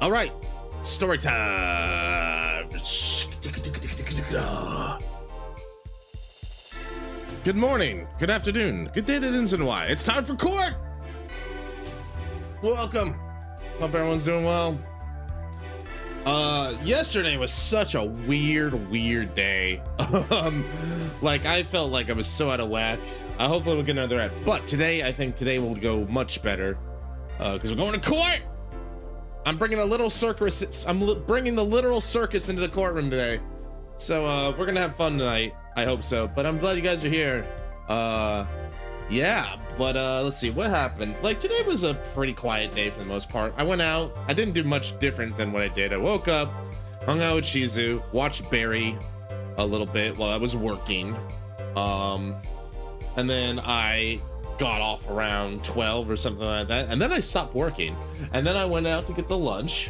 All right, story time. Good morning, good afternoon, good day that ends in Y. It's time for court. Welcome. Hope everyone's doing well. Yesterday was such a weird day. Like I felt like I was so out of whack. Hopefully we'll get another ad. But today, I think today will go much better. Because we're going to court. I'm bringing a little circus. Bringing the literal circus into the courtroom today. So we're gonna have fun tonight. I hope so. But I'm glad you guys are here. Yeah. But let's see what happened. Like today was a pretty quiet day for the most part. I went out. I didn't do much different than what I did. I woke up, hung out with Shizu, watched Barry a little bit while I was working. And then I got off around 12 or something like that, and then I stopped working, and then I went out to get the lunch.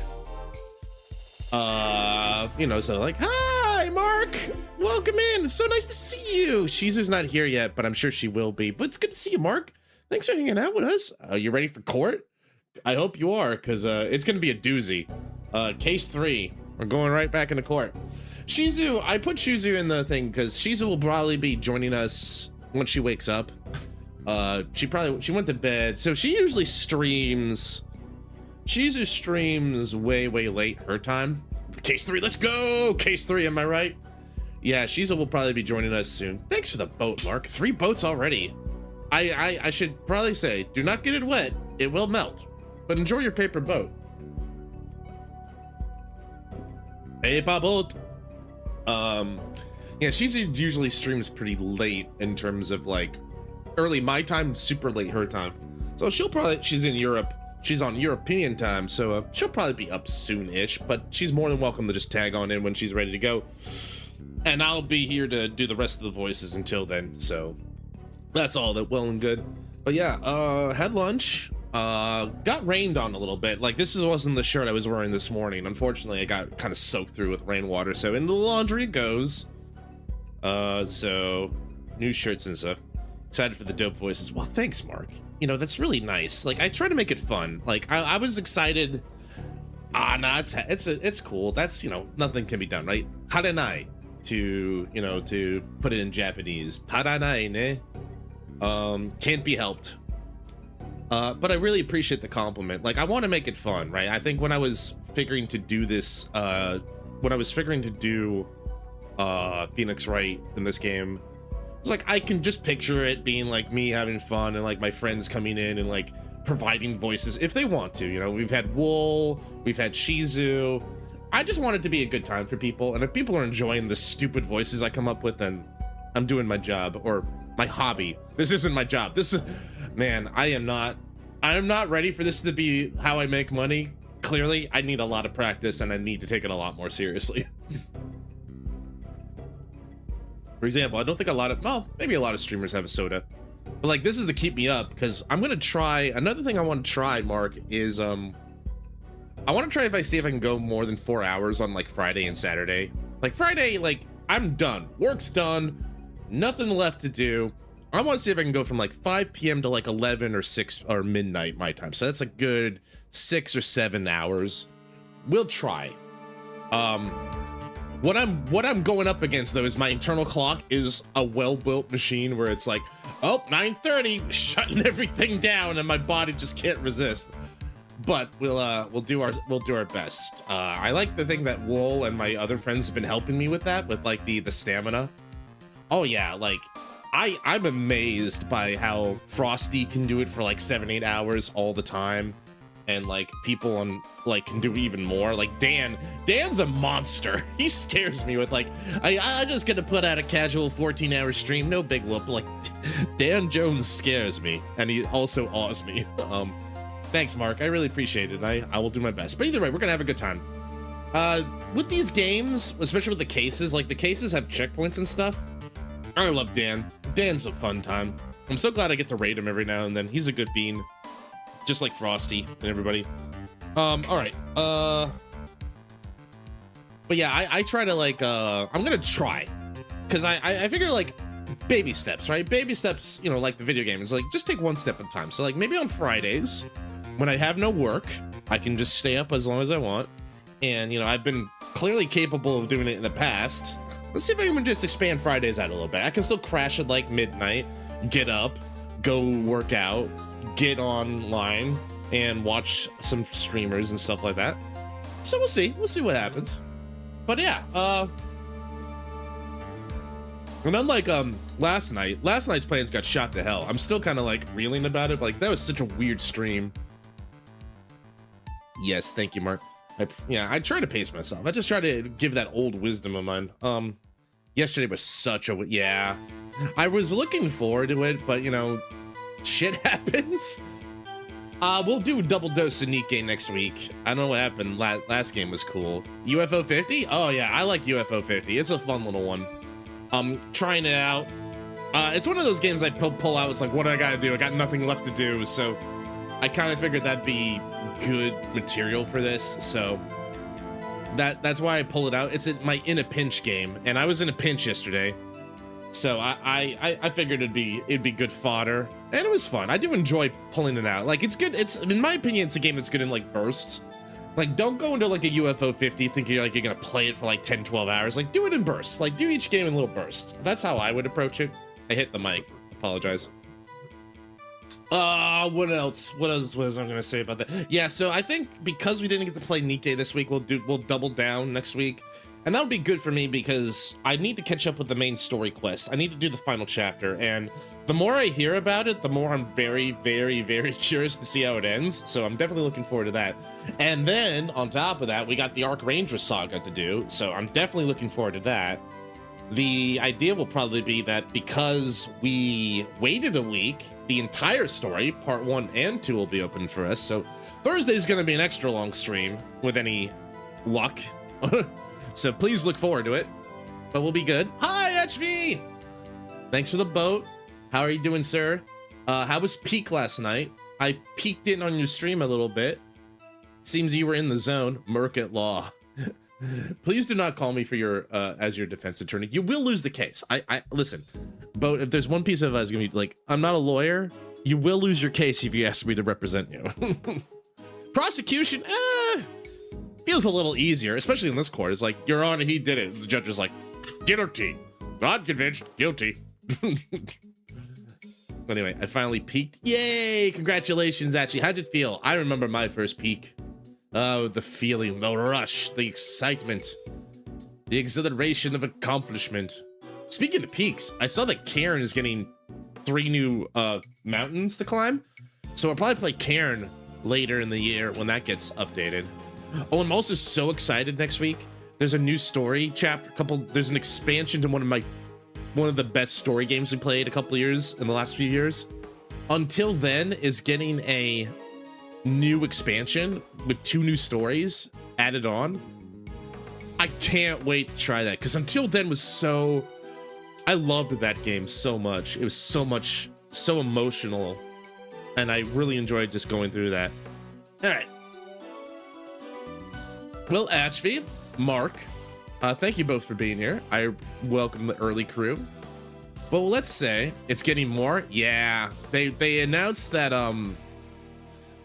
You know, so like, hi Mark, welcome in, it's so nice to see you. Shizu's not here yet, but I'm sure she will be. But it's good to see you, Mark. Thanks for hanging out with us. You ready for court? I hope you are, because it's gonna be a doozy. Case 3, we're going right back into court. Shizu, I put Shizu in the thing because Shizu will probably be joining us once she wakes up. She went to bed, so she usually streams. She usually streams way late her time. Case 3, let's go. Case 3, am I right? Yeah, Shizu will probably be joining us soon. Thanks for the boat, Mark. 3 boats already. I should probably say, do not get it wet. It will melt, but enjoy your paper boat. Paper boat. Yeah, Shizu usually streams pretty late in terms of like early my time, super late her time. So she's in Europe. She's on European time, so she'll probably be up soon-ish, but she's more than welcome to just tag on in when she's ready to go. And I'll be here to do the rest of the voices until then, so that's all that well and good. But yeah, had lunch, got rained on a little bit. Like this wasn't the shirt I was wearing this morning. Unfortunately, I got kind of soaked through with rainwater, so into the laundry it goes. So new shirts and stuff. Excited for the dope voices. Well, thanks, Mark. You know, that's really nice. Like, I try to make it fun. Like, I was excited. Nah, it's cool. That's, you know, nothing can be done, right? Taranai, to put it in Japanese. Taranai ne. Can't be helped. But I really appreciate the compliment. Like, I want to make it fun, right? I think when I was figuring to do this, Phoenix Wright in this game, it's like I can just picture it being like me having fun and like my friends coming in and like providing voices if they want to. You know, we've had Wool, we've had Shizu. I just want it to be a good time for people, and if people are enjoying the stupid voices I come up with, then I'm doing my job or my hobby. This isn't my job. This is, man, I am not ready for this to be how I make money. Clearly, I need a lot of practice and I need to take it a lot more seriously. For example, I don't think maybe a lot of streamers have a soda, but like this is to keep me up, because I'm gonna try. Another thing I want to try, Mark, is I want to try if I see if I can go more than 4 hours on like Friday and Saturday. Like Friday, like I'm done, work's done, nothing left to do. I want to see if I can go from like 5 p.m. to like 11 or 6 or midnight my time. So that's a good 6 or 7 hours. We'll try. What I'm going up against though is my internal clock is a well-built machine where it's like, oh, 9:30, shutting everything down, and my body just can't resist. But we'll do our best. I like the thing that Wool and my other friends have been helping me with that, with like the stamina. Oh yeah, like I'm amazed by how Frosty can do it for like 7-8 hours all the time. And like people on like can do even more. Like Dan's a monster. He scares me with like, I just gonna put out a casual 14-hour stream, no big whoop. Like Dan Jones scares me, and he also awes me. Thanks, Mark. I really appreciate it. I will do my best. But either way, we're gonna have a good time. With these games, especially with the cases, like the cases have checkpoints and stuff. I love Dan. Dan's a fun time. I'm so glad I get to raid him every now and then. He's a good bean. Just like Frosty and everybody. All right. But yeah, I try to like, I'm gonna try. Because I figure like baby steps, right? Baby steps, you know, like the video game is like, just take one step at a time. So like maybe on Fridays when I have no work, I can just stay up as long as I want. And, you know, I've been clearly capable of doing it in the past. Let's see if I can just expand Fridays out a little bit. I can still crash at like midnight, get up, go work out, get online, and watch some streamers and stuff like that. So we'll see. We'll see what happens. But yeah, and unlike last night's plans got shot to hell. I'm still kind of like reeling about it. Like, that was such a weird stream. Yes, thank you, Mark. I try to pace myself. I just try to give that old wisdom of mine. Yesterday was such a, yeah. I was looking forward to it, but you know, shit happens. We'll do a double dose of Nikkei next week. I don't know what happened. Last game was cool. UFO 50? Oh yeah, I like UFO 50. It's a fun little one. Trying it out. It's one of those games I pull out. It's like, what do I gotta do? I got nothing left to do. So I kind of figured that'd be good material for this. So that's why I pull it out. It's my in a pinch game, and I was in a pinch yesterday. So I figured it'd be good fodder, and it was fun. I do enjoy pulling it out. Like, it's good. It's, in my opinion, it's a game that's good in like bursts. Like, don't go into like a UFO 50 thinking you're gonna play it for like 10-12 hours. Like, do it in bursts. Like, do each game in little bursts. That's how I would approach it. I hit the mic. Apologize. What else was I gonna say about that? Yeah, so I think because we didn't get to play Nikkei this week, we'll double down next week. And that'll be good for me because I need to catch up with the main story quest. I need to do the final chapter, and the more I hear about it, the more I'm very, very, very curious to see how it ends. So I'm definitely looking forward to that. And then on top of that, we got the Archranger saga to do. So I'm definitely looking forward to that. The idea will probably be that because we waited a week, the entire story, part 1 and 2, will be open for us. So Thursday's going to be an extra long stream with any luck. So please look forward to it, but we'll be good. Hi, HV! Thanks for the boat. How are you doing, sir? How was Peak last night? I peeked in on your stream a little bit. Seems you were in the zone. Merc at law. Please do not call me for your as your defense attorney. You will lose the case. I listen, Boat, if there's one piece of advice gonna be like, I'm not a lawyer. You will lose your case if you ask me to represent you. Prosecution, feels a little easier, especially in this court. It's like, Your Honor, he did it. The judge is like, guilty. Not convinced, guilty. Anyway, I finally peaked. Yay! Congratulations, actually. How'd it feel? I remember my first peak. Oh, the feeling, the rush, the excitement, the exhilaration of accomplishment. Speaking of peaks, I saw that Cairn is getting 3 new mountains to climb. So I'll probably play Cairn later in the year when that gets updated. Oh, I'm also so excited next week. There's a new story chapter, there's an expansion to one of the best story games we played a couple of years in the last few years. Until Then is getting a new expansion with 2 new stories added on. I can't wait to try that, because Until Then was so, I loved that game so much. It was so emotional, and I really enjoyed just going through that. All right. Well, Ashby, Mark, thank you both for being here. I welcome the early crew. Well, let's say it's getting more. Yeah, they announced that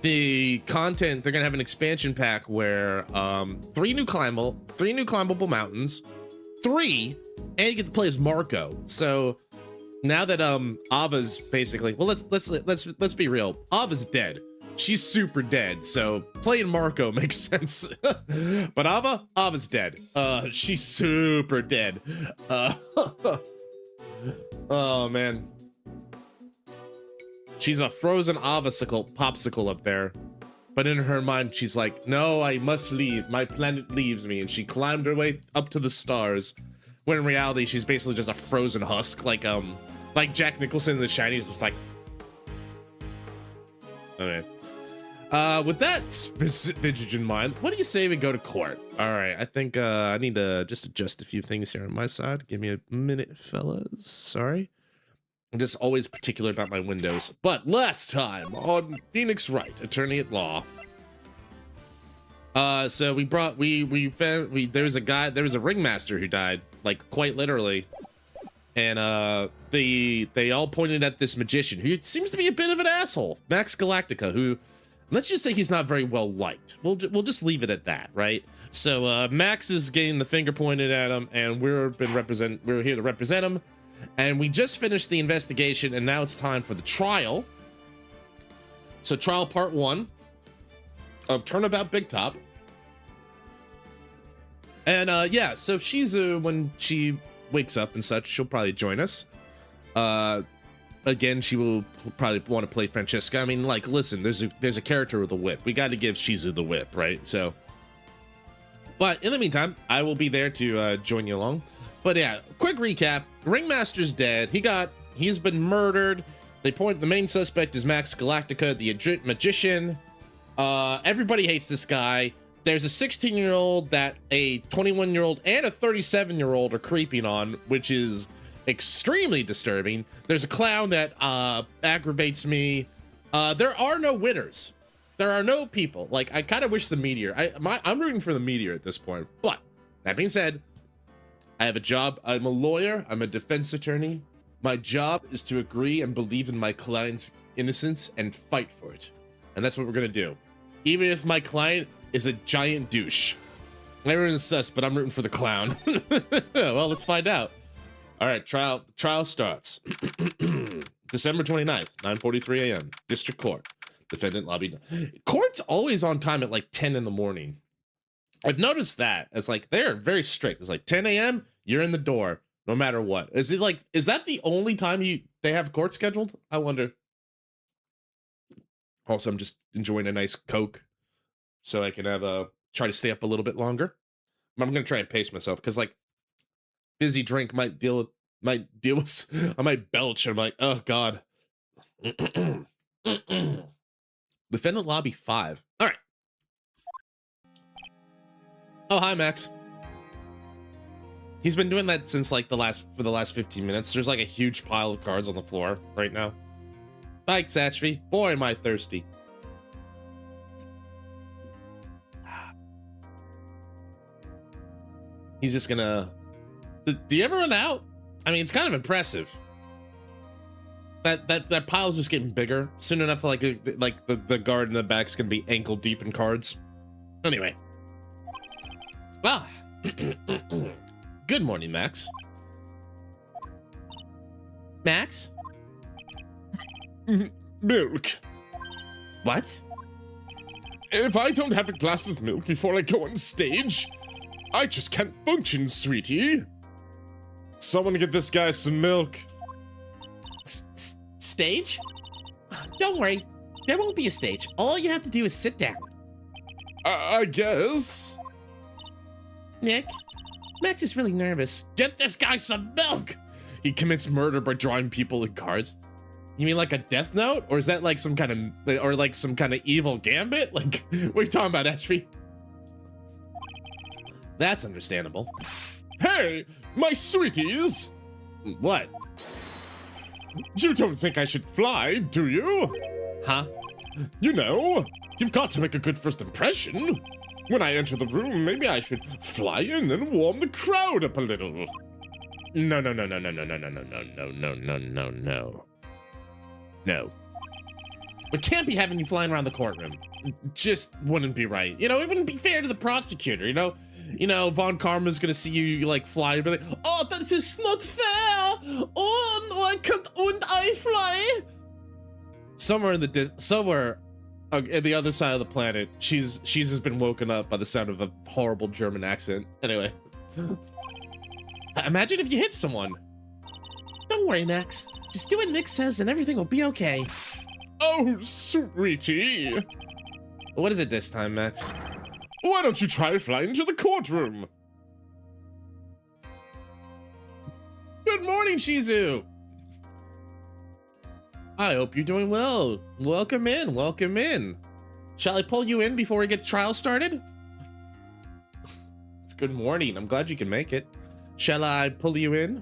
the content, they're gonna have an expansion pack where 3 new climbable mountains, 3, and you get to play as Marco. So now that Ava's basically, well, let's be real, Ava's dead. She's super dead, so playing Marco makes sense. But Ava's dead. She's super dead. Oh man, she's a frozen popsicle up there. But in her mind, she's like, no, I must leave. My planet leaves me. And she climbed her way up to the stars. When in reality, she's basically just a frozen husk, like Jack Nicholson in The Shining was like. Okay. With that vintage in mind, what do you say we go to court? All right, I think I need to just adjust a few things here on my side. Give me a minute, fellas. Sorry. I'm just always particular about my windows. But last time on Phoenix Wright, attorney at law. So we found there was a ringmaster who died, like quite literally. And they all pointed at this magician who seems to be a bit of an asshole, Max Galactica, who let's just say he's not very well liked. We'll just leave it at that, right? So Max is getting the finger pointed at him, and we're here to represent him. And we just finished the investigation, and now it's time for the trial. So trial part 1 of Turnabout Big Top. And yeah, so Shizu, when she wakes up and such, she'll probably join us. Again, she will probably want to play Fransizka. I mean, like, listen, there's a character with a whip. We got to give Shizu the whip, right? So, but in the meantime, I will be there to join you along. But yeah, quick recap: Ringmaster's dead. He's been murdered. The main suspect is Max Galactica, the magician. Everybody hates this guy. There's a 16-year-old that a 21-year-old and a 37-year-old are creeping on, which is extremely disturbing. There's a clown that aggravates me. There are no winners. There are no people. Like, I kind of wish the meteor. I'm rooting for the meteor at this point. But that being said, I have a job. I'm a lawyer. I'm a defense attorney. My job is to agree and believe in my client's innocence and fight for it. And that's what we're gonna do. Even if my client is a giant douche. Everyone's sus, but I'm rooting for the clown. Well, let's find out. All right, trial starts. December 29th, 9:43 a.m. District Court. Defendant lobby. Court's always on time at like 10 in the morning. I've noticed that. It's like they're very strict. It's like 10 a.m. You're in the door, no matter what. Is that the only time they have court scheduled? I wonder. Also, I'm just enjoying a nice Coke, so I can try to stay up a little bit longer. I'm gonna try and pace myself because like busy drink might deal with I might belch. I'm like, oh god. Defendant lobby 5. All right. Oh, hi Max. He's been doing that since like the last 15 minutes. There's like a huge pile of cards on the floor right now. Thanks, Ashby. Boy, am I thirsty. He's just gonna. Do you ever run out? I mean, it's kind of impressive. That pile's just getting bigger. Soon enough, the guard in the back's gonna be ankle deep in cards. Anyway. Ah. Good morning, Max. Max? Milk. What? If I don't have a glass of milk before I go on stage, I just can't function, sweetie. Someone get this guy some milk. Stage? Don't worry, there won't be a stage. All you have to do is sit down. I guess. Nick, Max is really nervous. Get this guy some milk! He commits murder by drawing people in cards. You mean like a death note? Or is that like some kind of evil gambit? Like, what are you talking about, Ashby? That's understandable. Hey, my sweeties! What? You don't think I should fly, do you? Huh? You know, you've got to make a good first impression. When I enter the room, maybe I should fly in and warm the crowd up a little. No. No. We can't be having you flying around the courtroom. Just wouldn't be right. You know, it wouldn't be fair to the prosecutor, you know? You know, Von Karma's gonna see you like fly and be like, oh, that is not fair! Oh, no, I can't, and I fly! Somewhere in the other side of the planet, she's just been woken up by the sound of a horrible German accent. Anyway. Imagine if you hit someone. Don't worry, Max. Just do what Nick says and everything will be okay. Oh, sweetie. What is it this time, Max? Why don't you try flying to the courtroom? Good morning, Shizu. I hope you're doing well. Welcome in, welcome in. Shall I pull you in before we get the trial started? It's good morning. I'm glad you can make it. Shall I pull you in?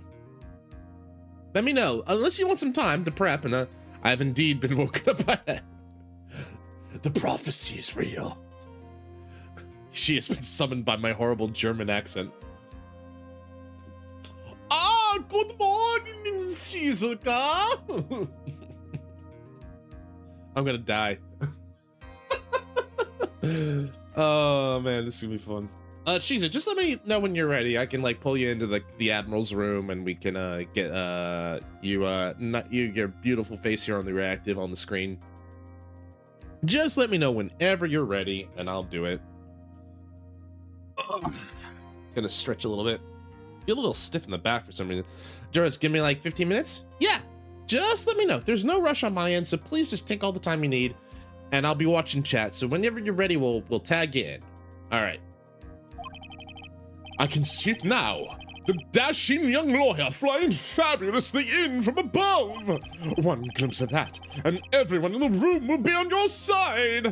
Let me know, unless you want some time to prep, and I've indeed been woken up by that. The prophecy is real. She has been summoned by my horrible German accent. Ah, good morning, Shizuka. I'm gonna die. Oh man, this is gonna be fun. Shiza, just let me know when you're ready. I can like pull you into the admiral's room, and we can get your beautiful face here on the reactive on the screen. Just let me know whenever you're ready, and I'll do it. Gonna stretch a little bit. Feel a little stiff in the back for some reason. Joris, give me like 15 minutes? Yeah, just let me know. There's no rush on my end, so please just take all the time you need, and I'll be watching chat. So whenever you're ready, we'll tag you in. All right. I can see it now. The dashing young lawyer flying fabulously in from above. One glimpse of that, and everyone in the room will be on your side.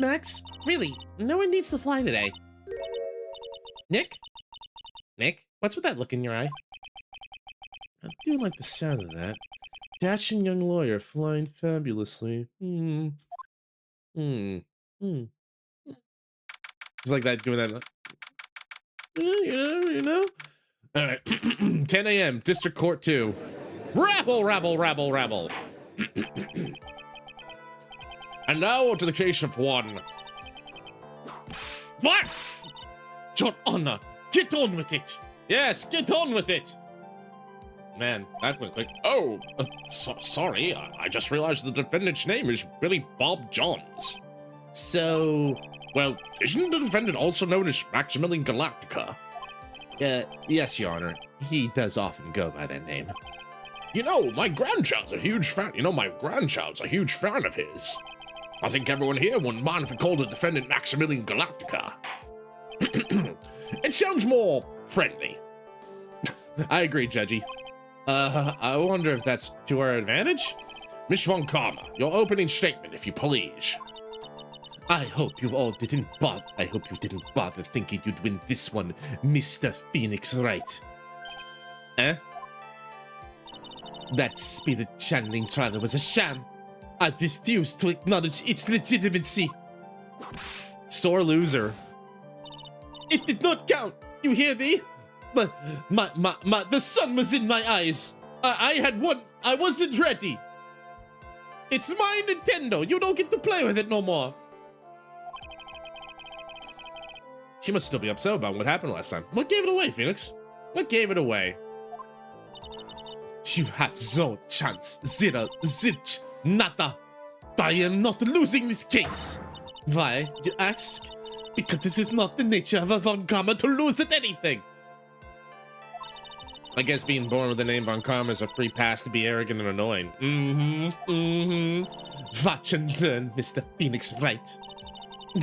Max, really, no one needs to fly today. Nick? Nick, what's with that look in your eye? I do like the sound of that. Dashing young lawyer flying fabulously. It's like that, doing that. You know. All right. 10 a.m. District Court 2. Rabble, rabble, rabble, rabble. And now to the case of one. What? Your Honor, get on with it. Yes, get on with it. Man, that went quick. Oh, sorry. I just realized the defendant's name is Billy Bob Johns. So, well, isn't the defendant also known as Maximilian Galactica? Yes, Your Honor. He does often go by that name. You know, my grandchild's a huge fan. Of his. I think everyone here wouldn't mind if we called the defendant Maximilian Galactica. It sounds more friendly. I agree, Judgy. I wonder if that's to our advantage? Miss Von Karma, your opening statement, if you please. I hope you didn't bother thinking you'd win this one, Mr. Phoenix Wright. Eh? That spirit channeling trial was a sham. I refuse to acknowledge its legitimacy. Sore loser. It did not count. You hear me? But the sun was in my eyes. I had won. I wasn't ready. It's my Nintendo. You don't get to play with it no more. She must still be upset about what happened last time. What gave it away, Phoenix? What gave it away? You have no chance. Zero, zilch, nada. I am not losing this case. Why, you ask? Because this is not the nature of a Von Karma to lose at anything. I guess being born with the name Von Karma is a free pass to be arrogant and annoying. Watch and learn, Mr. Phoenix Wright.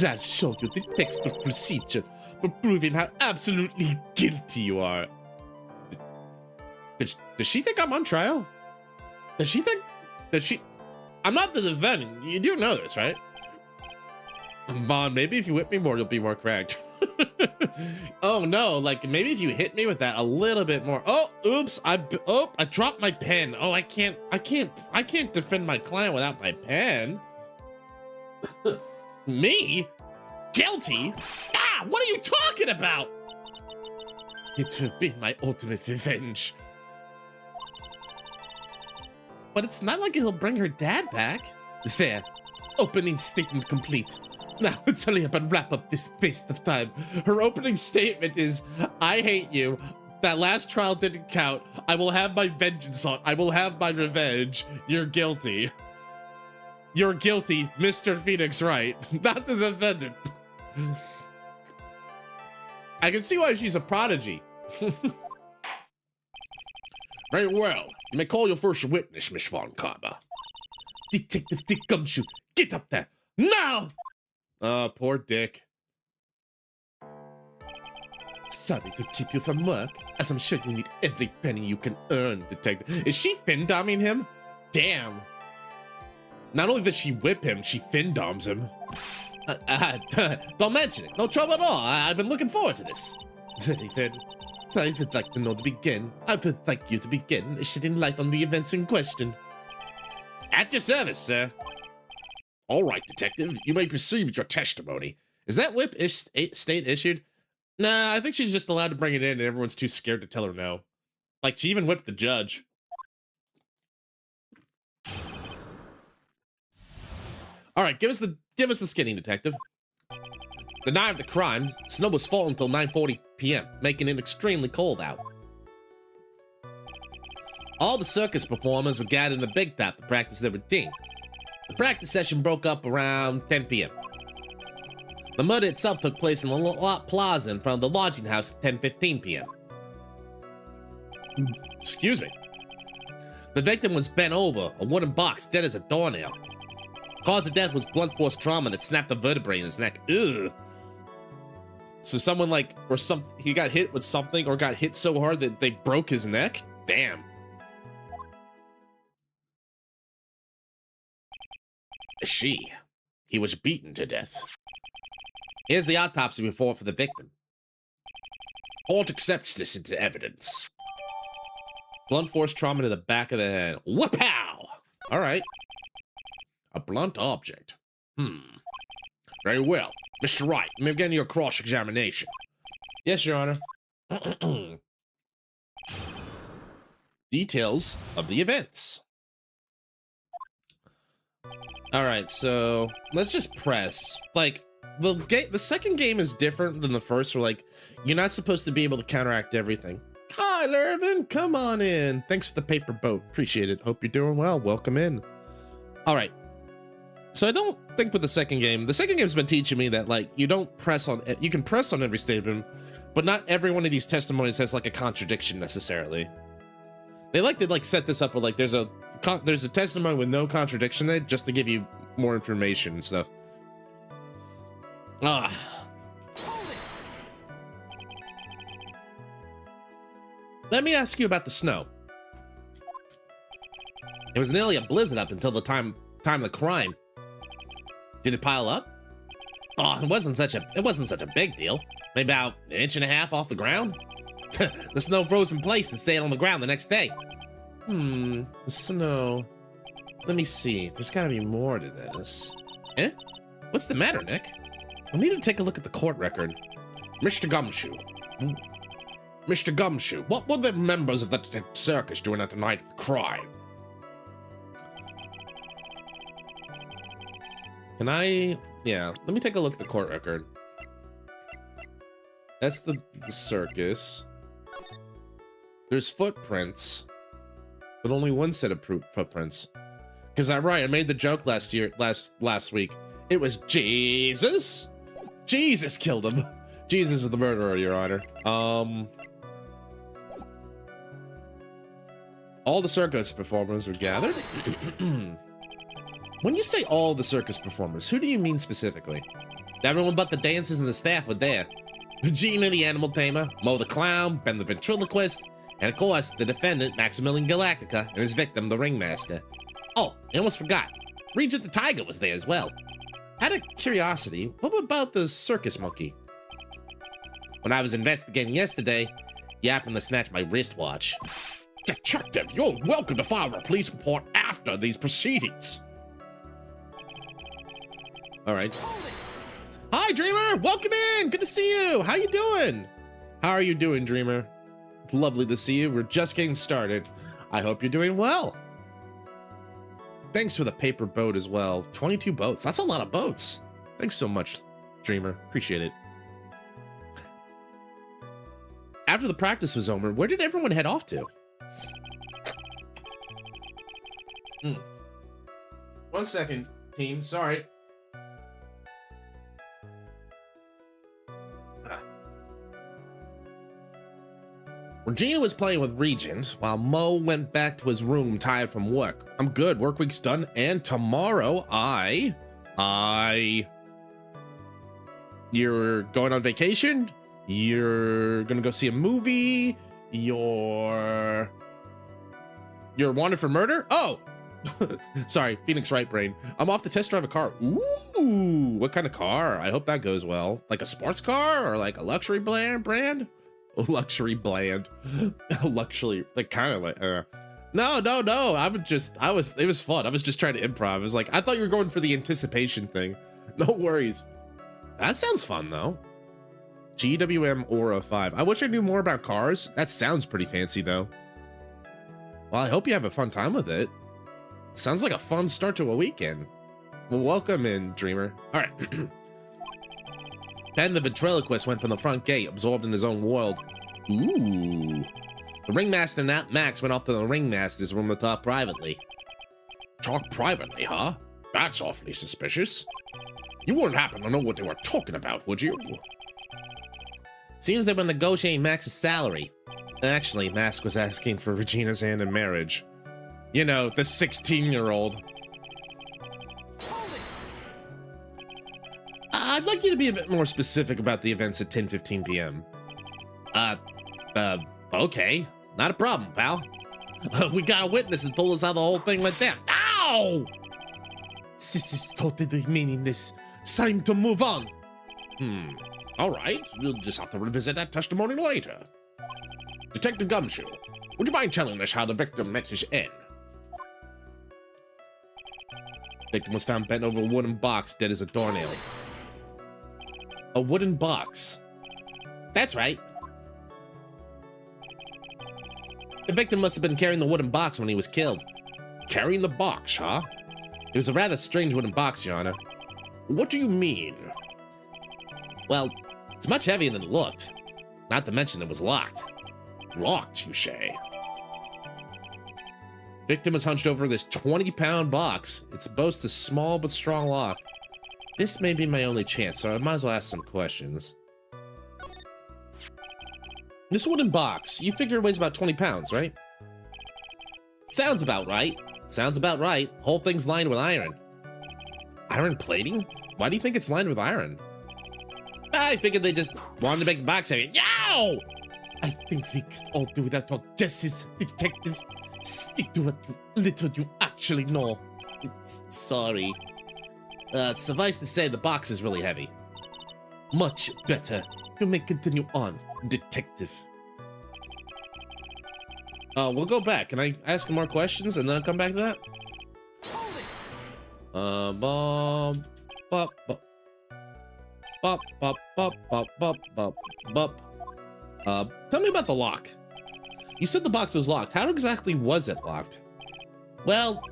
I'll show you the textbook procedure for proving how absolutely guilty you are. Does she think I'm on trial? Does she think... I'm not the defendant. You do know this, right? Vaughn, maybe if you whip me more, you'll be more correct. Oh no, like maybe if you hit me with that a little bit more. Oh, oops, I dropped my pen. Oh, I can't defend my client without my pen. Me? Guilty? Ah, what are you talking about? It will be my ultimate revenge. But it's not like he'll bring her dad back. There. Opening statement complete. Now let's hurry up and wrap up this waste of time. Her opening statement is, I hate you. That last trial didn't count. I will have my vengeance on. I will have my revenge. You're guilty. You're guilty, Mr. Phoenix Wright. Not the defendant. I can see why she's a prodigy. Very well. You may call your first witness, Miss Von Karma. Detective Dick Gumshoe, get up there. Now! Poor Dick. Sorry to keep you from work, as I'm sure you need every penny you can earn, Detective. Is she fin-doming him? Damn. Not only does she whip him, she fin-doms him. Don't mention it. No trouble at all. I've been looking forward to this. Very good. I would like to know to begin. I would like you to begin shedding light on the events in question. At your service, sir. All right, Detective. You may proceed with your testimony. Is that whip state issued? Nah, I think she's just allowed to bring it in and everyone's too scared to tell her no. Like, she even whipped the judge. All right, give us Give us the skinny, detective. The night of the crimes, snow was falling until 9:40 p.m., making it extremely cold out. All the circus performers were gathered in the big top to practice their routine. The practice session broke up around 10 p.m. The murder itself took place in the lot plaza in front of the lodging house at 10:15 p.m. Excuse me. The victim was bent over, a wooden box, dead as a doornail. Cause of death was blunt force trauma that snapped a vertebrae in his neck. Ugh. So someone he got hit with something or got hit so hard that they broke his neck? Damn. He was beaten to death. Here's the autopsy report for the victim. Court accepts this into evidence. Blunt force trauma to the back of the head. Wha-pow! All right. A blunt object. Very well. Mr. Wright, may I begin your cross-examination? Yes, Your Honor. Details of the events. All right, so let's just press. Like, the second game is different than the first, where, like, you're not supposed to be able to counteract everything. Hi, Lervin, come on in. Thanks for the paper boat. Appreciate it. Hope you're doing well. Welcome in. All right. So I don't think with the second game's been teaching me that, like, you don't press on it. You can press on every statement, but not every one of these testimonies has, like, a contradiction necessarily. They like to, like, set this up with, like, there's a testimony with no contradiction in it just to give you more information and stuff. Let me ask you about the snow. It was nearly a blizzard up until the time of the crime. Did it pile up? Oh, it wasn't such a big deal. Maybe about 1.5 inches off the ground. The snow froze in place and stayed on the ground the next day. The snow. Let me see. There's gotta be more to this. Eh? What's the matter, Nick? I need to take a look at the court record. Mr. Gumshoe. Mr. Gumshoe, what were the members of the circus doing at the night of the crime? Yeah, let me take a look at the court record. That's the circus. There's footprints, but only one set of footprints. Because I'm right, I made the joke last week. It was Jesus. Jesus killed him. Jesus is the murderer, Your Honor. All the circus performers were gathered. When you say all the circus performers, who do you mean specifically? Everyone but the dancers and the staff were there. Gina the animal tamer, Mo the clown, Ben the ventriloquist, and of course, the defendant, Maximilian Galactica, and his victim, the ringmaster. Oh, I almost forgot. Regent the tiger was there as well. Out of curiosity, what about the circus monkey? When I was investigating yesterday, he happened to snatch my wristwatch. Detective, you're welcome to file a police report after these proceedings. All right. Hi, Dreamer. Welcome in. Good to see you. How you doing? How are you doing, Dreamer? It's lovely to see you. We're just getting started. I hope you're doing well. Thanks for the paper boat as well. 22 boats. That's a lot of boats. Thanks so much, Dreamer. Appreciate it. After the practice was over, where did everyone head off to? 1 second, team. Sorry. When Gina was playing with Regent, while Mo went back to his room tired from work. I'm good, work week's done, and tomorrow you're going on vacation? You're gonna go see a movie? You're wanted for murder? Oh! Sorry, Phoenix right brain. I'm off to test drive a car. Ooh, what kind of car? I hope that goes well. Like a sports car or like a luxury brand? Luxury bland. Luxury, like kind of like no. It was fun. I was just trying to improv. I was like, I thought you were going for the anticipation thing. No worries. That sounds fun though. GWM Aura 5. I wish I knew more about cars. That sounds pretty fancy though. Well, I hope you have a fun time with it. Sounds like a fun start to a weekend. Well, welcome in, Dreamer. All right. Ben the ventriloquist went from the front gate, absorbed in his own world. Ooh. The ringmaster and Max went off to the ringmaster's room to talk privately. Talk privately, huh? That's awfully suspicious. You wouldn't happen to know what they were talking about, would you? Seems they were negotiating Max's salary. Actually, Max was asking for Regina's hand in marriage. You know, the 16-year-old. I'd like you to be a bit more specific about the events at 10:15 p.m. Okay. Not a problem, pal. We got a witness that told us how the whole thing went down. Ow! This is totally meaningless. It's time to move on. All right. We'll just have to revisit that testimony later. Detective Gumshoe, would you mind telling us how the victim met his end? Victim was found bent over a wooden box, dead as a doornail. A wooden box? That's right. The victim must have been carrying the wooden box when he was killed. Carrying the box, huh? It was a rather strange wooden box, Your Honor. What do you mean? Well, it's much heavier than it looked. Not to mention it was locked. Locked, you say? Victim was hunched over this 20-pound box. It's boasts a small but strong lock. This may be my only chance, so I might as well ask some questions. This wooden box, you figure it weighs about 20 pounds, right? Sounds about right. Sounds about right. Whole thing's lined with iron. Iron plating? Why do you think it's lined with iron? I figured they just wanted to make the box heavy. Yow! I think we could all do without our guesses, detective. Stick to what little you actually know. Sorry. Suffice to say, the box is really heavy. Much better. You may continue on, detective. We'll go back. Can I ask more questions and then come back to that? Bop, bop, bop. Bop, bop, bop, bop, bop, bop, bop. Tell me about the lock. You said the box was locked. How exactly was it locked? Well,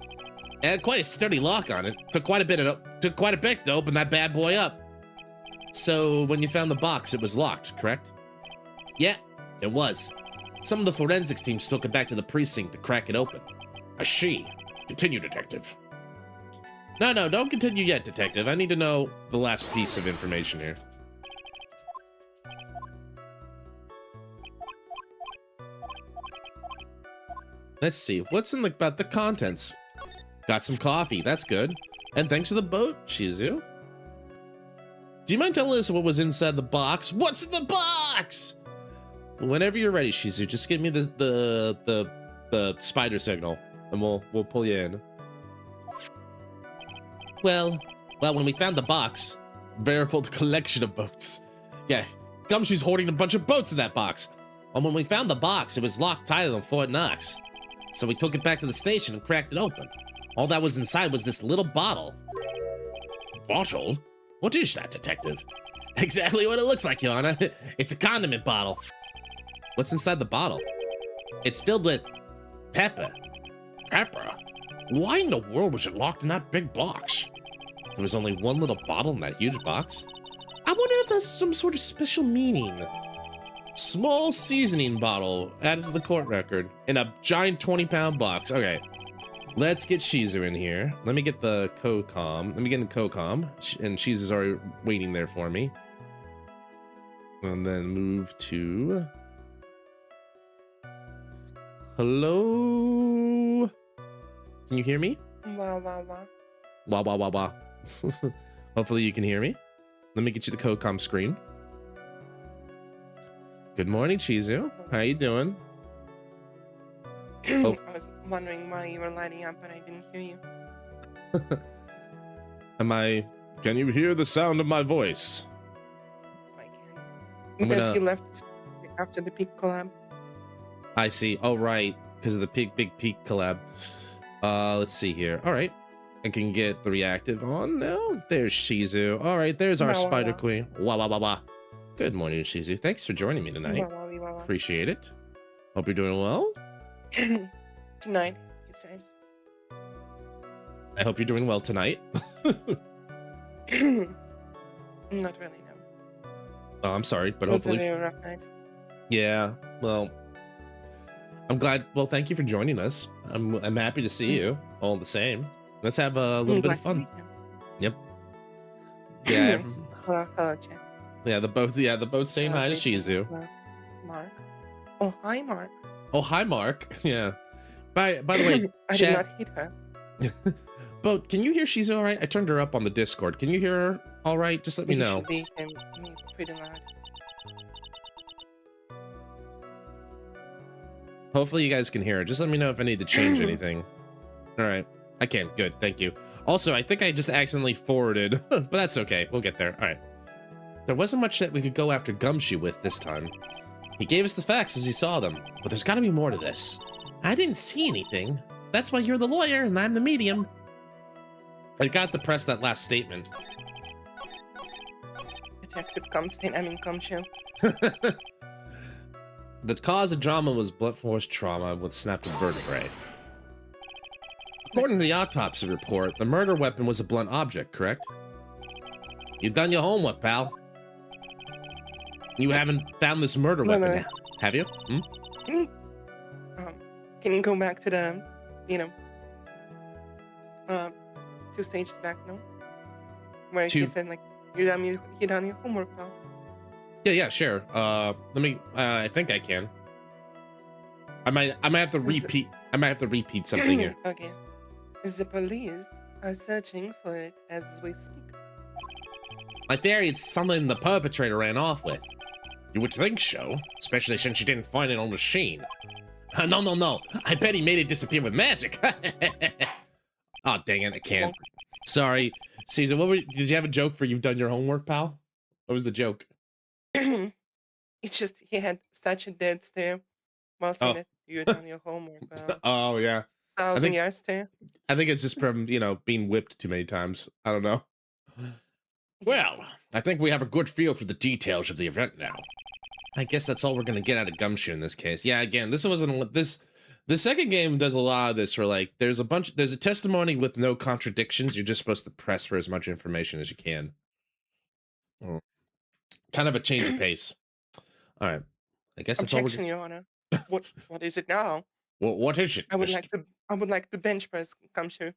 it had quite a sturdy lock on it. Took quite a bit to open that bad boy up. So when you found the box, it was locked, correct? Yeah, it was. Some of the forensics teams took it back to the precinct to crack it open. I see. Continue, detective. No, don't continue yet, detective. I need to know the last piece of information here. Let's see, what's in about the contents? Got some coffee, that's good. And thanks for the boat, Shizu. Do you mind telling us what was inside the box? What's in the box? Whenever you're ready, Shizu, just give me the spider signal, and we'll pull you in. Well, when we found the box, veritable collection of boats. Yeah, Gumshoe's hoarding a bunch of boats in that box. And when we found the box, it was locked tighter than Fort Knox. So we took it back to the station and cracked it open. All that was inside was this little bottle. Bottle? What is that, detective? Exactly what it looks like, Your Honor. It's a condiment bottle. What's inside the bottle? It's filled with pepper. Pepper? Why in the world was it locked in that big box? There was only one little bottle in that huge box. I wonder if that's some sort of special meaning. Small seasoning bottle added to the court record in a giant 20-pound box. Okay, let's get Shizu in here. Let me get the co-com. Let me get in co-com, and Shizu's already waiting there for me. And then move to... Hello? Can you hear me? Wah, wah, wah. Wah, wah, wah, wah. Hopefully you can hear me. Let me get you the co-com screen. Good morning, Shizu. How you doing? Oh. I was wondering why you were lighting up, but I didn't hear you. Can you hear the sound of my voice? I can. I'm Because gonna- you left after the peak collab. I see. Oh, right. Because of the big peak collab. Let's see here. All right. I can get the reactive on now. There's Shizu. All right. There's our Wah, wah, spider wah. queen. Wah, wah, wah, wah. Good morning, Shizu. Thanks for joining me tonight. Wah, wah, wah, wah. Appreciate it. Hope you're doing well. Tonight, he says. I hope you're doing well tonight. Not really, no. Oh, I'm sorry, but It was a hopefully. very rough night. Yeah, well, I'm glad. Well, thank you for joining us. I'm happy to see you all the same. Let's have a little bit of fun. Yep. Yeah. Hello, Jack. Yeah, the boat's saying hi to Hello, Shizu. hello, Mark. Oh, hi, Mark. Oh, hi, Mark. Yeah. By the way, I did chat, not hit her. Boat, can you hear Shizu all right? I turned her up on the Discord. Can you hear her all right? Just let me You know. should be pretty loud. Hopefully you guys can hear her. Just let me know if I need to change anything. All right. I can. Good. Thank you. Also, I think I just accidentally forwarded, but that's okay. We'll get there. All right. There wasn't much that we could go after Gumshoe with this time. He gave us the facts as he saw them, but there's got to be more to this. I didn't see anything. That's why you're the lawyer and I'm the medium. I got to press that last statement. Detective Gumshoe. The cause of drama was blunt force trauma with snapped vertebrae. According to the autopsy report, the murder weapon was a blunt object, correct? You've done your homework, pal. You haven't found this murder No, weapon, no. have you? Hmm? Can you go back to the, 2 stages back, no? Where Two- you said, like, you done your homework, pal. Yeah, sure. Let me. I think I can. I might have to Is it- repeat. I might have to repeat something here. Okay. The police are searching for it as we speak. My theory is something the perpetrator ran off with. You would think so, especially since you didn't find it on the machine. No. I bet he made it disappear with magic. Oh, dang it, I can't. Sorry. Caesar, did you have a joke for you've done your homework, pal? What was the joke? It's just he had such a dead stare while saying that you done your homework, pal. Oh, yeah. 1,000 think- yard stare. I think it's just from, being whipped too many times. I don't know. Well, I think we have a good feel for the details of the event now. I guess that's all we're gonna get out of Gumshoe in this case. Yeah, again, this wasn't this. The second game does a lot of this, where like there's a testimony with no contradictions. You're just supposed to press for as much information as you can. Kind of a change of pace. All right, I guess that's all Objection, Your Honor. What is it now? Well, what is it? I would like the bench press Gumshoe.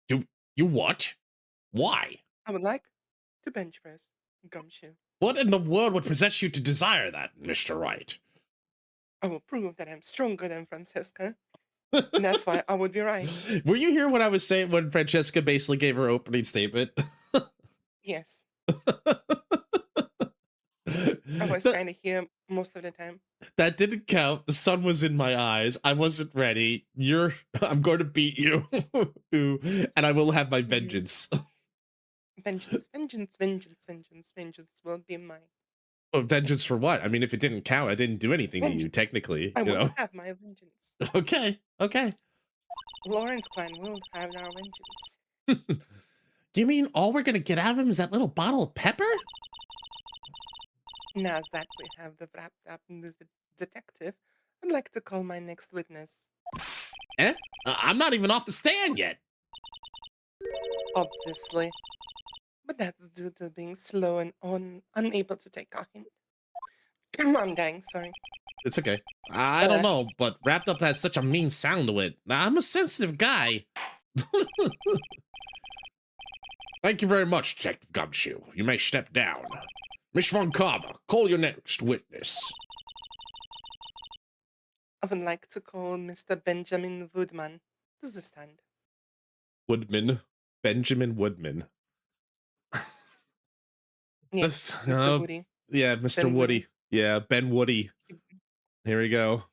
You what? Why? I would like to bench press Gumshoe. What in the world would possess you to desire that, Mr. Wright? I will prove that I'm stronger than Fransizka. And that's why I would be right. Were you here when I was saying when Francesca basically gave her opening statement? Yes. I was trying to hear most of the time. That didn't count. The sun was in my eyes. I wasn't ready. I'm going to beat you. And I will have my vengeance. Vengeance will be mine. Oh, vengeance for what? I mean, if it didn't count, I didn't do anything to you, Vengeance. technically. I You will know? have my vengeance. Okay. Lawrence clan will have our vengeance. You mean all we're going to get out of him is that little bottle of pepper? Now that we have the wrapped up detective, I'd like to call my next witness. I'm not even off the stand yet. Obviously. But that's due to being slow and unable to take a hint. I'm dying, sorry. It's okay. I don't know, but wrapped up has such a mean sound to it. I'm a sensitive guy. Thank you very much, Detective Gumshoe. You may step down. Miss Von Karma, call your next witness. I would like to call Mr. Benjamin Woodman to the stand. Woodman. Benjamin Woodman. Yes, That's- Mr. Woody. Yeah, Mr. Ben Woody. Woody. Yeah, Ben Woody. Here we go.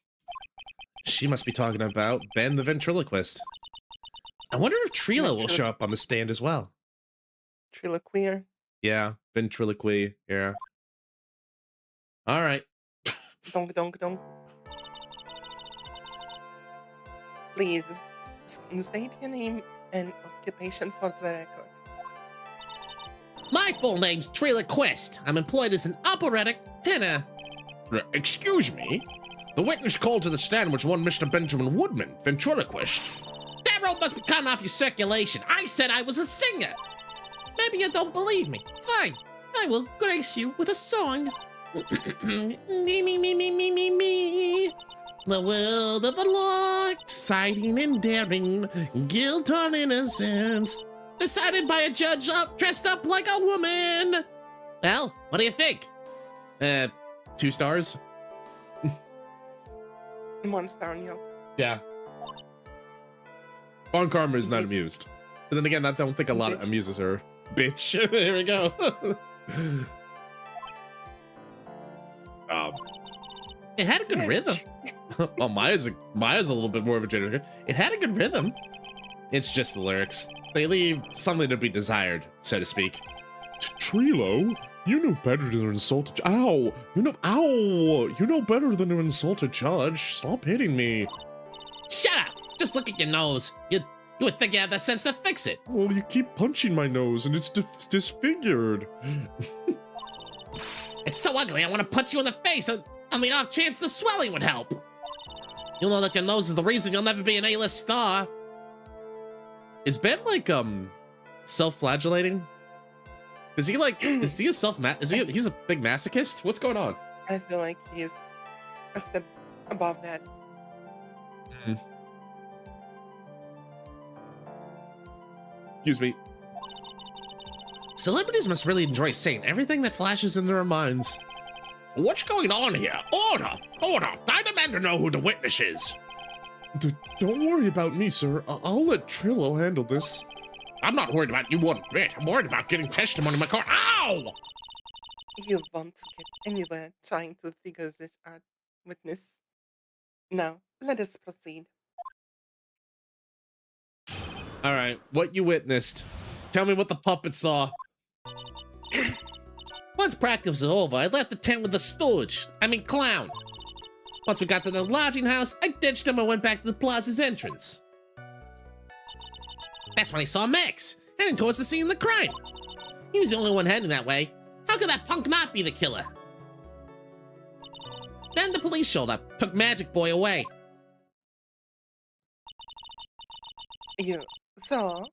She must be talking about Ben the ventriloquist. I wonder if Trilo will show up on the stand as well. Triloqueer. Yeah, ventriloquy. Yeah. All right. Donk, donk, donk. Please, state your name and occupation for the record. My full name's Trila Quest. I'm employed as an operatic tenor. Excuse me? The witness called to the stand was one Mr. Benjamin Woodman, ventriloquist. That throat must be cutting off your circulation. I said I was a singer. Maybe you don't believe me. Fine. I will grace you with a song. Me, me, me, me, me, me, me. The world of the law, exciting and daring, guilt or innocence, decided by a judge dressed up like a woman. Well, what do you think? 2 stars? 1 star on Yelp. Yeah. Bon Karma is not amused. But then again, I don't think a lot Bitch. amuses her. Bitch. There we go. It had a good rhythm. Oh, Maya's a little bit more of a gender. It had a good rhythm. It's just the lyrics. They leave something to be desired, so to speak. Trilo, you know better than to insult a ow! You know better than to insult a judge. Stop hitting me. Shut up. Just look at your nose. You would think you had the sense to fix it. Well, you keep punching my nose and it's disfigured. It's so ugly, I want to punch you in the face on the off chance the swelling would help. You'll know that your nose is the reason you'll never be an A-list star. Is Ben like self-flagellating? Is he like is he he's a big masochist? What's going on? I feel like he's a step above that. Excuse me. Celebrities must really enjoy saying everything that flashes into their minds. What's going on here? Order! Order! I demand to know who the witness is. Don't worry about me, sir. I'll let Trillo handle this. I'm not worried about you one bit. I'm worried about getting testimony in my court. Ow! You won't get anywhere trying to figure this out, witness. Now, let us proceed. All right, what you witnessed. Tell me what the puppet saw. Once practice was over, I left the tent with the clown. Once we got to the lodging house, I ditched him and went back to the plaza's entrance. That's when I saw Max, heading towards the scene of the crime. He was the only one heading that way. How could that punk not be the killer? Then the police showed up, took Magic Boy away. You saw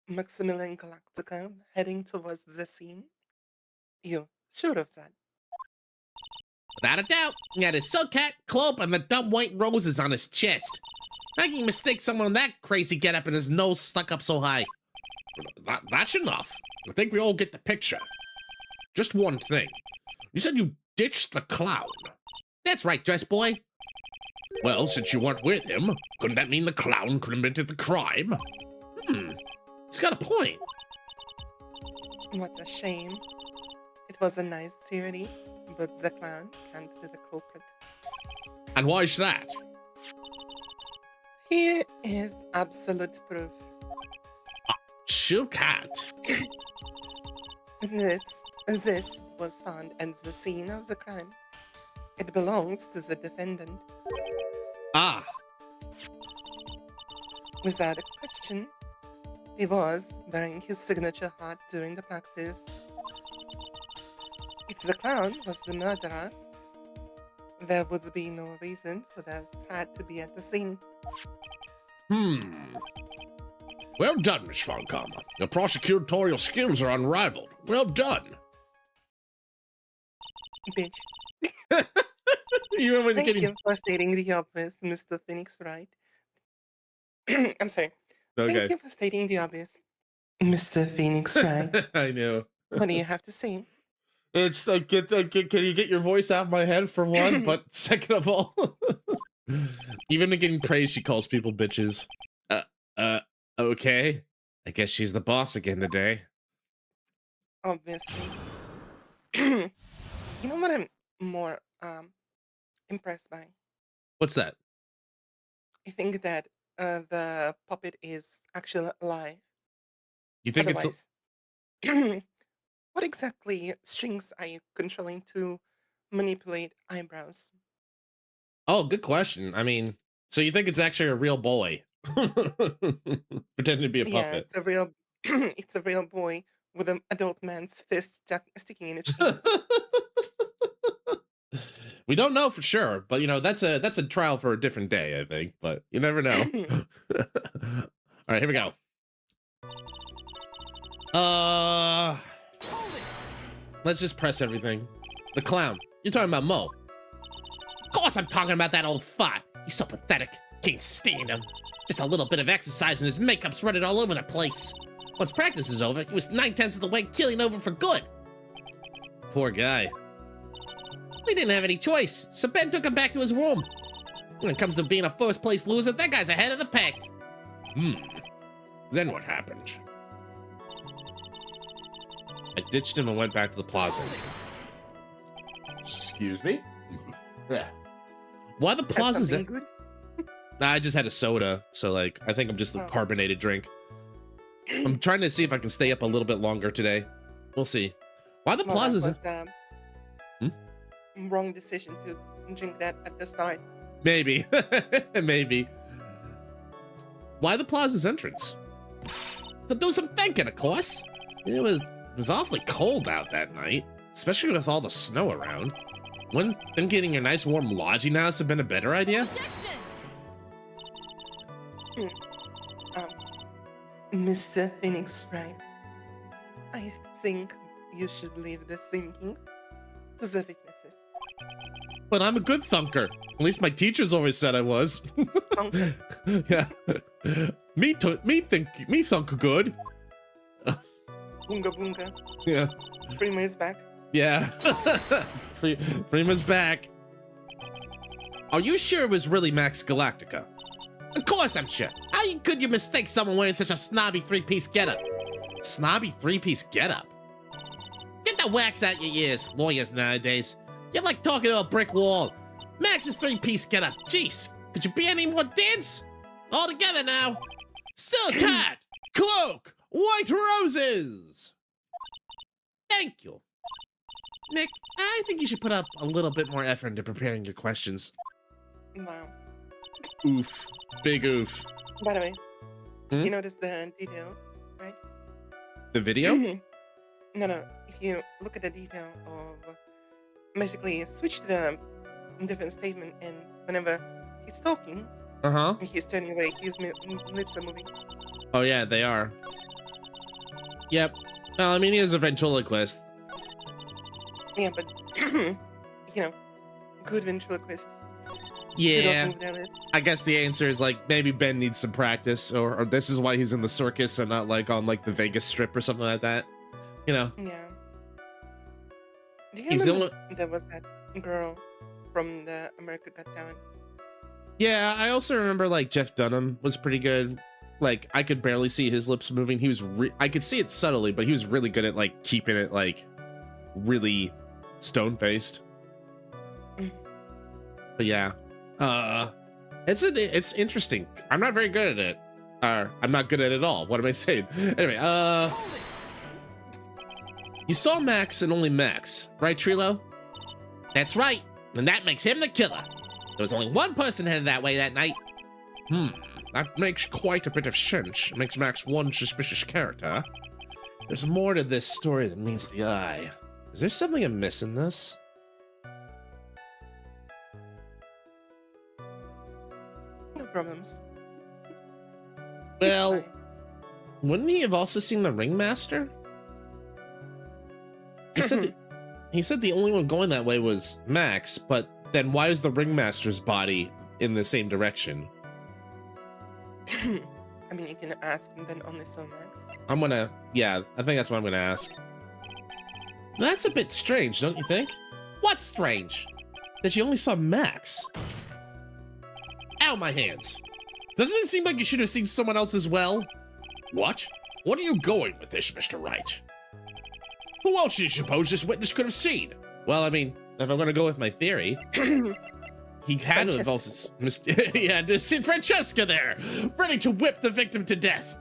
Maximilian Galactica heading towards the scene? You should have said. Without a doubt, he had his silk hat, cloak, and the dumb white roses on his chest. How can you mistake someone that crazy getup and his nose stuck up so high? That's enough. I think we all get the picture. Just one thing. You said you ditched the clown. That's right, dress boy. Well, since you weren't with him, couldn't that mean the clown committed the crime? He's got a point. What a shame. It was a nice theory, but the clown can't be the culprit. And why is that? Here is absolute proof. Shoot cat. This was found at the scene of the crime. It belongs to the defendant. Ah, Without a question, he was wearing his signature hat during the practice. If the clown was the murderer, there would be no reason for that hat to be at the scene. Well done, Miss Falcama. Your prosecutorial skills are unrivaled. Well done. Bitch. you remember Thank getting you for stating the obvious, Mr. Phoenix Wright. I'm sorry. okay. Thank you for stating the obvious, Mr. Phoenix Wright. I know. What do you have to say? It's like, can you get your voice out of my head for one? But second of all, even getting praise, she calls people bitches. Okay. I guess she's the boss again today. Obviously. You know what I'm more impressed by? What's that? I think that the puppet is actually alive. You think it's Otherwise, what exactly strings are you controlling to manipulate eyebrows? Oh, good question. I mean, so you think it's actually a real boy pretending to be a Yeah, puppet? it's a real, it's a real boy with an adult man's fist sticking in his face. We don't know for sure, but you know that's a trial for a different day, I think. But you never know. right, here we go. Let's just press everything. The clown. You're talking about Mo. Of course I'm talking about that old fart. He's so pathetic. Can't stand him. Just a little bit of exercise and his makeup's running all over the place. Once practice is over, he was 9/10 of the way keeling over for good. Poor guy. We didn't have any choice, so Ben took him back to his room. When it comes to being a first-place loser, that guy's ahead of the pack. Then what happened? I ditched him and went back to the plaza. Excuse me? Yeah. Why the plaza's Something good? Nah, I just had a soda, so like I think I'm just a carbonated drink. I'm trying to see if I can stay up a little bit longer today. We'll see. Why the plaza's That was, wrong decision to drink that at the start. Maybe. Maybe. Why the plaza's entrance? To do some thinking, of course. It was awfully cold out that night, especially with all the snow around. Wouldn't getting your nice warm lodging house have been a better idea? Mr. Phoenix Wright, I think you should leave the thinking to the witnesses. But I'm a good thunker. At least my teachers always said I was. Thunker. Yeah. Me thunk good. Boonga boonga. Yeah. Prima is back. Yeah. Prima's back. Are you sure it was really Max Galactica? Of course I'm sure. How could you mistake someone wearing such a snobby three-piece getup? Snobby three-piece getup. Get the wax out your ears, lawyers nowadays. You're like talking to a brick wall. Max's three-piece getup. Jeez, could you be any more dense? All together now. Silk hat. Cloak. White roses. Thank you. Nick, I think you should put up a little bit more effort into preparing your questions. Wow. Oof. Big oof. By the way, Hmm? you noticed the detail, right? The video? No. If you look at the detail of basically switch to the different statement, and whenever he's talking Uh-huh. and he's turning away, his lips are moving. Oh, yeah, they are. Yep. No, I mean, he is a ventriloquist. Yeah, but good ventriloquists. They Yeah. don't move their lips. I guess the answer is like maybe Ben needs some practice, or this is why he's in the circus and not like on like the Vegas Strip or something like that. You know. Yeah. Do you He's the remember there was that girl from the America Got Talent? Yeah, I also remember like Jeff Dunham was pretty good. Like I could barely see his lips moving. He was I could see it subtly, but he was really good at like keeping it like really stone faced. But yeah, it's interesting. I'm not very good at it. I'm not good at it at all. What am I saying? Anyway, you saw Max and only Max, right, Trilo? That's right. And that makes him the killer. There was only one person headed that way that night. That makes quite a bit of sense. It makes Max one suspicious character. There's more to this story than meets the eye. Is there something amiss in this? No problems. Well, Fine. wouldn't he have also seen the ringmaster? He said the only one going that way was Max, but then why is the ringmaster's body in the same direction? I mean, you can ask and then only so Max. Yeah, I think that's what I'm gonna ask. That's a bit strange, don't you think? What's strange? That you only saw Max. Ow, my hands. Doesn't it seem like you should have seen someone else as well? What? What are you going with this, Mr. Wright? Who else do you suppose this witness could have seen? Well, I mean, if I'm gonna go with my theory, he had to have also he had to see Fransizka there, ready to whip the victim to death.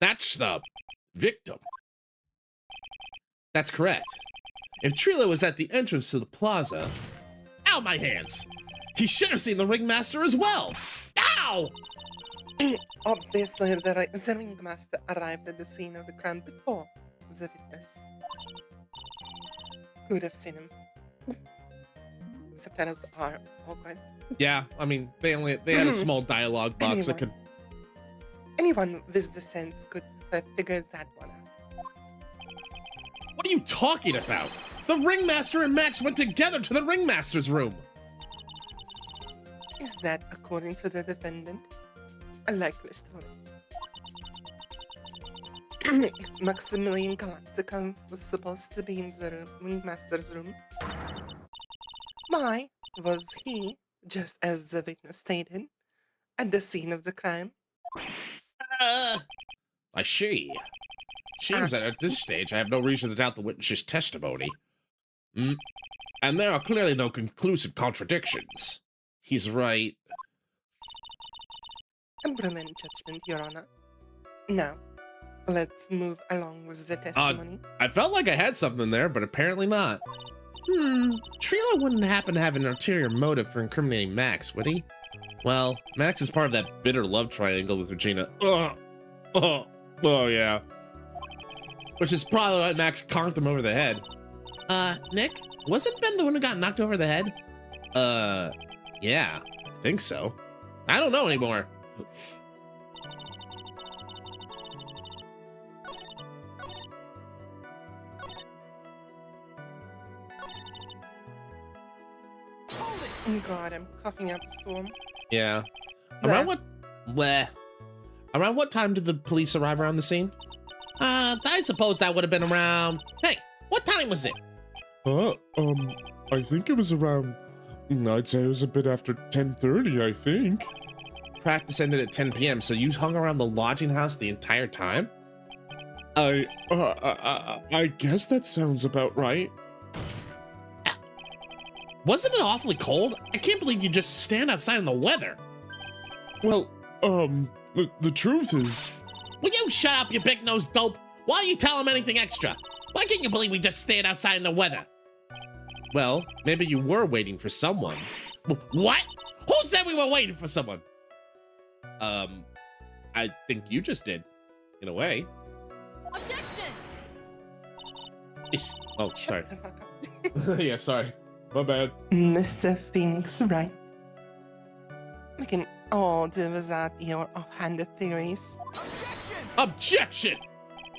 That's the victim. That's correct. If Trilo was at the entrance to the plaza, Ow, my hands. he should have seen the ringmaster as well. Ow! Obviously, the ringmaster arrived at the scene of the crime before the witness. Could have seen him. subtitles are awkward. Yeah, I mean, they had a small dialogue box that could. Anyone with the sense could figure that one out. What are you talking about? The Ringmaster and Max went together to the Ringmaster's room. Is that, according to the defendant, a likely story? If Maximilian Galactica was supposed to be in the Ringmaster's room, why was he, just as the witness stated, at the scene of the crime? I see. Seems that at this stage I have no reason to doubt the witness's testimony. And there are clearly no conclusive contradictions. He's right. A brilliant judgment, Your Honor. Now, let's move along with the testimony. I felt like I had something there, but apparently not. Trilo wouldn't happen to have an ulterior motive for incriminating Max, would he? Well, Max is part of that bitter love triangle with Regina. Oh yeah. Which is probably why Max conked him over the head. Nick, wasn't Ben the one who got knocked over the head? Yeah, I think so. I don't know anymore. Oh God, I'm coughing up a storm. Yeah. Bleh. Around what time did the police arrive around the scene? I suppose that would have been around. Hey, what time was it? I think it was around, I'd say it was a bit after 10:30, I think. Practice ended at 10 p.m., so you hung around the lodging house the entire time? I guess that sounds about right. Wasn't it awfully cold? I can't believe you just stand outside in the weather. Well, the truth is... Will you shut up, you big-nosed dope? Why are you tell him anything extra? Why can't you believe we just stayed outside in the weather? Well, maybe you were waiting for someone. What? Who said we were waiting for someone? I think you just did, in a way. Objection! Oh, sorry. Shut the fuck up. Yeah, sorry. My bad. Mr. Phoenix, right? We can all do without your offhanded theories. Objection!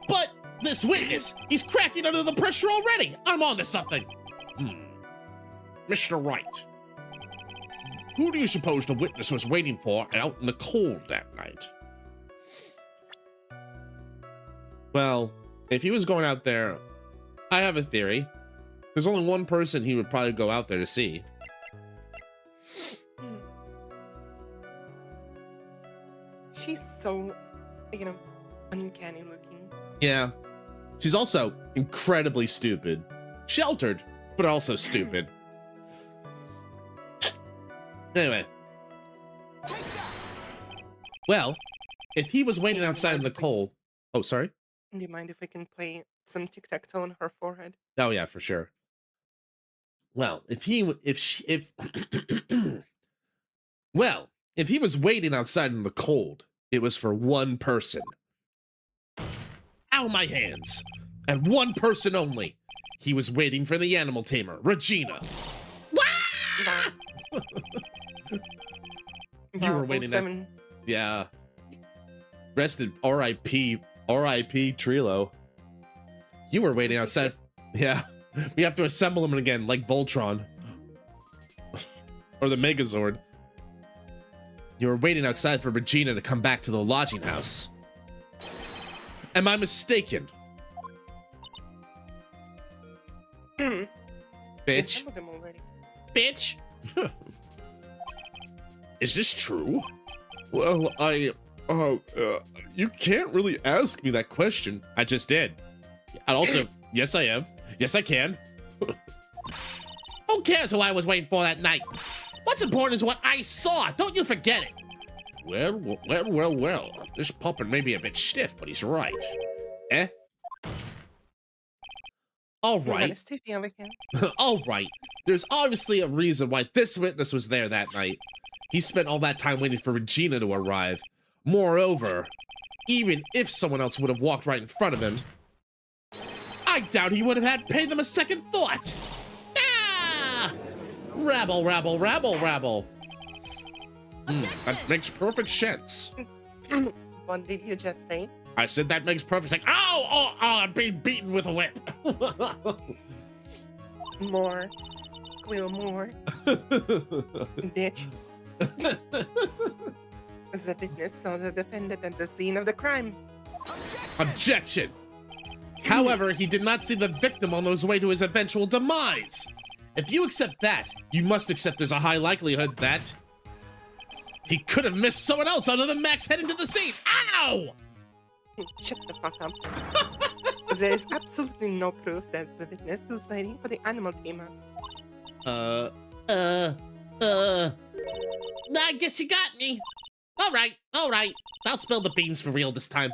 But this witness, he's cracking under the pressure already. I'm on to something. Mr. Wright, who do you suppose the witness was waiting for out in the cold that night? Well, if he was going out there, I have a theory. There's only one person he would probably go out there to see. She's so, uncanny looking. Yeah. She's also incredibly stupid. Sheltered, but also stupid. Anyway. Well, if he was waiting outside in the cold... Oh, sorry? Do you mind if I can play some tic-tac-toe on her forehead? Oh, yeah, for sure. Well, if he was waiting outside in the cold, it was for one person. Ow, my hands. And one person only. He was waiting for the animal tamer, Regina. You were waiting at... Yeah. Rested R.I.P. Trilo. You were waiting outside. Yeah. We have to assemble him again, like Voltron. Or the Megazord. You were waiting outside for Regina to come back to the lodging house. Am I mistaken? Bitch. Some of them already. Bitch. Is this true? Well, you can't really ask me that question. I just did. And also, yes, I am. Yes, I can. Who cares who I was waiting for that night? What's important is what I saw. Don't you forget it. Well. This puppet may be a bit stiff, but he's right. Eh? All You got a right. stiffy over here. All right. There's obviously a reason why this witness was there that night. He spent all that time waiting for Regina to arrive. Moreover, even if someone else would have walked right in front of him, I doubt he would have had paid them a second thought. Ah! Rabble, rabble, rabble, rabble. That makes perfect sense. What did you just say? I said that makes perfect sense. Ow! I'm being beaten with a whip. More. Squeal more. Bitch. The witness saw the defendant at the scene of the crime. Objection. However, he did not see the victim on his way to his eventual demise. If you accept that, you must accept there's a high likelihood that he could have missed someone else other than Max heading to the scene. Ow! Shut the fuck up. There is absolutely no proof that the witness was waiting for the animal tamer. I guess you got me. All right. I'll spill the beans for real this time.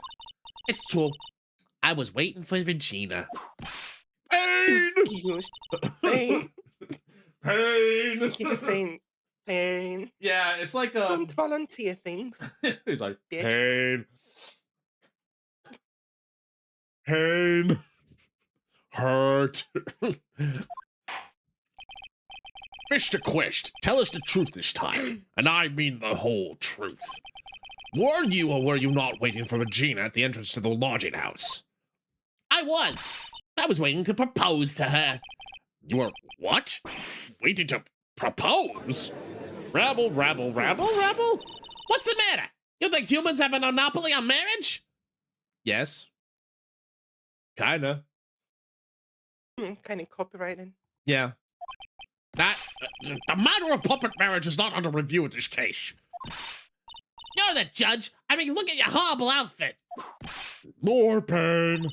It's true. I was waiting for Regina. Pain! Pain. Pain! He's just saying pain. Yeah, it's like Don't volunteer things. he's like Bitch. pain. Pain. Hurt. Mr. Quest, tell us the truth this time. And I mean the whole truth. Were you or were you not waiting for Regina at the entrance to the lodging house? I was waiting to propose to her. You were what? Waiting to propose? Rabble, rabble, rabble, rabble. What's the matter? You think humans have a monopoly on marriage? Yes. Kinda. Kind of copyrighted. Yeah. That the matter of puppet marriage is not under review in this case. You're the judge. I mean, look at your horrible outfit. More pain.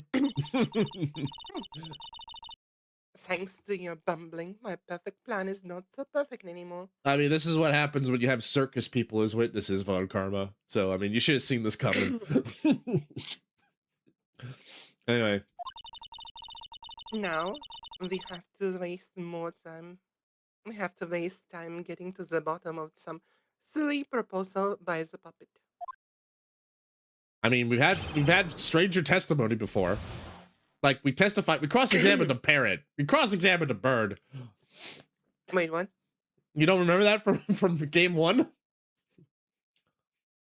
Thanks to your bumbling, my perfect plan is not so perfect anymore. I mean, this is what happens when you have circus people as witnesses, Von Karma. So, I mean, you should have seen this coming. Anyway. Now, we have to waste more time. We have to waste time getting to the bottom of some silly proposal by the puppet. I mean, we've had stranger testimony before. Like, we testified, we cross-examined a parrot. We cross-examined a bird. Wait, what? You don't remember that from game 1?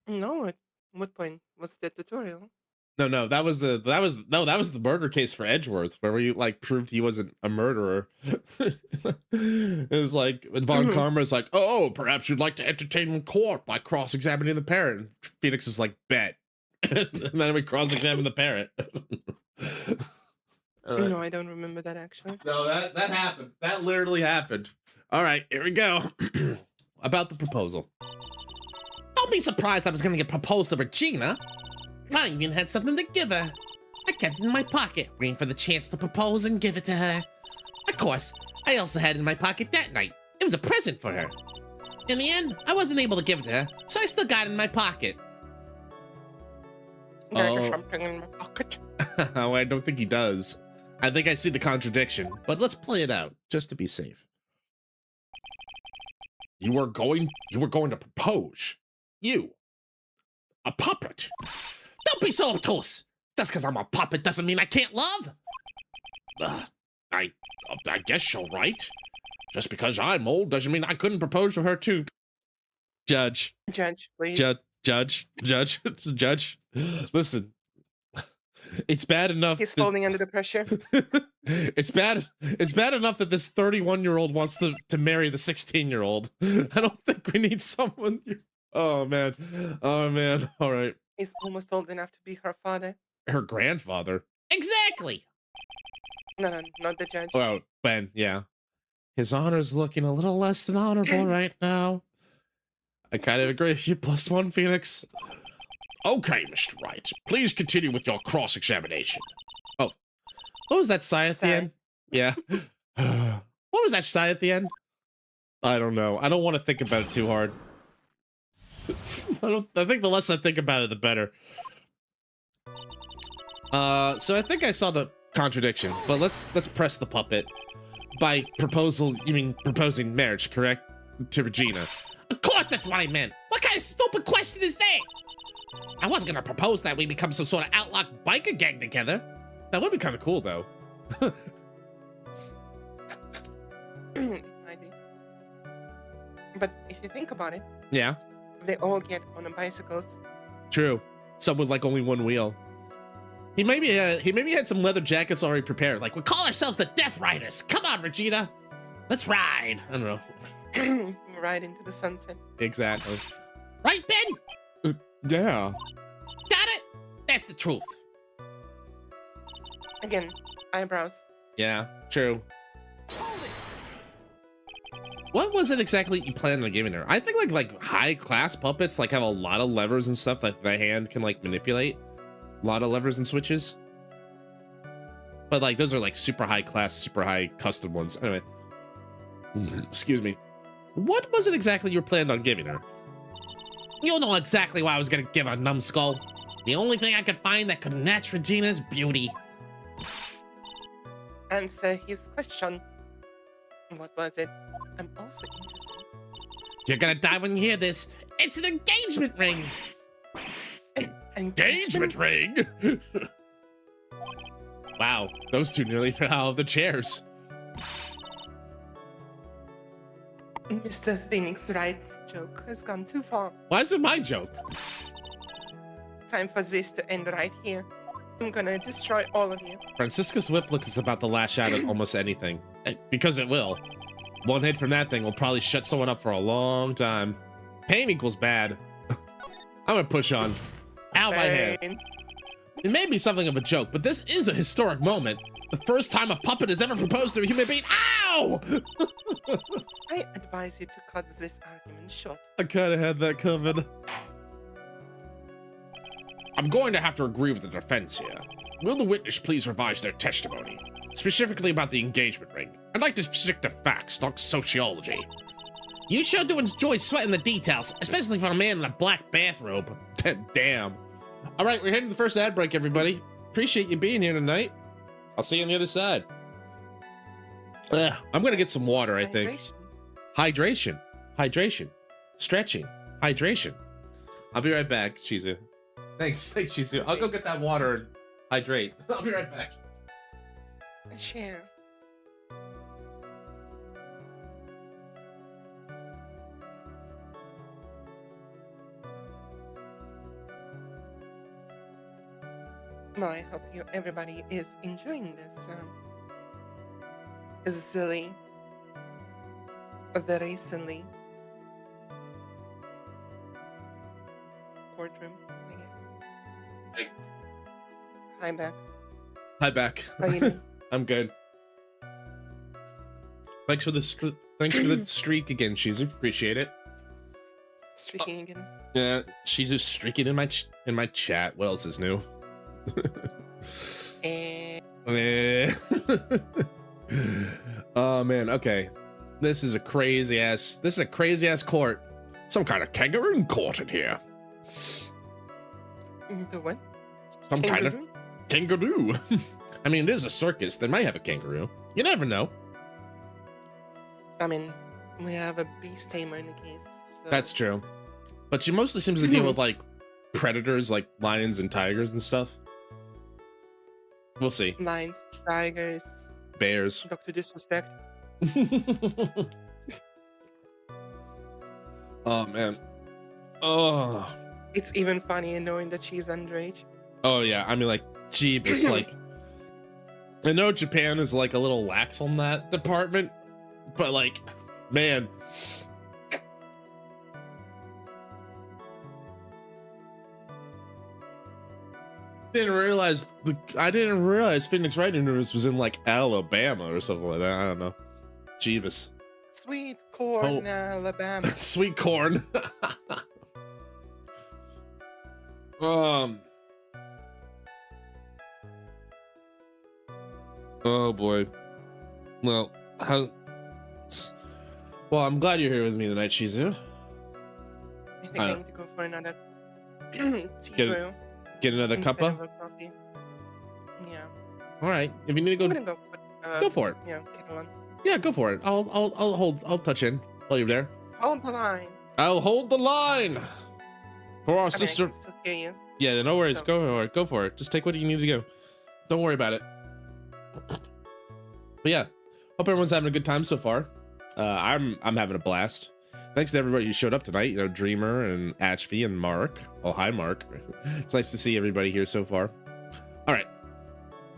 No, at what point was the tutorial? No, that was the murder case for Edgeworth, where we like proved he wasn't a murderer. It was like Von Karma's like, oh, perhaps you'd like to entertain the court by cross-examining the parrot. And Phoenix is like, bet. And then we cross-examine the parrot. All right. No, I don't remember that actually. No, that happened. That literally happened. All right, here we go. About the proposal. Don't be surprised I was gonna get proposed to Regina. I even had something to give her. I kept it in my pocket, waiting for the chance to propose and give it to her. Of course, I also had it in my pocket that night. It was a present for her. In the end, I wasn't able to give it to her, so I still got it in my pocket. There's something in my pocket. Oh, I don't think he does. I think I see the contradiction, but let's play it out just to be safe. You were going to propose. You, a puppet. Don't be so obtuse. Just because I'm a puppet doesn't mean I can't love. I guess you're right. Just because I'm old doesn't mean I couldn't propose to her too. Judge. Judge, please. Judge. Listen. It's bad enough. He's folding under the pressure. It's bad enough that this 31-year-old wants to marry the 16-year-old. I don't think we need someone. Oh man. All right. He's almost old enough to be her father. Her grandfather. Exactly. No, not the judge. Oh, Ben, yeah. His honor's looking a little less than honorable right now. I kind of agree with you. +1, Phoenix. Okay, Mr. Wright. Please continue with your cross-examination. Oh, what was that sigh at the end? Yeah. What was that sigh at the end? I don't know. I don't want to think about it too hard. I think the less I think about it, the better. So I think I saw the contradiction, but let's press the puppet. By proposal, you mean proposing marriage, correct? To Regina. Of course that's what I meant. What kind of stupid question is that? I wasn't gonna propose that we become some sort of outlaw biker gang together. That would be kind of cool, though. It might be. But if you think about it, Yeah, they all get on the bicycles. true. Some with like only one wheel. He maybe had some leather jackets already prepared. Like, We call ourselves the Death Riders. Come on, Regina. Let's ride. I don't know. Right into the sunset. Exactly. Right, Ben? Yeah. Got it? That's the truth. Again, eyebrows. Yeah, true. What was it exactly you planned on giving her? I think like high class puppets like have a lot of levers and stuff that the hand can like manipulate. A lot of levers and switches. But like those are like super high class, super high custom ones. Anyway. Excuse me. What was it exactly you were planning on giving her? You know exactly what I was gonna give a numbskull. The only thing I could find that could match Regina's beauty. Answer his question. What was it? I'm also interested. You're gonna die when you hear this. It's an engagement ring. Engagement ring? Wow, those two nearly fell out of the chairs. Mr. Phoenix Wright's joke has gone too far. Why is it my joke? Time for this to end right here. I'm gonna destroy all of you. Fransizka's whip looks is about to lash out at almost anything. Because it will. One hit from that thing will probably shut someone up for a long time. Pain equals bad. I'm gonna push on. Ow, my hand. Pain. It may be something of a joke, but this is a historic moment. The first time a puppet has ever proposed to a human being. Ow! I advise you to cut this argument short. I kinda had that coming. I'm going to have to agree with the defense here. Will the witness please revise their testimony, specifically about the engagement ring? I'd like to stick to facts, not sociology. You sure do enjoy sweating the details, especially for a man in a black bathrobe. Damn. All right, we're heading to the first ad break, everybody. Appreciate you being here tonight. I'll see you on the other side. I'm gonna get some water, I think. Hydration. Hydration. Stretching. Hydration. I'll be right back, Shizu. Thanks, Shizu. I'll go get that water and hydrate. I'll be right back. A share. Well, I hope everybody is enjoying this silly, very silly courtroom, I guess. Hey. Hi, Beth. Hi, back. How you doing? I'm good. Thanks for the streak again, Shizu. Appreciate it. Streaking again. Yeah, Shizu's streaking in my chat. What else is new? Oh man, okay. This is a crazy ass court. Some kind of kangaroo court in here. The what? Some kind of Kangaroo? kangaroo. I mean, it is a circus. They might have a kangaroo. You never know. I mean, we have a beast tamer in the case. So. That's true. But she mostly seems to deal with like predators like lions and tigers and stuff. We'll see. Lions, tigers, Bears. Dr. Disrespect. Oh man. Oh. It's even funnier knowing that she's underage. Oh yeah. I mean, like, jeebus, like. I know Japan is like a little lax on that department, but like, man. I didn't realize Phoenix Wright was in like Alabama or something like that. I don't know. Jeebus. Sweet corn, Oh. Alabama. Sweet corn. Oh boy. Well, I'm glad you're here with me tonight, Shizu. I think I need to go for another tea Get it- brew Get another instead cuppa. of a coffee. Yeah. All right. If you need to I'm go, gonna go for, go for it. Yeah, kettle one. Yeah, go for it. I'll touch in while you're there. Hold the line. I'll hold the line for our I mean, sister. I can still hear you. Yeah, no worries. So- Go for it. Go for it. Just take what you need to go. Don't worry about it. But yeah, hope everyone's having a good time so far. I'm having a blast. thanks to everybody who showed up tonight. You know, Dreamer and Ashby and Mark. Oh, hi, Mark. It's nice to see everybody here so far. All right.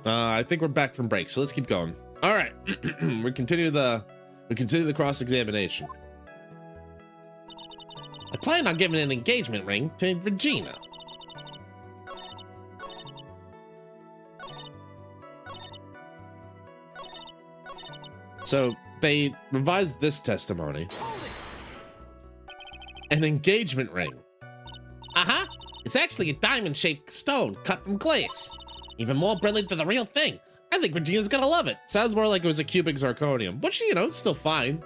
I think we're back from break, so let's keep going. All right. we continue the cross-examination. I plan on giving an engagement ring to Regina. So they revised this testimony. An engagement ring. Uh-huh. It's actually a diamond-shaped stone cut from glaze. Even more brilliant than the real thing. I think Regina's gonna love it. Sounds more like it was a cubic zirconium, which, you know, still fine.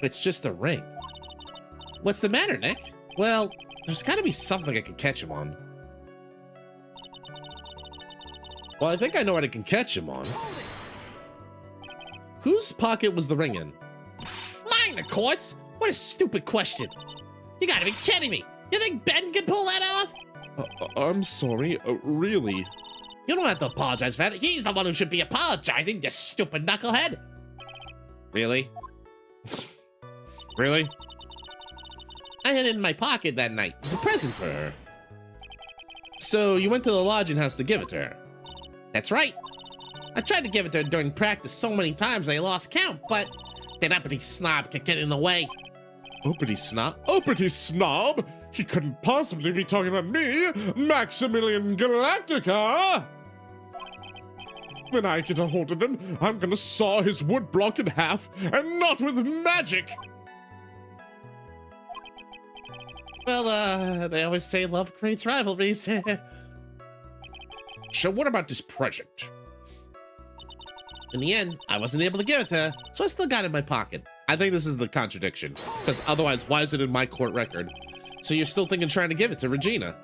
It's just a ring. What's the matter, Nick? Well, there's gotta be something I can catch him on. Well, I think I know what I can catch him on. Whose pocket was the ring in? Mine, of course. What a stupid question. You gotta be kidding me. You think Ben can pull that off? I'm sorry, really? You don't have to apologize for that. He's the one who should be apologizing, you stupid knucklehead. Really? Really? I had it in my pocket that night. It's a present for her. So you went to the lodging house to give it to her? That's right. I tried to give it to her during practice so many times I lost count, but that uppity snob kept getting in the way. Uppity snob? Uppity snob? He couldn't possibly be talking about me, Maximilian Galactica! When I get a hold of him, I'm gonna saw his wood block in half, and not with magic! Well, they always say love creates rivalries. So what about this present? In the end, I wasn't able to give it to her, so I still got it in my pocket. I think this is the contradiction, because otherwise, why is it in my court record? So you're still thinking trying to give it to Regina?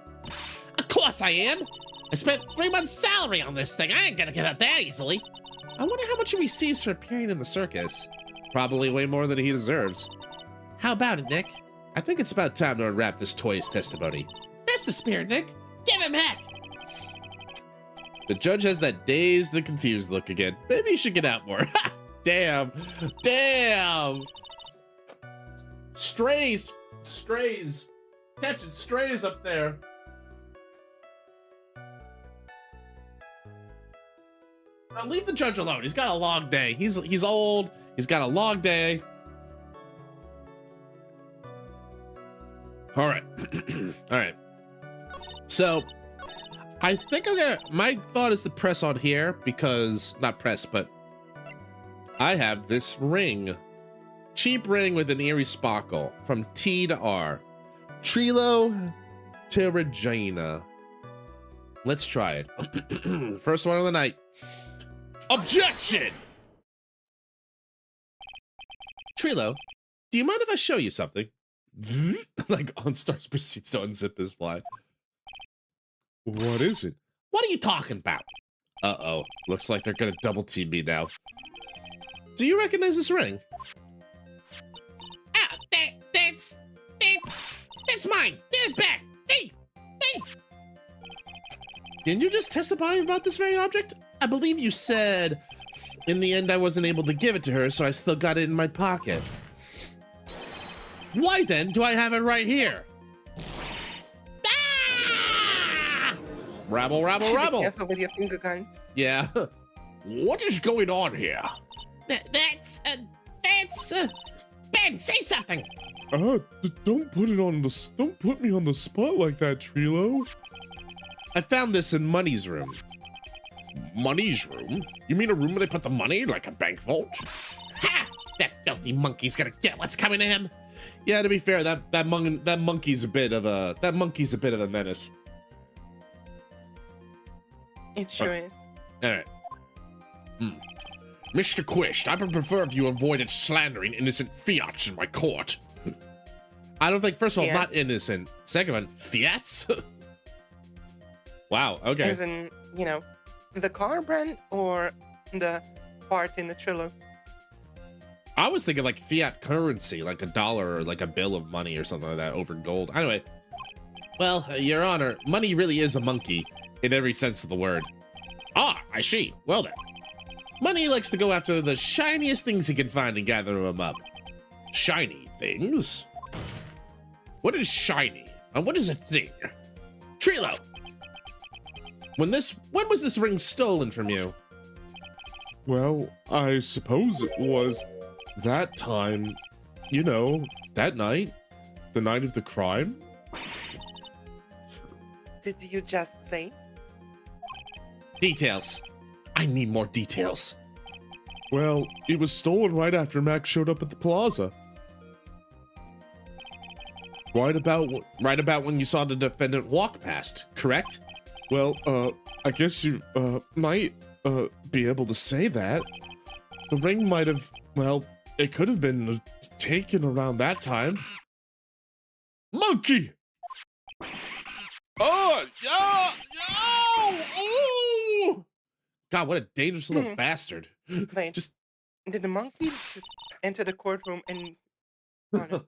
Of course I am. I spent 3 months' salary on this thing. I ain't gonna get it that easily. I wonder how much he receives for appearing in the circus. Probably way more than he deserves. How about it, Nick? I think it's about time to unwrap this toy's testimony. That's the spirit, Nick. Give him heck. The judge has that dazed and confused look again. Maybe he should get out more. Damn. Damn. Strays. Strays. Catching strays up there. Now leave the judge alone. He's got a long day. He's old. He's got a long day. All right. All right. So I think my thought is to press on here because, not press, but I have this ring. Cheap ring with an eerie sparkle from T to R. Trilo to Regina. Let's try it. First one of the night. Objection! Trilo, do you mind if I show you something? Like OnStars proceeds to unzip his fly. What is it? What are you talking about? Uh-oh. Looks like they're gonna double team me now. Do you recognize this ring? Ah, that's mine. Give it back. Hey. Didn't you just testify about this very object? I believe you said, in the end I wasn't able to give it to her, so I still got it in my pocket. Why then do I have it right here? Ah! Rabble, rabble, Should be rabble. careful with your finger guns. Yeah. What is going on here? That's Ben, say something. Don't put me on the spot like that, Trilo. I found this in Money's room. Money's room? You mean a room where they put the money, like a bank vault? Ha! That filthy monkey's gonna get what's coming to him. Yeah, to be fair, that monkey's a bit of a menace. It sure is. All right. Mr. Quist, I would prefer if you avoided slandering innocent fiats in my court. I don't think, first of all, Yeah. not innocent. Second one, Fiats? Wow, okay. As in, you know, the car brand or the part in the Trillo. I was thinking like fiat currency, like a dollar or like a bill of money or something like that over gold. Anyway, well, Your Honor, Money really is a monkey in every sense of the word. Ah, I see. Well then. Money likes to go after the shiniest things he can find and gather them up. Shiny things? What is shiny? And what is a thing? Trilo! When was this ring stolen from you? Well, I suppose it was that time, you know, that night, the night of the crime. Did you just say? Details. I need more details. Well, it was stolen right after Max showed up at the plaza. Right about when you saw the defendant walk past, correct? Well, I guess you, might, be able to say that. The ring might have, well, it could have been taken around that time. Monkey! Oh, ooh! God, what a dangerous little bastard. Wait, Just, did the monkey just enter the courtroom and... Oh, no.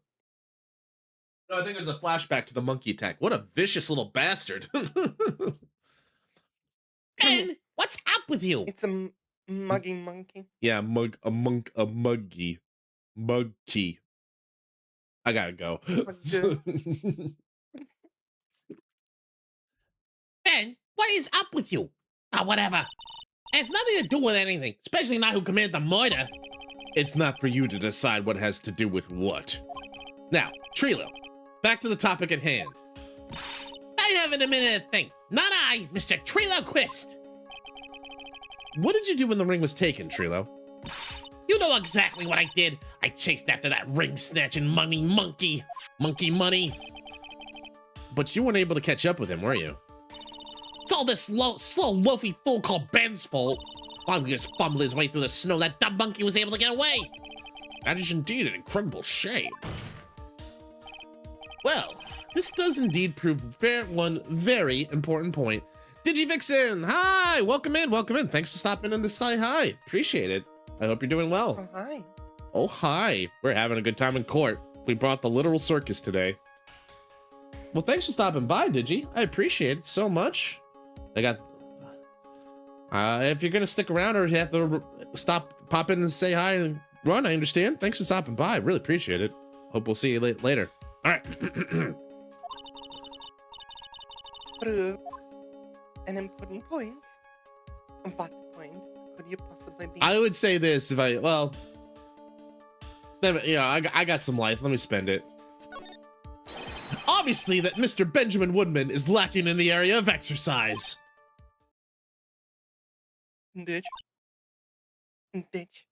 no, I think there's a flashback to the monkey attack. What a vicious little bastard. Ben, what's up with you? It's a mugging monkey. Yeah, a muggy. Mugkey. I gotta go. Ben, what is up with you? Oh, whatever. It has nothing to do with anything, especially not who committed the murder. It's not for you to decide what has to do with what. Now, Trilo, back to the topic at hand. I haven't a minute to think. Not I, Mr. Trilo Quist. What did you do when the ring was taken, Trilo? You know exactly what I did. I chased after that ring-snatching monkey money. But you weren't able to catch up with him, were you? It's all this slow, loafy fool called Ben's fault. While he was fumbling his way through the snow, that dumb monkey was able to get away. That is indeed an incredible shame. Well, this does indeed prove one very important point. DigiVixen, hi, welcome in. Thanks for stopping in to say hi. Appreciate it. I hope you're doing well. Oh, hi. Oh, hi. We're having a good time in court. We brought the literal circus today. Well, thanks for stopping by, Digi. I appreciate it so much. I got... if you're gonna stick around or you have to pop in and say hi and run, I understand. Thanks for stopping by. I really appreciate it. Hope we'll see you later. All right. Prove an important point. What point could you possibly be? I would say this if I, well, I got some life. Let me spend it. Obviously that Mr. Benjamin Woodman is lacking in the area of exercise. Bitch. Bitch.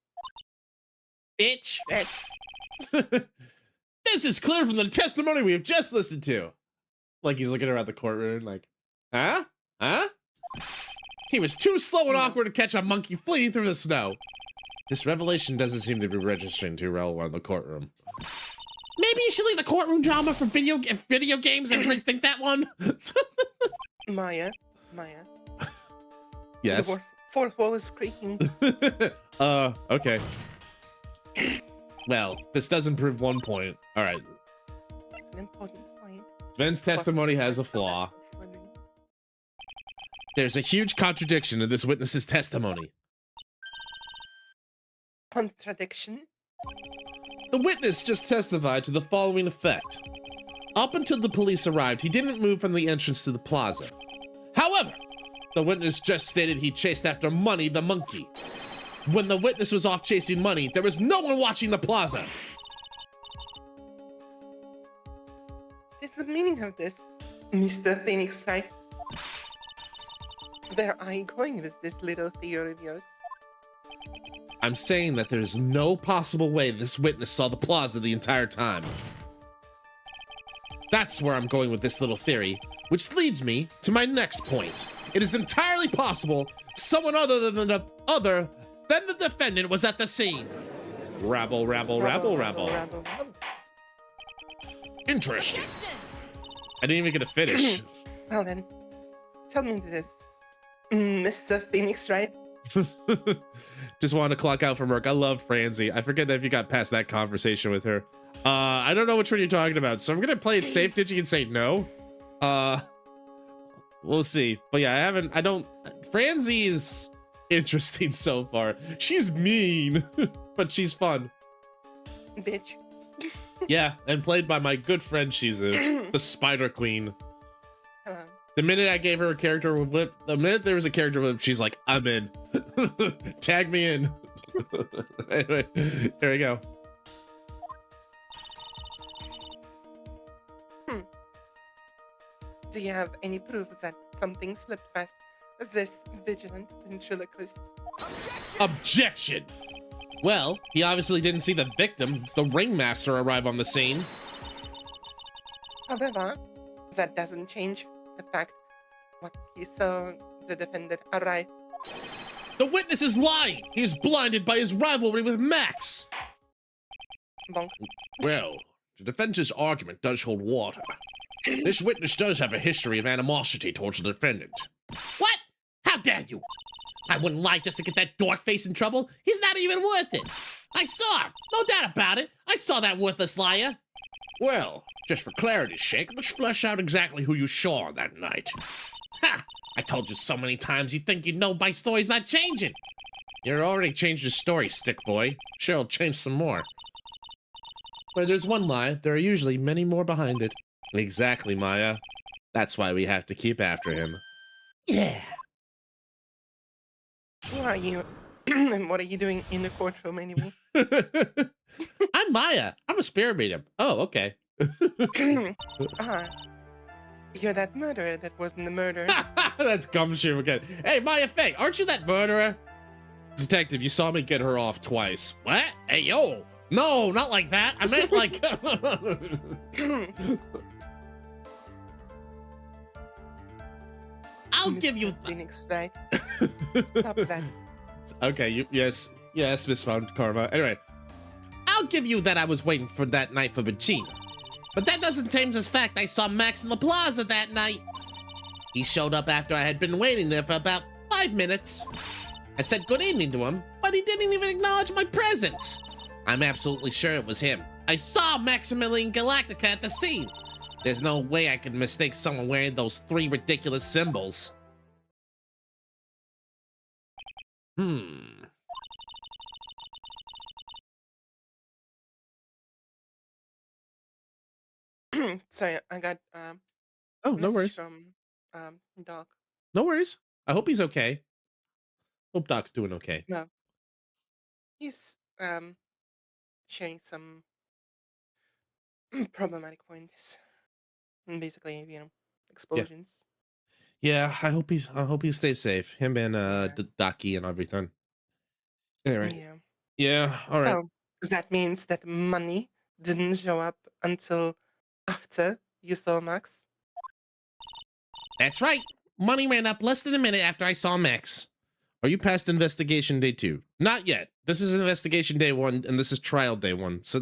This is clear from the testimony we have just listened to. Like he's looking around the courtroom like, huh? He was too slow and awkward to catch a monkey fleeing through the snow. This revelation doesn't seem to be registering too well in the courtroom. Maybe you should leave the courtroom drama for video games and rethink that one. Maya. Yes. The fourth wall is creaking. Okay. Well, this doesn't prove one point. All right. An important point. Ben's testimony has a flaw. There's a huge contradiction in this witness's testimony. Contradiction? The witness just testified to the following effect. Up until the police arrived, he didn't move from the entrance to the plaza. However, the witness just stated he chased after Money the monkey. When the witness was off chasing Money, there was no one watching the plaza. What's the meaning of this, Mr. Phoenix Wright? Where are you going with this little theory of yours? I'm saying that there's no possible way this witness saw the plaza the entire time. That's where I'm going with this little theory, which leads me to my next point. It is entirely possible someone other than the defendant was at the scene. Rabble. Interesting. I didn't even get to finish. Well then, tell me this, Mr. Phoenix Wright. Just wanted to clock out from work. I love Franzi. I forget that if you got past that conversation with her. I don't know which one you're talking about, so I'm gonna play it safe. Digi can say no. We'll see. But yeah, Franzi is interesting so far. She's mean, but she's fun. Bitch. Yeah, and played by my good friend Shizu, the Spider Queen. Hello. The minute I gave her a character with lip, the minute there was a character with lip, she's like, I'm in. Tag me in. Anyway, there we go. Do you have any proof that something slipped past this vigilant ventriloquist? Objection! Well, he obviously didn't see the victim, the ringmaster, arrive on the scene. However, that doesn't change the fact what he saw the defendant arrive. The witness is lying! He is blinded by his rivalry with Max! Bonk. Well, the defense's argument does hold water. This witness does have a history of animosity towards the defendant. What? How dare you? I wouldn't lie just to get that dork face in trouble. He's not even worth it. I saw him. No doubt about it. I saw that worthless liar. Well, just for clarity's sake, let's flesh out exactly who you saw that night. Ha! I told you so many times you'd think you'd know my story's not changing. You already changed your story, stick boy. Sure, I'll change some more. Where there's one lie, there are usually many more behind it. Exactly, Maya. That's why we have to keep after him. Yeah. Who are you? And what are you doing in the courtroom anyway? I'm Maya. I'm a spirit medium. Oh, okay. You're that murderer that wasn't the murderer. That's gumshoe again. Hey, Maya Fey, aren't you that murderer? Detective, you saw me get her off twice. What? Hey, yo. No, not like that. I meant like... I'll give you... Phoenix, right? Stop that. Okay, yes, Miss Found Karma. Anyway, I'll give you that I was waiting for that night for Vegeta. But that doesn't change this fact I saw Max in the plaza that night. He showed up after I had been waiting there for about 5 minutes. I said good evening to him, but he didn't even acknowledge my presence. I'm absolutely sure it was him. I saw Maximilian Galactica at the scene. There's no way I could mistake someone wearing those 3 ridiculous symbols. Sorry, I got oh, no message worries. from Doc. No worries. I hope he's okay. Hope Doc's doing okay. No. He's sharing some problematic points. And basically, explosions. Yeah, I hope he stays safe. Him and Docky and everything. Anyway. Yeah. Yeah, all right. So that means that money didn't show up until after you saw Max? That's right. Money ran up less than a minute after I saw Max. Are you past investigation day 2? Not yet. This is investigation day 1, and this is trial day 1. So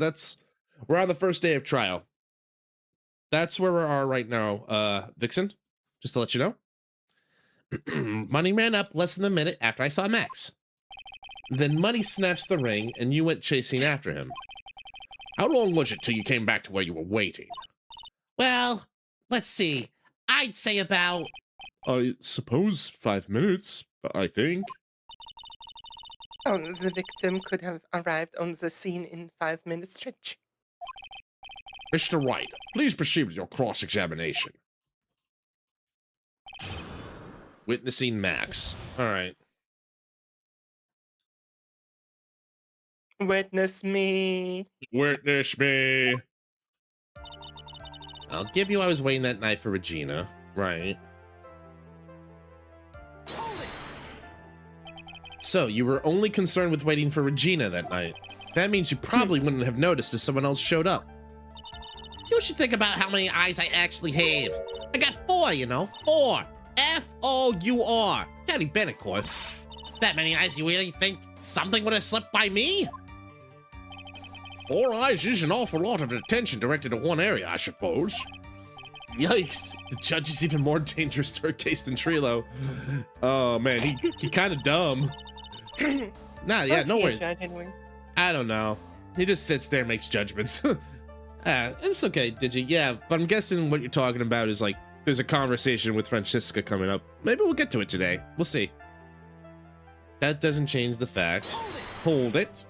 we're on the first day of trial. That's where we are right now, Vixen. Just to let you know. Money ran up less than a minute after I saw Max. Then Money snatched the ring, and you went chasing after him. How long was it till you came back to where you were waiting? Well, let's see. I'd say about... I suppose 5 minutes, I think. Oh, the victim could have arrived on the scene in 5 minutes stretch. Mr. Wright, please proceed with your cross-examination. Witnessing Max. All right. Witness me. Witness me. I'll give you I was waiting that night for Regina. Right. So, you were only concerned with waiting for Regina that night. That means you probably wouldn't have noticed if someone else showed up. You should think about how many eyes I actually have. I got 4, 4. F-O-U-R. Daddy Ben, of course. That many eyes, you really think something would have slipped by me? 4 eyes is an awful lot of attention directed at one area, I suppose. Yikes. The judge is even more dangerous to her case than Trilo. Oh, man. He kind of dumb. Nah, yeah, no worries. Anyway? I don't know. He just sits there and makes judgments. It's okay, Digi. Yeah, but I'm guessing what you're talking about is like, there's a conversation with Fransizka coming up. Maybe we'll get to it today. We'll see. That doesn't change the fact. Hold it.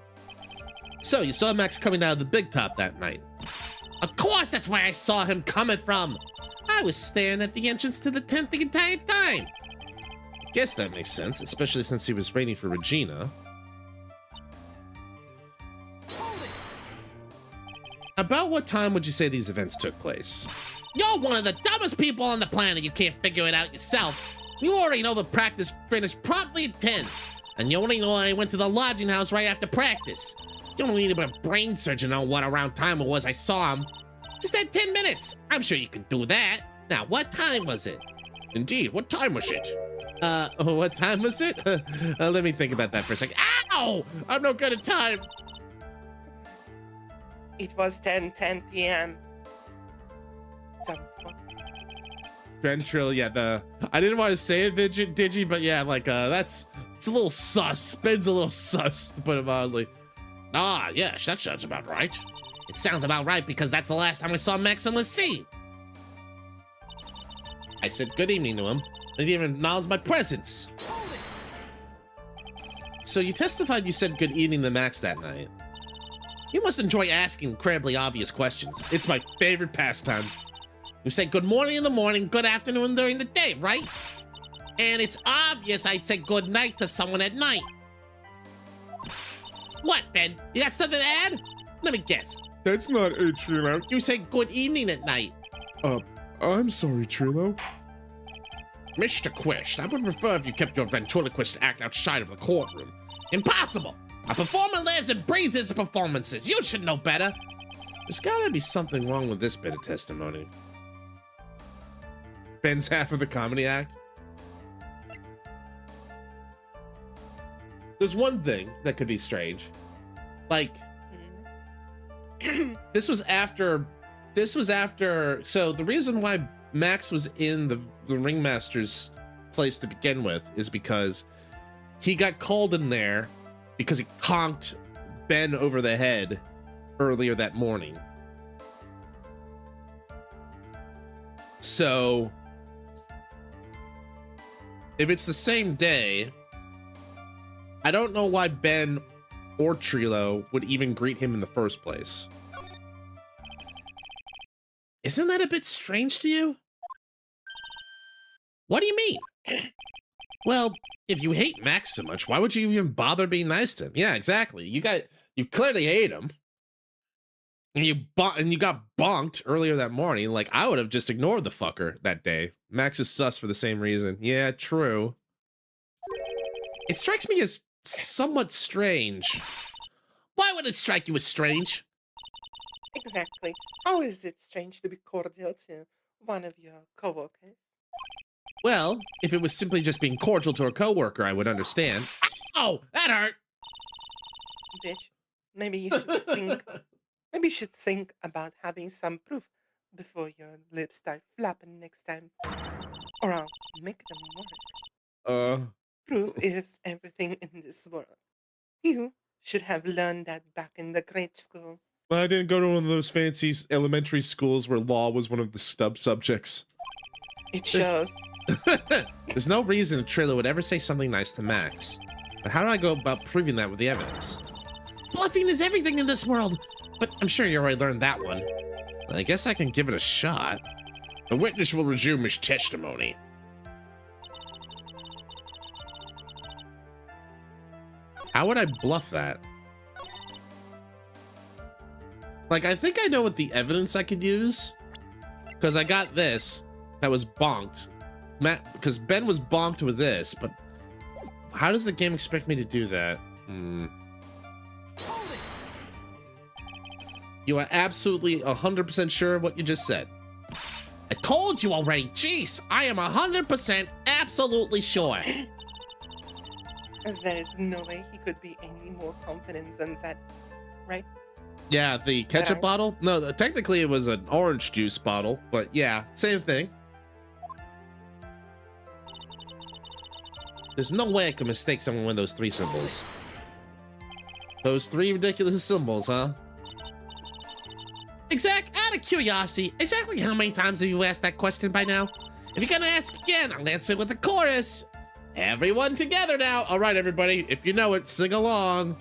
So you saw Max coming out of the big top that night. Of course, that's where I saw him coming from. I was staring at the entrance to the tent the entire time. Guess that makes sense, especially since he was waiting for Regina. About what time would you say these events took place? You're one of the dumbest people on the planet. You can't figure it out yourself. You already know the practice finished promptly at 10. And you only know I went to the lodging house right after practice. You don't need a brain surgeon on what around time it was I saw him. Just had 10 minutes. I'm sure you can do that. Now, what time was it? Indeed, what time was it? What time was it? Let me think about that for a second. Ow! I'm no good at time. It was 10 p.m. Dumb fuck. Ventrilo, yeah, I didn't want to say it, Digi, but yeah, like, it's a little sus. Ben's a little sus, to put it mildly. Ah, yes, that sounds about right. It sounds about right because that's the last time I saw Max on the scene. I said good evening to him. I didn't even acknowledge my presence. So you testified you said good evening to Max that night. You must enjoy asking incredibly obvious questions. It's my favorite pastime. You say good morning in the morning, good afternoon during the day, right? And it's obvious I'd say good night to someone at night. What, Ben? You got something to add? Let me guess. That's not it, Trilo. You say good evening at night. I'm sorry, Trilo. Mr. Quest, I would prefer if you kept your ventriloquist act outside of the courtroom. Impossible. A performer lives and breathes his performances. You should know better. There's gotta be something wrong with this bit of testimony. Ben's half of the comedy act. There's one thing that could be strange. Like, this was after, so the reason why Max was in the ringmaster's place to begin with is because he got called in there because he conked Ben over the head earlier that morning. So if it's the same day, I don't know why Ben or Trilo would even greet him in the first place. Isn't that a bit strange to you? What do you mean? Well, if you hate Max so much, why would you even bother being nice to him? Yeah, exactly. You clearly hate him. And you got bonked earlier that morning. Like, I would have just ignored the fucker that day. Max is sus for the same reason. Yeah, true. It strikes me as somewhat strange. Why would it strike you as strange? Exactly. How is it strange to be cordial to one of your coworkers? Well, if it was simply just being cordial to a coworker, I would understand. Oh, that hurt. Bitch, maybe you should think. Maybe you should think about having some proof before your lips start flapping next time, or I'll make them work. Proof is everything in this world. You should have learned that back in the grade school. Well, I didn't go to one of those fancy elementary schools where law was one of the subjects. It shows. There's no reason Trilo would ever say something nice to Max. But how do I go about proving that with the evidence? Bluffing is everything in this world. But I'm sure you already learned that one. I guess I can give it a shot. The witness will resume his testimony. How would I bluff that? Like, I think I know what the evidence I could use. Because I got this that was bonked. Because Ben was bonked with this, but how does the game expect me to do that? You are absolutely 100% sure of what you just said. I told you already. Jeez, I am 100% absolutely sure. As there is no way he could be any more confident than that, right? Yeah, the ketchup bottle? No, technically it was an orange juice bottle, but yeah, same thing. There's no way I could mistake someone with those three symbols. Those three ridiculous symbols, huh? Out of curiosity, exactly how many times have you asked that question by now? If you're gonna ask again, I'll answer with a chorus. Everyone together now. All right, everybody, if you know it, sing along.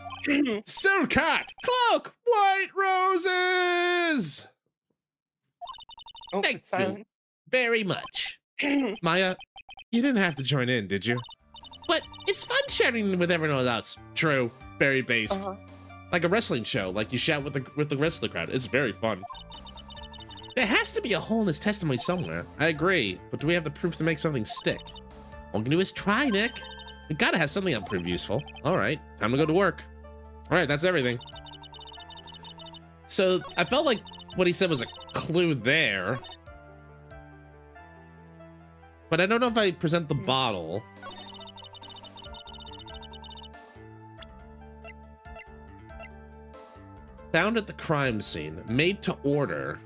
Silk hat! Cloak! White roses! Oh, Thank it's silent. you very much. Maya, you didn't have to join in, did you? But it's fun sharing with everyone else. True. Very based. Uh-huh. Like a wrestling show, like you shout with the rest of the crowd. It's very fun. There has to be a hole in his testimony somewhere. I agree, but do we have the proof to make something stick? All we can do is try, Nick. We gotta have something that prove useful. All right, time to go to work. All right, that's everything. So I felt like what he said was a clue there, but I don't know if I present the bottle. Found at the crime scene, made to order.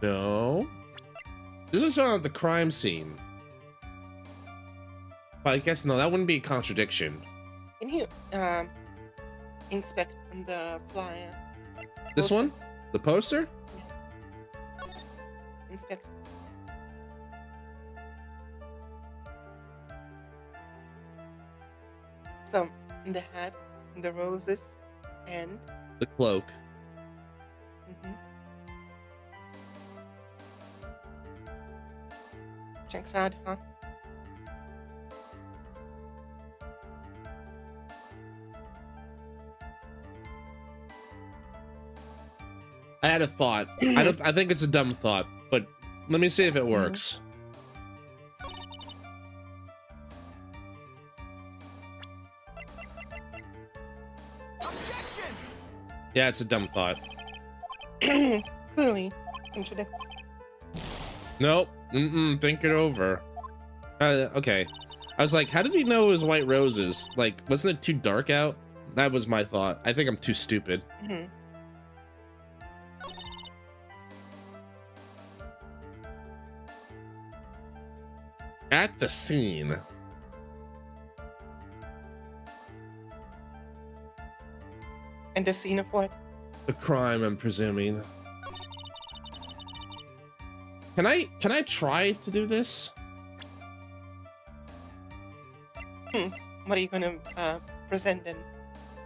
No. This is found at the crime scene. But I guess, no, that wouldn't be a contradiction. Can you inspect the flyer? This Poster? one? The poster? Inspect. So, the hat, the roses, and The cloak. mhm. Checks out, huh? I had a thought. I think it's a dumb thought, but let me see if it works. Objection! Yeah, it's a dumb thought. Clearly contradicts. Nope. Think it over. Okay. I was like, how did he know it was white roses? Like, wasn't it too dark out? That was my thought. I think I'm too stupid. Mhm. At the scene. And the scene of what? The crime, I'm presuming. Can I try to do this? What are you gonna present then?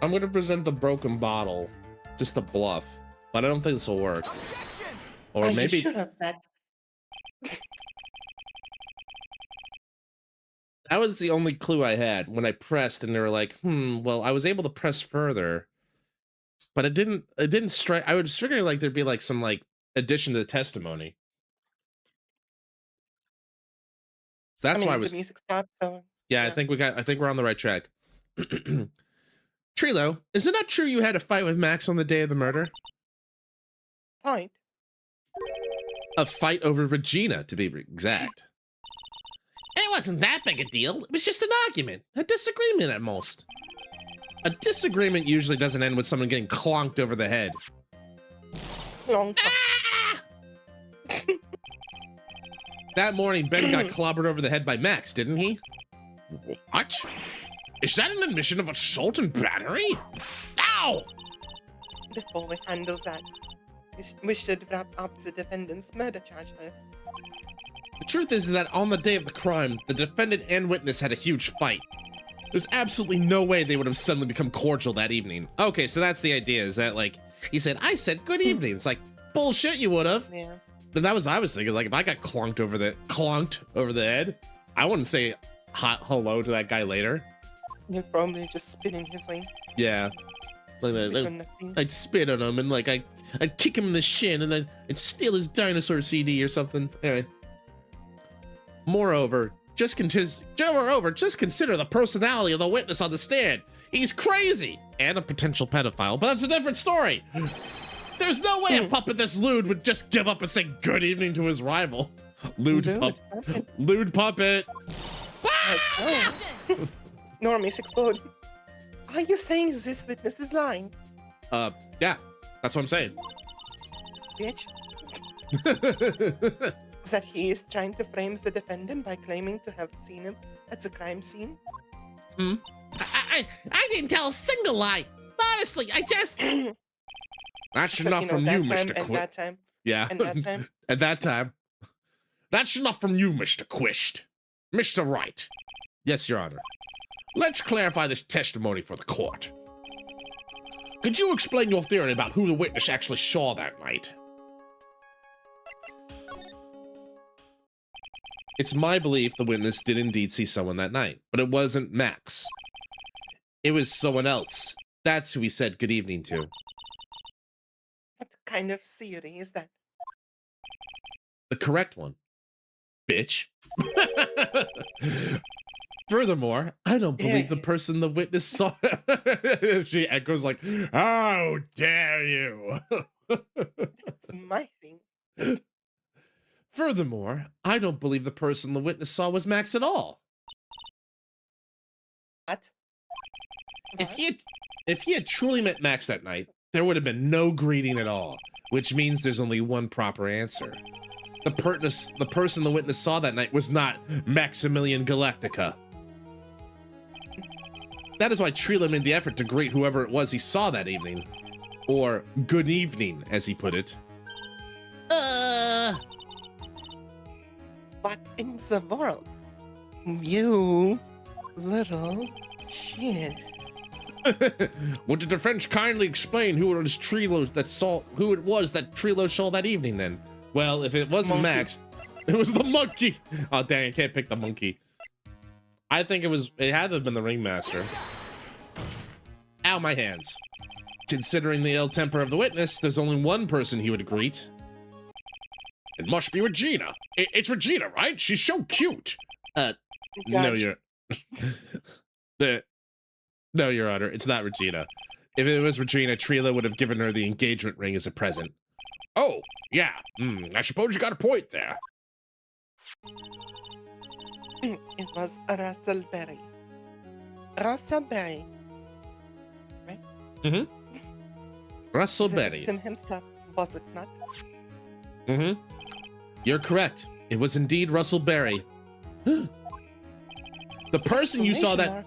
I'm gonna present the broken bottle. Just a bluff. But I don't think this will work. Objection! Or You maybe should have that. that was the only clue I had when I pressed and they were like, well, I was able to press further. But it didn't strike. I was figuring like there'd be like some like addition to the testimony. So that's why I was The music stopped, so yeah, I think we're on the right track. Trilo, is it not true you had a fight with Max on the day of the murder? fine. A fight over Regina, to be exact. It wasn't that big a deal. It was just an argument. A disagreement at most. A disagreement usually doesn't end with someone getting clonked over the head. Long time. Ah! That morning, Ben got clobbered over the head by Max, didn't he? What? Is that an admission of assault and battery? Ow! Before we handle that, we should wrap up the defendant's murder charge first. The truth is that on the day of the crime, the defendant and witness had a huge fight. There's absolutely no way they would have suddenly become cordial that evening. Okay, so that's the idea, is that like, he said, I said good evening. It's like, bullshit, you would have. Yeah. But that was I was thinking, is like, if I got clonked over the head, I wouldn't say hello to that guy later. You're probably just spinning his wing. Yeah. Like Spit that. on nothing. I'd spit on him and like I'd kick him in the shin and then I'd steal his dinosaur CD or something. Anyway. Moreover, just consider the personality of the witness on the stand. He's crazy and a potential pedophile, but that's a different story. There's no way a puppet this lewd would just give up and say good evening to his rival. Lewd puppet. Oh. Normies explode. Are you saying this witness is lying, Yeah, that's what I'm saying. bitch? That he is trying to frame the defendant by claiming to have seen him at the crime scene? I didn't tell a single lie. Honestly, I just... That's Except, enough from that you, time, Mr. and Quist. that time, Yeah. and that time. At that time. That's enough from you, Mr. Quist. Mr. Wright, Yes, Your Honor. let's clarify this testimony for the court. Could you explain your theory about who the witness actually saw that night? It's my belief the witness did indeed see someone that night, but it wasn't Max. It was someone else. That's who he said good evening to. What kind of theory is that? The correct one. Bitch. Furthermore, I don't believe the person the witness saw. She echoes like, "How dare you!" It's my thing. Furthermore, I don't believe the person the witness saw was Max at all. What? If he had truly met Max that night, there would have been no greeting at all, which means there's only one proper answer. The person the witness saw that night was not Maximilian Galactica. That is why Trila made the effort to greet whoever it was he saw that evening. Or good evening, as he put it. What in the world? You little shit. Would the defense kindly explain who it was that Trilo saw that evening then? Well, if it wasn't Monkey. Max, it was the monkey. Oh dang, I can't pick the monkey. I think it had to have been the ringmaster. Ow, my hands. Considering the ill temper of the witness, there's only one person he would greet. It must be Regina. It's Regina, right? She's so cute. No, Gotcha. No, Your Honor, it's not Regina. If it was Regina, Trila would have given her the engagement ring as a present. Oh, yeah. I suppose you got a point there. It was Russell Berry. Russell Berry. Russell The Berry. victim himself, was it not? You're correct. It was indeed Russell Berry. The person you saw that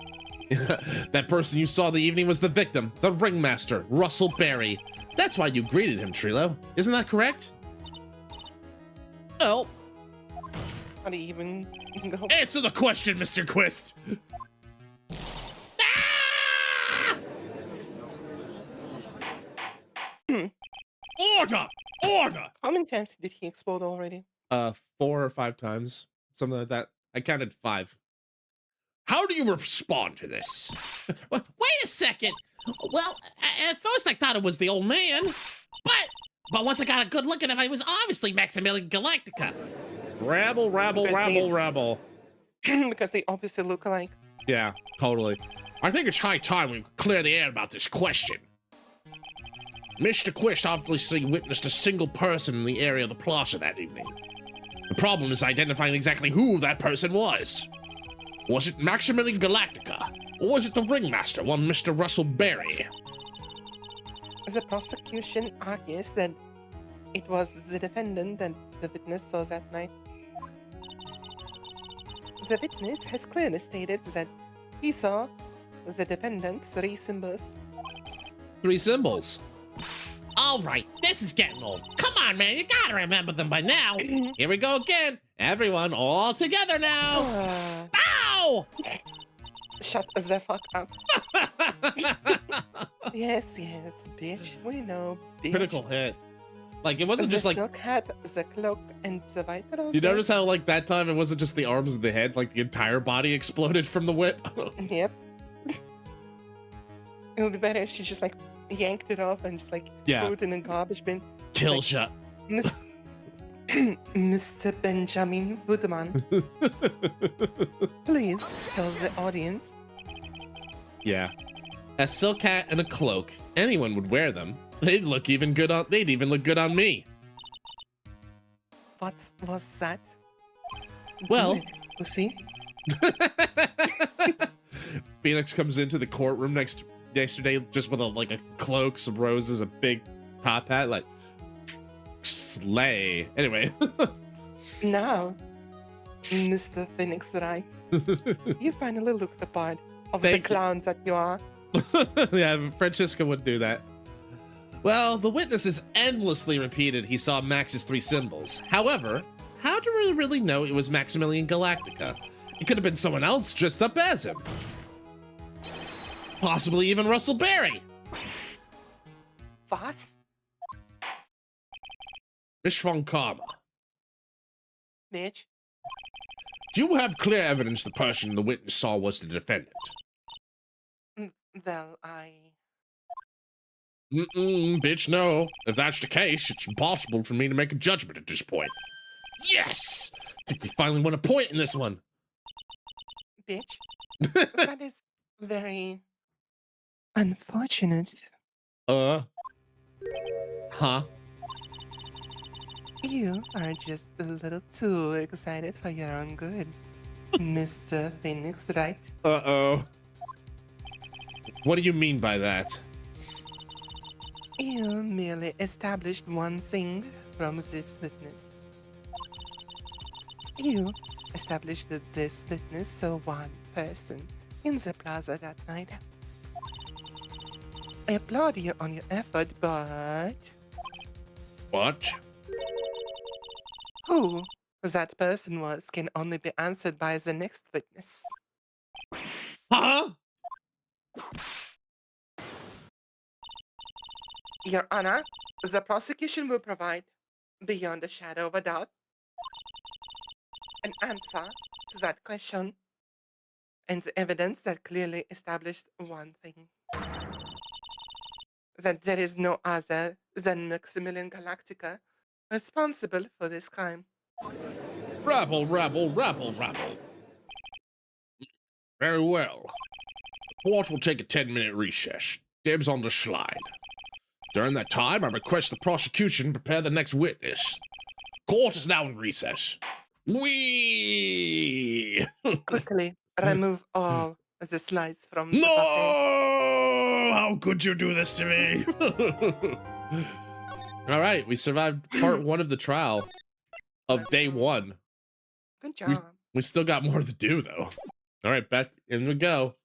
that person you saw the evening was the victim, the ringmaster, Russell Berry. That's why you greeted him, Trilo. Isn't that correct? Oh, Not even go. answer the question, Mr. Quist. Order! Order! How many times did he explode already? 4 or 5 times, something like that. I counted 5. How do you respond to this? Wait a second. Well, at first I thought it was the old man, but once I got a good look at him, it was obviously Maximilian Galactica. Rabble, rabble, Because rabble, they- rabble. Because they obviously look alike. Yeah, totally. I think it's high time we clear the air about this question. Mr. Quist obviously witnessed a single person in the area of the plaza that evening. The problem is identifying exactly who that person was. Was it Maximilian Galactica? Or was it the ringmaster, one Mr. Russell Berry? The prosecution argues that it was the defendant that the witness saw that night. The witness has clearly stated that he saw the defendant's 3 symbols. 3 symbols. All right, this is getting old. Come on, man, you gotta remember them by now. Here we go again. Everyone all together now. Ow! Shut the fuck up. Yes, bitch. We know, bitch. Critical hit. Like, it wasn't The just like, silk hat, the cloak, and the white rose. you notice how like that time it wasn't just the arms and the head, like the entire body exploded from the whip? Yep. It would be better if she just like yanked it off and just like Yeah. threw it in a garbage bin. Kill Like- shot. Miss- Mr. Benjamin Woodman, please tell the audience. Yeah. A silk hat and a cloak. Anyone would wear them. They'd even look good on me. What was that? Well- Pussy. Phoenix comes into the courtroom yesterday just with a cloak, some roses, a big top hat, like slay. Anyway. Now, Mr. Phoenix Wright, you finally look the part of Thank you. the clown that you are. Yeah, Fransizka would do that. Well, the witnesses endlessly repeated he saw Max's 3 symbols. However, how do we really know it was Maximilian Galactica? It could have been someone else dressed up as him. Possibly even Russell Berry. Was? Miss von Karma, Mitch? do you have clear evidence the person the witness saw was the defendant? Well, Bitch, no. If that's the case, it's impossible for me to make a judgment at this point. Yes! I think we finally won a point in this one. bitch, that is very unfortunate. Huh? You are just a little too excited for your own good, Mr. Phoenix, right? Uh-oh. What do you mean by that? You merely established one thing from this witness. You established that this witness saw one person in the plaza that night. I applaud you on your effort, but What? who that person was can only be answered by the next witness. Huh? Your Honor, the prosecution will provide, beyond a shadow of a doubt, an answer to that question and the evidence that clearly established one thing. That there is no other than Maximilian Galactica responsible for this crime. Rabble, rabble, rabble, rabble. Very well. Court will take a 10-minute recess. Dibs on the slide. During that time, I request the prosecution prepare the next witness. Court is now in recess. Wee! Quickly, remove all the slides from the buffet. No! How could you do this to me? All right, we survived part 1 of the trial of day 1. Good job. We still got more to do, though. All right, back in we go.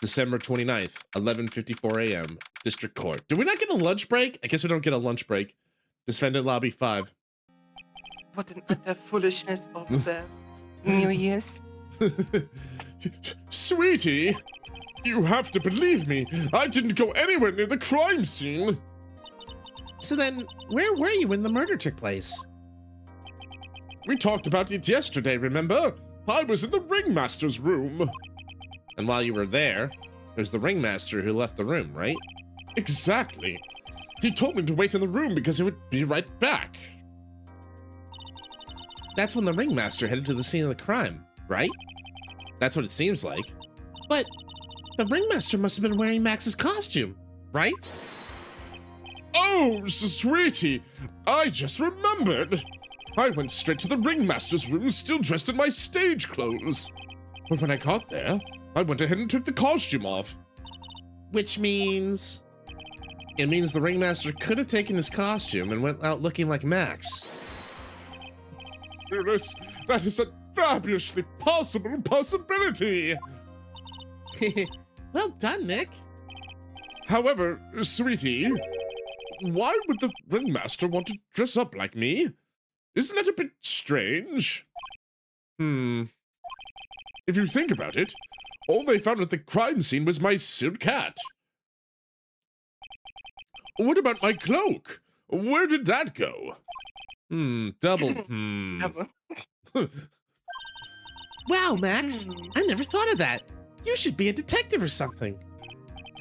December 29th, 11:54 a.m. District Court. Did we not get a lunch break? I guess we don't get a lunch break. Defendant Lobby 5. What an utter foolishness of the New Year's. Sweetie, you have to believe me. I didn't go anywhere near the crime scene. So then, where were you when the murder took place? We talked about it yesterday, remember? I was in the ringmaster's room. And while you were there, it was the ringmaster who left the room, right? Exactly. He told me to wait in the room because he would be right back. That's when the ringmaster headed to the scene of the crime, right? That's what it seems like. But the ringmaster must have been wearing Max's costume, right? Oh, sweetie, I just remembered. I went straight to the ringmaster's room still dressed in my stage clothes. But when I got there, I went ahead and took the costume off. Which means... It means the ringmaster could have taken his costume and went out looking like Max. That is a fabulously possible possibility. Well done, Nick. However, sweetie, why would the ringmaster want to dress up like me? Isn't that a bit strange? If you think about it, all they found at the crime scene was my silk hat. What about my cloak? Where did that go? Double. Double. Wow, Max. I never thought of that. You should be a detective or something.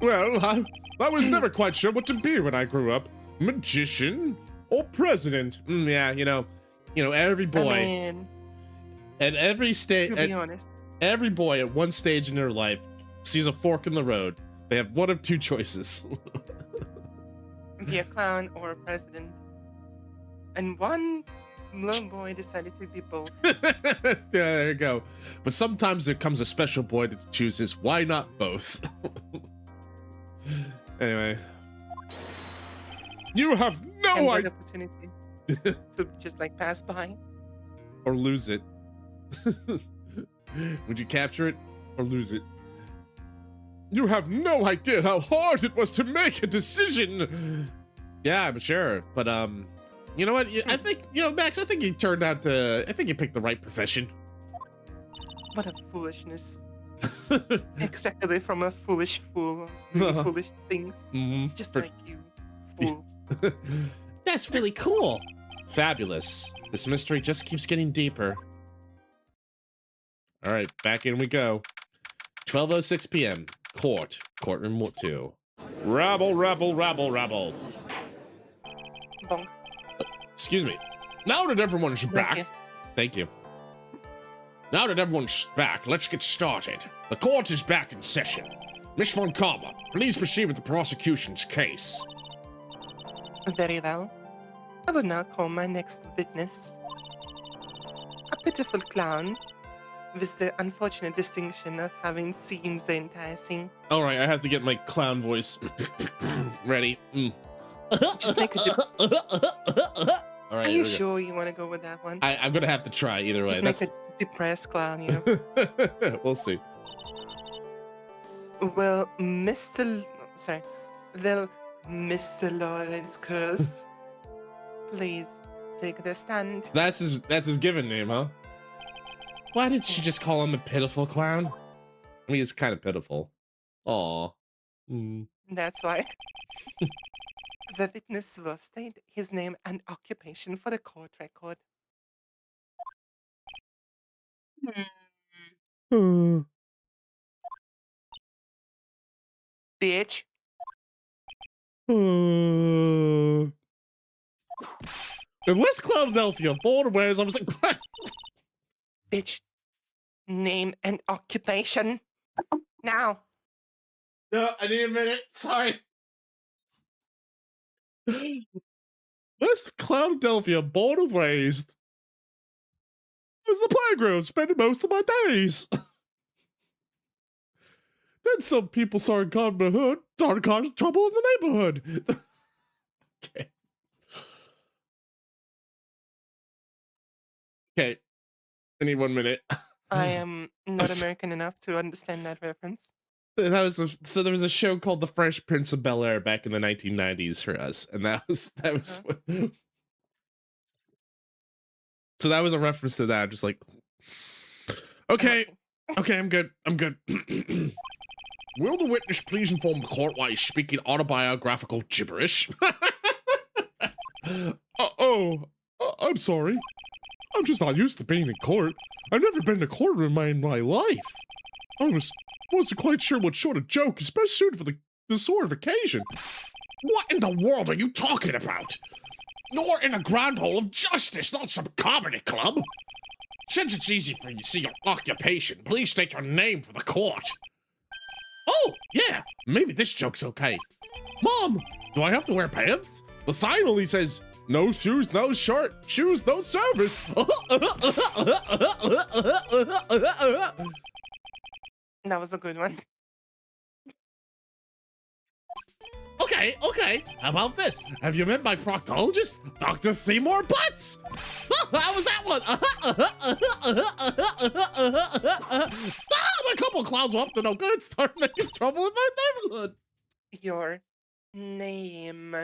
Well, I was never quite sure what to be when I grew up. Magician or president? Yeah, you know, every boy I mean, at every stage, to be honest, every boy at one stage in their life sees a fork in the road. They have one of two choices. be a clown or a president. And one little boy decided to be both. Yeah, there you go. But sometimes there comes a special boy that chooses why not both. Anyway. You have And no that idea. opportunity to just like pass by. Or lose it. Would you capture it or lose it? You have no idea how hard it was to make a decision. Yeah, I'm sure. But you know what? I think, Max, I think you turned out to, I think you picked the right profession. What a foolishness. Expectedly from a foolish fool. Really foolish things. Just like you, fool. That's really cool. Fabulous. This mystery just keeps getting deeper. All right, back in we go. 12:06 p.m. Courtroom 2. Rabble, rabble, rabble, rabble. Bonk. Excuse me. Now that everyone's back. you. Thank you. Now that everyone's back, let's get started. The court is back in session. Miss Von Karma, please proceed with the prosecution's case. Very well. I will now call my next witness. A pitiful clown with the unfortunate distinction of having seen the entire scene. All right, I have to get my clown voice ready. Just make a All right, Are here you we go. sure you want to go with that one? I'm gonna have to try either way. Just make a depressed clown, you know? We'll see. Well, Mr. Lawrence Curse, please take the stand. That's his given name, huh? Why did she just call him a pitiful clown? I mean, it's kind of pitiful. Aw. That's why. The witness will state his name and occupation for the court record. Bitch. In West Cloudadelphia, border where I was like, Bitch. Name and occupation. Now. no, I need a minute. Sorry. West Cloudadelphia, born and raised. It was the playground, spending most of my days. Then some people started causing trouble in the neighborhood. Okay. Okay. I need 1 minute. I am not American enough to understand that reference. So there was a show called The Fresh Prince of Bel-Air back in the 1990s for us, and that was so that was a reference to that. Just like, okay, I'm good. Will the witness please inform the court why he's speaking autobiographical gibberish? I'm sorry. I'm just not used to being in court. I've never been in a courtroom in my life. I wasn't quite sure what sort of joke, especially suited for the sort of occasion. What in the world are you talking about? You're in a grand hole of justice, not some comedy club. Since it's easy for you to see your occupation, please state your name for the court. Oh, yeah, maybe this joke's okay. Mom, do I have to wear pants? The sign only says, no shoes, no shirt, shoes, no service. That was a good one. Okay, how about this? Have you met my proctologist, Dr. Seymour Butts? How was that one? A couple of clowns were up to no good, start making trouble in my neighborhood. Your name.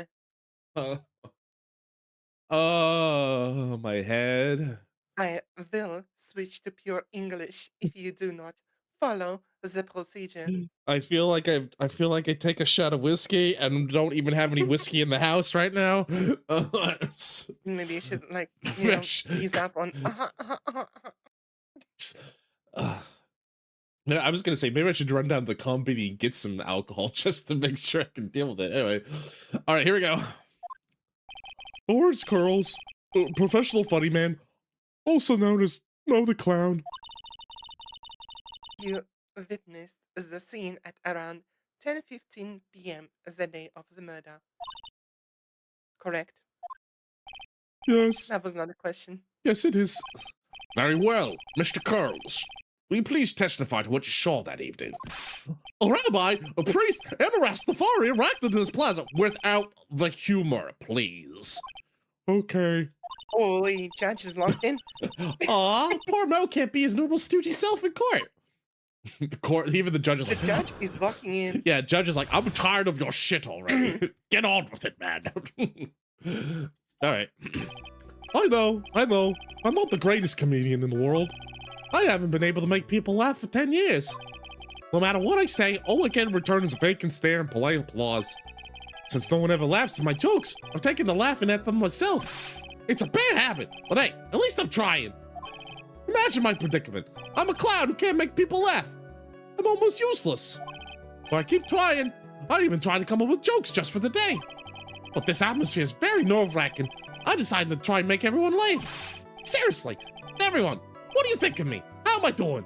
Oh, my head. I will switch to pure English if you do not follow the procedure. I feel like I take a shot of whiskey and don't even have any whiskey in the house right now. Maybe you should ease up on. No, I was gonna say maybe I should run down to the company and get some alcohol just to make sure I can deal with it. Anyway, all right, here we go. Lawrence Curls, professional funny man, also known as Mo the Clown. You witnessed the scene at around 10:15 p.m. the day of the murder. Correct? Yes. That was not a question. Yes, it is. Very well, Mr. Curls. Will you please testify to what you saw that evening? A rabbi, a priest, and a Rastafari erected this plaza Without the humor, please. Okay. Holy judge is locked in. Aw, poor Mo can't be his normal stoogey self in court. The court, even the judge is The like, judge is locking in. yeah, judge is like, I'm tired of your shit already. Get on with it, man. all right. I know. I'm not the greatest comedian in the world. I haven't been able to make people laugh for 10 years. No matter what I say, all I get in return is a vacant stare and polite applause. Since no one ever laughs at my jokes, I've taken to laughing at them myself. It's a bad habit, but hey, at least I'm trying. Imagine my predicament. I'm a clown who can't make people laugh. I'm almost useless. But I keep trying. I even try to come up with jokes just for the day. But this atmosphere is very nerve-wracking. I decided to try and make everyone laugh. Seriously, everyone, what do you think of me? How am I doing?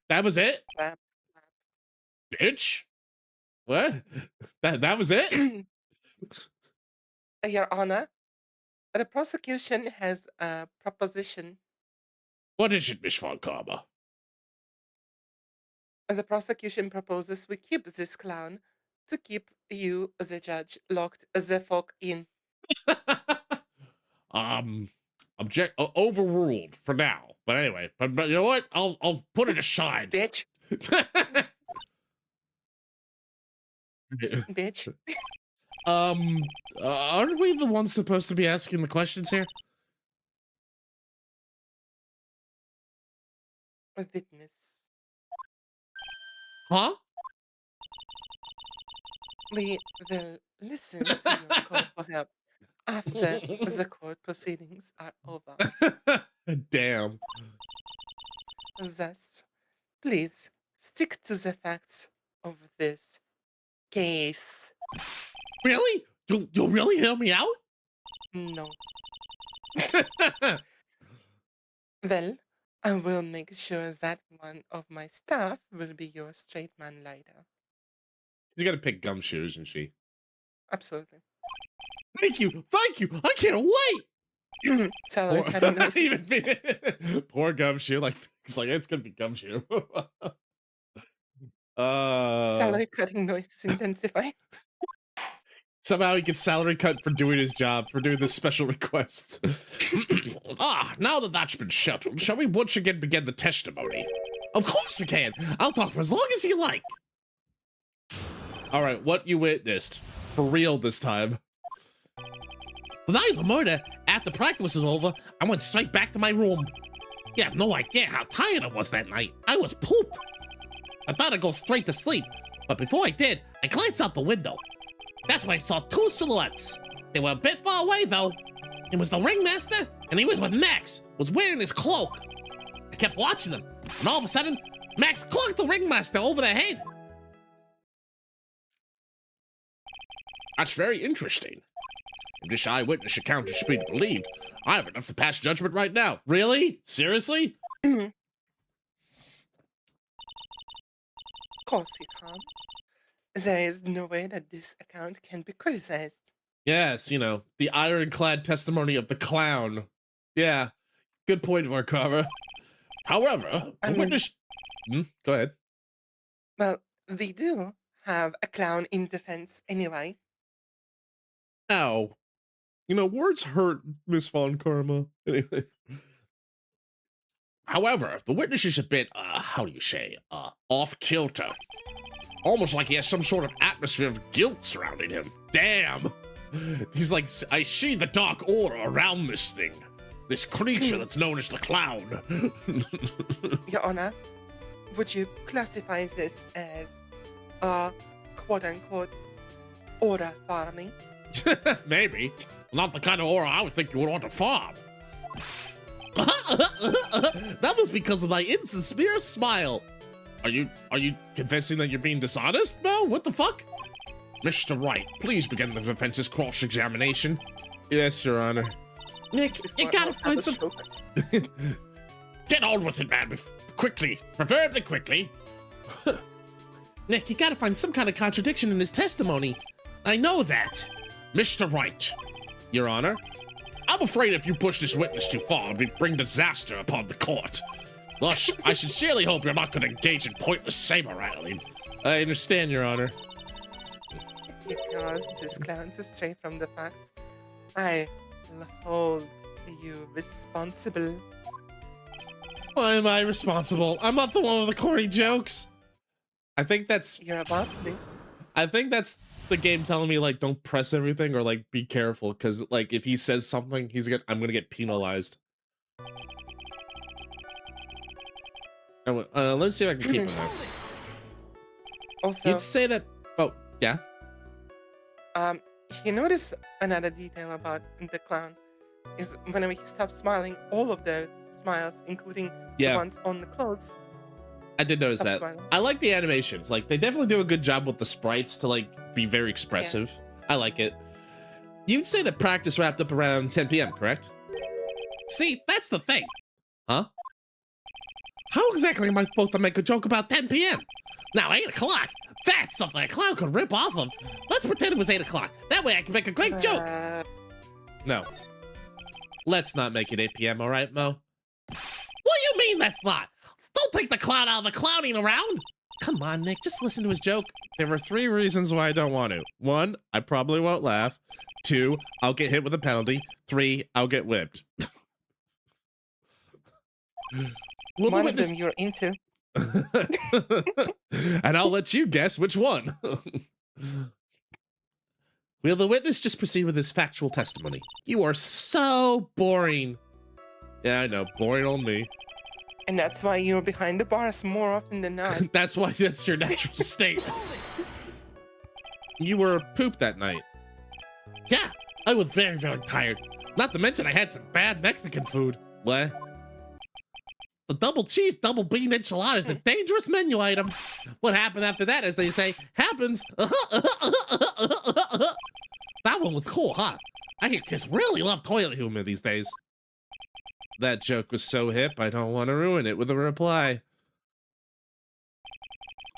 That was it? Bitch? What? That was it? Your Honor, the prosecution has a proposition. What is it, Miss Von Karma? The prosecution proposes we keep this clown to keep you, the judge, locked the fuck in. Overruled for now. But anyway, but you know what? I'll put it aside. Bitch. Bitch. Aren't we the ones supposed to be asking the questions here? A witness. Huh? We will listen to your call for help after the court proceedings are over. Damn. Thus, please stick to the facts of this case. Really? You'll really hear me out? No. Well, I will make sure that one of my staff will be your straight man later. You gotta pick Gumshoe, isn't she? Absolutely. Thank you! Thank you! I can't wait! Salary cutting noises. Poor Gumshoe, like, he's like, it's gonna be Gumshoe. Salary cutting noises intensify. Somehow he gets salary cut for doing his job, for doing this special request. Now that that's been settled, shall we once again begin the testimony? Of course we can! I'll talk for as long as you like! Alright, what you witnessed. For real this time. The night of the murder, after practice was over, I went straight back to my room. You have no idea how tired I was that night. I was pooped. I thought I'd go straight to sleep, but before I did, I glanced out the window. That's when I saw two silhouettes. They were a bit far away, though. It was the ringmaster, and he was with Max, was wearing his cloak. I kept watching them, and all of a sudden, Max clocked the ringmaster over the head. That's very interesting. If this eyewitness account is to be believed, I have enough to pass judgment right now. Really? Seriously? Of course you can. There is no way that this account can be criticized. Yes, you know, the ironclad testimony of the clown. Yeah, good point, Varkara. However, I the mean- witness... Go ahead. Well, they do have a clown in defense anyway. Ow. You know, words hurt, Miss Von Karma. Anyway. However, the witness is a bit, how do you say, off-kilter. Almost like he has some sort of atmosphere of guilt surrounding him. Damn. He's like, I see the dark aura around this thing. This creature that's known as the clown. Your Honor, would you classify this as quote-unquote aura farming? Maybe. Not the kind of aura I would think you would want to farm. That was because of my insincere smile. Are you Confessing that you're being dishonest, Mel? What the fuck? Mr. Wright, please begin the defense's cross-examination. Yes, Your Honor. Nick, you gotta find some... Get on with it, man. Quickly. Preferably quickly. Nick, you gotta find some kind of contradiction in his testimony. I know that. Mr. Wright, Your Honor? I'm afraid if you push this witness too far, it would bring disaster upon the court. Thus, I sincerely hope you're not going to engage in pointless saber-rattling. I understand, Your Honor. Because this clown to stray from the facts, I will hold you responsible. Why am I responsible? I'm not the one with the corny jokes. I think that's You're about to be. the game telling me, like, don't press everything or, like, be careful. Because, like, if he says something, I'm gonna get penalized. Let's see if I can keep him there. Also, You'd say that. Oh, yeah. you notice another detail about the clown is whenever he stops smiling, all of the smiles, including Yeah. the ones on the clothes, I did notice stop that. smiling. I like the animations. Like, they definitely do a good job with the sprites to, like, be very expressive. I like it. You'd say that practice wrapped up around 10 p.m., correct? See, that's the thing. Huh? How exactly am I supposed to make a joke about 10 p.m.? Now, 8 o'clock. That's something a clown could rip off of. Let's pretend it was 8 o'clock. That way I can make a great joke. No. Let's not make it 8 p.m., all right, Mo? What do you mean that's not? Don't take the clown out of the clowning around. Come on, Nick, just listen to his joke. There are 3 reasons why I don't want to. 1, I probably won't laugh. 2, I'll get hit with a penalty. 3, I'll get whipped. Will the One of witness... them you're into. And I'll let you guess which one. Will the witness just proceed with his factual testimony? You are so boring. Yeah, I know. Boring on me. And that's why you're behind the bars more often than not. That's why that's your natural state. You were pooped that night. Yeah, I was very, very tired. Not to mention I had some bad Mexican food. What? The double cheese, double bean enchilada is a dangerous menu item. What happened after that, as they say, happens. That one was cool, huh? I hear kids really love toilet humor these days. That joke was so hip, I don't want to ruin it with a reply.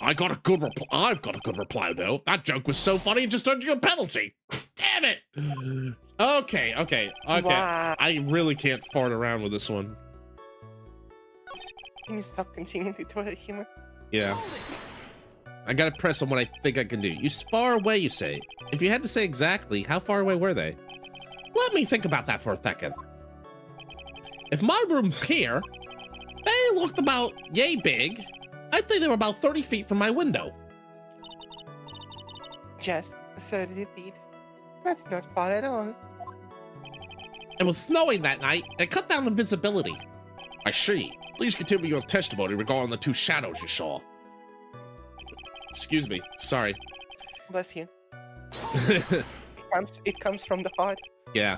I've got a good reply, though. That joke was so funny, it just earned you a penalty. Damn it! Okay. Wow. I really can't fart around with this one. Can you stop continuing to toilet humor? Yeah. I gotta press on what I think I can do. You far away, you say. If you had to say exactly, how far away were they? Let me think about that for a second. If my room's here, they looked about yay big. I'd say they were about 30 feet from my window. Just 30 feet. That's not far at all. It was snowing that night, and it cut down the visibility. I see. Please continue your testimony regarding the 2 shadows you saw. Excuse me. Sorry. Bless you. It comes from the heart. Yeah.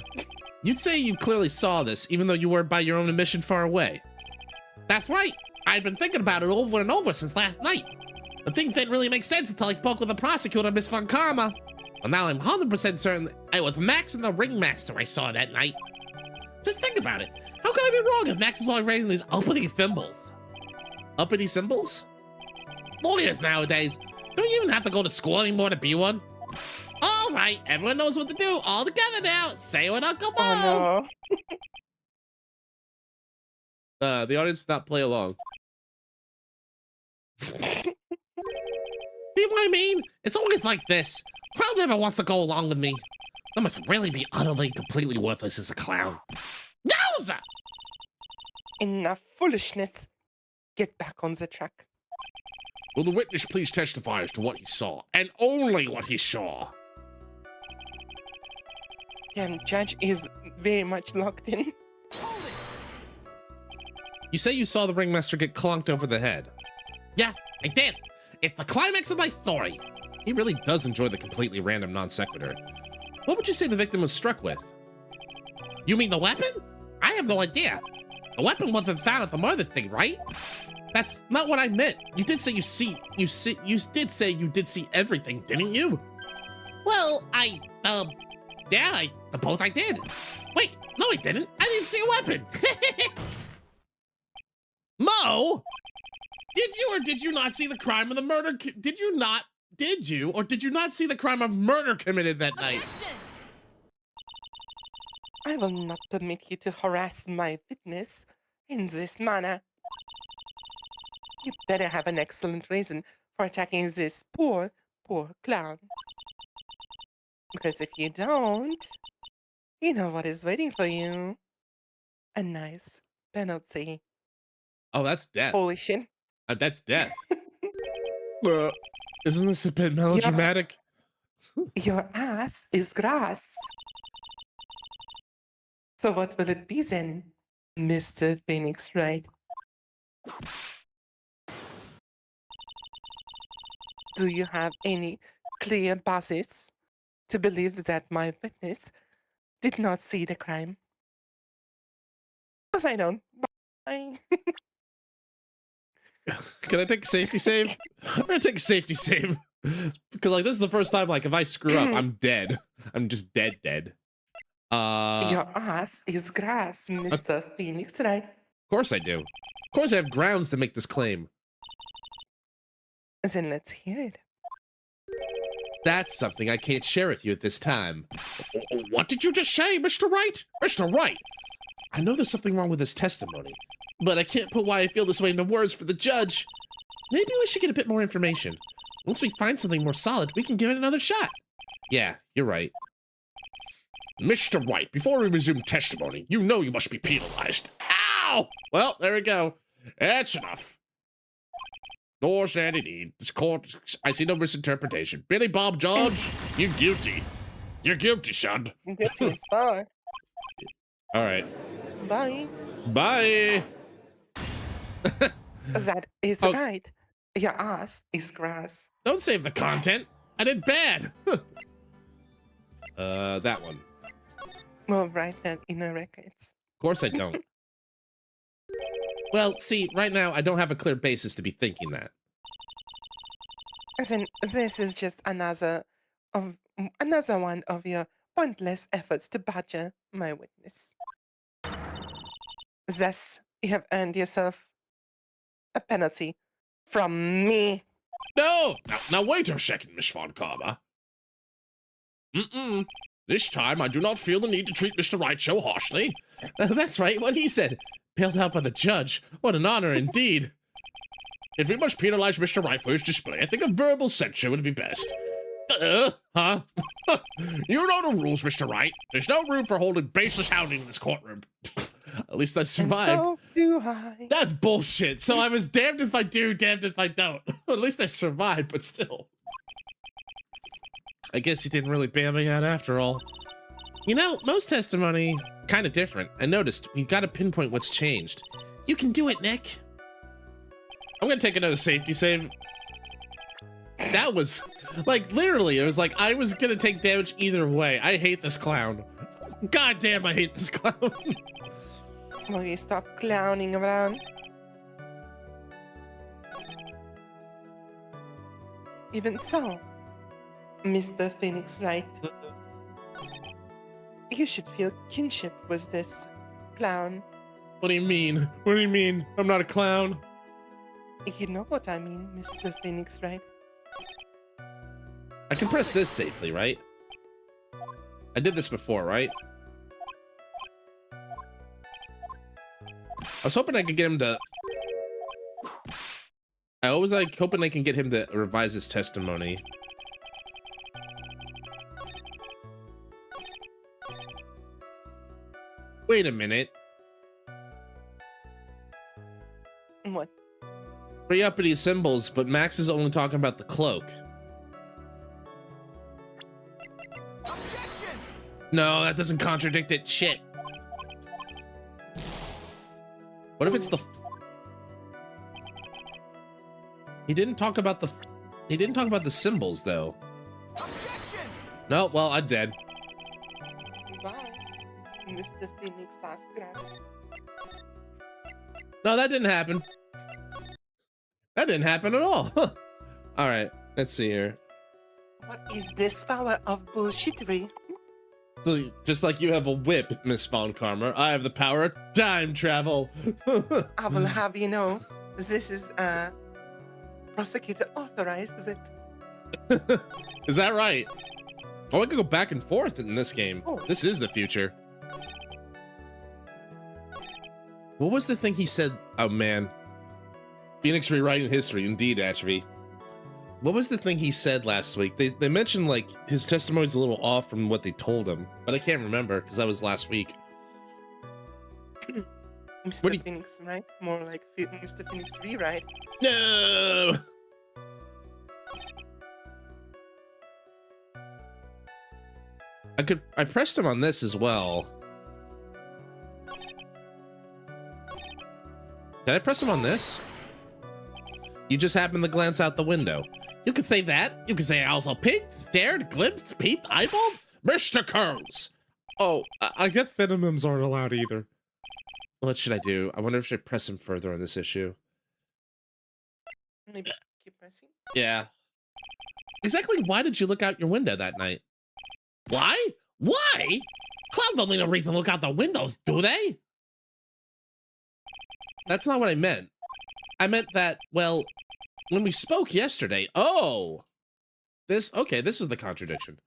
You'd say you clearly saw this, even though you were by your own admission far away. That's right. I'd been thinking about it over and over since last night. The thing didn't really make sense until I spoke with the prosecutor, Miss Von Karma. Well, now I'm 100% certain it was Max and the ringmaster I saw that night. Just think about it. How could I be wrong if Max is always raising these uppity thimbles? Uppity symbols? Lawyers nowadays, don't you even have to go to school anymore to be one? All right, everyone knows what to do. All together now. Say what Uncle Mo. Oh The audience did not play along. See what I mean? It's always like this. Crowd never wants to go along with me. I must really be utterly, completely worthless as a clown. Yowza! Enough foolishness. Get back on the track. Will the witness please testify as to what he saw, and only what he saw? Yeah, judge is very much locked in. You say you saw the ringmaster get clonked over the head. Yeah, I did. It's the climax of my story. He really does enjoy the completely random non sequitur. What would you say the victim was struck with? You mean the weapon? I have no idea. The weapon wasn't found at the murder thing, right? That's not what I meant. You did say you did say you did see everything, didn't you? Well, yeah, I suppose I did. Wait, no, I didn't. I didn't see a weapon. Mo, did you or did you not see the crime of the murder? Did you or did you not see the crime of murder committed that night? Objection! I will not permit you to harass my witness in this manner. You better have an excellent reason for attacking this poor clown. Because if you don't, you know what is waiting for you. A nice penalty. Oh, that's death. Holy shit. That's death. Isn't this a bit melodramatic? Your ass is grass. So what will it be then? Mr. Phoenix, right? Do you have any clear basis to believe that my witness did not see the crime? Because I don't. Bye. Can I take a safety save? I'm gonna take a safety save. Because like this is the first time like if I screw up, I'm dead. I'm just dead. Your ass is grass, Mr. Phoenix, right? Of course I do. Of course I have grounds to make this claim. Then let's hear it. That's something I can't share with you at this time. What did you just say, Mr. Wright? Mr. Wright! I know there's something wrong with this testimony, but I can't put why I feel this way into words for the judge. Maybe we should get a bit more information. Once we find something more solid, we can give it another shot. Yeah, you're right. Mr. Wright, before we resume testimony, you know you must be penalized. Ow! Well, there we go. That's enough. Nor stand in need. This court, I see no misinterpretation. Billy Bob George, you're guilty. You're guilty, son. Guilty as far. All right. Bye. Bye. That is Oh. right. Your ass is grass. Don't save the content. I did bad. That one. Well, write that in the records. Of course I don't. Well, see, right now I don't have a clear basis to be thinking that. As in, this is just another one of your pointless efforts to badger my witness. Thus, you have earned yourself a penalty from me. No! Now wait a second, Miss Von Karma. This time I do not feel the need to treat Mr. Wright so harshly. That's right, what he said. Bailed out by the judge. What an honor indeed. If we must penalize Mr. Wright for his display, I think a verbal censure would be best. Huh? You know the rules, Mr. Wright. There's no room for holding baseless hounding in this courtroom. At least I And survived. so do I. That's bullshit. So I was damned if I do, damned if I don't. At least I survived, but still. I guess he didn't really ban me out after all. You know, most testimony, kind of different. I noticed we gotta pinpoint what's changed. You can do it, Nick. I'm gonna take another safety save. That was, like, literally, it was like I was gonna take damage either way. I hate this clown. God damn, I hate this clown. Will you stop clowning around? Even so, Mr. Phoenix Wright, you should feel kinship with this clown. What do you mean? What do you mean? I'm not a clown. You know what I mean, Mr. Phoenix Wright? I can press this safely, right? I did this before, right? I was hoping I could get him to... I always like hoping I can get him to revise his testimony. Wait a minute. What? Pretty uppity symbols, but Max is only talking about the cloak. Objection! No, that doesn't contradict it. Shit. What if it's the... He didn't talk about the... He didn't talk about the symbols, though. Objection! No, well, I'm dead. Bye, Mr. Phoenix Asgrass. No, that didn't happen. That didn't happen at all. All right, let's see here. What is this power of bullshittery? So, just like you have a whip, Miss Von Karma, I have the power of time travel. I will have you know, this is a prosecutor authorized whip. Is that right? Oh, I could go back and forth in this game. Oh. This is the future. What was the thing he said? Oh, man. Phoenix rewriting history. Indeed, Ashby. What was the thing he said last week? They mentioned, like, his testimony's a little off from what they told him, but I can't remember because that was last week. Mr. What do you- Phoenix, right? More like Mr. Phoenix rewrite. No! I pressed him on this as well. Did I press him on this? You just happened to glance out the window. You could say that. You could say I also peeked, stared, glimpsed, peeped, eyeballed. Mr. Curls! Oh, I guess Venoms aren't allowed either. What should I do? I wonder if I should press him further on this issue. Maybe keep pressing. Yeah. Exactly why did you look out your window that night? Why? Why? Clowns don't need a reason to look out the windows, do they? That's not what I meant. I meant that, well, when we spoke yesterday. Oh, this was the contradiction.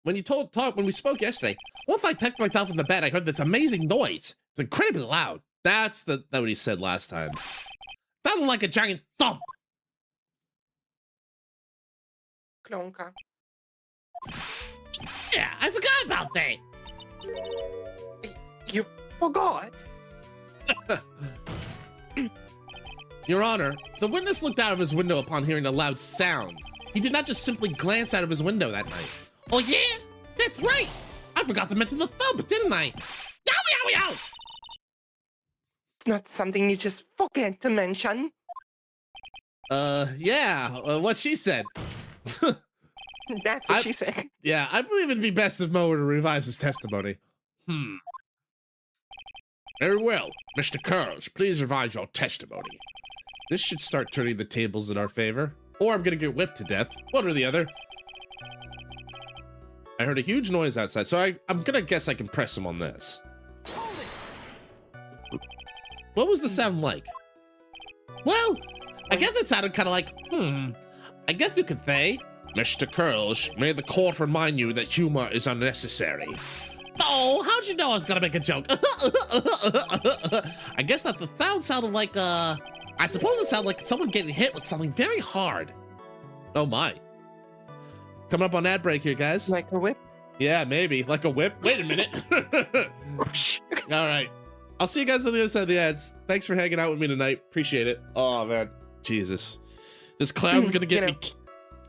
When you when we spoke yesterday, once I tucked myself in the bed, I heard this amazing noise. It's incredibly loud. That's what he said last time. Sounded like a giant thump. Klonka. Yeah, I forgot about that. You forgot? Your Honor, the witness looked out of his window upon hearing a loud sound. He did not just simply glance out of his window that night. Oh yeah? That's right. I forgot to mention the thump, didn't I? Yowie, yowie, yow! It's not something you just forget to mention. Yeah, what she said. That's what she said. Yeah, I believe it'd be best if Mo were to revise his testimony. Very well. Mr. Curls, please revise your testimony. This should start turning the tables in our favor. Or I'm gonna get whipped to death. One or the other. I heard a huge noise outside, so I'm gonna guess I can press him on this. What was the sound like? Well, I guess it sounded kind of like, I guess you could say. Mr. Curls, may the court remind you that humor is unnecessary. Oh, how'd you know I was gonna make a joke? I guess that the sound sounded like, I suppose it sounded like someone getting hit with something very hard. Oh my. Coming up on ad break here, guys. Like a whip? Yeah, maybe. Like a whip. Wait a minute. All right. I'll see you guys on the other side of the ads. Thanks for hanging out with me tonight. Appreciate it. Oh, man. Jesus. This clown's gonna get me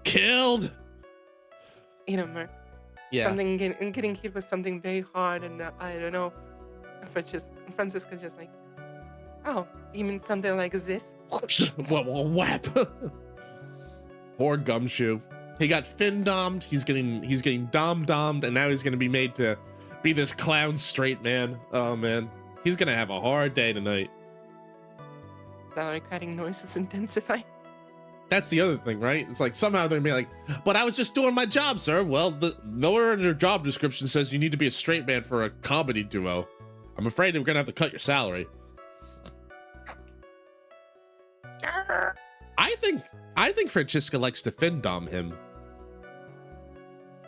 killed. You know, Mark. Yeah. Something getting hit with something very hard, and I don't know. Fransizka just like, oh, you mean something like this? Whap. Poor Gumshoe. He got fin-dommed. He's getting dom-dommed, and now he's gonna be made to be this clown straight man. Oh man. He's gonna have a hard day tonight. The cutting noises intensify. That's the other thing, right? It's like somehow they're gonna be like, but I was just doing my job, sir. Well, nowhere in your job description says you need to be a straight man for a comedy duo. I'm afraid we're gonna have to cut your salary. I think Fransizka likes to fin-dom him.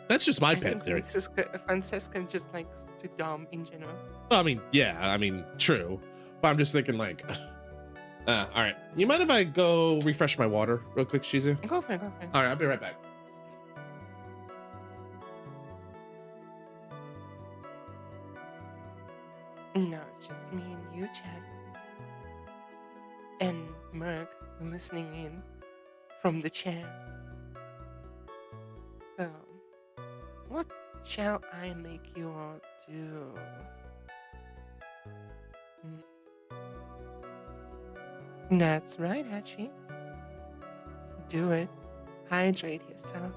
That's just my pet theory. Fransizka just likes to dom in general. Well, I mean, yeah, I mean, true. But I'm just thinking like, all right. You mind if I go refresh my water real quick, Shizu? Go for it. All right, I'll be right back. No, it's just me and you, Chad. And Merc listening in from the chair. So, what shall I make you all do? That's right, Hachi. Do it. Hydrate yourself.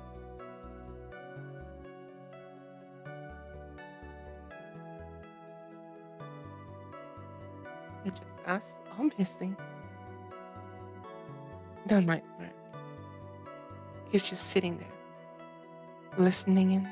It's just us, obviously. Don't mind Mark. He's just sitting there, listening in.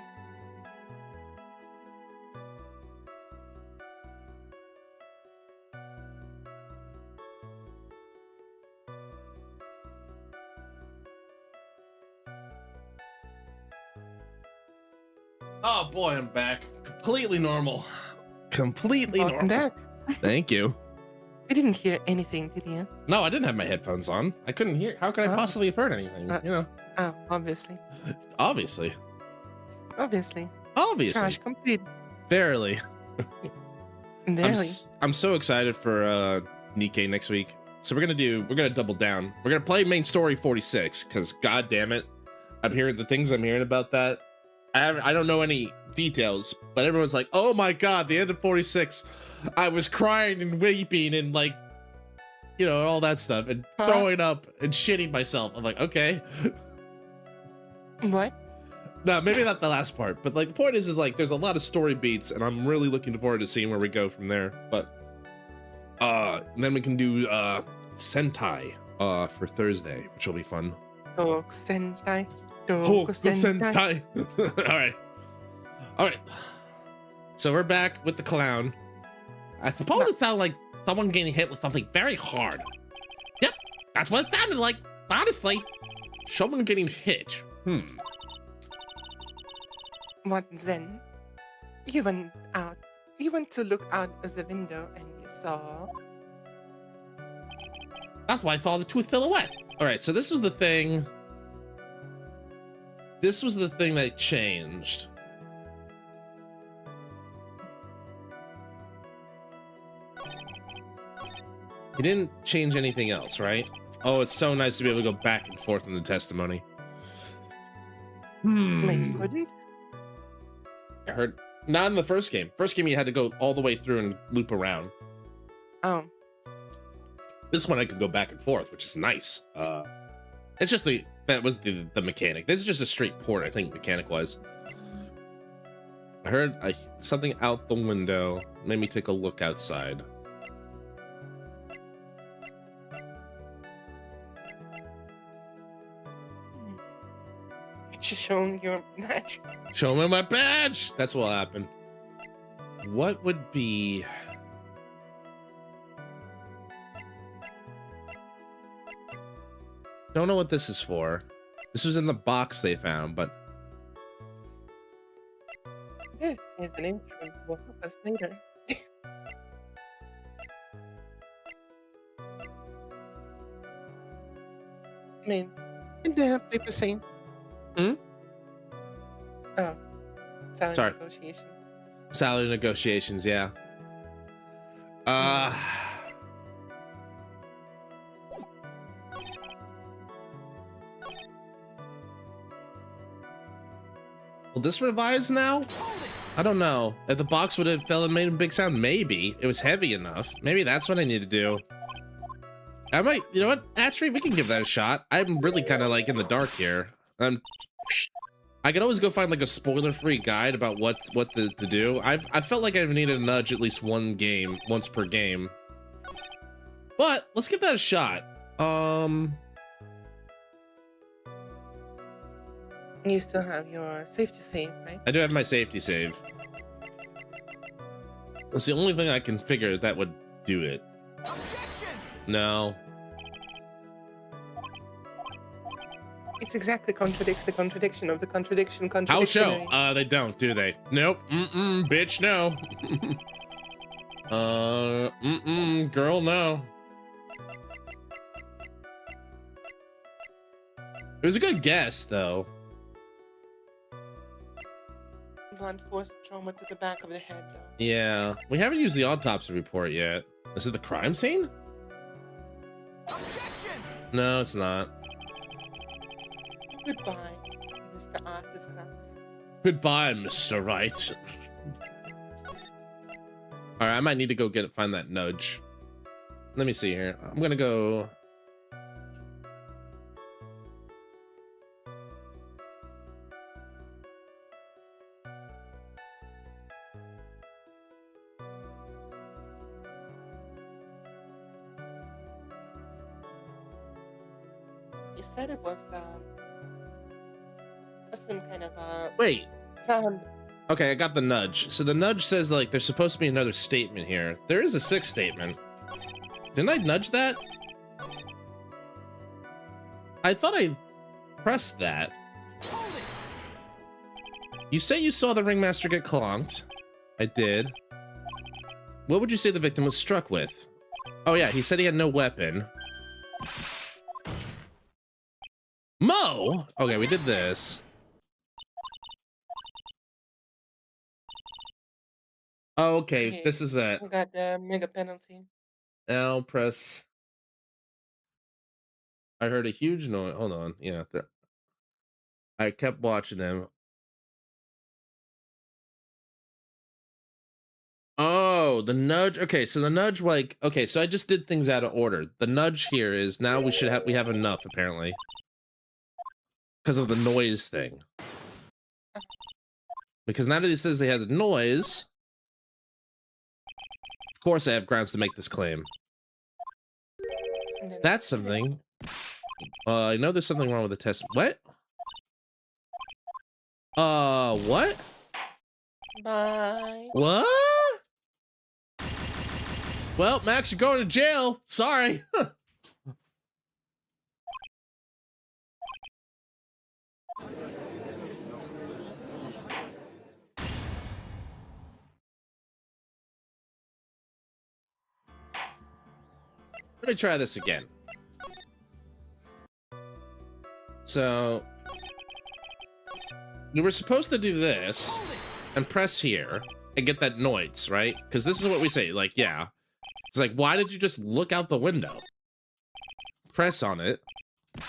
Oh boy, I'm back. Completely normal. Completely Welcome normal. back. Thank you. I didn't hear anything, did you? No, I didn't have my headphones on. I couldn't hear. How could I Oh. possibly have heard anything? You know, Oh, obviously. obviously. Obviously. Obviously. Trash complete. Verily. Barely. I'm so excited for Nikkei next week. So we're gonna double down. We're gonna play main story 46 because god damn it, I'm hearing the things I'm hearing about that. I don't know any details, but everyone's like, oh my god, the end of 46. I was crying and weeping and like you know, all that stuff, and Huh? throwing up and shitting myself. I'm like, okay. What? No, maybe not the last part, but like the point is like there's a lot of story beats, and I'm really looking forward to seeing where we go from there. But then we can do Sentai for Thursday, which will be fun. Toku Sentai. Oh, Toku Sentai. Sentai. All right. So we're back with the clown. I suppose it sounded like someone getting hit with something very hard. Yep, that's what it sounded like, honestly. Someone getting hit. What then? You went out. You went to look out of the window and you saw. That's why I saw the two silhouette. All right, so this was the thing. This was the thing that changed. He didn't change anything else, right? Oh, it's so nice to be able to go back and forth in the testimony. Maybe you couldn't. I heard not in the first game. First game you had to go all the way through and loop around. Oh, This one I can go back and forth, which is nice. It's just that was the mechanic. This is just a straight port, I think, mechanic wise. I heard something out the window. Made me take a look outside. just showing your match. Show me my badge. That's what'll happen. What would be? Don't know what this is for. This was in the box they found, but This is an instrument will help us later. I mean, didn't they have paper saying? Hmm? Oh, salary Sorry. negotiation. salary negotiations, yeah. Will this revise now? I don't know. If the box would have fell and made a big sound, maybe. It was heavy enough. Maybe that's what I need to do. I might, you know what? Actually, we can give that a shot. I'm really kind of like in the dark here. I could always go find like a spoiler-free guide about what to do. I felt like I've needed a nudge at least once per game. But let's give that a shot. You still have your safety save, right? I do have my safety save. It's the only thing I can figure that would do it. Objection! No. It exactly contradicts the contradiction of the contradiction. How show? They don't, do they? Nope. Bitch, no. Girl, no. It was a good guess, though. Blunt force trauma to the back of the head, though. Yeah, we haven't used the autopsy report yet. Is it the crime scene? Objection! No, it's not. Goodbye, Mr. Arthur's class. Goodbye, Mr. Wright. All right, I might need to go find that nudge. Let me see here. I'm gonna go. You said it was some kind of Wait. sound. Okay, I got the nudge. So the nudge says like there's supposed to be another statement here. There is a sixth statement. Didn't I nudge that? I thought I pressed that. Hold it! You say you saw the ringmaster get clonked. I did. What would you say the victim was struck with? Oh yeah, he said he had no weapon. Mo! Okay, we did this. Oh, okay, this is it. We got the mega penalty. Now press. I heard a huge noise. Hold on. Yeah. I kept watching them. Oh, the nudge. Okay, so the nudge, like, okay, so I just did things out of order. The nudge here is now we have enough apparently because of the noise thing. Because now that he says they had the noise, of course I have grounds to make this claim. That's something. I know there's something wrong with the test. What? What? Bye. What? Well, Max, you're going to jail. Sorry. Let me try this again. So we were supposed to do this and press here and get that noise, right? Because this is what we say, like, yeah. It's like, why did you just look out the window? Press on it. And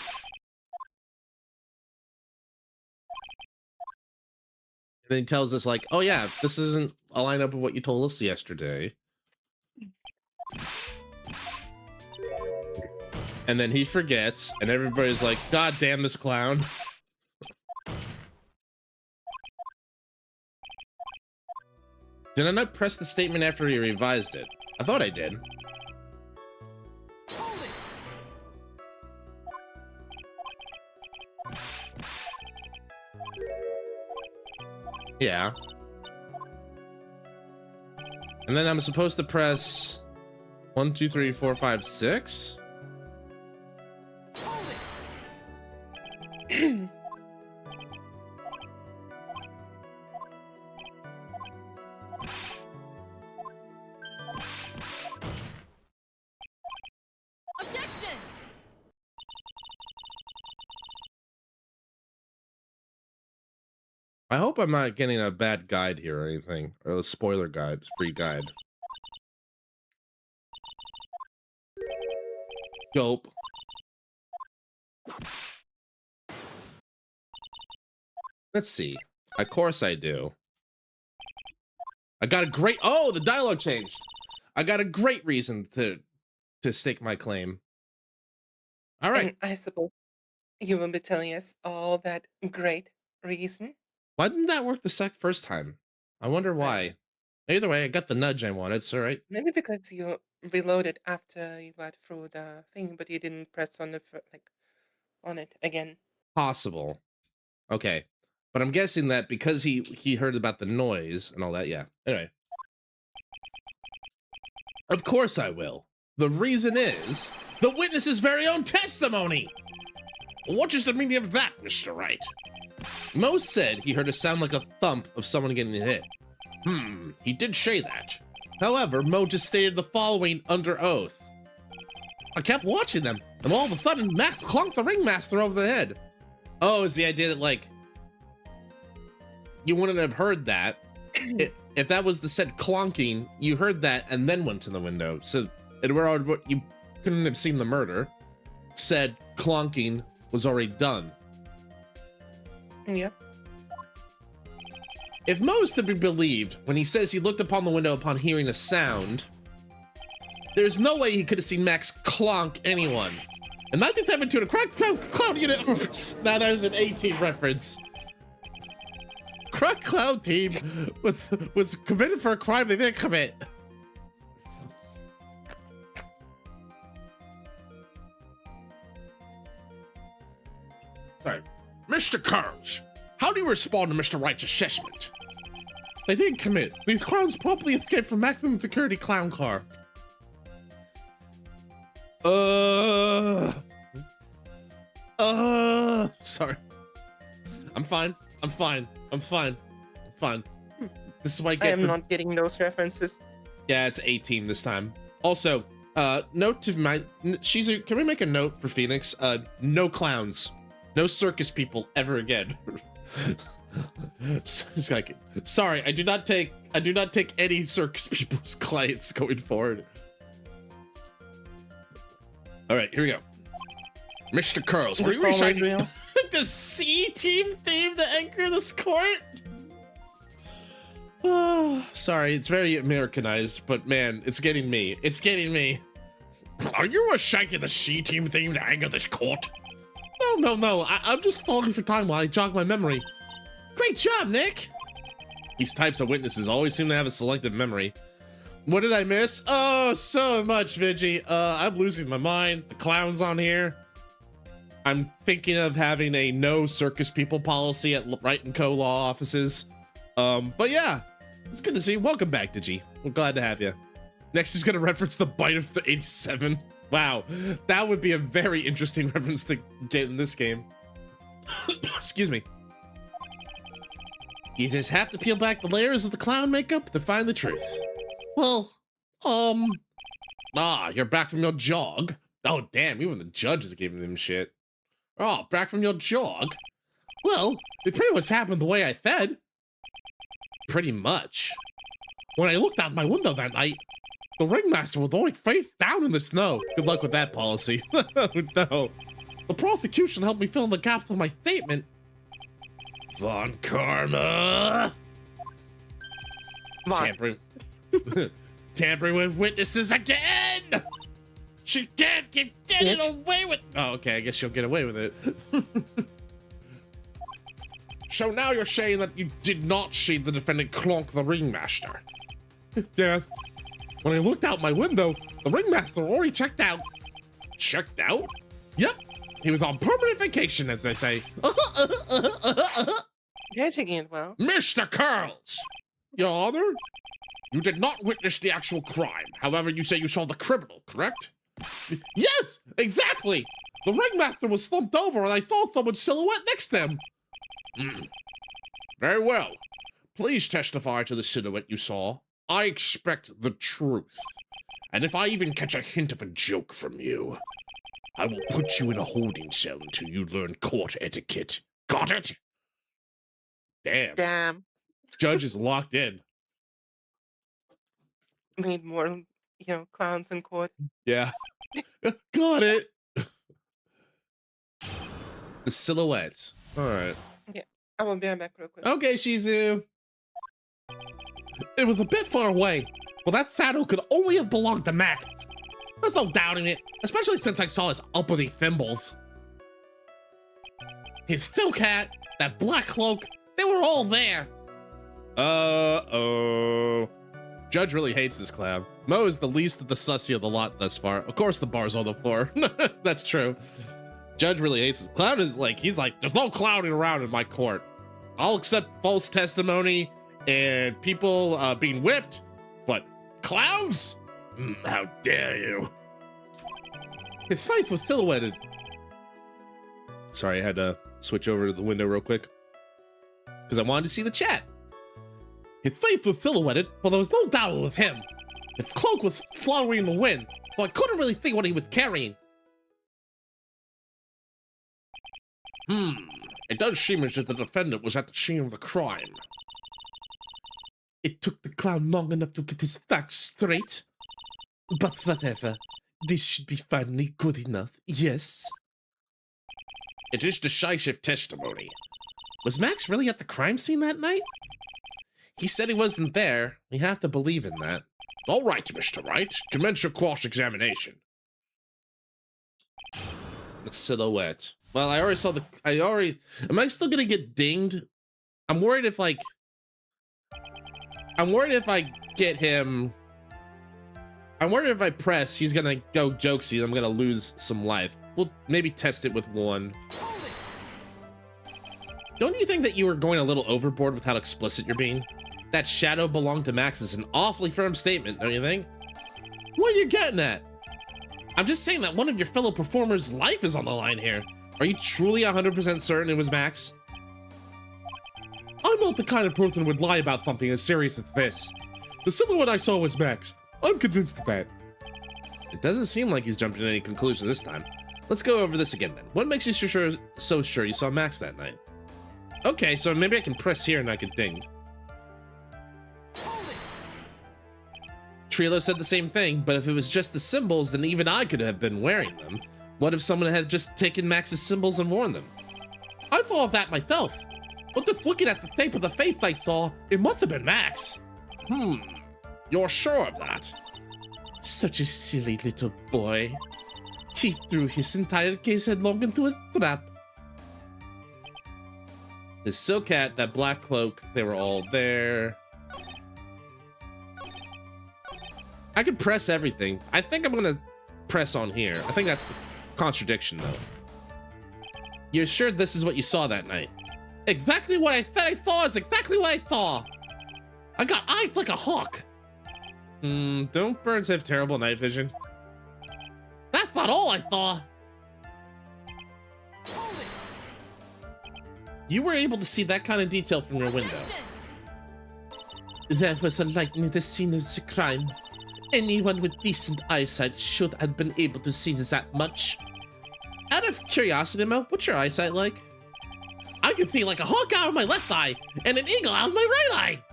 then he tells us, like, oh yeah, this isn't a lineup of what you told us yesterday. And then he forgets, and everybody's like, God damn this clown. Did I not press the statement after he revised it? I thought I did. Yeah. And then I'm supposed to press 1, 2, 3, 4, 5, 6. Objection! I hope I'm not getting a bad guide here or anything, or a spoiler guide, free guide. Dope. Let's see. Of course I do. I got a great, oh, the dialogue changed. I got a great reason to stake my claim. All right. And I suppose you will be telling us all that great reason. Why didn't that work the first time? I wonder why. Either way, I got the nudge I wanted, so right. Maybe because you reloaded after you got through the thing, but you didn't press on the on it again. Possible. Okay. But I'm guessing that because he heard about the noise and all that, yeah. Anyway. Of course I will. The reason is the witness's very own testimony. What is the meaning of that, Mr. Wright? Mo said he heard a sound like a thump of someone getting hit. He did say that. However, Mo just stated the following under oath. I kept watching them, and all of a sudden, Max clunked the ringmaster over the head. Oh, is the idea that, like, you wouldn't have heard that. If that was the said clonking, you heard that and then went to the window. So, you couldn't have seen the murder. Said clonking was already done. Yeah. If Mo is to be believed when he says he looked upon the window upon hearing a sound, there's no way he could have seen Max clonk anyone. In 1972, a crack cloud unit. Now there's an A-Team reference. Crack cloud team was committed for a crime they didn't commit. Sorry. Mr. Carls, how do you respond to Mr. Wright's assessment? They didn't commit. These clowns promptly escaped from maximum security clown car. Sorry. I'm fine. I'm fine. I'm fine. I'm fine. This is what I get. I am not getting those references. Yeah, it's A-Team this time. Also, note to my can we make a note for Phoenix? No clowns. No circus people ever again. It's like, sorry, I do not take any circus people as clients going forward. All right, here we go. Mr. Carls, are you reciting? The C-Team theme to anchor this court? Oh, sorry, it's very Americanized, but man, it's getting me. It's getting me. Are you a Shanky the She-Team theme to anger this court? No. I'm just stalling for time while I jog my memory. Great job, Nick. These types of witnesses always seem to have a selective memory. What did I miss? Oh, so much, Vigi. I'm losing my mind. The clown's on here. I'm thinking of having a no circus people policy at Wright & Co. law offices. But yeah, it's good to see you. Welcome back, Digi. We're glad to have you. Next is going to reference the bite of the 87. Wow, that would be a very interesting reference to get in this game. Excuse me. You just have to peel back the layers of the clown makeup to find the truth. Well, you're back from your jog? Oh, damn, even the judge is giving him shit. Oh, back from your jog? Well, it pretty much happened the way I said. Pretty much. When I looked out my window that night, the ringmaster was lying face down in the snow. Good luck with that policy. No. The prosecution helped me fill in the gaps with my statement. Von Karma! Vaughn. Tampering with witnesses again! She can't keep getting away with. Oh, okay, I guess she'll get away with it. So now you're saying that you did not see the defendant clonk the ringmaster? Yes. When I looked out my window, the ringmaster already checked out. Checked out? Yep. He was on permanent vacation, as they say. You're taking it well. Mr. Curls! Your Honor? You did not witness the actual crime. However, you say you saw the criminal, correct? Yes, exactly. The ringmaster was slumped over and I saw someone's silhouette next to him. Very well. Please testify to the silhouette you saw. I expect the truth. And if I even catch a hint of a joke from you, I will put you in a holding cell until you learn court etiquette. Got it? Damn. Damn. Judge is locked in. Need more, clowns in court. Yeah. Got it. The silhouette. All right. I will be right back real quick. Okay, Shizu. It was a bit far away. Well, that saddle could only have belonged to Max. There's no doubting it, especially since I saw his uppity thimbles. His silk hat, that black cloak, they were all there. Uh-oh. Judge really hates this clown. Mo is the least of the sussy of the lot thus far. Of course the bar's on the floor. That's true. Judge really hates this. Clown is like, he's like, there's no clowning around in my court. I'll accept false testimony and people being whipped, but clowns? How dare you? His face was silhouetted. Sorry, I had to switch over to the window real quick because I wanted to see the chat. His face was silhouetted, but there was no doubt it was him. His cloak was flowing in the wind, so I couldn't really think what he was carrying. It does seem as if the defendant was at the scene of the crime. It took the clown long enough to get his facts straight. But whatever. This should be finally good enough, yes? It is decisive testimony. Was Max really at the crime scene that night? He said he wasn't there. We have to believe in that. All right, Mr. Wright. Commence your cross-examination. The silhouette. Well, I already saw the... Am I still gonna get dinged? I'm worried if, like... I'm worried if I get him... I'm worried if I press, he's gonna go jokesy, I'm gonna lose some life. We'll maybe test it with one. Don't you think that you were going a little overboard with how explicit you're being? That shadow belonged to Max is an awfully firm statement, don't you think? What are you getting at? I'm just saying that one of your fellow performers' life is on the line here. Are you truly 100% certain it was Max? I'm not the kind of person who would lie about something as serious as this. The silhouette I saw was Max. I'm convinced of that. It doesn't seem like he's jumped to any conclusion this time. Let's go over this again then. What makes you so sure you saw Max that night? Okay, so maybe I can press here and I get dinged. Trilo said the same thing, but if it was just the symbols, then even I could have been wearing them. What if someone had just taken Max's symbols and worn them? I thought of that myself. But just looking at the tape of the face I saw, it must have been Max. You're sure of that? Such a silly little boy. He threw his entire case headlong into a trap. The silk hat, that black cloak, they were all there. I could press everything. I think I'm gonna press on here. I think that's the contradiction, though. You're sure this is what you saw that night? Exactly what I said I saw is exactly what I saw. I got eyes like a hawk. Don't birds have terrible night vision? That's not all I saw. Hold it. You were able to see that kind of detail from your window. Objection. There was a light near the scene of the crime. Anyone with decent eyesight should have been able to see that much. Out of curiosity, Mo, what's your eyesight like? I can see like a hawk out of my left eye and an eagle out of my right eye.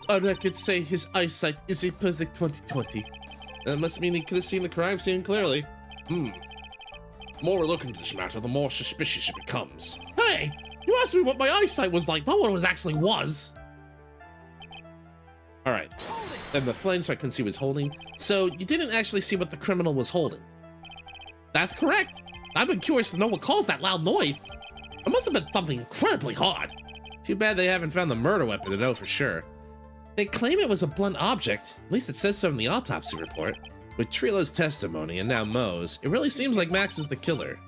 Our records say his eyesight is a perfect 20/20. That must mean he could have seen the crime scene clearly. The more we look into this matter, the more suspicious it becomes. Hey, you asked me what my eyesight was like, not what it actually was. All right, Hold it. and the flame, so I couldn't see what he was holding. So you didn't actually see what the criminal was holding. That's correct. I've been curious to know what caused that loud noise. It must have been something incredibly hard. Too bad they haven't found the murder weapon to know for sure. They claim it was a blunt object. At least it says so in the autopsy report. With Trilo's testimony and now Mo's, it really seems like Max is the killer.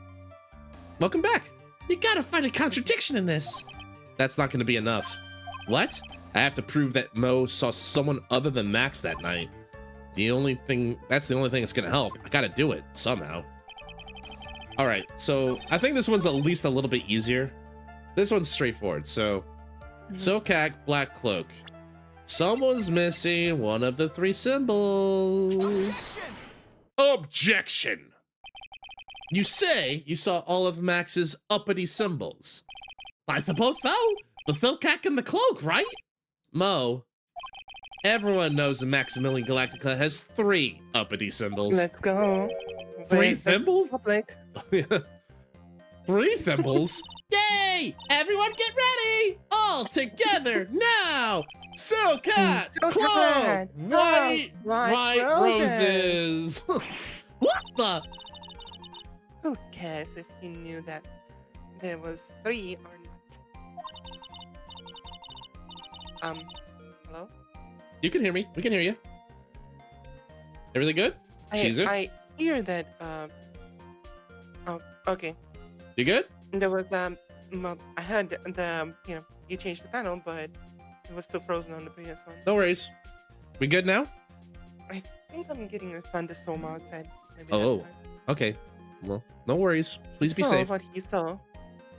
Welcome back. You gotta find a contradiction in this. That's not gonna be enough. What? I have to prove that Mo saw someone other than Max that night. That's the only thing that's gonna help. I gotta do it somehow. All right, so I think this one's at least a little bit easier. This one's straightforward. So, Sokak, black cloak. Someone's missing one of the three symbols. Objection. Objection! You say you saw all of Max's uppity symbols. I suppose so. The Silkak and the cloak, right? Mo, everyone knows that Maximilian Galactica has 3 uppity symbols. Let's go. 3 Where's the symbols? public? 3 symbols? Yay! Everyone get ready! All together now! Silkat, cloak, Silkat, white, white roses. What the? Who cares if he knew that there was 3 or not? Hello? You can hear me. We can hear you. Everything good? Caesar? I hear that, oh, okay. You good? There was, I heard the, you changed the panel, but it was still frozen on the previous one. No worries. We good now? I think I'm getting a thunderstorm outside. Maybe Oh. that's why. Okay. Well, no worries. Please be He saw safe. what he saw,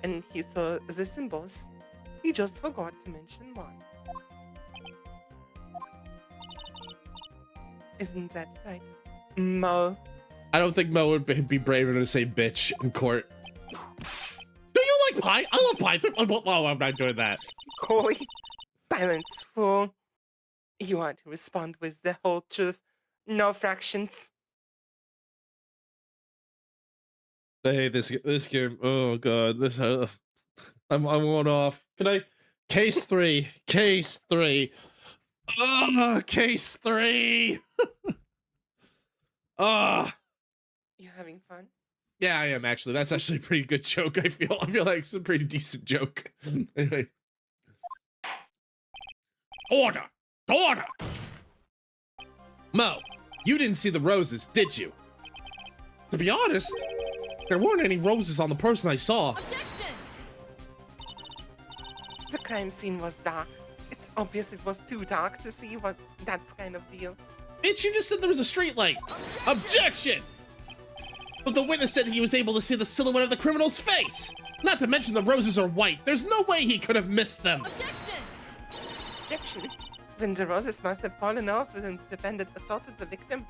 and he saw the symbols. He just forgot to mention one. Isn't that right, Mo? I don't think Mo would be brave enough to say bitch in court. Do you like pie? I love pie. Oh, I'm not doing that. Holy silence, fool. You want to respond with the whole truth, no fractions. Hey, this game. Oh god, this. I'm going off. Can I? Case 3. Case 3. Oh, case 3. Ah. You having fun? Yeah, I am actually. That's actually a pretty good joke. I feel like it's a pretty decent joke. Anyway. Order! Order! Mo, you didn't see the roses, did you? To be honest, there weren't any roses on the person I saw. Objection. The crime scene was dark. It's obvious it was too dark to see what that kind of deal. Bitch, you just said there was a street light. Objection! But the witness said he was able to see the silhouette of the criminal's face. Not to mention the roses are white. There's no way he could have missed them. Objection. Objection. Then the roses must have fallen off when the defendant assaulted the victim.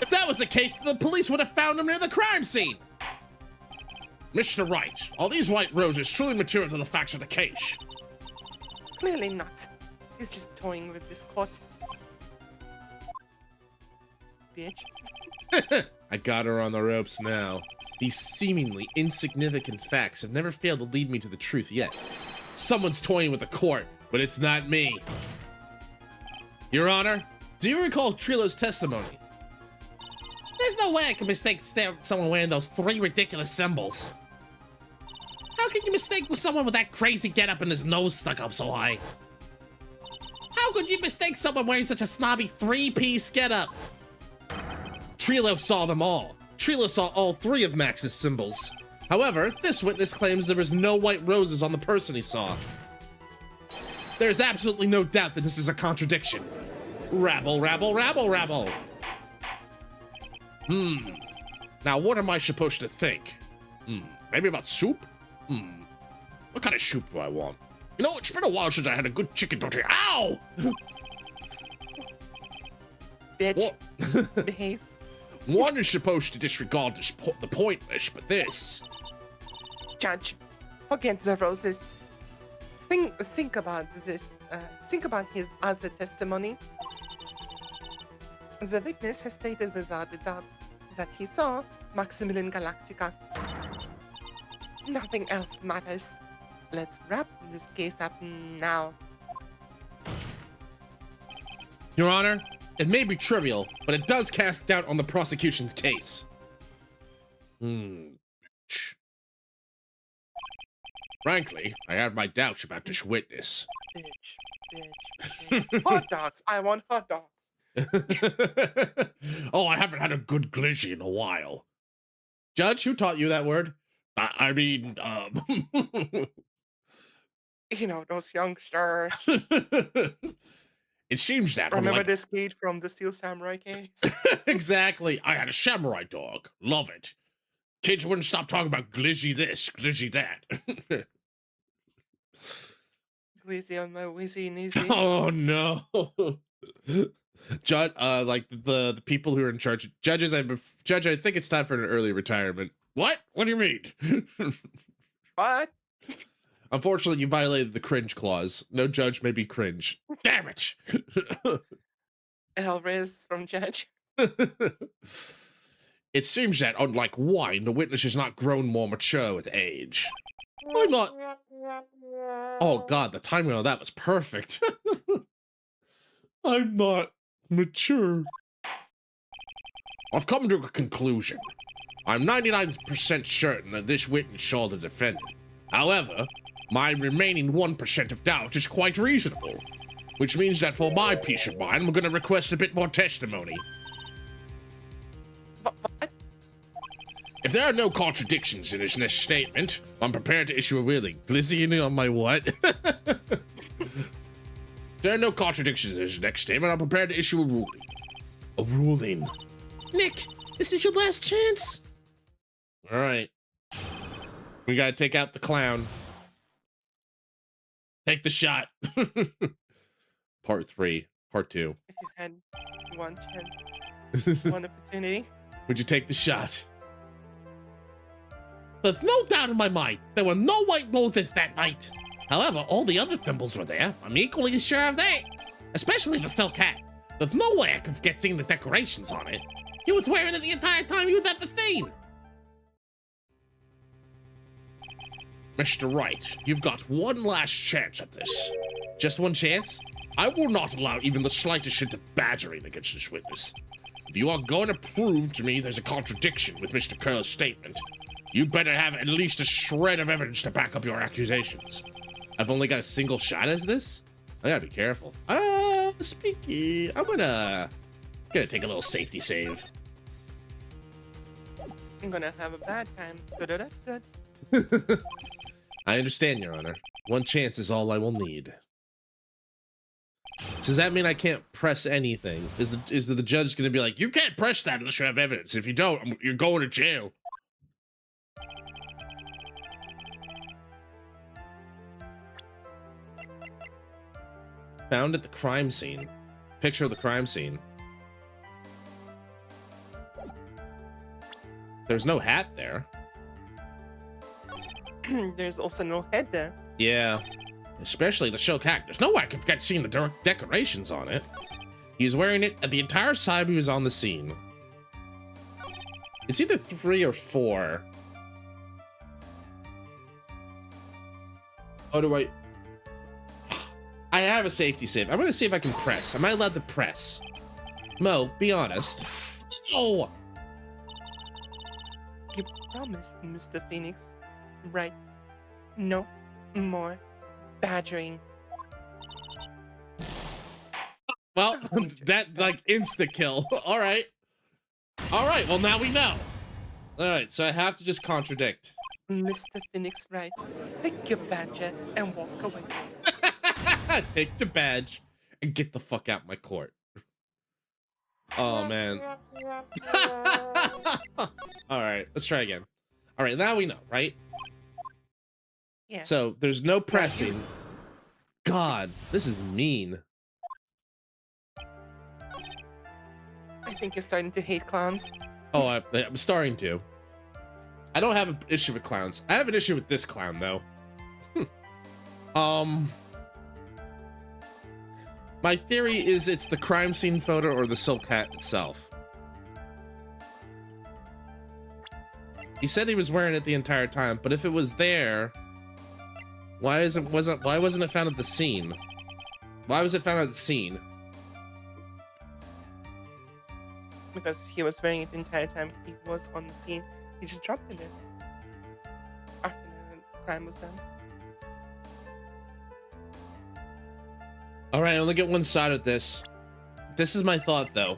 If that was the case, the police would have found him near the crime scene. Mr. Wright, are these white roses truly material to the facts of the case? Clearly not. He's just toying with this court. Bitch. I got her on the ropes now. These seemingly insignificant facts have never failed to lead me to the truth yet. Someone's toying with the court, but it's not me. Your Honor, do you recall Trilo's testimony? There's no way I could mistake someone wearing those 3 ridiculous symbols. How can you mistake someone with that crazy getup and his nose stuck up so high? How could you mistake someone wearing such a snobby 3-piece getup? Trilo saw them all. Trilo saw all 3 of Max's symbols. However, this witness claims there was no white roses on the person he saw. There is absolutely no doubt that this is a contradiction. Rabble, rabble, rabble, rabble. Now what am I supposed to think? Maybe about soup? What kind of soup do I want? You know, it's been a while since I had a good chicken tortilla. Ow! Bitch, What? behave. One is supposed to disregard the pointless, but this... Judge, forget the roses. Think about this. Think about his other testimony. The witness has stated without a doubt that he saw Maximilian Galactica. Nothing else matters. Let's wrap this case up now. Your Honor, it may be trivial, but it does cast doubt on the prosecution's case. Frankly, I have my doubts about this witness. Bitch. Hot dogs. I want hot dogs. Oh, I haven't had a good glizzy in a while. Judge, who taught you that word? I mean, You know, those youngsters. It seems that Remember this kid from the Steel Samurai case? Exactly. I had a samurai dog. Love it. Kids wouldn't stop talking about glizzy this, glizzy that. Glizzy on my whizzy kneesy. Oh no. Judge, like the people who are in charge, judge, I think it's time for an early retirement. What? What do you mean? What? Unfortunately, you violated the cringe clause. No judge may be cringe. Damn it. Elriz from Judge. It seems that, unlike wine, the witness has not grown more mature with age. I'm not. Oh god, the timing on that was perfect. I'm not mature. I've come to a conclusion. I'm 99% certain that this witness saw the defendant. However, my remaining 1% of doubt is quite reasonable, which means that for my peace of mind, I'm going to request a bit more testimony. What? If there are no contradictions in his next statement, I'm prepared to issue a ruling. Glizzy on my what? If there are no contradictions in his next statement, I'm prepared to issue a ruling. A ruling. Nick, this is your last chance. All right. We gotta take out the clown. Take the shot. Part 3. Part 2. If you had one chance, one opportunity. Would you take the shot? There's no doubt in my mind, there were no white roses that night. However, all the other thimbles were there. I'm equally sure of that. Especially the Phil cat. There's no way I could forget seeing the decorations on it. He was wearing it the entire time he was at the thing. Mr. Wright, you've got one last chance at this. Just one chance? I will not allow even the slightest hint of badgering against this witness. If you are going to prove to me there's a contradiction with Mr. Curl's statement, you better have at least a shred of evidence to back up your accusations. I've only got a single shot as this? I gotta be careful. Speaky. I'm gonna take a little safety save. I'm gonna have a bad time. Da-da-da-da. I understand, Your Honor. One chance is all I will need. Does that mean I can't press anything? Is the judge gonna be like, you can't press that unless you have evidence. If you don't, you're going to jail. Found at the crime scene. Picture of the crime scene. There's no hat there. There's also no head there. Yeah. Especially the show cat. There's no way I can forget seeing the decorations on it. He was wearing it at the entire time he was on the scene. It's either 3 or 4. Oh, have a safety save. I'm gonna see if I can press. Am I allowed to press? Mo, be honest. Oh! You promised, Mr. Phoenix, right? No more badgering. Well, that, like, insta-kill. All right. All right, well, now we know. All right, so I have to just contradict. Mr. Phoenix, right? Take your badger and walk away. Take the badge and get the fuck out my court. Oh, man. All right, let's try again. All right, now we know, right? Yeah. So there's no pressing. God, this is mean. I think you're starting to hate clowns. Oh, I'm starting to. I don't have an issue with clowns. I have an issue with this clown, though. My theory is it's the crime scene photo or the silk hat itself. He said he was wearing it the entire time, but if it was there, why wasn't it found at the scene? Why was it found at the scene? Because he was wearing it the entire time he was on the scene. He just dropped it after the crime was done. All right, I only get one side of this. This is my thought, though.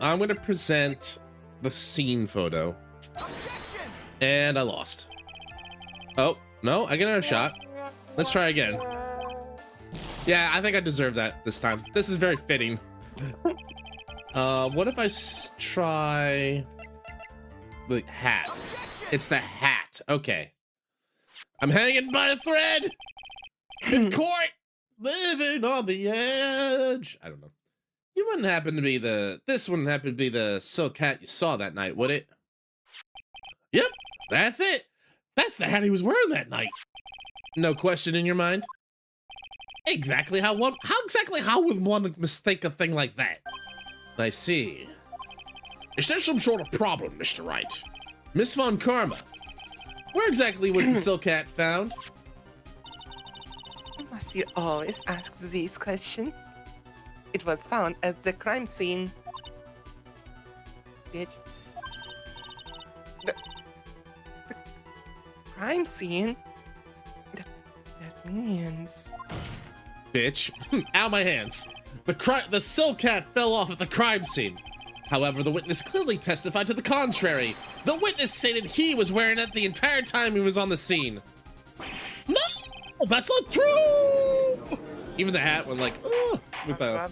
I'm gonna present the scene photo. Objection! And I lost. Oh, no, I get another shot. Let's try again. Yeah, I think I deserve that this time. This is very fitting. What if I try the hat? It's the hat. Okay. I'm hanging by a thread in court, living on the edge. I don't know. You wouldn't happen to be this wouldn't happen to be the silk hat you saw that night, would it? Yep, that's it. That's the hat he was wearing that night. No question in your mind? Exactly how would one mistake a thing like that? I see. Is there some sort of problem, Mr. Wright? Miss Von Karma, where exactly was the silk hat found? Must you always ask these questions? It was found at the crime scene. Bitch. The crime scene? That means... Bitch, out of my hands. The silk hat fell off at the crime scene. However, the witness clearly testified to the contrary. The witness stated he was wearing it the entire time he was on the scene. No, that's not true. Even the hat went like, oh, with the...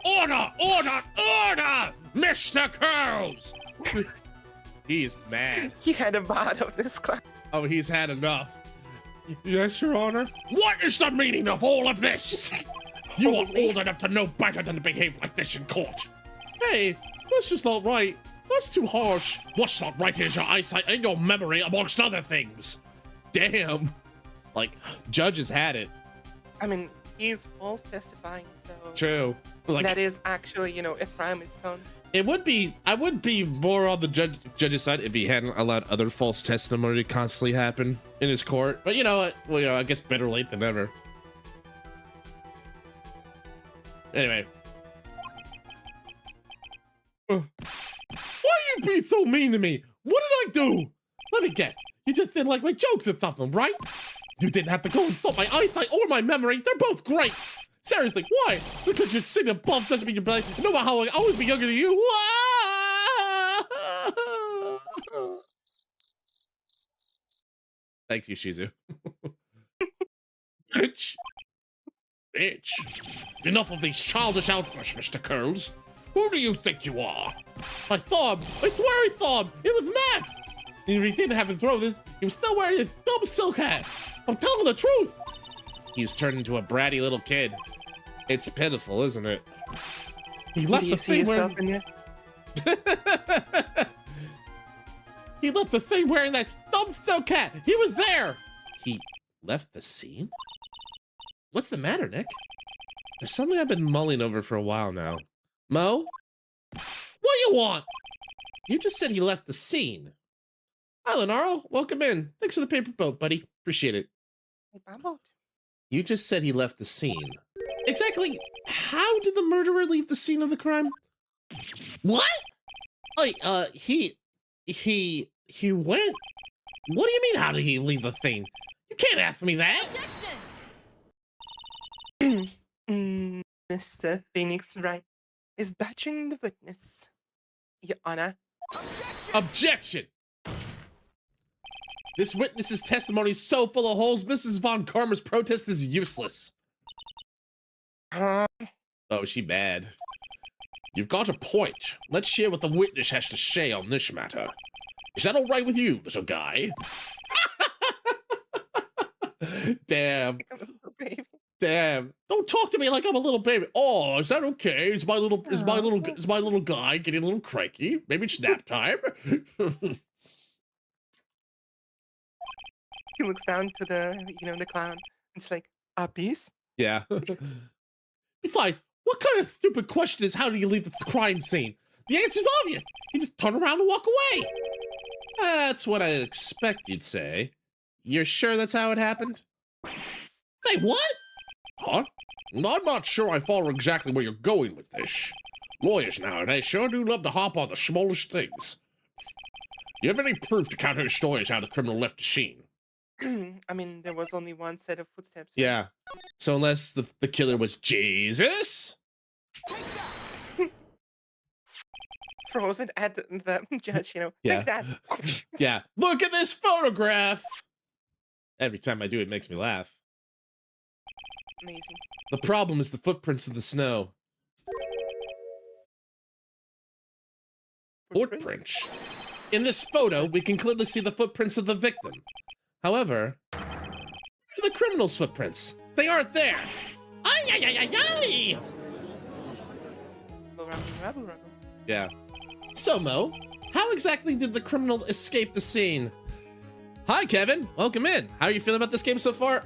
Order! Order! Order! Mr. Curls! He's mad. He had a bot of this class. Oh, he's had enough. Yes, Your Honor. What is the meaning of all of this? You are old enough to know better than to behave like this in court. Hey, that's just not right. That's too harsh. What's not right is your eyesight and your memory, amongst other things. Damn. Like, judges had it. I mean, he's false testifying, so... True. Like, that is actually, you know, a crime its own. I would be more on the judge's side if he hadn't allowed other false testimony to constantly happen in his court. But you know what? Well, you know, I guess better late than never. Anyway. Why you be so mean to me? What did I do? Let me guess. You just didn't like my jokes or something, right? You didn't have to go insult my eyesight or my memory. They're both great. Seriously, why? Because you're sitting above doesn't mean you're black. No matter how I'll always be younger than you. Thank you, Shizu. Bitch. Bitch. Enough of these childish outbursts, Mr. Curls. Who do you think you are? My thumb! I swear I thumb! It was Max! If he didn't have to throw this, he was still wearing his dumb silk hat! I'm telling the truth! He's turned into a bratty little kid. It's pitiful, isn't it? He left Do the you see thing yourself wearing... in it? He left the thing wearing that dumb silk hat! He was there! He left the scene? What's the matter, Nick? There's something I've been mulling over for a while now. Mo? What do you want? You just said he left the scene. Hi, Lenaro. Welcome in. Thanks for the paper boat, buddy. Appreciate it. Hey, Bubble. You just said he left the scene. Exactly how did the murderer leave the scene of the crime? What? Like, he went. What do you mean, how did he leave the thing? You can't ask me that. Mr. Phoenix Wright is badgering the witness. Your Honor. Objection! This witness's testimony is so full of holes, Mrs. Von Karma's protest is useless. Uh, Oh, is she bad? You've got a point. Let's hear what the witness has to say on this matter. Is that all right with you, little guy? Damn. baby. Damn. Don't talk to me like I'm a little baby. Oh, is that okay? Is my little guy getting a little cranky? Maybe it's nap time. He looks down to the, the clown, and it's like, a piece? Yeah. Besides, what kind of stupid question is how do you leave the crime scene? The answer's obvious. You just turn around and walk away. That's what I'd expect you'd say. You're sure that's how it happened? Say what? Huh? I'm not sure I follow exactly where you're going with this. Lawyers nowadays sure do love to hop on the smallest things. You have any proof to counter your stories how the criminal left the scene? I mean, there was only one set of footsteps. Yeah. So unless the killer was Jesus? Frozen at the judge, Yeah. like that. Yeah. Look at this photograph! Every time I do it makes me laugh. Amazing. The problem is the footprints in the snow. Footprints. In this photo, we can clearly see the footprints of the victim. However, where are the criminal's footprints? They aren't there. Ay, ay, ay, ay, ay. Rabble. Yeah. So, Mo, how exactly did the criminal escape the scene? Hi, Kevin. Welcome in. How are you feeling about this game so far?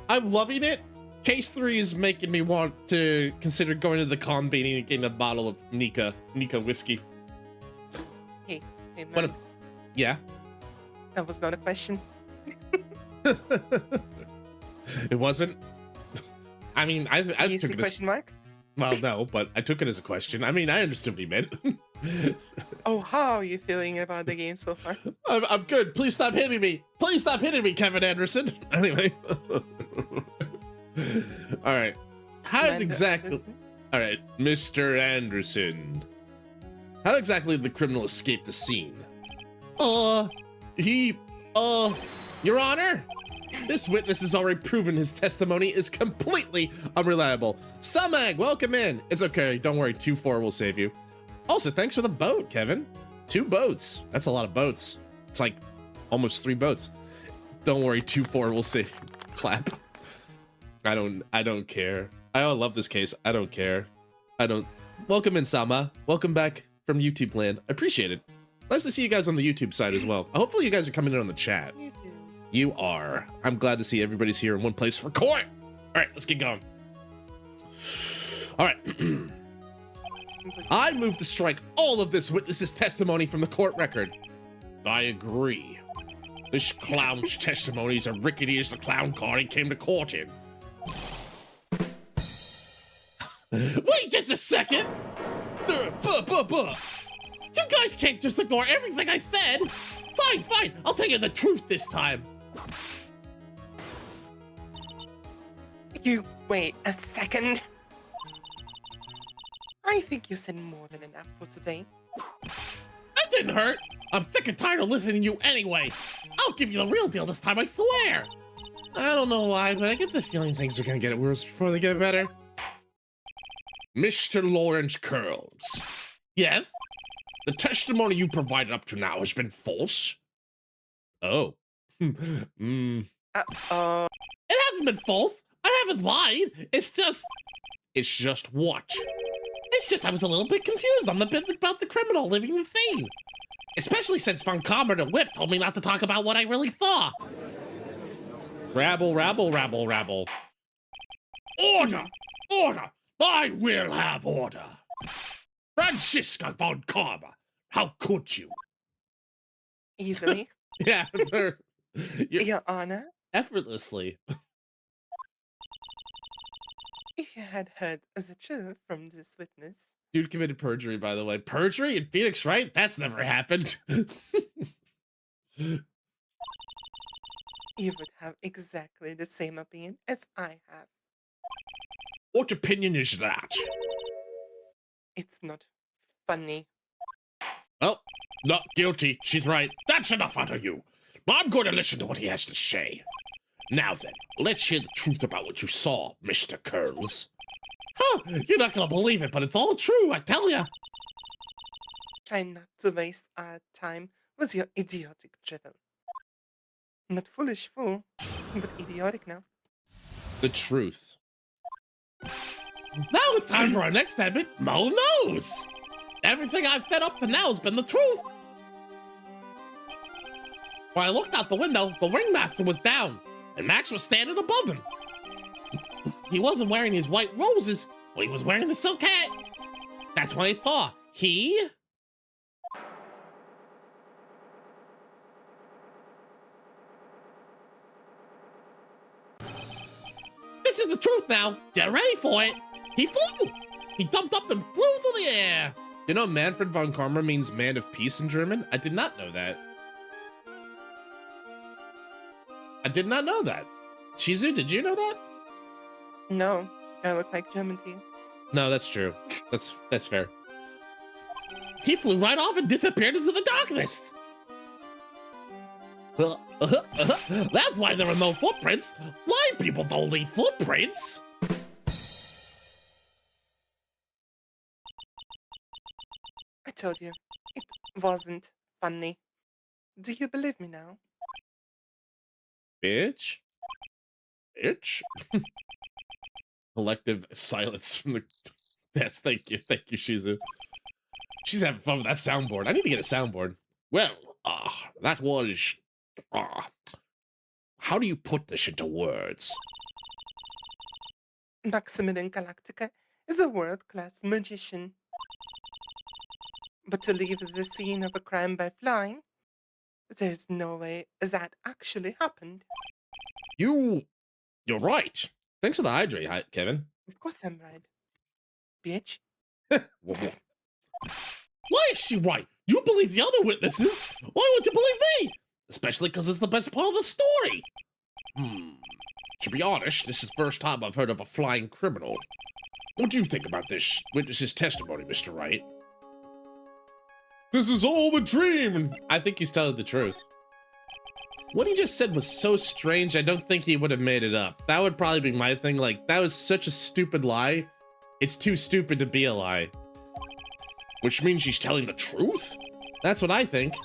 I'm loving it. Case 3 is making me want to consider going to the con beanie and getting a bottle of Nika whiskey. Hey, What man, Yeah. that was not a question. It wasn't. I mean, I You took see it as question mark? well, no, but I took it as a question. I mean, I understood what he meant. Oh, how are you feeling about the game so far? I'm good. Please stop hitting me. Please stop hitting me, Kevin Anderson. Anyway. All right. How Amanda exactly? Anderson? All right, Mr. Anderson. How exactly did the criminal escape the scene? Your Honor, this witness has already proven his testimony is completely unreliable. Samag, welcome in. It's okay. Don't worry. 2-4 will save you. Also, thanks for the boat, Kevin. 2 boats. That's a lot of boats. It's like almost 3 boats. Don't worry. 2-4 will save you. Clap. I don't care. I love this case. I don't care. Welcome in, Sama. Welcome back from YouTube land. I appreciate it. Nice to see you guys on the YouTube side as well. Hopefully you guys are coming in on the chat. You too. You are. I'm glad to see everybody's here in one place for court. All right, let's get going. All right. I move to strike all of this witness's testimony from the court record. I agree. This clown's testimony is as rickety as the clown car he came to court in. Wait just a second. You guys can't just ignore everything I said. Fine. I'll tell you the truth this time. You wait a second. I think you said more than enough for today. That didn't hurt. I'm sick and tired of listening to you anyway. I'll give you the real deal this time, I swear. I don't know why, but I get the feeling things are gonna get worse before they get better. Mr. Lawrence Curls, Yes? the testimony you provided up to now has been false. Oh. Uh-oh. It hasn't been false. I haven't lied. It's Just what? just I was a little bit confused on the bit about the criminal leaving the scene. Especially since Von Comber the Whip told me not to talk about what I really saw. Rabble. Order! Order! I will have order! Fransizka von Karma, how could you? Easily. Yeah, Your Honor. effortlessly. If you had heard the truth from this witness, Dude committed perjury, by the way. Perjury in Phoenix, right? That's never happened. you would have exactly the same opinion as I have. What opinion is that? It's not funny. Oh, not guilty. She's right. That's enough out of you. I'm going to listen to what he has to say. Now then, let's hear the truth about what you saw, Mr. Curls. Huh, you're not gonna believe it, but it's all true, I tell ya. Try not to waste our time with your idiotic drivel. Not foolish fool, but idiotic now. The truth. Now it's time for our next segment, Mo Knows. Everything I've said up to now has been the truth. When I looked out the window, the ringmaster was down, and Max was standing above him. He wasn't wearing his white roses, but he was wearing the silk hat. That's what I thought. He... This is the truth now. Get ready for it. He flew. He jumped up and flew through the air. You know Manfred von Karma means man of peace in German? I did not know that. I did not know that. Shizu, did you know that? No, I look like German to you. No, that's true. That's fair. He flew right off and disappeared into the darkness. That's why there are no footprints. Flying people don't leave footprints. I told you, it wasn't funny. Do you believe me now? Bitch. Bitch. Collective silence from the... Yes, thank you, Shizu. She's having fun with that soundboard. I need to get a soundboard. Well, that was... how do you put this into words? Maximilian Galactica is a world-class magician. But to leave the scene of a crime by flying, there's no way that actually happened. You're right. Thanks for the hydrate, Kevin. Of course I'm right. Bitch. Why is she right? You believe the other witnesses. Why would you believe me? Especially because it's the best part of the story. To be honest, this is the first time I've heard of a flying criminal. What do you think about this witness's testimony, Mr. Wright? This is all a dream. I think he's telling the truth. What he just said was so strange, I don't think he would have made it up. That would probably be my thing. Like, that was such a stupid lie. It's too stupid to be a lie. Which means she's telling the truth? That's what I think.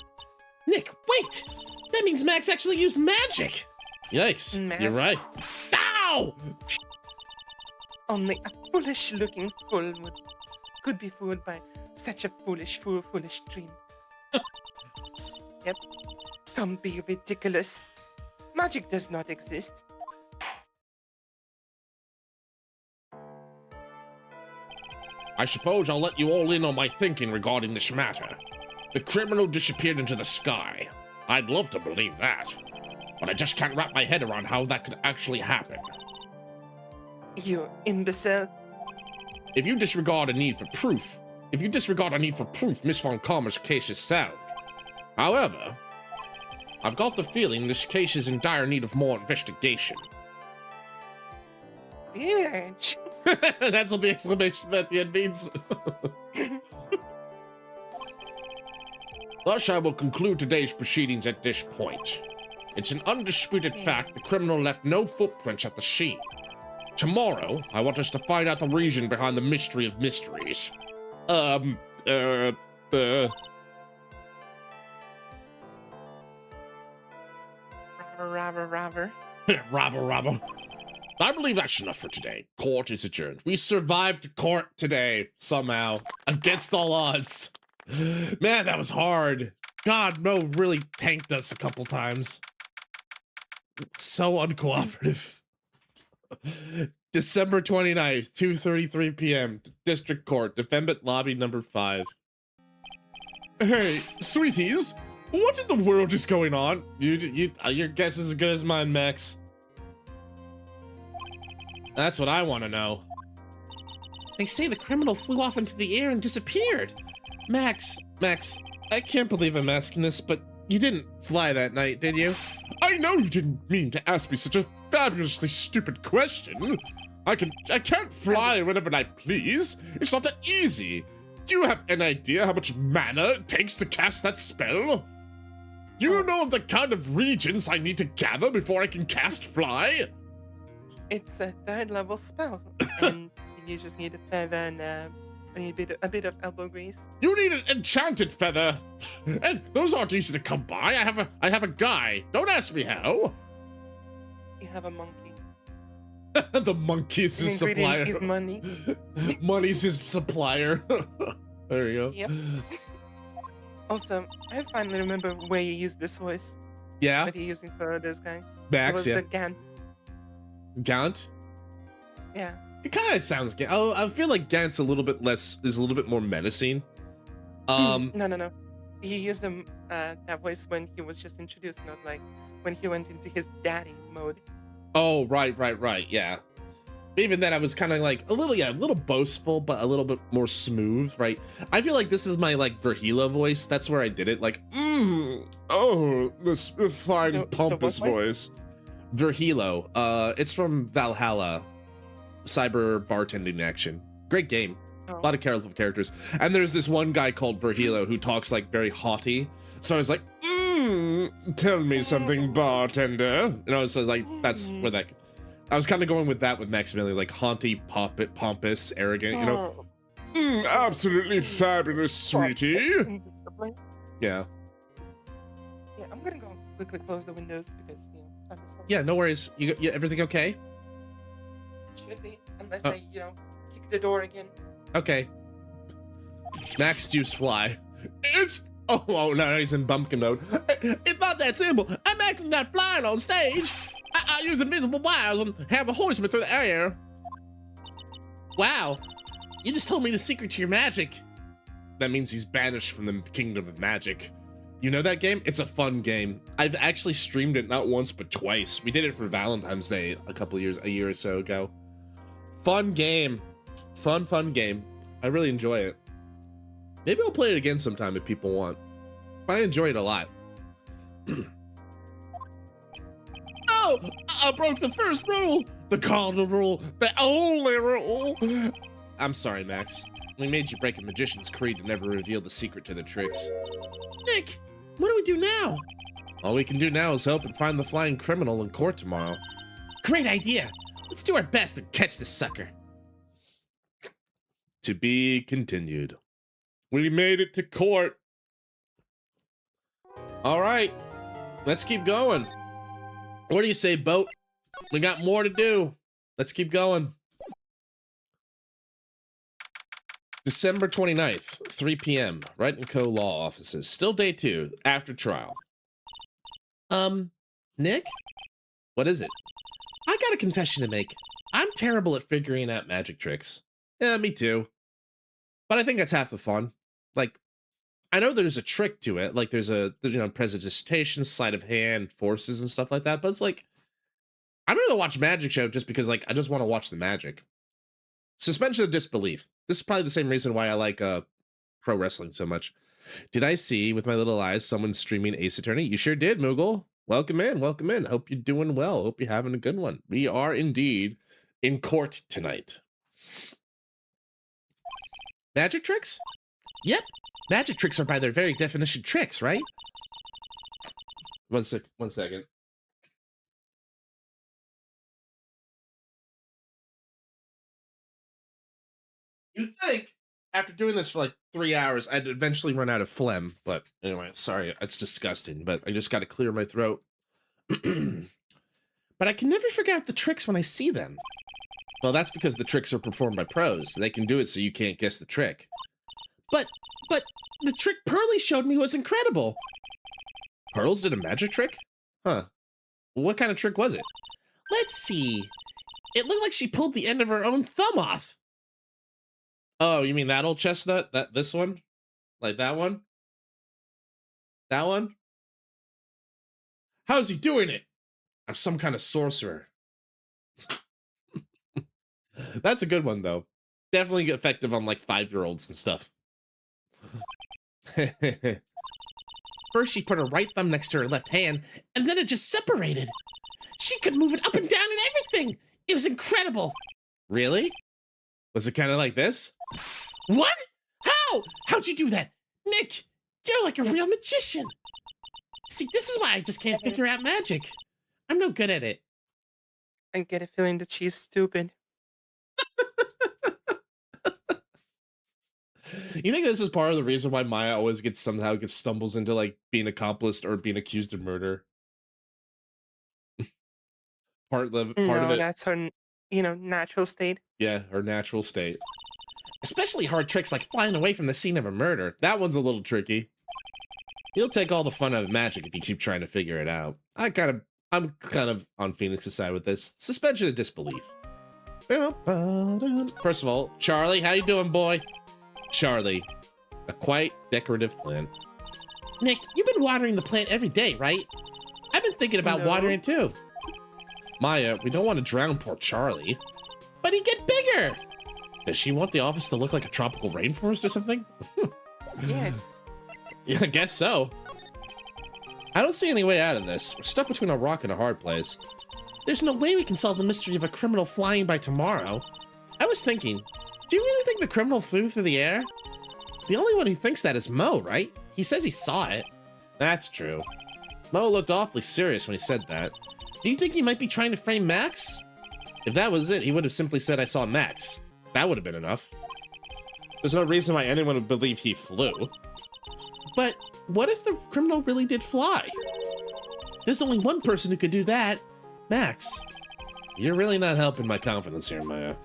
Nick, wait! That means Max actually used magic! Yikes, you're right. Ow! Only a foolish-looking fool could be fooled by such a foolish dream. Yep. Don't be ridiculous. Magic does not exist. I suppose I'll let you all in on my thinking regarding this matter. The criminal disappeared into the sky. I'd love to believe that, but I just can't wrap my head around how that could actually happen. You imbecile. If you disregard a need for proof, Miss Von Karma's case is sound. However, I've got the feeling this case is in dire need of more investigation. Bitch. That's what the exclamation at the end means. Thus, I will conclude today's proceedings at this point. It's an undisputed fact the criminal left no footprints at the scene. Tomorrow, I want us to find out the reason behind the mystery of mysteries. Robber. Robber. I believe that's enough for today. Court is adjourned. We survived court today, somehow. Against all odds. Man, that was hard. God, Mo really tanked us a couple times. So uncooperative. December 29th, 2:33 p.m. District Court, Defendant Lobby number 5. Hey, sweeties, what in the world is going on? Your guess is as good as mine, Max. That's what I want to know. They say the criminal flew off into the air and disappeared. Max, I can't believe I'm asking this, but you didn't fly that night, did you? I know you didn't mean to ask me such a fabulously stupid question. I can't fly whenever I please. It's not that easy. Do you have any idea how much mana it takes to cast that spell? Do you know the kind of regions I need to gather before I can cast fly? It's a 3rd level spell, and you just need a feather and a bit of elbow grease. You need an enchanted feather, and those aren't easy to come by. I have a guy. Don't ask me how. You have a monkey. The monkey is his The ingredient supplier. is money. Money's his supplier. There you go. Yep. Also, I finally remember where you used this voice. Yeah, That you're using for this guy. It Max. was Yeah, the Gan. Gaunt. Yeah. It kind of sounds. Oh, I feel like Gant's a little bit more menacing. No. He used that voice when he was just introduced, not like when he went into his daddy mode. Oh, right, yeah. Even then, I was kind of like a little boastful, but a little bit more smooth, right? I feel like this is my like Verhila voice. That's where I did it. Like, Oh, this fine, The pompous what voice. Verhilo. It's from Valhalla, cyber bartending action. Great game. A Oh. lot of colorful characters. And there's this one guy called Verhilo who talks like very haughty. So I was like, Tell me something, bartender. you know, so like that's where that. I was kind of going with that with Maximilian, like haughty, pompous, arrogant. You know, Absolutely fabulous, sweetie. yeah. Yeah, I'm gonna go quickly close the windows because I'm just like, Yeah, no worries. You everything okay? should be unless Oh. I kick the door again. Okay. Max juice fly. It's oh no, he's in bumpkin mode. It's not that simple. I'm actually not flying on stage. I use invisible wires and have a horseman through the air. Wow, you just told me the secret to your magic. That means he's banished from the kingdom of magic. You know that game? It's a fun game. I've actually streamed it not once but twice. We did it for Valentine's Day a year or so ago. Fun game. Fun game. I really enjoy it. Maybe I'll play it again sometime if people want. I enjoy it a lot. Oh, I broke the first rule. The cardinal rule. The only rule. I'm sorry, Max. We made you break a magician's creed to never reveal the secret to the tricks. Nick, what do we do now? All we can do now is hope and find the flying criminal in court tomorrow. Great idea. Let's do our best to catch this sucker. To be continued. We made it to court. All right, let's keep going. What do you say, Boat? We got more to do. Let's keep going. December 29th, 3 p.m. Wright & Co. Law Offices. Still day 2, after trial. Nick? What is it? I got a confession to make. I'm terrible at figuring out magic tricks. Yeah, me too. But I think that's half the fun. Like, I know there's a trick to it. Like, there's a, prestidigitation, sleight of hand, forces, and stuff like that. But it's like, I'm going to watch Magic Show just because, like, I just want to watch the magic. Suspension of disbelief. This is probably the same reason why I like pro wrestling so much. Did I see with my little eyes someone streaming Ace Attorney? You sure did, Moogle. Welcome in, welcome in. Hope you're doing well. Hope you're having a good one. We are indeed in court tonight. Magic tricks? Yep. Magic tricks are by their very definition tricks, right? One second. You'd think after doing this for like 3 hours, I'd eventually run out of phlegm. But anyway, sorry, it's disgusting, but I just got to clear my throat. But I can never figure out the tricks when I see them. Well, that's because the tricks are performed by pros. They can do it so you can't guess the trick. But the trick Pearly showed me was incredible. Pearls did a magic trick? Huh. What kind of trick was it? Let's see. It looked like she pulled the end of her own thumb off. Oh, you mean that old chestnut? This one? Like that one? That one? How's he doing it? I'm some kind of sorcerer. That's a good one, though. Definitely effective on like 5-year-olds and stuff. First, she put her right thumb next to her left hand, and then it just separated. She could move it up and down and everything. It was incredible. Really? Was it kind of like this? What? How? How'd you do that? Nick, you're like a real magician. See, this is why I just can't figure out magic. I'm no good at it. I get a feeling that she's stupid. You think this is part of the reason why Maya always somehow stumbles into like being accomplice or being accused of murder? part of No, it. that's her, natural state. Yeah, her natural state. Especially hard tricks like flying away from the scene of a murder. That one's a little tricky. You'll take all the fun out of magic if you keep trying to figure it out. I'm kind of on Phoenix's side with this. Suspension of disbelief. First of all, Charlie, how you doing, boy? Charlie, a quite decorative plant. Nick, you've been watering the plant every day, right? I've been thinking about No. watering it too. Maya, we don't want to drown poor Charlie. But he'd get bigger. Does she want the office to look like a tropical rainforest or something? Yes. Yeah, I guess so. I don't see any way out of this. We're stuck between a rock and a hard place. There's no way we can solve the mystery of a criminal flying by tomorrow. I was thinking, do you really think the criminal flew through the air? The only one who thinks that is Mo, right? He says he saw it. That's true. Mo looked awfully serious when he said that. Do you think he might be trying to frame Max? If that was it, he would have simply said, I saw Max. That would have been enough. There's no reason why anyone would believe he flew. But what if the criminal really did fly? There's only one person who could do that, Max. You're really not helping my confidence here, Maya.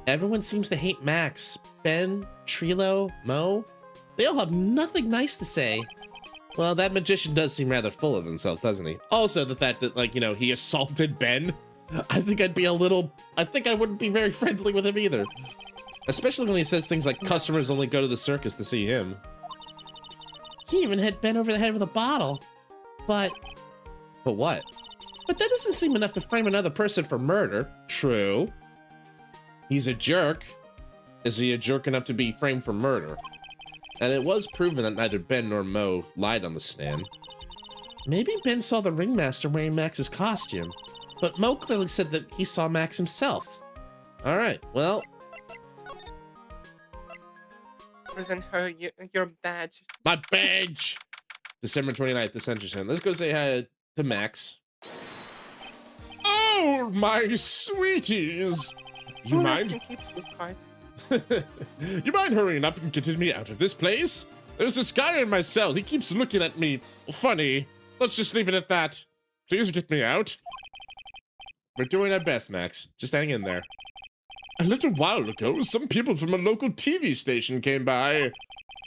Everyone seems to hate Max. Ben, Trilo, Mo. They all have nothing nice to say. Well, that magician does seem rather full of himself, doesn't he? Also, the fact that, like, he assaulted Ben. I think I wouldn't be very friendly with him either. Especially when he says things like customers only go to the circus to see him. He even hit Ben over the head with a bottle. But what? But that doesn't seem enough to frame another person for murder. True. He's a jerk. Is he a jerk enough to be framed for murder? And it was proven that neither Ben nor Mo lied on the stand. Maybe Ben saw the ringmaster wearing Max's costume, but Mo clearly said that he saw Max himself. All right, well. Present her your badge. My badge! December 29th, the Century Center. Let's go say hi to Max. Oh, my sweeties! You mind? You mind hurrying up and getting me out of this place? There's this guy in my cell. He keeps looking at me funny. Let's just leave it at that. Please get me out. We're doing our best, Max. Just hang in there. A little while ago, some people from a local TV station came by.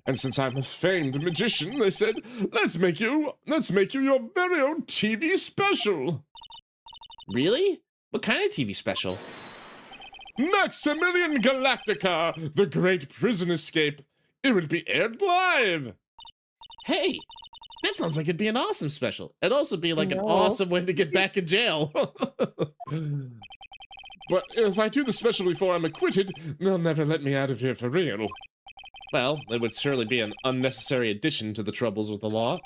And since I'm a famed magician, they said, let's make you your very own TV special. Really? What kind of TV special? Maximilian Galactica, the great prison escape. It would be aired live. Hey, that sounds like it'd be an awesome special. It'd also be like an No. awesome way to get back in jail. But if I do the special before I'm acquitted, they'll never let me out of here for real. Well, it would surely be an unnecessary addition to the troubles with the law.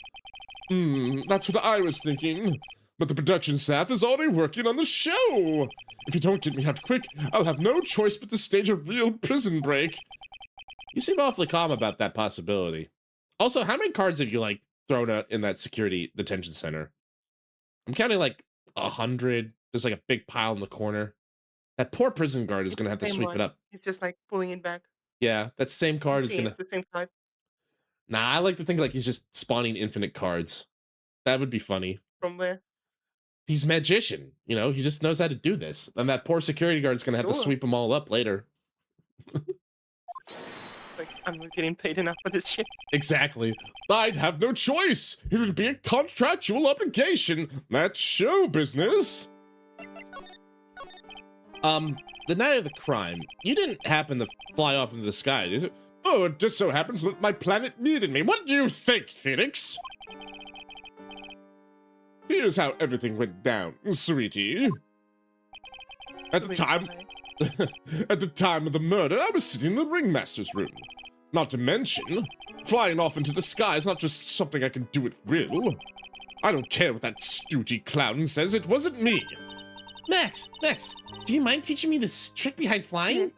That's what I was thinking. But the production staff is already working on the show. If you don't get me out quick, I'll have no choice but to stage a real prison break. You seem awfully calm about that possibility. Also, how many cards have you, like, thrown out in that security detention center? I'm counting, like, 100. There's, like, a big pile in the corner. That poor prison guard is going to have to Same sweep one. it up. He's just like pulling it back. Yeah, that same card is See, going it's to... the same card Nah, I like to think, like, he's just spawning infinite cards. That would be funny. from where? He's magician, he just knows how to do this. And that poor security guard's gonna have to Sure. sweep them all up later. Like, I'm not getting paid enough for this shit. Exactly. I'd have no choice. It would be a contractual obligation. That's show business. The night of the crime, you didn't happen to fly off into the sky, did it? Oh, it just so happens that my planet needed me. What do you think, Phoenix? Here's how everything went down, sweetie. At the Wait, time, At the time of the murder, I was sitting in the ringmaster's room. Not to mention, flying off into the sky is not just something I can do at will. I don't care what that stoogey clown says, it wasn't me. Max, do you mind teaching me this trick behind flying?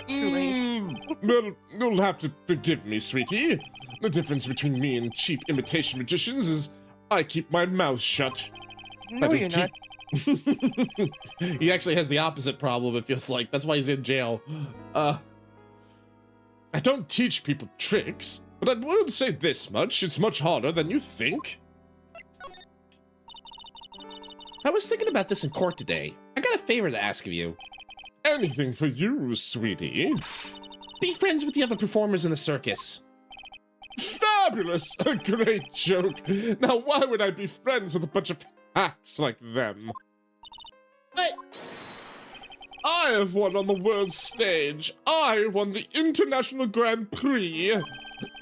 Too late. Well, you'll have to forgive me, sweetie. The difference between me and cheap imitation magicians is I keep my mouth shut. No, you're not. He actually has the opposite problem, it feels like. That's why he's in jail. I don't teach people tricks, but I would say this much, it's much harder than you think. I was thinking about this in court today. I got a favor to ask of you. Anything for you, sweetie. Be friends with the other performers in the circus. Fabulous! A great joke. Now why would I be friends with a bunch of hacks like them? But I have won on the world stage. I won the International Grand Prix.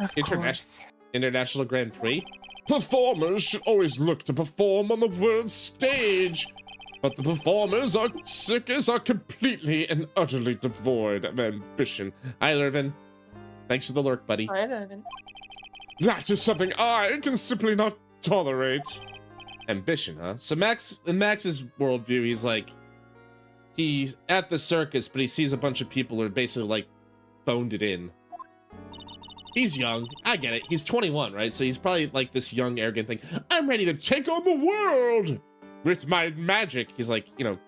Of course. International Grand Prix? Performers should always look to perform on the world stage. But the performers our circus are completely and utterly devoid of ambition. Hi, Lurvin. Thanks for the lurk, buddy. I haven't. That is something I can simply not tolerate. Ambition, huh? So Max, in Max's worldview, he's like, he's at the circus, but he sees a bunch of people who are basically like phoned it in. He's young. I get it. He's 21, right? So he's probably like this young, arrogant thing. I'm ready to take on the world with my magic. He's like, you know,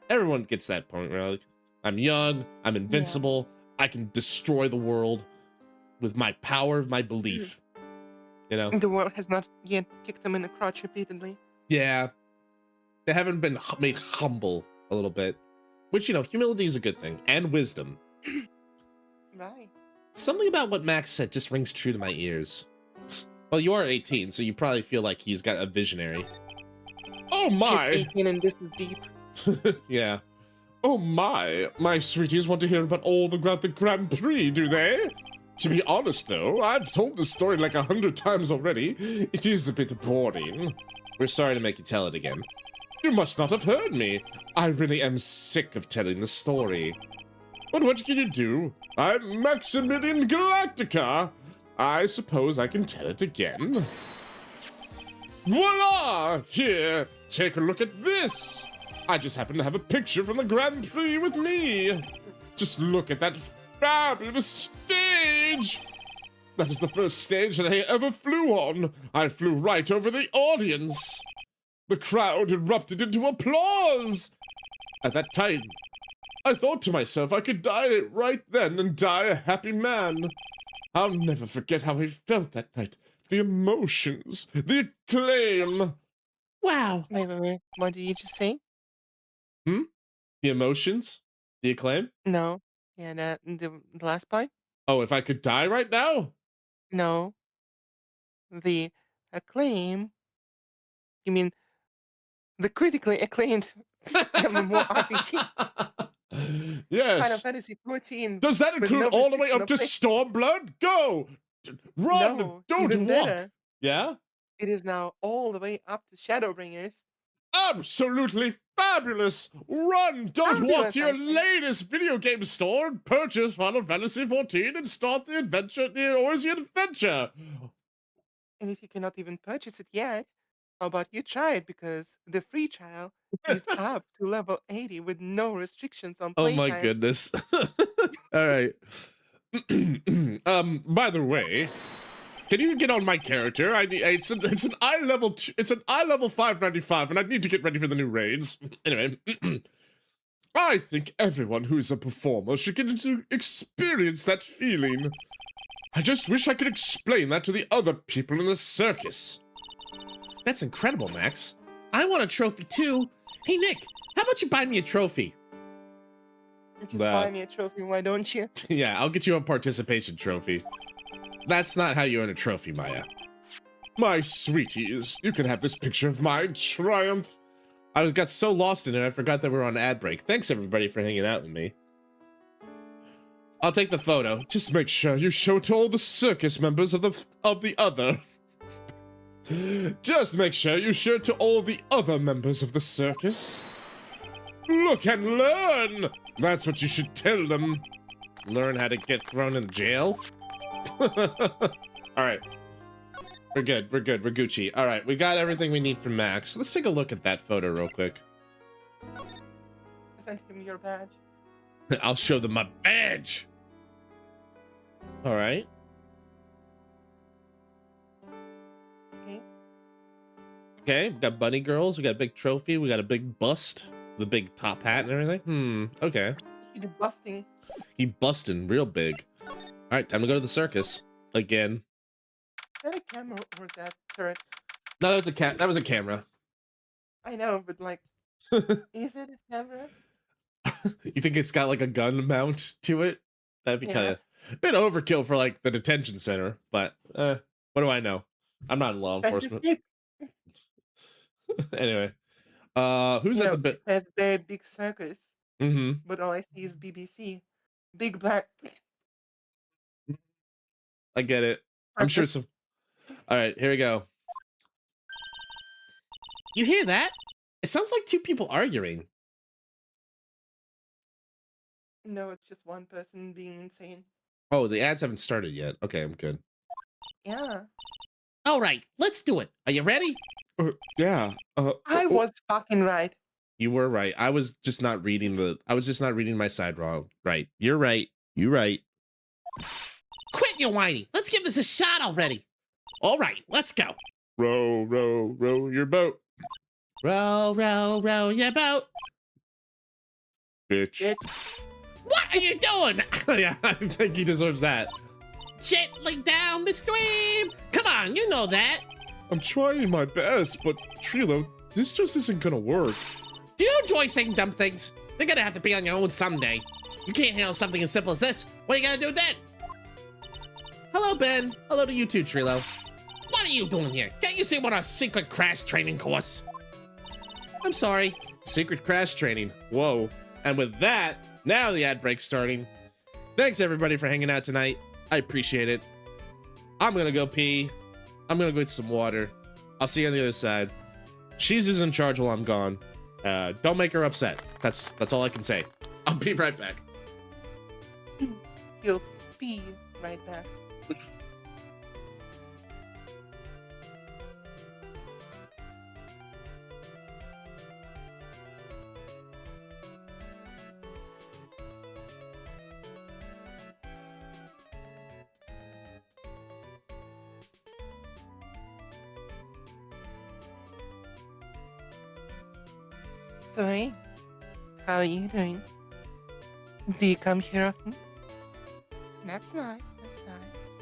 everyone gets that point where like, I'm young, I'm invincible, I can destroy the world with my power of my belief. You know? The world has not yet kicked them in the crotch repeatedly. Yeah. They haven't been made humble a little bit. Which, you know, humility is a good thing. And wisdom. Right. Something about what Max said just rings true to my ears. Well, you are 18, so you probably feel like he's got a visionary. Oh She's my! 18 and this is deep. Yeah. Oh my sweeties want to hear about all the Grand Prix, do they? To be honest though, I've told the story like 100 times already. It is a bit boring. We're sorry to make you tell it again. You must not have heard me. I really am sick of telling the story. But what can you do? I'm Maximilian Galactica. I suppose I can tell it again. Voila! Here, take a look at this. I just happen to have a picture from the Grand Prix with me. Just look at that fabulous stage. That is the first stage that I ever flew on. I flew right over the audience. The crowd erupted into applause. At that time, I thought to myself I could die right then and die a happy man. I'll never forget how I felt that night. The emotions, the acclaim. Wow. Wait. What did you just say? The emotions? The acclaim? No. Yeah, the last part? Oh, if I could die right now? No. The acclaim? You mean the critically acclaimed MMORPG? Final Yes. Fantasy 14. Does that with include no all the way up to restriction of Stormblood? Go! Run! No, Don't even walk! better. Yeah? It is now all the way up to Shadowbringers. Absolutely fabulous! Run! Don't walk Fabulous, to your I think. latest video game store and purchase Final Fantasy 14 and start the adventure, the Orisian adventure! And if you cannot even purchase it yet, how about you try it? Because the free trial is up to level 80 with no restrictions on Oh playtime. my goodness. All right. By the way, can you get on my character? It's an eye level 595, and I need to get ready for the new raids. Anyway, I think everyone who is a performer should get to experience that feeling. I just wish I could explain that to the other people in the circus. That's incredible, Max. I want a trophy too. Hey, Nick, how about you buy me a trophy? Just Wow. buy me a trophy, why don't you? Yeah, I'll get you a participation trophy. That's not how you earn a trophy, Maya. My sweeties, you can have this picture of my triumph. I got so lost in it, I forgot that we were on ad break. Thanks, everybody, for hanging out with me. I'll take the photo. Just make sure you show it to all the circus members of the other. Just make sure you show it to all the other members of the circus. Look and learn! That's what you should tell them. Learn how to get thrown in jail. All right. We're good. We're good. We're Gucci. All right. We got everything we need from Max. Let's take a look at that photo real quick. Send him your badge. I'll show them my badge. All right. Okay. Okay. We got bunny girls. We got a big trophy. We got a big bust. The big top hat and everything. Okay. He's busting. He busting real big. All right. Time to go to the circus again. Is that a camera or is that turret? No, that was a cat. That was a camera. I know, but like, is it a camera? You think it's got like a gun mount to it? That'd be kind of a bit overkill for like the detention center, but what do I know? I'm not in law enforcement. Anyway, who's at the bit? There's the big circus, Mm-hmm. but all I see is BBC. Big black. I get it. I'm sure some. All right, here we go. You hear that? It sounds like two people arguing. No, it's just one person being insane. Oh, the ads haven't started yet. Okay, I'm good. Yeah. All right, let's do it. Are you ready? Yeah. I was fucking right. You were right. I was just not reading the. I was just not reading my side wrong. Right. You're right. You right. Quit your whining. Let's give this a shot already. All right, let's go. Row, row, row your boat, Row, row, row your boat. bitch. Bitch. What are you doing? Yeah, I think he deserves that. Gently down the stream. Come on, you know that. I'm trying my best, but Trilo, this just isn't gonna work. Do you enjoy saying dumb things? They're gonna have to be on your own someday. You can't handle something as simple as this. What are you gonna do then? Hello, Ben. Hello to you too, Trilo. What are you doing here? Can't you see what our secret crash training course? I'm sorry. Secret crash training. Whoa. And with that, now the ad break's starting. Thanks everybody for hanging out tonight. I appreciate it. I'm gonna go pee. I'm gonna go get some water. I'll see you on the other side. She's who's in charge while I'm gone. Don't make her upset. That's all I can say. I'll be right back. He'll be right back. So hey, how are you doing? Do you come here often? That's nice, that's nice.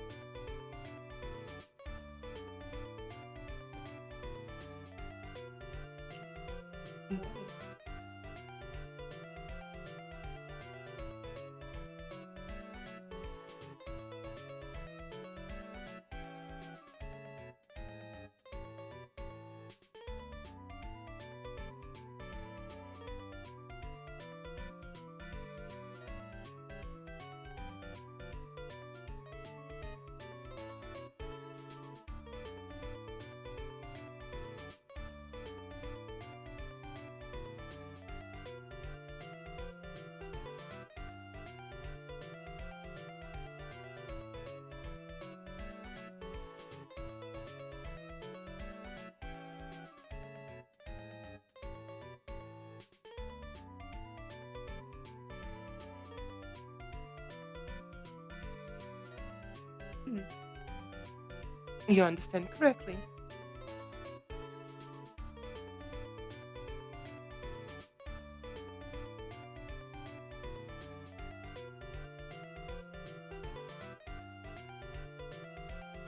You understand correctly.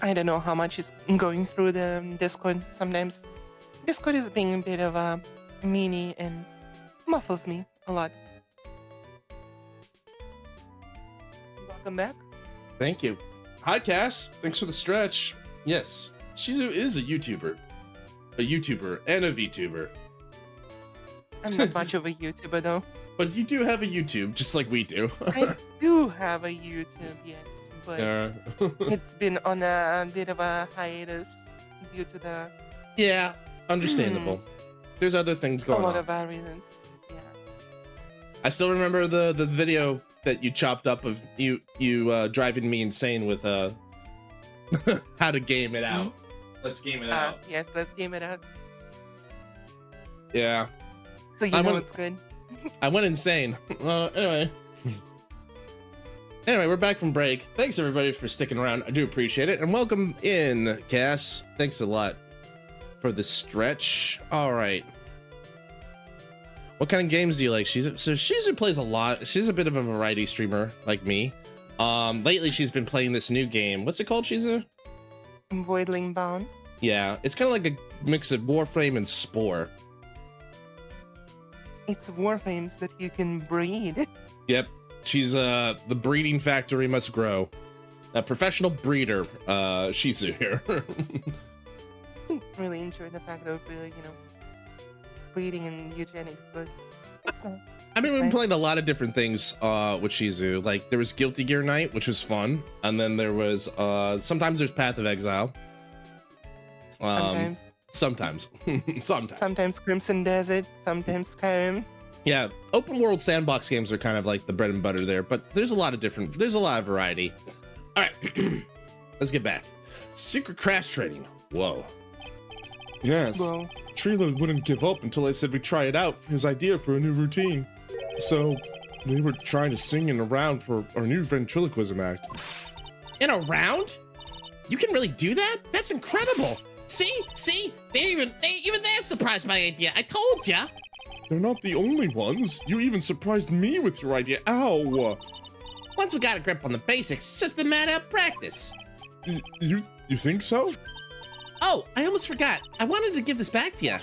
I don't know how much is going through the Discord. Sometimes Discord is being a bit of a meanie and muffles me a lot. Welcome back. Thank you. Hi, Cass. Thanks for the stretch. Yes, Shizu is a YouTuber. A YouTuber and a VTuber. I'm not much of a YouTuber though. But you do have a YouTube, just like we do. I do have a YouTube, yes, but it's been on a bit of a hiatus due to the Yeah, understandable. There's other things a going lot on. of reasons. Yeah. I still remember the video that you chopped up of you driving me insane with how to game it out. Let's game it out. Yes, let's game it out. Yeah. So you know it's good. I went insane. Anyway. Anyway, we're back from break. Thanks everybody for sticking around. I do appreciate it. And welcome in, Cass. Thanks a lot for the stretch. All right. What kind of games do you like? Shizu plays a lot. She's a bit of a variety streamer like me. Lately she's been playing this new game. What's it called, Shizu? Voidling Bound. Yeah, it's kind of like a mix of Warframe and Spore. It's Warframes that you can breed. Yep. She's the breeding factory must grow. A professional breeder, Shizu here. Really enjoy the fact of breeding and eugenics, but it's nice. I mean, we've been playing a lot of different things with Shizu. Like there was Guilty Gear Night, which was fun, and then there was sometimes there's Path of Exile. Sometimes. Sometimes Crimson Desert, sometimes Skyrim. Yeah, open world sandbox games are kind of like the bread and butter there, but there's a lot of variety. All right, let's get back. Secret crash training. Whoa. Yes. Whoa. Trilo wouldn't give up until I said we try it out for his idea for a new routine. So we were trying to sing in a round for our new ventriloquism act. In a round? You can really do that? That's incredible. See? Even they're surprised by my idea. I told ya. They're not the only ones. You even surprised me with your idea. Ow! Once we got a grip on the basics, it's just a matter of practice. You think so? Oh, I almost forgot. I wanted to give this back to you.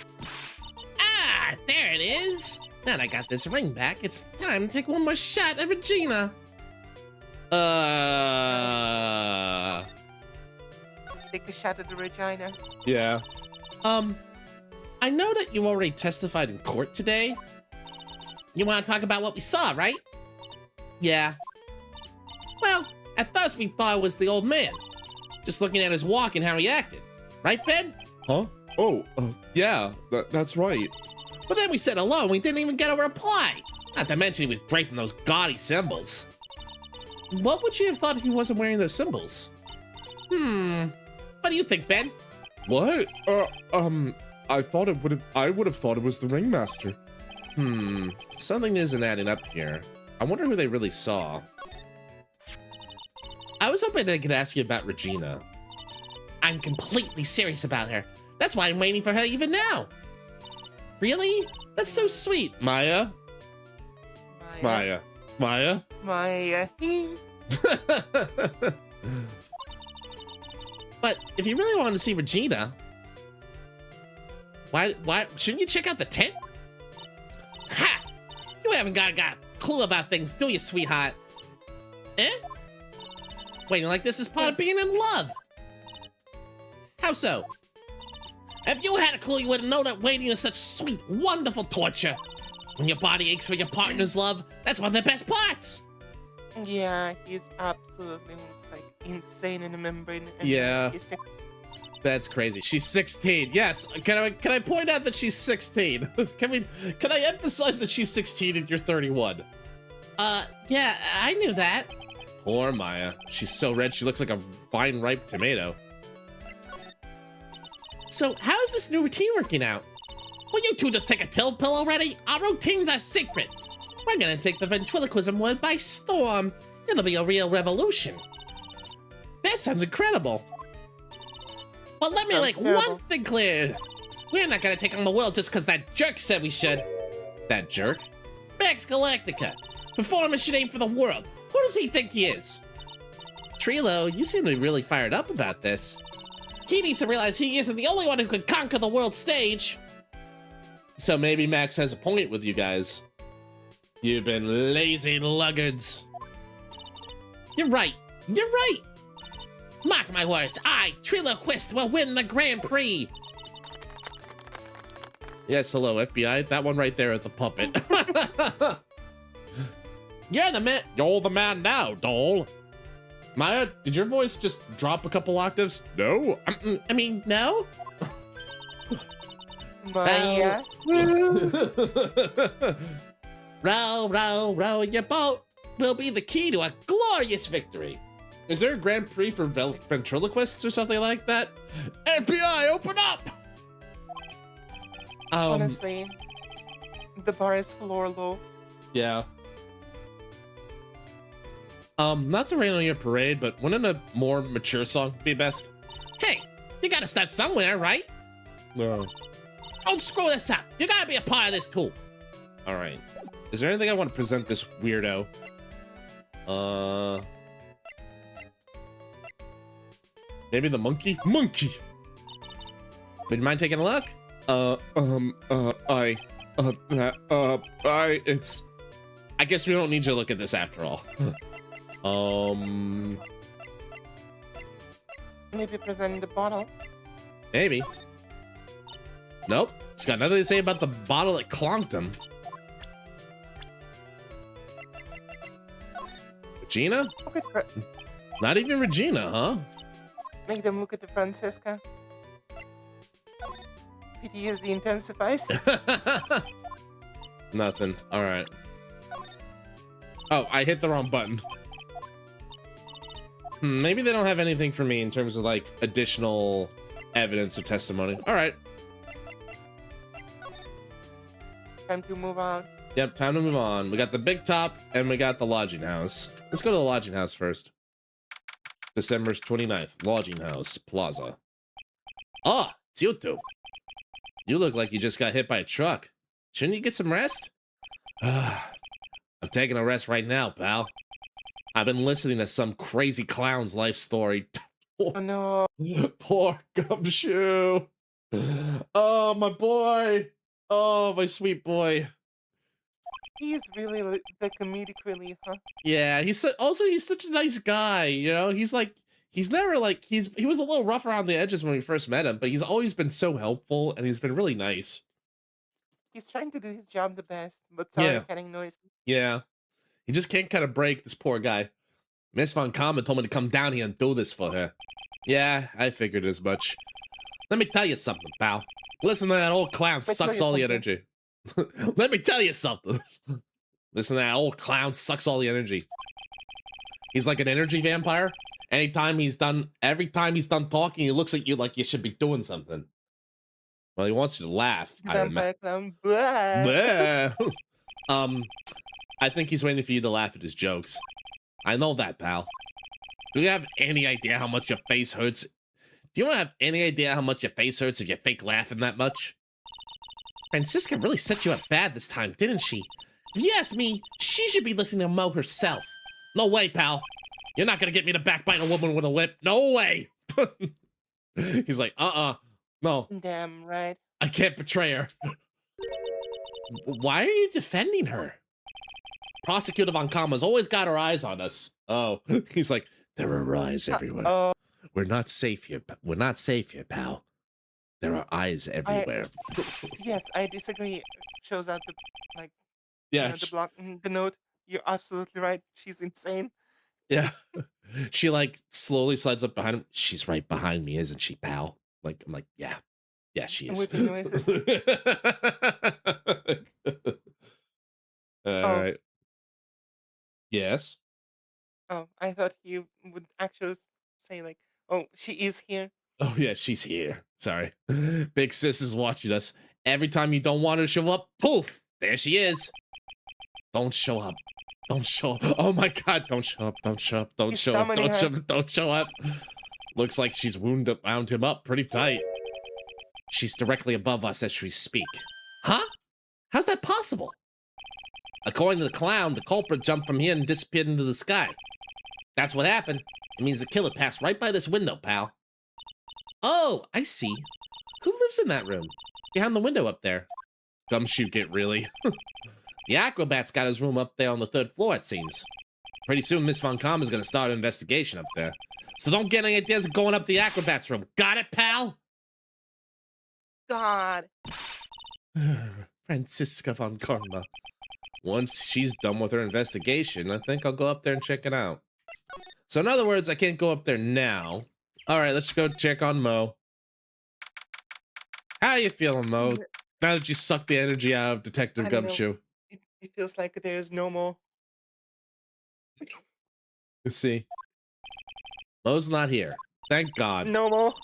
Ah, there it is. Now that I got this ring back, it's time to take one more shot at Regina. Take a shot at the Regina. Yeah. I know that you already testified in court today. You want to talk about what we saw, right? Yeah. Well, at first we thought it was the old man. Just looking at his walk and how he acted. Right, Ben? Huh? Oh, yeah, that's right. But then we said hello and we didn't even get a reply. Not to mention he was draped in those gaudy symbols. What would you have thought if he wasn't wearing those symbols? What do you think, Ben? What? I would have thought it was the ringmaster. Something isn't adding up here. I wonder who they really saw. I was hoping I could ask you about Regina. I'm completely serious about her. That's why I'm waiting for her even now. Really? That's so sweet. Maya? Maya. But if you really want to see Regina, why shouldn't you check out the tent? Ha! You haven't got a clue about things, do you, sweetheart? Eh? Waiting like this is part of being in love. How so? If you had a clue, you would know that waiting is such sweet, wonderful torture. When your body aches for your partner's love, that's one of the best parts. Yeah, he's absolutely insane in the membrane. Yeah. That's crazy. She's 16. Yes. Can I point out that she's 16? Can I emphasize that she's 16 and you're 31? Yeah, I knew that. Poor Maya. She's so red she looks like a fine ripe tomato. So how is this new routine working out? Will you two just take a pill already? Our routines are secret. We're gonna take the ventriloquism one by storm. It'll be a real revolution. That sounds incredible. But let me Sounds make terrible. one thing clear. We're not gonna take on the world just because that jerk said we should. That jerk? Max Galactica. Performance should aim for the world. Who does he think he is? Trilo, you seem to be really fired up about this. He needs to realize he isn't the only one who could conquer the world stage. So maybe Max has a point with you guys. You've been lazy luggards. You're right. Mark my words, I, Triloquist, will win the Grand Prix. Yes, hello, FBI. That one right there at the puppet. You're the man. You're the man now, doll. Maya, did your voice just drop a couple octaves? No. I mean, no? Maya. Row, row, row your boat will be the key to a glorious victory. Is there a Grand Prix for ventriloquists or something like that? FBI, open up! Honestly, the bar is floor low. Yeah. Not to rain on your parade, but wouldn't a more mature song be best? Hey, you gotta start somewhere, right? No. Don't screw this up. You gotta be a part of this too. All right. Is there anything I want to present this weirdo? Maybe the monkey? Monkey! Would you mind taking a look? I guess we don't need you to look at this after all. Maybe presenting the bottle. Maybe. Nope. It's got nothing to say about the bottle that clonked him. Regina? Look at Not even Regina, huh? make them look at the Fransizka. PTSD intensifies. Nothing. All right. Oh, I hit the wrong button. Maybe they don't have anything for me in terms of like additional evidence or testimony. All right. Time to move on. Yep, time to move on. We got the big top and we got the lodging house. Let's go to the lodging house first. December 29th, lodging house, plaza. Oh, it's you two. You look like you just got hit by a truck. Shouldn't you get some rest? I'm taking a rest right now, pal. I've been listening to some crazy clown's life story. Oh no. Poor Gumshoe. Oh, my boy. Oh, my sweet boy. He's really the comedic relief, huh? Yeah, he's such a nice guy, you know? He was a little rough around the edges when we first met him, but he's always been so helpful and he's been really nice. He's trying to do his job the best, but sorry, Yeah. getting noises. Yeah. He just can't kind of break, this poor guy. Miss Von Karma told me to come down here and do this for her. Yeah, I figured as much. Let me tell you something, pal. Listen to that old clown sucks all the energy. Let me tell you something. Listen to that old clown sucks all the energy. He's like an energy vampire. Every time he's done talking, he looks at you like you should be doing something. Well, he wants you to laugh. Vampire clown. Blah. Bleh. I think he's waiting for you to laugh at his jokes. I know that, pal. Do you have any idea how much your face hurts? Do you have any idea how much your face hurts if you fake laughing that much? Fransizka really set you up bad this time, didn't she? If you ask me, she should be listening to Mo herself. No way, pal. You're not gonna get me to backbite a woman with a lip. No way. He's like, no, Damn right. I can't betray her. Why are you defending her? Prosecutor Von Karma's always got her eyes on us. Oh, he's like, there are eyes everywhere. Oh, We're not safe here. We're not safe here, pal. There are eyes everywhere. yes, I disagree. Shows out the Yeah, the block, the note. You're absolutely right. She's insane. yeah. She like slowly slides up behind him. She's right behind me, isn't she, pal? Like, I'm like, yeah, she is. Whipping noises. All right. Yes. Oh, I thought you would actually say like, "Oh, she is here." Oh yeah, she's here. Sorry. Big sis is watching us. Every time you don't want her to show up, poof, there she is. Don't show up. Don't show up. Oh my god, don't show up. Don't show up. Don't He's show up. summoning Don't her. show up. Don't show up. Looks like she's wound him up pretty tight. She's directly above us as we speak. Huh? How's that possible? According to the clown, the culprit jumped from here and disappeared into the sky. That's what happened. It means the killer passed right by this window, pal. Oh, I see. Who lives in that room? Behind the window up there. Gumshoe get really. The acrobat's got his room up there on the 3rd floor, it seems. Pretty soon, Miss Von Karma's gonna start an investigation up there. So don't get any ideas of going up the acrobat's room. Got it, pal? God. Fransizka Von Karma. Once she's done with her investigation, I think I'll go up there and check it out. So in other words, I can't go up there now. All right, let's go check on Mo. How you feeling, Mo? Now that you sucked the energy out of Detective I don't know. Gumshoe. It feels like there's no more. Let's see. Mo's not here. Thank God. No more.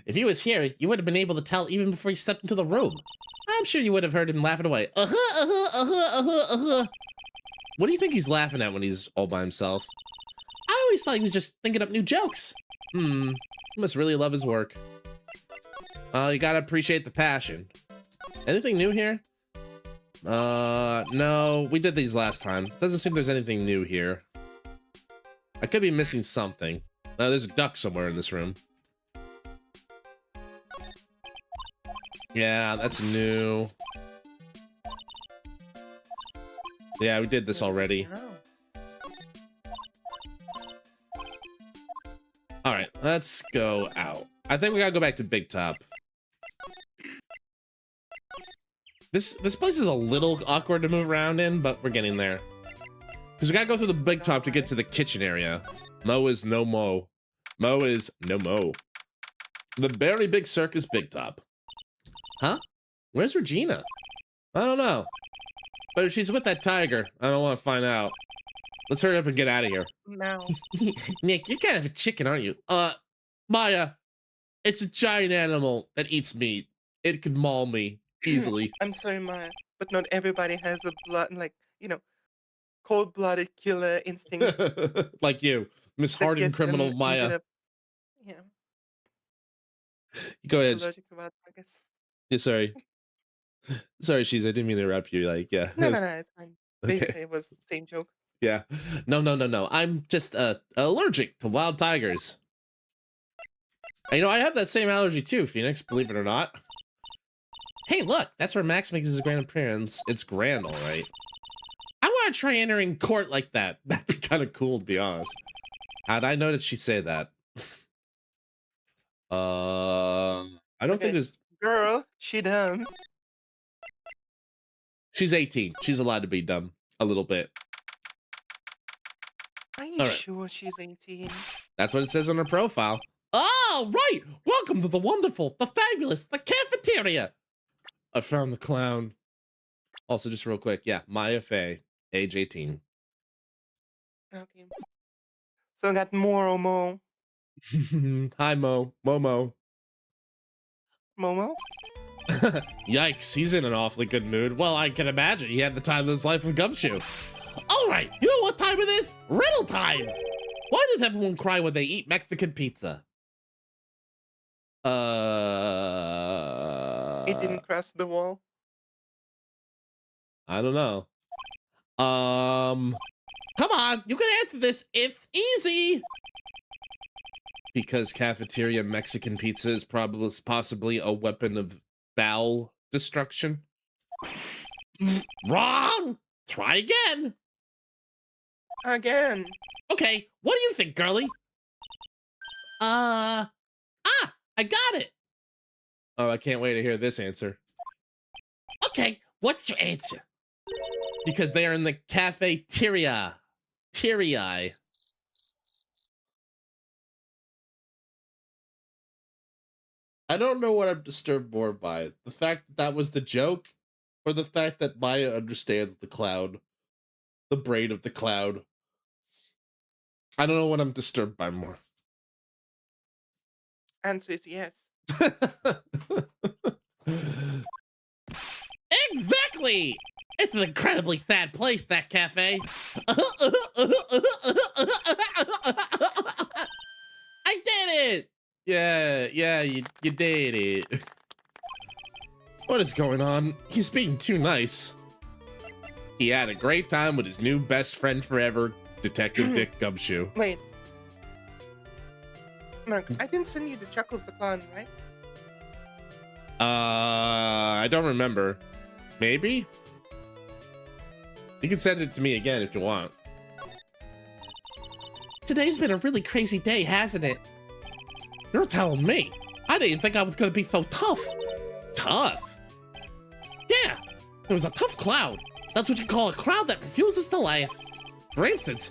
If he was here, you would have been able to tell even before he stepped into the room. I'm sure you would have heard him laughing away. What do you think he's laughing at when he's all by himself? I always thought he was just thinking up new jokes. He must really love his work. You gotta appreciate the passion. Anything new here? No, we did these last time. Doesn't seem there's anything new here. I could be missing something. There's a duck somewhere in this room. Yeah, that's new. Yeah, we did this already. No. All right, let's go out. I think we gotta go back to Big Top. This place is a little awkward to move around in, but we're getting there. Because we gotta go through the Big Top to get to the kitchen area. Mo is no mo. Mo is no mo. The very big circus Big Top. Huh? Where's Regina? I don't know. But if she's with that tiger, I don't want to find out. Let's hurry up and get out of here. No. Nick, you're kind of a chicken, aren't you? Maya, it's a giant animal that eats meat. It could maul me easily. I'm sorry, Maya, but not everybody has a cold-blooded killer instincts. Like you, Miss that Hardened gets them criminal into Maya. Yeah. Go ahead. Allergic to wild tigers. Yeah, sorry. Sorry, Sheez, I didn't mean to interrupt you. Like, yeah. No, it's fine. Okay. Basically, it was the same joke. Yeah. No. I'm just allergic to wild tigers. And, you know, I have that same allergy too, Phoenix, believe it or not. Hey, look, that's where Max makes his grand appearance. It's grand, all right. I want to try entering court like that. That'd be kind of cool, to be honest. How'd I know that she'd say that? I don't think there's... Girl, she dumb. She's 18. She's allowed to be dumb. A little bit. Are you All right. sure she's 18? That's what it says on her profile. Oh, right. Welcome to the wonderful, the fabulous, the cafeteria. I found the clown. Also, just real quick. Yeah, Maya Fey, age 18. Okay. So I got more Mo. Hi, Mo. Momo. Momo? Yikes, he's in an awfully good mood. Well, I can imagine he had the time of his life with Gumshoe. All right, you know what time it is? Riddle time. Why does everyone cry when they eat Mexican pizza? It didn't cross the wall. I don't know. Come on, you can answer this. It's easy. Because cafeteria Mexican pizza is possibly a weapon of bowel destruction. Wrong. Try again. Again. Okay, what do you think, girlie? I got it. Oh, I can't wait to hear this answer. Okay, what's your answer? Because they are in the cafeteria. Teary-eye. I don't know what I'm disturbed more by. The fact that that was the joke, or the fact that Maya understands the cloud. The brain of the cloud. I don't know what I'm disturbed by more. Answer is yes. Exactly. It's an incredibly sad place, that cafe. I did it. Yeah, you did it. What is going on? He's being too nice. He had a great time with his new best friend forever, Detective Dick Gumshoe. Wait. Mark, I didn't send you the Chuckles the Clown, right? I don't remember. Maybe? You can send it to me again if you want. Today's been a really crazy day, hasn't it? You're telling me. I didn't think I was gonna be so tough. Tough? Yeah, it was a tough crowd. That's what you call a crowd that refuses to laugh. For instance,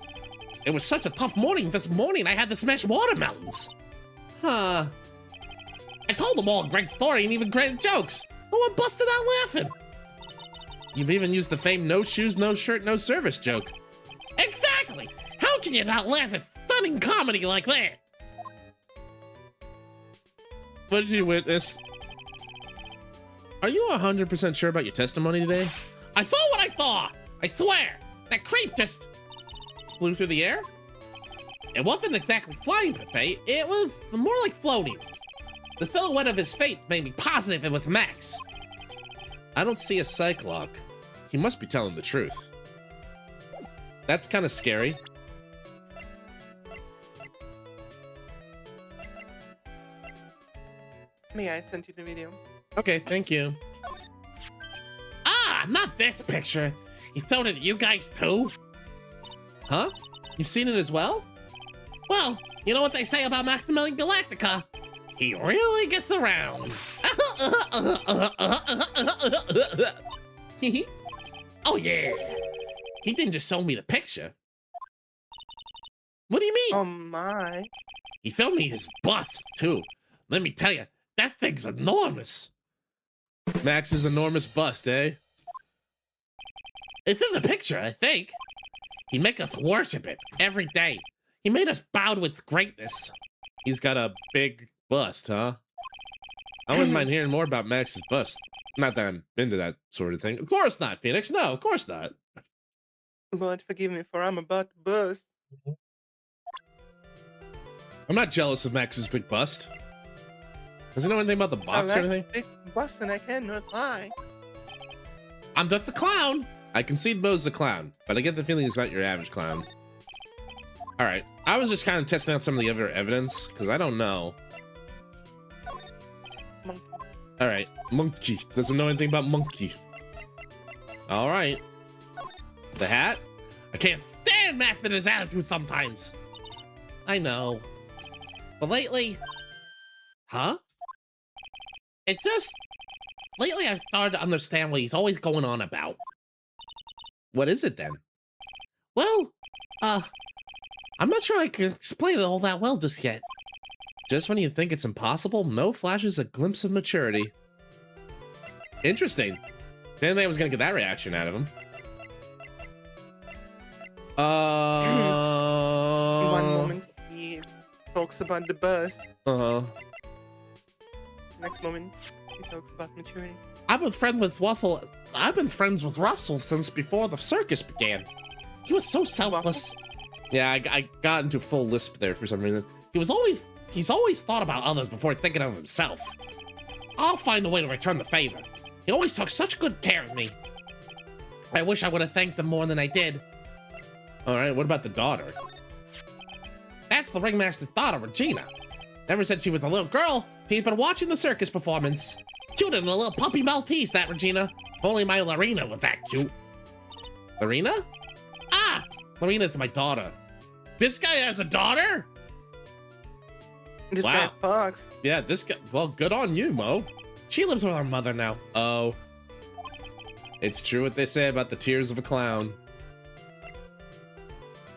it was such a tough morning this morning I had to smash watermelons. Huh. I told them all a great story and even great jokes. No one busted out laughing. You've even used the famed no shoes, no shirt, no service joke. Exactly! How can you not laugh at stunning comedy like that? What did you witness? Are you 100% sure about your testimony today? I saw what I saw! I swear! That creep just... Flew through the air? It wasn't exactly flying per se, it was more like floating. The silhouette of his face made me positive it was Max. I don't see a psych lock. He must be telling the truth. That's kind of scary. May I send you the video? Okay, thank you. Ah, not this picture. He showed it to you guys too? Huh? You've seen it as well? Well, you know what they say about Maximilian Galactica? He really gets around. Oh yeah. He didn't just show me the picture. What do you mean? Oh my. He showed me his bust too. Let me tell you, that thing's enormous. Max's enormous bust, eh? It's in the picture, I think. He make us worship it every day. He made us bow with greatness. He's got a big bust, huh? I wouldn't mind hearing more about Max's bust. Not that I'm into that sort of thing. Of course not, Phoenix. No, of course not. Lord, forgive me, for I'm about to bust. I'm not jealous of Max's big bust. Does he know anything about the I box like or anything? big bust and I cannot lie. I'm just the clown. I concede Bo's the clown, but I get the feeling he's not your average clown. All right, I was just kind of testing out some of the other evidence, because I don't know. Monkey. All right, monkey. Doesn't know anything about monkey. All right. The hat? I can't stand Max and his attitude sometimes. I know. But lately... Huh? It's just... Lately I've started to understand what he's always going on about. What is it then? Well, I'm not sure I can explain it all that well just yet. Just when you think it's impossible, Mo flashes a glimpse of maturity. Interesting. Didn't think I was gonna get that reaction out of him. One moment he talks about the bust. Uh-huh. Next moment he talks about maturity. I've been friends with Russell since before the circus began. He was so selfless. Yeah, I got into full lisp there for some reason. He's always thought about others before thinking of himself. I'll find a way to return the favor. He always took such good care of me. I wish I would have thanked him more than I did. All right, what about the daughter? That's the ringmaster's daughter, Regina. Ever since she was a little girl, she's been watching the circus performance. Cute and a little puppy Maltese, that Regina. Only my Lorena was that cute. Lorena? Ah, Lorena's my daughter. This guy has a daughter? This Wow. guy Fox. Yeah, this guy. Well, good on you, Mo. She lives with her mother now. Oh. It's true what they say about the tears of a clown.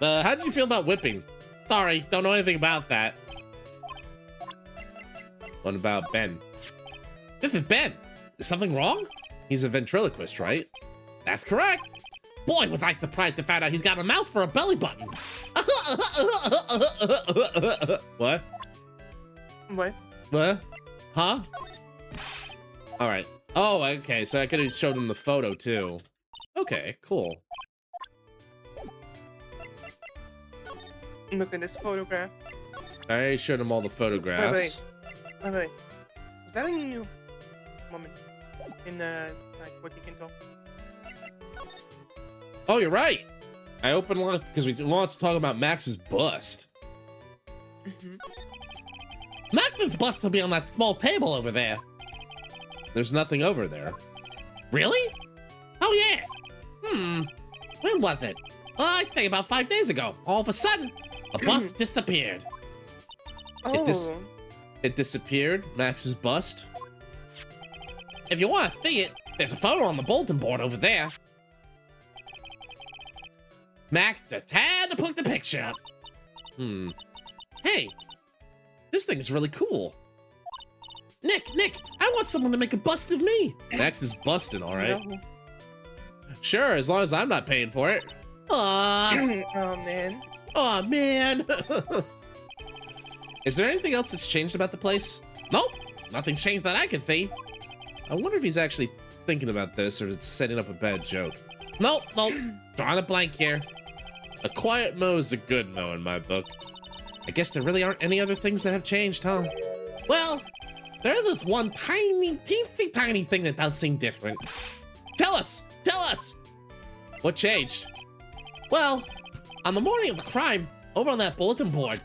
How did you feel about whipping? Sorry, don't know anything about that. What about Ben? This is Ben. Is something wrong? He's a ventriloquist, right? That's correct. Boy, was I surprised to find out he's got a mouth for a belly button. What? What? What? Huh? All right. Oh, okay. So I could have showed him the photo too. Okay, cool. Look at this photograph. I showed him all the photographs. Wait. Was that a new moment in like what you can go? Oh, you're right. I opened one because we want to talk about Max's bust. Max's bust will be on that small table over there. There's nothing over there. Really? Oh yeah. When was it? I think about 5 days ago. All of a sudden, the bust disappeared. Oh, It disappeared. Max's bust. If you want to see it, there's a photo on the bulletin board over there. Max just had to put the picture up. Hey, this thing is really cool. Nick, I want someone to make a bust of me. Max is busting, all right. no. Sure, as long as I'm not paying for it. Aw, Oh man. aw, man. Is there anything else that's changed about the place? Nope, nothing's changed that I can see. I wonder if he's actually thinking about this or it's setting up a bad joke. Nope, drawing a blank here. A quiet mo is a good mo in my book. I guess there really aren't any other things that have changed, huh? Well, there is one tiny, teensy tiny thing that does seem different. Tell us! What changed? Well, on the morning of the crime, over on that bulletin board,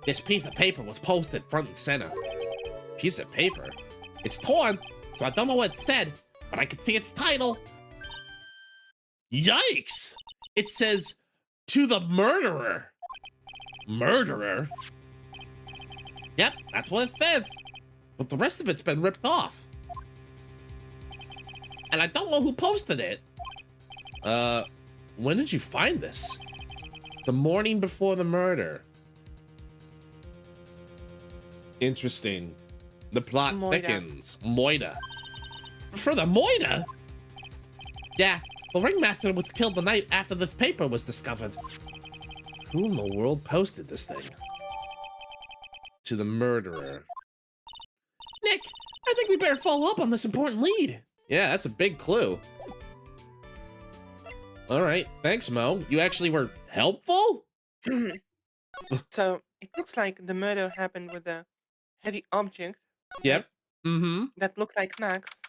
this piece of paper was posted front and center. Piece of paper? It's torn, so I don't know what it said, but I can see its title. Yikes! It says, "To the murderer." Murderer? Yep, that's what it says. But the rest of it's been ripped off. And I don't know who posted it. When did you find this? The morning before the murder. Interesting. The plot thickens. Moida. For the Moida? Yeah, the ringmaster was killed the night after this paper was discovered. Who in the world posted this thing? To the murderer. Nick, I think we better follow up on this important lead. Yeah, that's a big clue. All right, thanks, Mo. You actually were helpful? So it looks like the murder happened with a heavy object Yep. Mm-hmm. that looked like Max.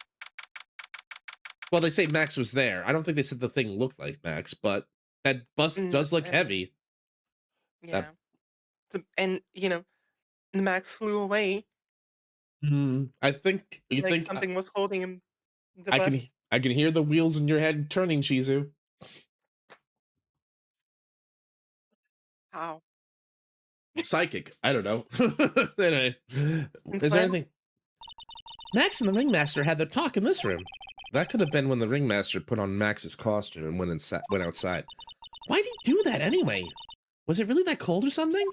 Well, they say Max was there. I don't think they said the thing looked like Max, but that bust does look heavy. Yeah. So, and Max flew away. I think you Like think something was holding him. The I bus. can hear the wheels in your head turning, Shizu. How? Psychic. I don't know. Anyway, is there anything? Max and the ringmaster had their talk in this room. That could have been when the ringmaster put on Max's costume and went outside. Why'd he do that anyway? Was it really that cold or something?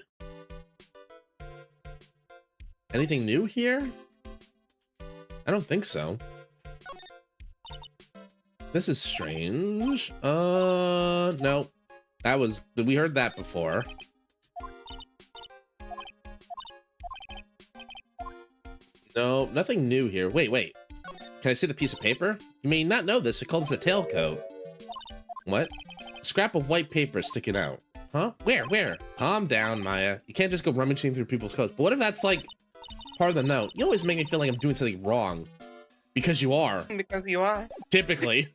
Anything new here? I don't think so. This is strange. No. We heard that before. No, nothing new here. Wait. Can I see the piece of paper? You may not know this, we call this a tailcoat. What? A scrap of white paper sticking out. Huh? Where? Calm down, Maya. You can't just go rummaging through people's coats. But what if that's like part of the note? You always make me feel like I'm doing something wrong. Because you are. Because you are. Typically.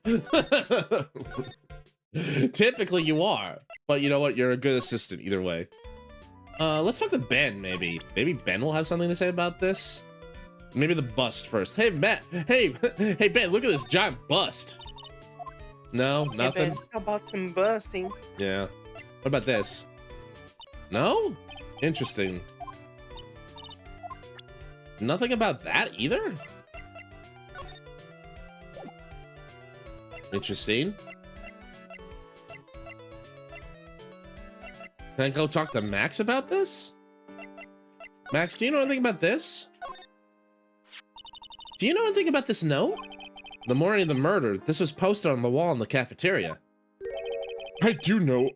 Typically you are. But you know what? You're a good assistant either way. Let's talk to Ben, maybe. Maybe Ben will have something to say about this. Maybe the bust first. Hey, Matt. Hey, Ben, look at this giant bust. No, Hey, nothing. Ben, how about some busting? Yeah. What about this? No? Interesting. Nothing about that either? Interesting. Can I go talk to Max about this? Max, do you know anything about this? Do you know anything about this note? The morning of the murder, this was posted on the wall in the cafeteria. I do know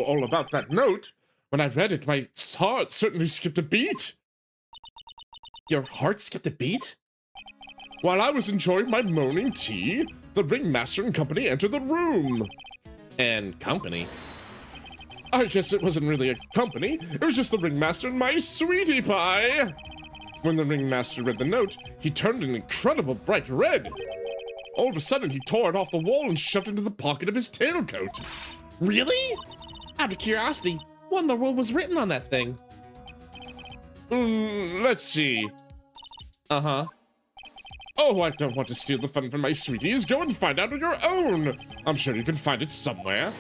all about that note. When I read it, my heart certainly skipped a beat. Your heart skipped a beat? While I was enjoying my morning tea, the ringmaster and company entered the room. And company? I guess it wasn't really a company. It was just the ringmaster and my sweetie pie. When the ringmaster read the note, he turned an incredible bright red. All of a sudden, he tore it off the wall and shoved it into the pocket of his tailcoat. Really? Out of curiosity, what in the world was written on that thing? Let's see. Uh-huh. Oh, I don't want to steal the fun from my sweeties. Go and find out on your own. I'm sure you can find it somewhere.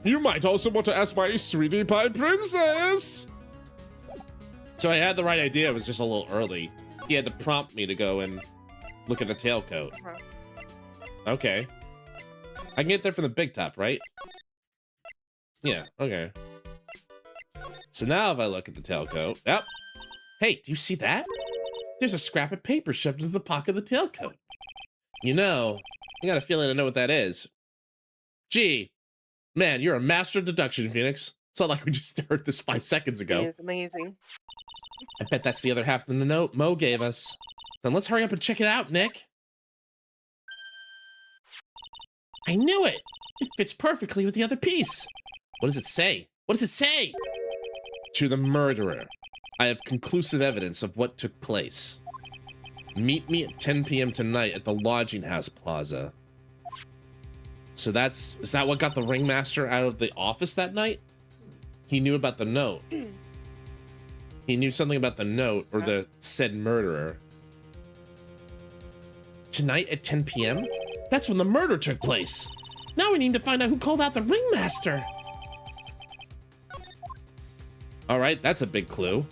You might also want to ask my sweetie pie princess. So I had the right idea, it was just a little early. He had to prompt me to go and look at the tailcoat. Okay. I can get there from the big top, right? Yeah, okay. So now if I look at the tailcoat, yep. Hey, do you see that? There's a scrap of paper shoved into the pocket of the tailcoat. You know, I got a feeling I know what that is. Gee, man, you're a master of deduction, Phoenix. It's not like we just heard this 5 seconds ago. It's amazing. I bet that's the other half of the note Mo gave us. Then let's hurry up and check it out, Nick. I knew it! It fits perfectly with the other piece. What does it say? What does it say? To the murderer. I have conclusive evidence of what took place. Meet me at 10 p.m. tonight at the lodging house plaza. So is that what got the ringmaster out of the office that night? He knew about the note. He knew something about the note or the said murderer. Tonight at 10 p.m.? That's when the murder took place. Now we need to find out who called out the ringmaster. All right, that's a big clue.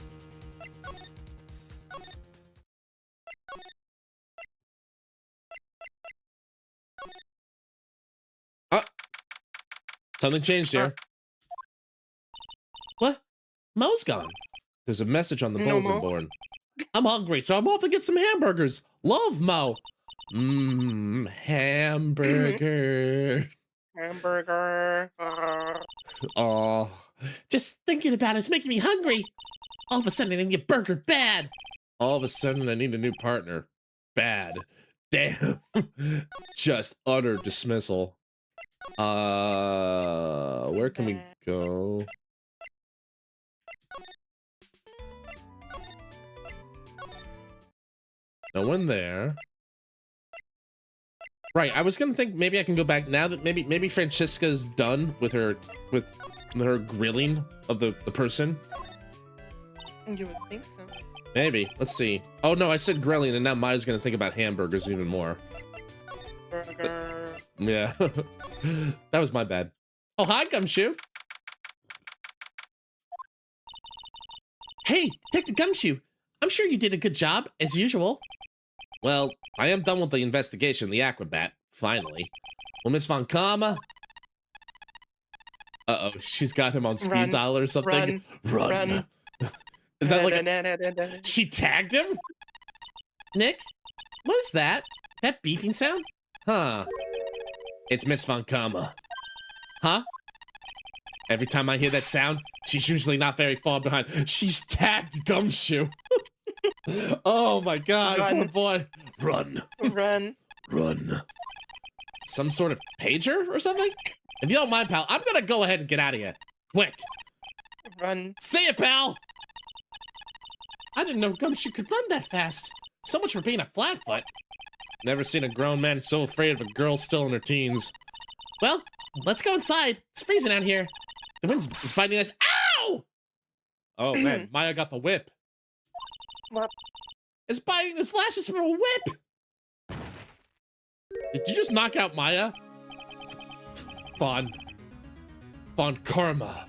Something changed here. What? Mo's gone. There's a message on the bulletin board. I'm hungry, so I'm off to get some hamburgers. Love, Mo. Hamburger. Hamburger. Oh, just thinking about it's making me hungry. All of a sudden, I need a burger bad. All of a sudden, I need a new partner. Bad. Damn. Just utter dismissal. Where can we go? No one there. Right, I was gonna think maybe I can go back now that maybe Fransizka's done with her grilling of the person. You would think so. Maybe. Let's see. Oh no, I said grilling and now Maya's gonna think about hamburgers even more. Burger. Yeah. That was my bad. Oh, hi, Gumshoe. Hey, Detective Gumshoe. I'm sure you did a good job, as usual. Well, I am done with the investigation, the Aquabat, finally. Well, Miss Von Karma... Uh-oh, she's got him on speed dial or something. Run. Is that like She tagged him? Nick, what is that? That beeping sound? Huh. It's Miss Von Karma. Huh? Every time I hear that sound, she's usually not very far behind. She's tagged Gumshoe. Oh my god, poor boy. Run. Run. Some sort of pager or something? If you don't mind, pal, I'm gonna go ahead and get out of here. Quick. Run. See ya, pal! I didn't know Gumshoe could run that fast. So much for being a flatfoot. Never seen a grown man so afraid of a girl still in her teens. Well, let's go inside. It's freezing out here. The wind's biting us. Ow! Oh man, Maya got the whip. What? It's biting his lashes from a whip. Did you just knock out Maya? Von Karma.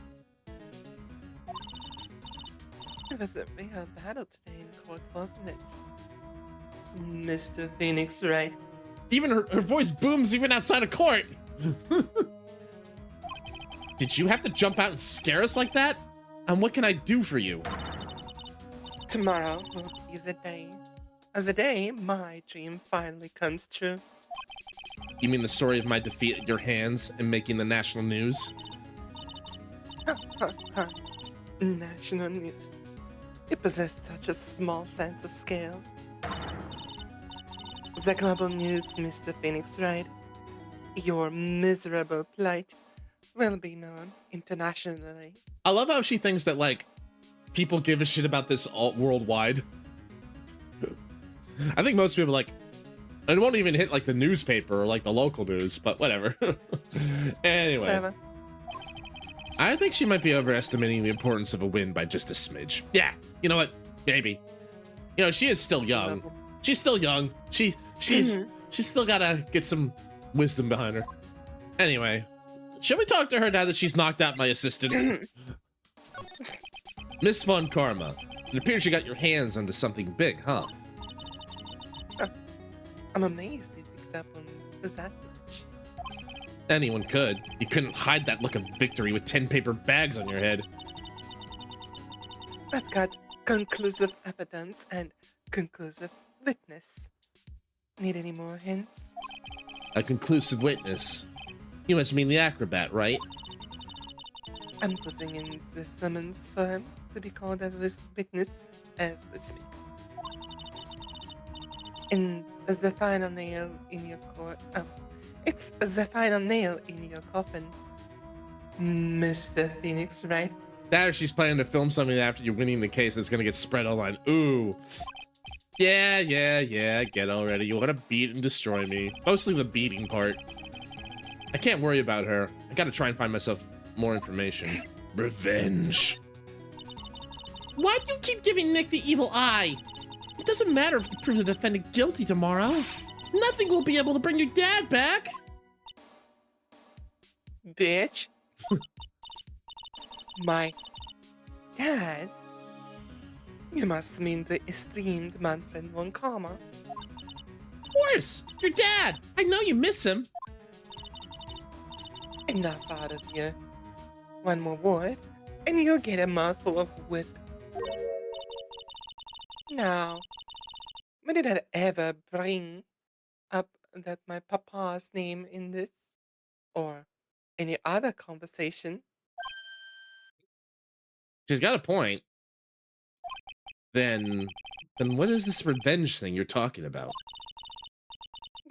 It was a real battle today in court, wasn't it? Mr. Phoenix, right? Even her voice booms even outside of court. Did you have to jump out and scare us like that? And what can I do for you? Tomorrow will be the day. As the day my dream finally comes true. You mean the story of my defeat at your hands and making the national news? National news. It possessed such a small sense of scale. The global news, Mr. Phoenix, right? Your miserable plight will be known internationally. I love how she thinks that, like, people give a shit about this all worldwide. I think most people, like, it won't even hit, like, the newspaper or, like, the local news, but whatever. Anyway. Whatever. I think she might be overestimating the importance of a win by just a smidge. Yeah, you know what? Maybe. You know, she is still young. She's still young. She's still gotta get some wisdom behind her. Anyway, shall we talk to her now that she's knocked out my assistant? Miss Von Karma, it appears you got your hands onto something big, huh? I'm amazed you picked up on that much. Anyone could. You couldn't hide that look of victory with 10 paper bags on your head. I've got conclusive evidence and conclusive witness. Need any more hints? A conclusive witness. You must mean the acrobat, right? I'm putting in the summons for him to be called as a witness as we speak. And as the final nail in your it's the final nail in your coffin, Mr. Phoenix, right? Now she's planning to film something after you're winning the case that's gonna get spread online. Ooh. Yeah, I get already. You wanna beat and destroy me. Mostly the beating part. I can't worry about her. I gotta try and find myself more information. Revenge. Why do you keep giving Nick the evil eye? It doesn't matter if you prove the defendant guilty tomorrow. Nothing will be able to bring your dad back. Bitch. My dad? You must mean the esteemed Manfred von Karma. Of course, your dad. I know you miss him. Enough out of you. One more word, and you'll get a mouthful of whip. Now, when did I ever bring up that my papa's name in this? Or any other conversation? She's got a point. Then what is this revenge thing you're talking about?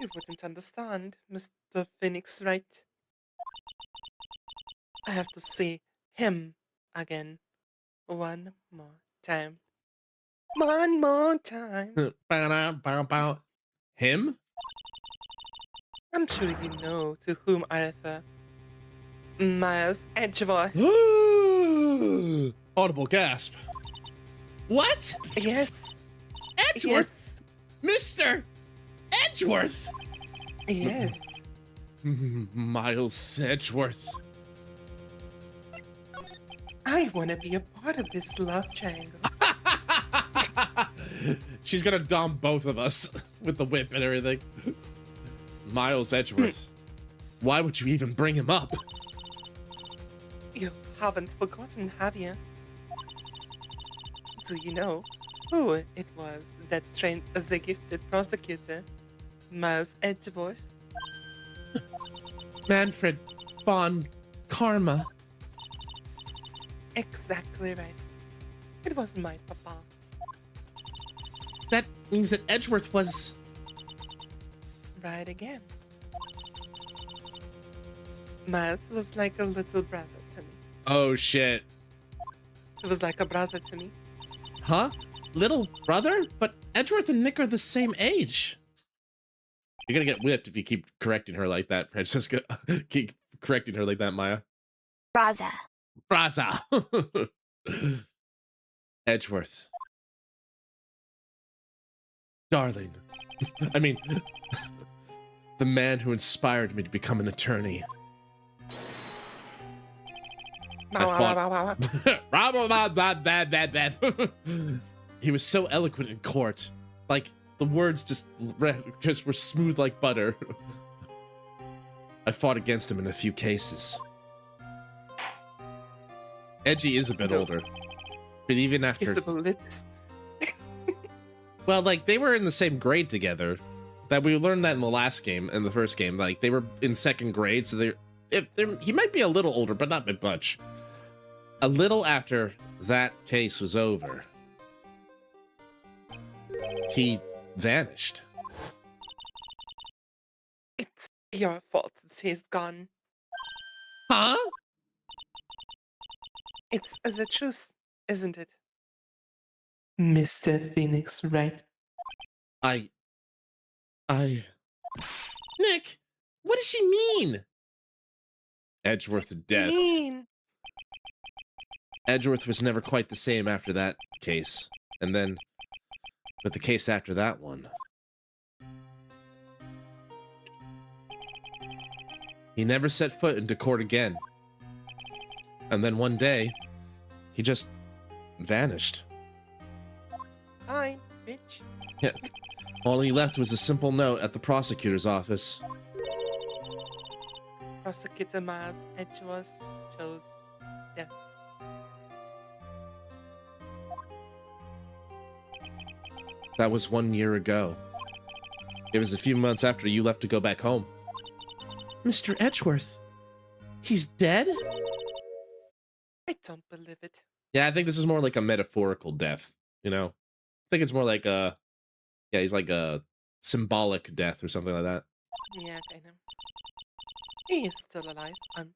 You wouldn't understand, Mr. Phoenix, right? I have to see him again. One more time. One more time. Him? I'm sure you know to whom I refer. Miles Edgeworth. Audible gasp. What? Yes. Edgeworth? Mr. Edgeworth? Yes. Miles Edgeworth. I want to be a part of this love triangle. She's gonna dom both of us with the whip and everything. Miles Edgeworth. Why would you even bring him up? You haven't forgotten, have you? Do you know who it was that trained as a gifted prosecutor, Miles Edgeworth? Manfred von Karma. Exactly right. It was my papa. That means that Edgeworth was... Right again. Miles was like a little brother to me. Oh shit. He was like a brother to me. Huh? Little brother? But Edgeworth and Nick are the same age. You're gonna get whipped if you keep correcting her like that, Fransizka. Keep correcting her like that, Maya. Braza. Braza. Edgeworth. Darling. I mean, the man who inspired me to become an attorney. He was so eloquent in court. Like, the words just were smooth like butter. I fought against him in a few cases. Edgy is a bit older. But even after... Kissable lips. Well, like, they were in the same grade together. That we learned that in the last game, in the first game. Like, they were in second grade, so he might be a little older, but not by much. A little after that case was over, he vanished. It's your fault he's gone. Huh? It's the truth, isn't it? Mr. Phoenix, right? Nick, what does she mean? Edgeworth death. Mean. Edgeworth was never quite the same after that case. And then, but the case after that one. He never set foot into court again. And then one day, he just vanished. Hi, bitch. Yeah. All he left was a simple note at the prosecutor's office. Prosecutor Miles Edgeworth chose death. That was 1 year ago. It was a few months after you left to go back home. Mr. Edgeworth. He's dead? I don't believe it. Yeah, I think this is more like a metaphorical death, you know? I think it's more like yeah, he's like a symbolic death or something like that. Yeah, I know. He is still alive. I'm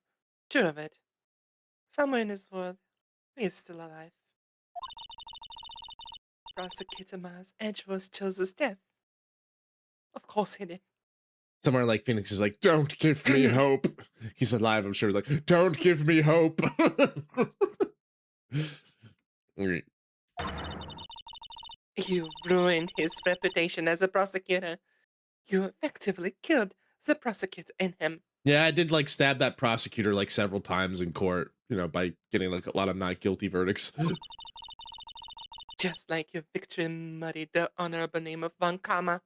sure of it. Somewhere in this world, he is still alive. Prosecutor Miles Edgeworth chose his death. Of course he did. Somewhere like Phoenix is like, don't give me hope. He's alive, I'm sure. Like, don't give me hope. Alright. You ruined his reputation as a prosecutor. You effectively killed the prosecutor in him. Yeah, I did like stab that prosecutor like several times in court, you know, by getting like a lot of not guilty verdicts. Just like your victory muddied the honorable name of Von Karma.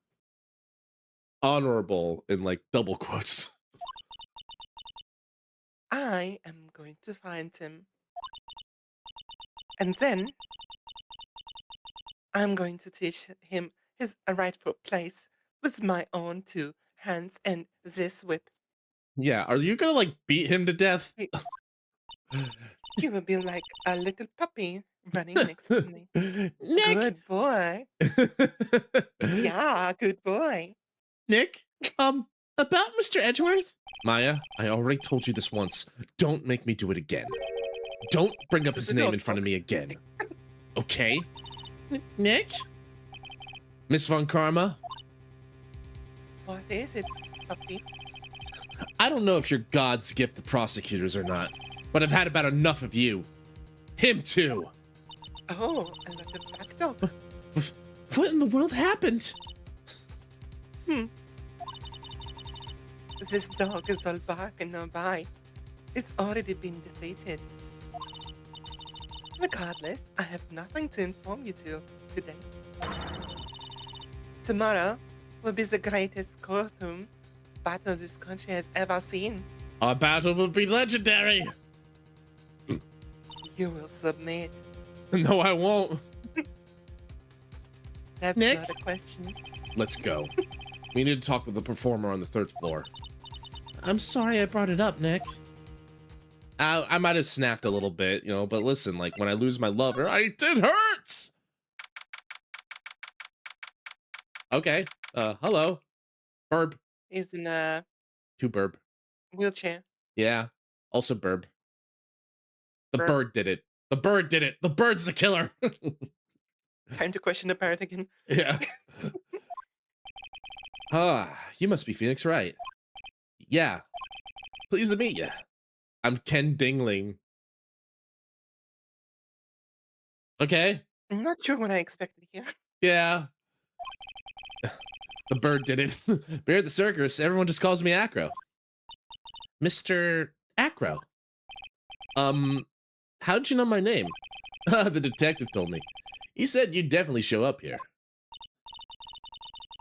Honorable in like double quotes. I am going to find him. And then I'm going to teach him his rightful place with my own 2 hands and this whip. Yeah, are you gonna like beat him to death? He will be like a little puppy running next to me. Nick! Good boy. Yeah, good boy. Nick, about Mr. Edgeworth? Maya, I already told you this once. Don't make me do it again. Don't bring up his name in front of me again. Okay? Nick? Miss Von Karma? What is it, puppy? I don't know if you're God's gift to prosecutors or not, but I've had about enough of you. Him too. Oh, a little black dog. What in the world happened? This dog is all bark and no bite. It's already been defeated. Regardless, I have nothing to inform you today. Tomorrow will be the greatest courtroom battle this country has ever seen. Our battle will be legendary. You will submit. No, I won't. That's Nick? not a question. Let's go. We need to talk with the performer on the 3rd floor. I'm sorry I brought it up, Nick. I might have snapped a little bit, you know, but listen, like when I lose my lover, it hurts. Okay. Hello. Burb. He's in a 2 burb. wheelchair. Yeah. Also burb. The Burb. bird did it. The bird did it. The bird's the killer. Time to question the parrot again. Yeah. You must be Phoenix Wright. Yeah. Pleased to meet you. I'm Ken Dingling. Okay. I'm not sure what I expected here. Yeah. The bird did it. Here at the circus, everyone just calls me Acro. Mr. Acro. How'd you know my name? The detective told me. He said you'd definitely show up here.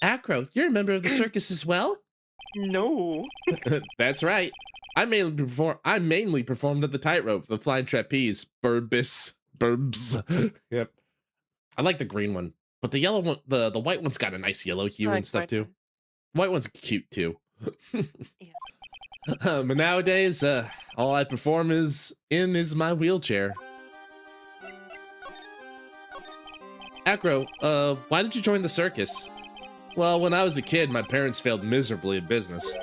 Acro, you're a member of the circus as well? No. That's right. I mainly performed at the tightrope, the flying trapeze, burbs. Yep. I like the green one, but the yellow one, the white one's got a nice yellow hue and stuff too. White one's cute too. Yeah. But nowadays, all I perform is my wheelchair. Acro, why did you join the circus? Well, when I was a kid, my parents failed miserably at business.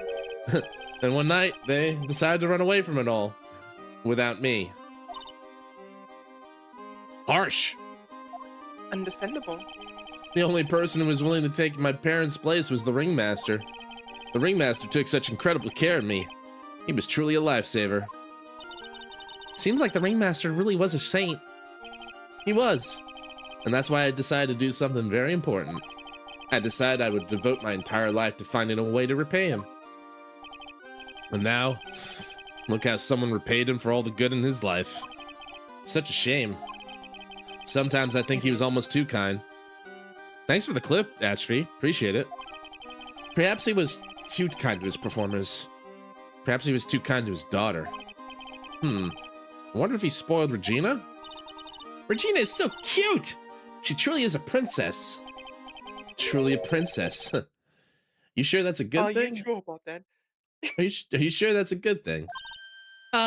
And one night, they decided to run away from it all. Without me. Harsh. Understandable. The only person who was willing to take my parents' place was the ringmaster. The ringmaster took such incredible care of me. He was truly a lifesaver. Seems like the ringmaster really was a saint. He was. And that's why I decided to do something very important. I decided I would devote my entire life to finding a way to repay him. And now, look how someone repaid him for all the good in his life. Such a shame. Sometimes I think he was almost too kind. Thanks for the clip, Ashby. Appreciate it. Perhaps he was too kind to his performers. Perhaps he was too kind to his daughter. I wonder if he spoiled Regina? Regina is so cute! She truly is a princess. Truly a princess. You sure that's a good Are thing? you sure about that? Are you sure that's a good thing? Do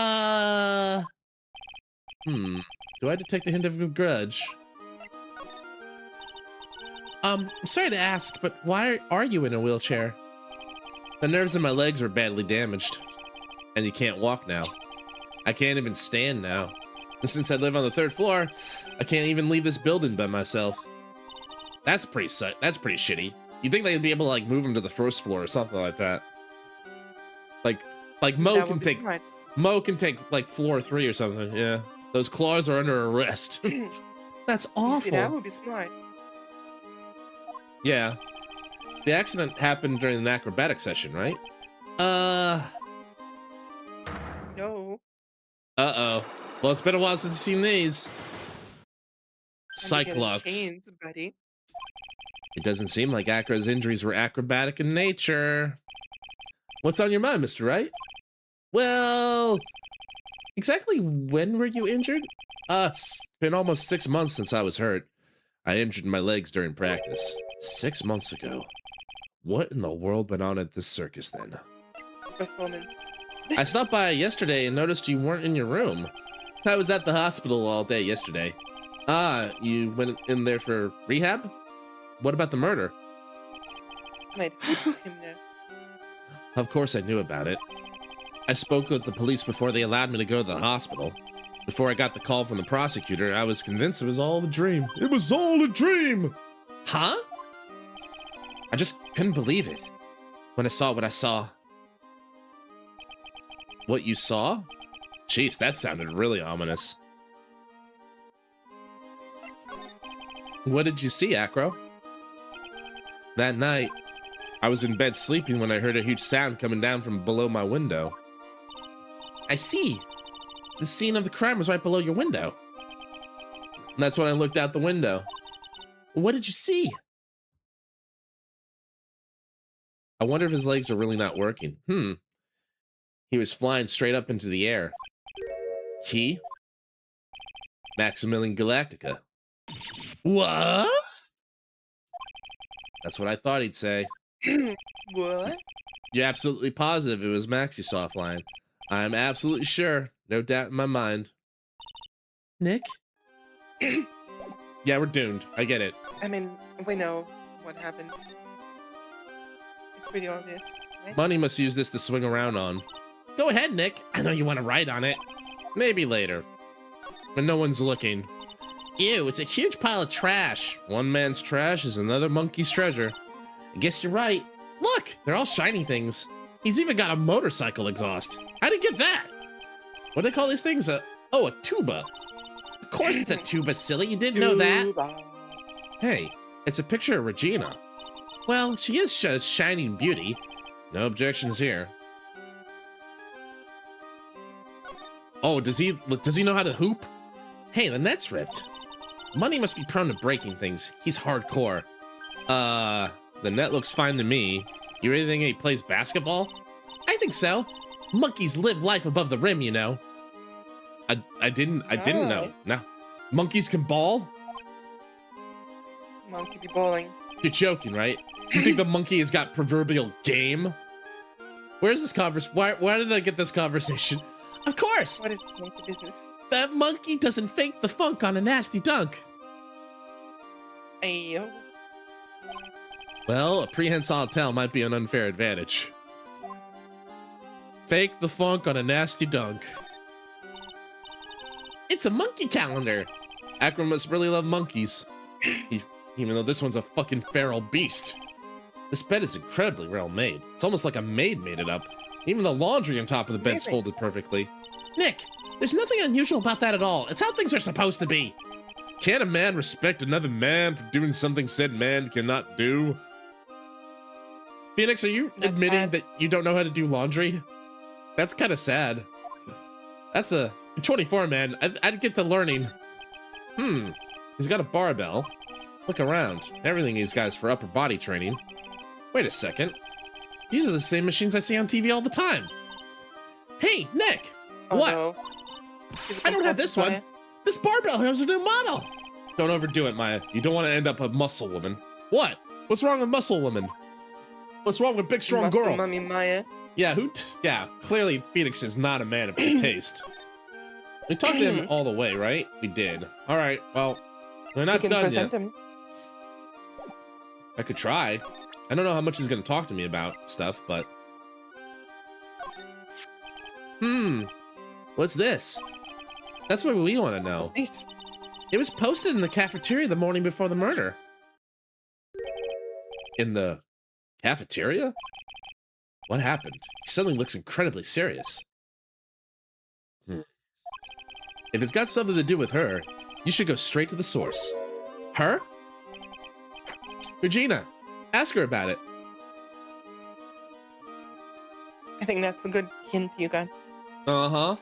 I detect a hint of a grudge? I'm sorry to ask, but why are you in a wheelchair? The nerves in my legs are badly damaged. And you can't walk now. I can't even stand now. And since I live on the 3rd floor, I can't even leave this building by myself. That's pretty shitty. You'd think they'd be able to like move him to the 1st floor or something like that. Like Mo can take smart. Mo can take like floor 3 or something. Yeah, those claws are under arrest. That's You see, that awful. would be smart. Yeah, the accident happened during an acrobatic session, right? No. Uh-oh. Well, it's been a while since you've seen these. Time to get in Cyclops. chains, buddy. It doesn't seem like Acro's injuries were acrobatic in nature. What's on your mind, Mr. Wright? Well, exactly when were you injured? It's been almost 6 months since I was hurt. I injured my legs during practice. 6 months ago. What in the world went on at this circus then? Performance. I stopped by yesterday and noticed you weren't in your room. I was at the hospital all day yesterday. Ah, you went in there for rehab? What about the murder? Wait, who took him there? Of course I knew about it. I spoke with the police before they allowed me to go to the hospital. Before I got the call from the prosecutor, I was convinced it was all a dream. It was all a dream! Huh? I just couldn't believe it. When I saw what I saw. What you saw? Jeez, that sounded really ominous. What did you see, Acro? That night, I was in bed sleeping when I heard a huge sound coming down from below my window. I see. The scene of the crime was right below your window. And that's when I looked out the window. What did you see? I wonder if his legs are really not working. He was flying straight up into the air. He? Maximilian Galactica. What? That's what I thought he'd say. What? You're absolutely positive it was Max you saw flying? I'm absolutely sure. No doubt in my mind. Nick? Yeah, we're doomed. I get it. I mean, we know what happened. It's pretty obvious, right? Money must use this to swing around on. Go ahead, Nick. I know you want to write on it. Maybe later. When no one's looking. Ew, it's a huge pile of trash. One man's trash is another monkey's treasure. I guess you're right. Look, they're all shiny things. He's even got a motorcycle exhaust. How'd he get that? What do they call these things? A tuba. Of course it's a tuba, silly. You didn't know that. Tuba. Hey, it's a picture of Regina. Well, she is a shining beauty. No objections here. Oh, does he know how to hoop? Hey, the net's ripped. Money must be prone to breaking things. He's hardcore. The net looks fine to me. You really think he plays basketball? I think so. Monkeys live life above the rim, you know. I didn't know. No. Monkeys can ball? Monkey be bowling. You're joking, right? You think the monkey has got proverbial game? Where's this why did I get this conversation? Of course! What is this monkey business? That monkey doesn't fake the funk on a nasty dunk. Ayo. Well, a prehensile tail might be an unfair advantage. Fake the funk on a nasty dunk. It's a monkey calendar. Akron must really love monkeys. Even though this one's a fucking feral beast. This bed is incredibly well made. It's almost like a maid made it up. Even the laundry on top of the bed's Amazing. folded perfectly. Nick, there's nothing unusual about that at all. It's how things are supposed to be. Can't a man respect another man for doing something said man cannot do? Phoenix, are you That's admitting sad. that you don't know how to do laundry? That's kind of sad. You're 24, man. I'd get to learning. He's got a barbell. Look around. Everything these guys for upper body training. Wait a second. These are the same machines I see on TV all the time. Hey, Nick! Oh, What? no. Is it I don't have this one. Maya? This barbell has a new model. Don't overdo it, Maya. You don't want to end up a muscle woman. What? What's wrong with muscle woman? What's wrong with big strong Muscle girl? Mummy Maya. Yeah, yeah, clearly Phoenix is not a man of good taste. We talked to him all the way, right? We did. All right, well, we're You not can done present yet. him. I could try. I don't know how much he's gonna talk to me about stuff, but... What's this? That's what we want to know. This. It was posted in the cafeteria the morning before the murder. In the cafeteria? What happened? He suddenly looks incredibly serious. If it's got something to do with her, you should go straight to the source. Her? Regina, ask her about it. I think that's a good hint you got. Uh-huh.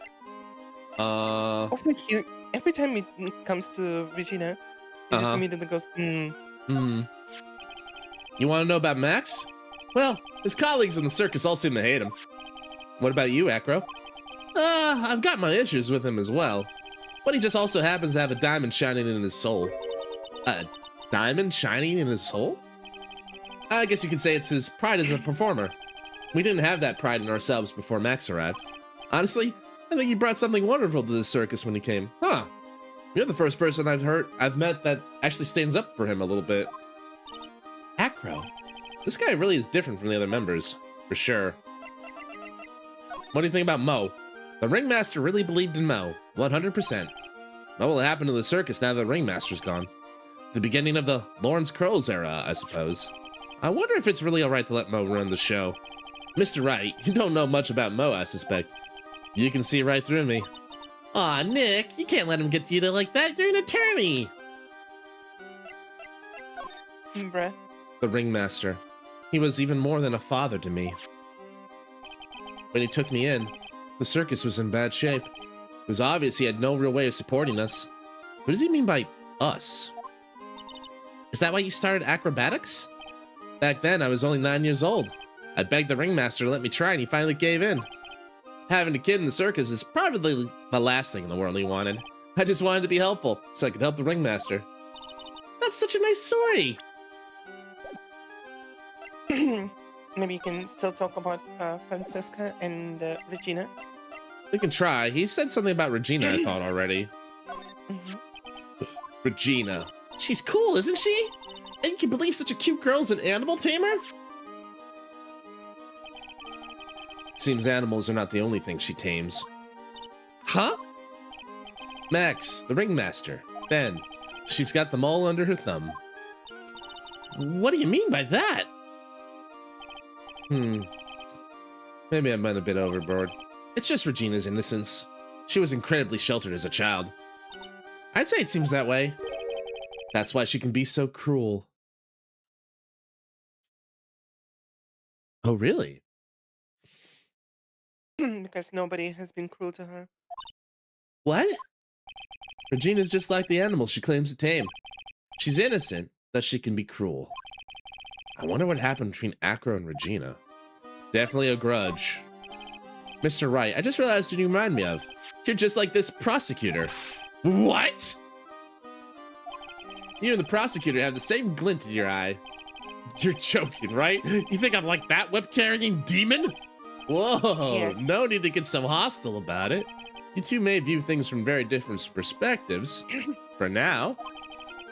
Also, every time it comes to Regina, he just immediately goes, You want to know about Max? Well, his colleagues in the circus all seem to hate him. What about you, Acro? I've got my issues with him as well. But he just also happens to have a diamond shining in his soul. A diamond shining in his soul? I guess you could say it's his pride as a performer. We didn't have that pride in ourselves before Max arrived. Honestly, I think he brought something wonderful to this circus when he came. Huh. You're the first person I've met that actually stands up for him a little bit. Acro? This guy really is different from the other members, for sure. What do you think about Mo? The ringmaster really believed in Mo, 100%. What will happen to the circus now that the ringmaster's gone? The beginning of the Lawrence Curls era, I suppose. I wonder if it's really alright to let Mo run the show. Mr. Wright, you don't know much about Mo, I suspect. You can see right through me. Aw, Nick, you can't let him get to you like that. You're an attorney. bruh. The ringmaster. He was even more than a father to me. When he took me in, the circus was in bad shape. It was obvious he had no real way of supporting us. What does he mean by us? Is that why you started acrobatics? Back then, I was only 9 years old. I begged the ringmaster to let me try, and he finally gave in. Having a kid in the circus is probably the last thing in the world he wanted. I just wanted to be helpful, so I could help the ringmaster. That's such a nice story. Maybe you can still talk about Fransizka and Regina. We can try. He said something about Regina, I thought, already. Regina. She's cool, isn't she? And you can believe such a cute girl's an animal tamer? Seems animals are not the only thing she tames. Huh? Max, the ringmaster. Ben. She's got them all under her thumb. What do you mean by that? Maybe I went a bit overboard. It's just Regina's innocence. She was incredibly sheltered as a child. I'd say it seems that way. That's why she can be so cruel. Oh, really? Because nobody has been cruel to her. What? Regina's just like the animals she claims to tame. She's innocent, that she can be cruel. I wonder what happened between Acro and Regina. Definitely a grudge. Mr. Wright, I just realized who you remind me of. You're just like this prosecutor. What? You and the prosecutor have the same glint in your eye. You're joking, right? You think I'm like that whip-carrying demon? Whoa, Yes. No need to get so hostile about it. You two may view things from very different perspectives, for now,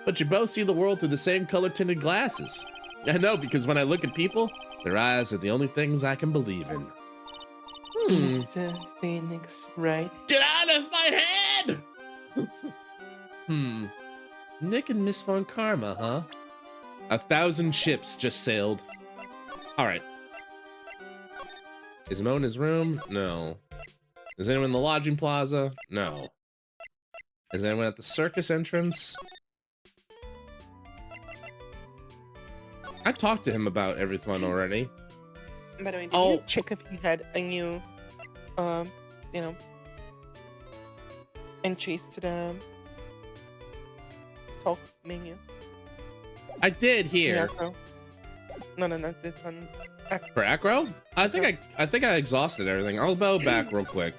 but you both see the world through the same color-tinted glasses. I know, because when I look at people, their eyes are the only things I can believe in. Mr. Phoenix, right? Get out of my head! Nick and Miss Von Karma, huh? 1,000 ships just sailed. All right. Is Mo in his room? No. Is anyone in the lodging plaza? No. Is anyone at the circus entrance? I talked to him about everything already. By the way, did Oh. you check if he had a new, you know, entries to the talk menu? I did here. Acro. No, not this one. For Acro? I think I exhausted everything. I'll go back real quick.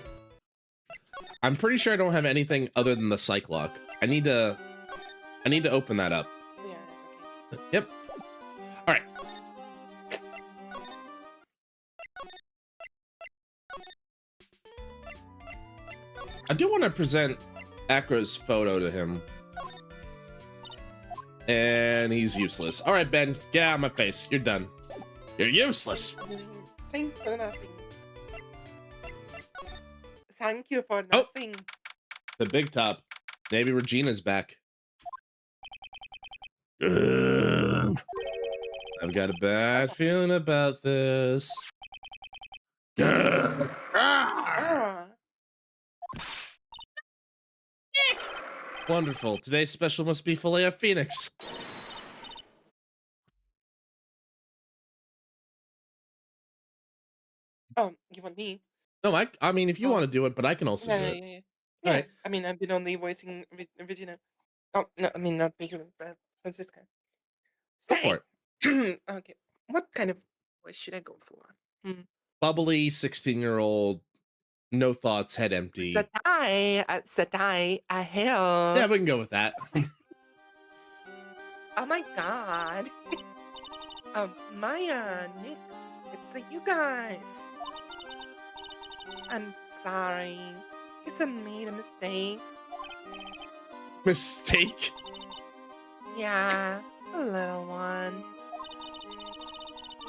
I'm pretty sure I don't have anything other than the psych lock. I need to open that up. Yeah, okay. Yep. All right. I do want to present Acro's photo to him. And he's useless. All right, Ben, get out of my face. You're done. You're useless. Thanks for nothing. Thank you for Oh. nothing. The big top. Maybe Regina's back. I've got a bad feeling about this. Ah, Wonderful. Today's special must be filet of Phoenix. oh, you want me? No, I mean, if you want to do it, but I can also Yeah, do yeah, it. yeah. Yeah, All right. I mean, I've been only voicing Regina. Oh, no, I mean, not Regina, but Fransizka. Go for it. Okay. What kind of voice should I go for? Bubbly 16-year-old, no thoughts, head empty. Satai, hell. Yeah, we can go with that. Oh my god. Maya, Nick, it's you guys. I'm sorry. I made a mistake. Mistake? Yeah, a little one.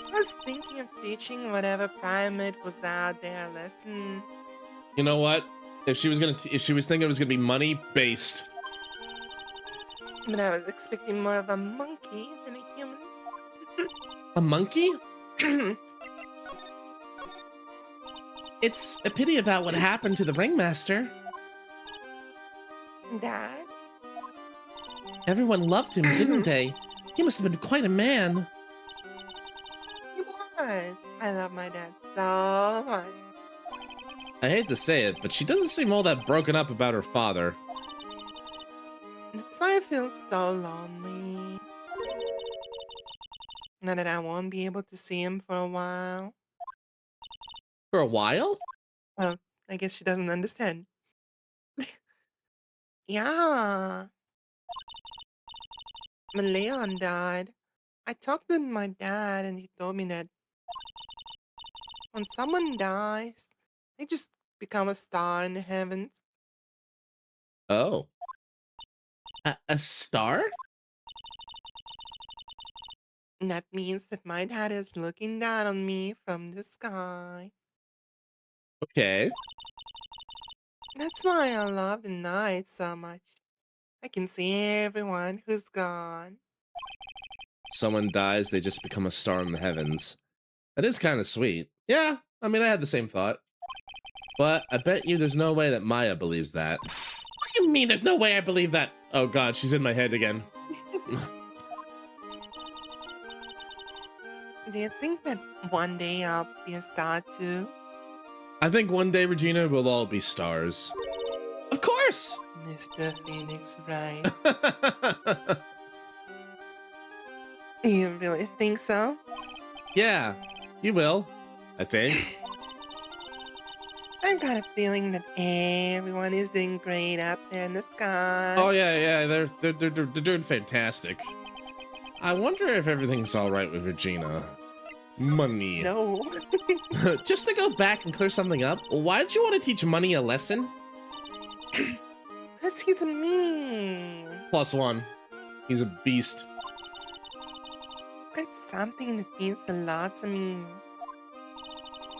I was thinking of teaching whatever primate was out there. Listen, You know what? If she was thinking it was gonna be money based. but I was expecting more of a monkey than a human. A monkey? It's a pity about what happened to the ringmaster. Dad? Everyone loved him, didn't they? He must have been quite a man. He was. I love my dad so much. I hate to say it, but she doesn't seem all that broken up about her father. That's why I feel so lonely. Now that I won't be able to see him for a while. For a while? Well, I guess she doesn't understand. Yeah. When Leon died, I talked with my dad and he told me that when someone dies, they just become a star in the heavens. Oh. A star? And that means that my dad is looking down on me from the sky. Okay. That's why I love the night so much. I can see everyone who's gone. Someone dies, they just become a star in the heavens. That is kind of sweet. Yeah, I mean, I had the same thought. But I bet you there's no way that Maya believes that. What do you mean there's no way I believe that? Oh god, she's in my head again. Do you think that one day I'll be a star too? I think one day, Regina, we'll all be stars. Of course! Mr. Phoenix, right? You really think so? Yeah, you will. I think. I've got a feeling that everyone is doing great up there in the sky. Oh yeah, they're doing fantastic. I wonder if everything's all right with Regina. Money. No. Just to go back and clear something up, why did you want to teach Money a lesson? Because he's mean. +1. He's a beast. It's something that means a lot to me.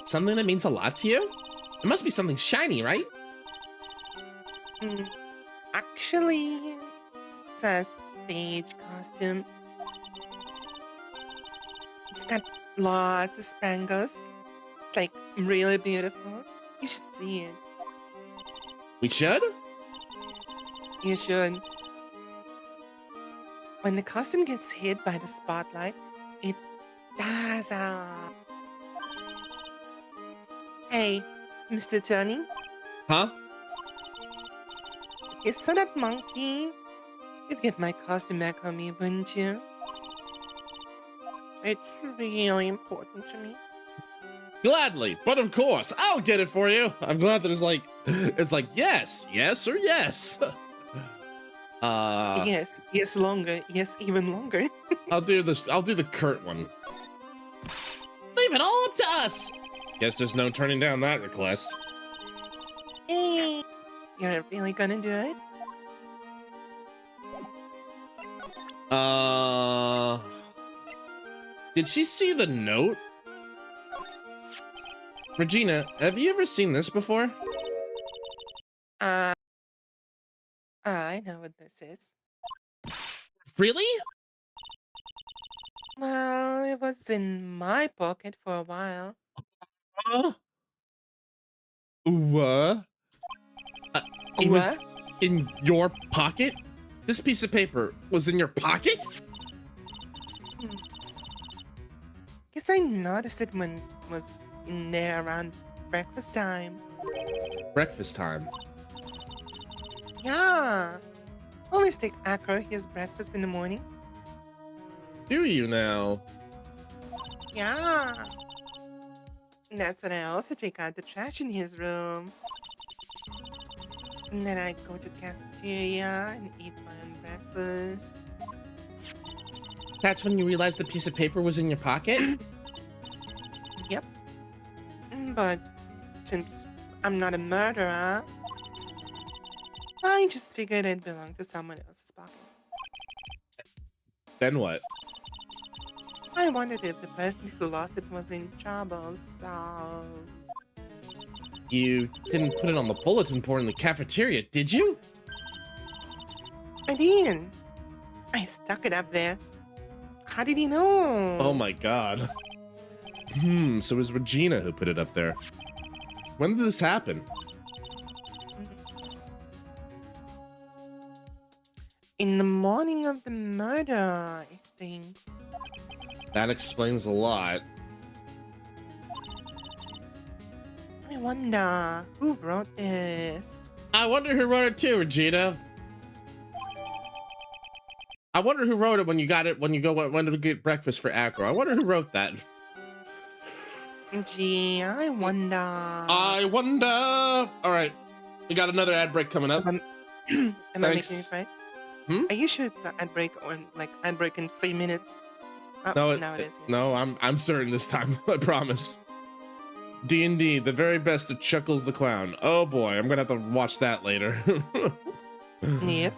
Something that means a lot to you? It must be something shiny, right? Actually, it's a stage costume. It's got lots of spangles. It's like really beautiful. You should see it. We should? You should. When the costume gets hit by the spotlight, it dazzles. Hey, Mr. Tony, Huh? you saw that monkey? You'd get my costume back on me, wouldn't you? It's really important to me. Gladly, but of course, I'll get it for you. I'm glad that it's like yes, yes, or yes. Yes, longer. Yes, even longer. I'll do the Kurt one. Leave it all up to us. Guess there's no turning down that request. Hey, You're really gonna do it? Did she see the note? Regina, have you ever seen this before? Uh, I know what this is. Really? Well, it was in my pocket for a while. What? It was What? in your pocket? This piece of paper was in your pocket? Guess I noticed it when it was in there around breakfast time. Breakfast time. Yeah. Always take Acro his breakfast in the morning. Do you now? Yeah. And that's when I also take out the trash in his room. And then I go to cafeteria and eat my own breakfast. That's when you realized the piece of paper was in your pocket? Yep. But since I'm not a murderer, I just figured it belonged to someone else's pocket. Then what? I wondered if the person who lost it was in trouble, so... You didn't put it on the bulletin board in the cafeteria, did you? I did. I stuck it up there. How did he know? Oh my god. So it was Regina who put it up there. When did this happen? In the morning of the murder, I think. That explains a lot. I wonder who wrote this. I wonder who wrote it too, Regina. I wonder who wrote it when you got it, when you went to get breakfast for Acro. I wonder who wrote that. Gee, I wonder. I wonder. All right, we got another ad break coming up. Am I making Thanks. it right? Hmm? Are you sure it's an ad break or like ad break in 3 minutes? Oh, No, now it is. no, I'm certain this time. I promise. D&D, the very best of Chuckles the Clown. Oh boy, I'm gonna have to watch that later. Yep.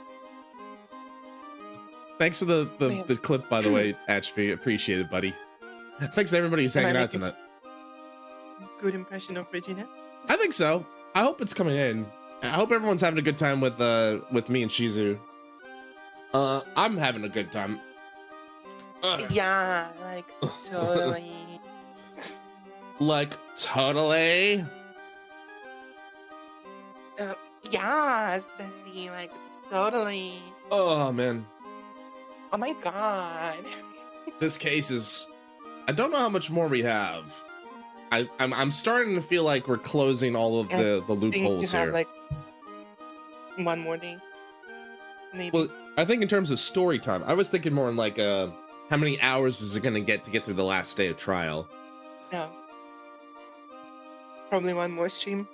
Thanks for the clip, by the way, Ashby. Appreciate it, buddy. Thanks to everybody who's Am I hanging out making- tonight. Good impression of Regina. I think so. I hope it's coming in. I hope everyone's having a good time with me and Shizu. I'm having a good time. Yeah, like totally. Like totally. Yes, Bessie, like totally. Oh man, Oh my god. this case is. I don't know how much more we have. I'm starting to feel like we're closing all of the I think you loopholes have here. like one more day. Maybe. Well, I think in terms of story time, I was thinking more in like how many hours is it gonna get to get through the last day of trial? No. Probably one more stream.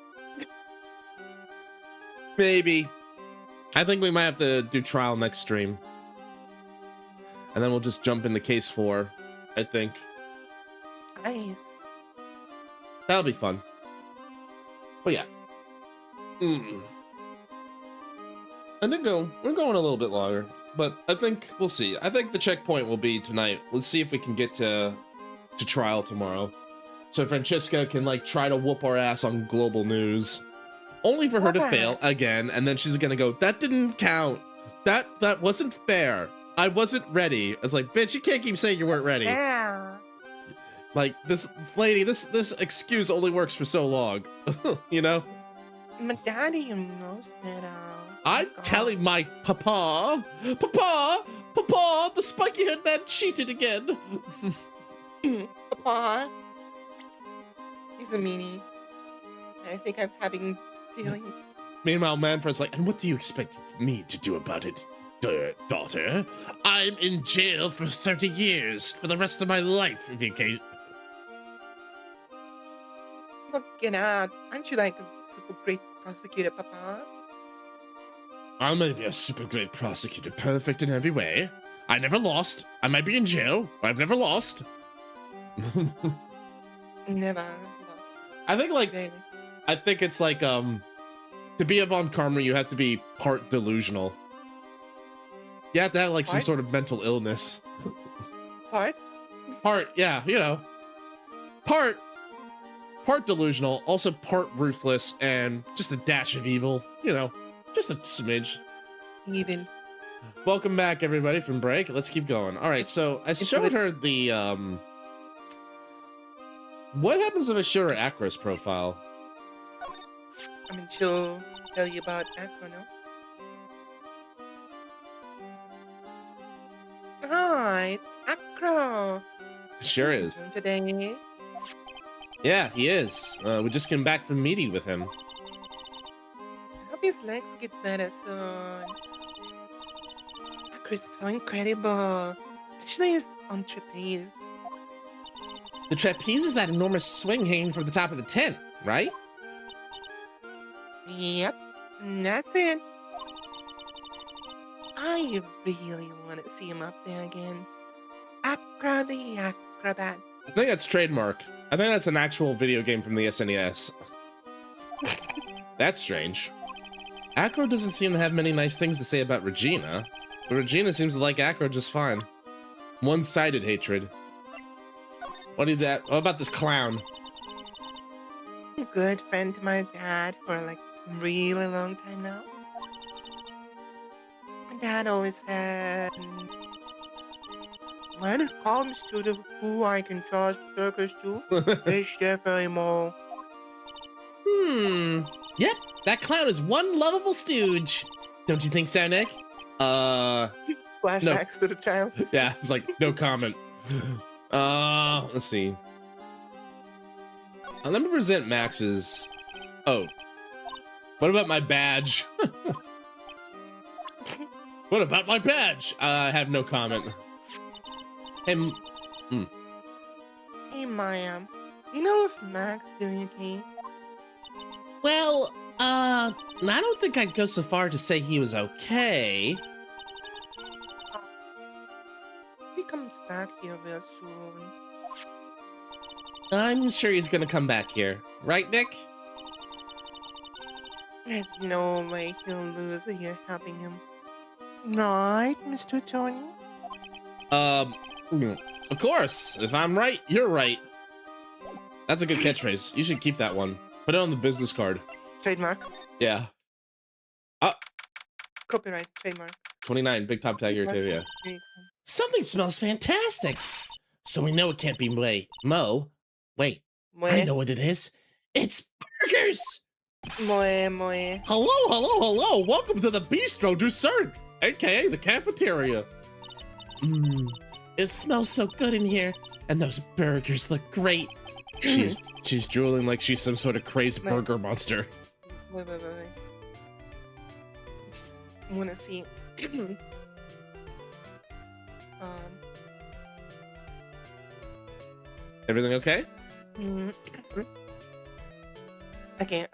Maybe. I think we might have to do trial next stream. And then we'll just jump into case 4, I think. Nice. That'll be fun. But yeah. I think we're going a little bit longer, but I think we'll see. I think the checkpoint will be tonight. Let's see if we can get to trial tomorrow. So Fransizka can like try to whoop our ass on global news. Only for her to Okay. fail again, and then she's gonna go, that didn't count. That wasn't fair. I wasn't ready. It's like, bitch, you can't keep saying you weren't ready. Yeah. Like, this lady, this excuse only works for so long. You know? My daddy knows that. I'm telling my papa, the spiky-haired man cheated again. Papa. He's a meanie. I think I'm having feelings. Meanwhile, Manfred's like, and what do you expect me to do about it, daughter? I'm in jail for 30 years, for the rest of my life, if you can't. Look, get out. Aren't you like a super great prosecutor, Papa? I may be a super great prosecutor, perfect in every way. I never lost. I might be in jail, but I've never lost. Never lost. I think, like, Really. I think it's like, To be Yvonne Karma, you have to be part delusional. You have to have like some What? sort of mental illness. Part? Part, yeah, you know. Part delusional, also part ruthless, and just a dash of evil, you know, just a smidge. Evil. Welcome back, everybody, from break. Let's keep going. All right, so I showed her the, what happens if I show her Acro's profile? I mean, she'll tell you about Acro, no? Hi, it's Acro. Sure is. And today, Yeah, he is. We just came back from meeting with him. I hope his legs get better soon. Acro's so incredible, especially his on trapeze. The trapeze is that enormous swing hanging from the top of the tent, right? Yep, and that's it. I really want to see him up there again. Acro the Acrobat. I think that's trademark. I think that's an actual video game from the SNES. That's strange. Acro doesn't seem to have many nice things to say about Regina, but Regina seems to like Acro just fine. One-sided hatred. What about this clown? Good friend to my dad for like a really long time now. My dad always said, when it comes to the who I can trust circus to, it's definitely more. Yep, that clown is one lovable stooge. Don't you think so, Nick? Flashbacks to the child. Yeah, it's like, no comment. Let's see. Let me present Max's. Oh. What about my badge? What about my badge? I have no comment. Hey, Hey, Maya, you know if Max doing okay? well, I don't think I'd go so far to say he was okay. He comes back here real soon. I'm sure he's gonna come back here. Right, Nick? There's no way he'll lose a year helping him. Right, Mr. Tony? Of course. If I'm right, you're right. That's a good catchphrase. You should keep that one. Put it on the business card. Trademark. Yeah. Copyright. Trademark. 29, big top tag here too, yeah. There you Something smells fantastic. So we know it can't be Mo. Wait, go. I know what it is. It's burgers. Moe. Hello. Welcome to the Bistro du Cirque, aka the cafeteria. It smells so good in here, and those burgers look great. She's drooling like she's some sort of crazed burger monster. Wait. Just wanna see. Everything okay? Okay,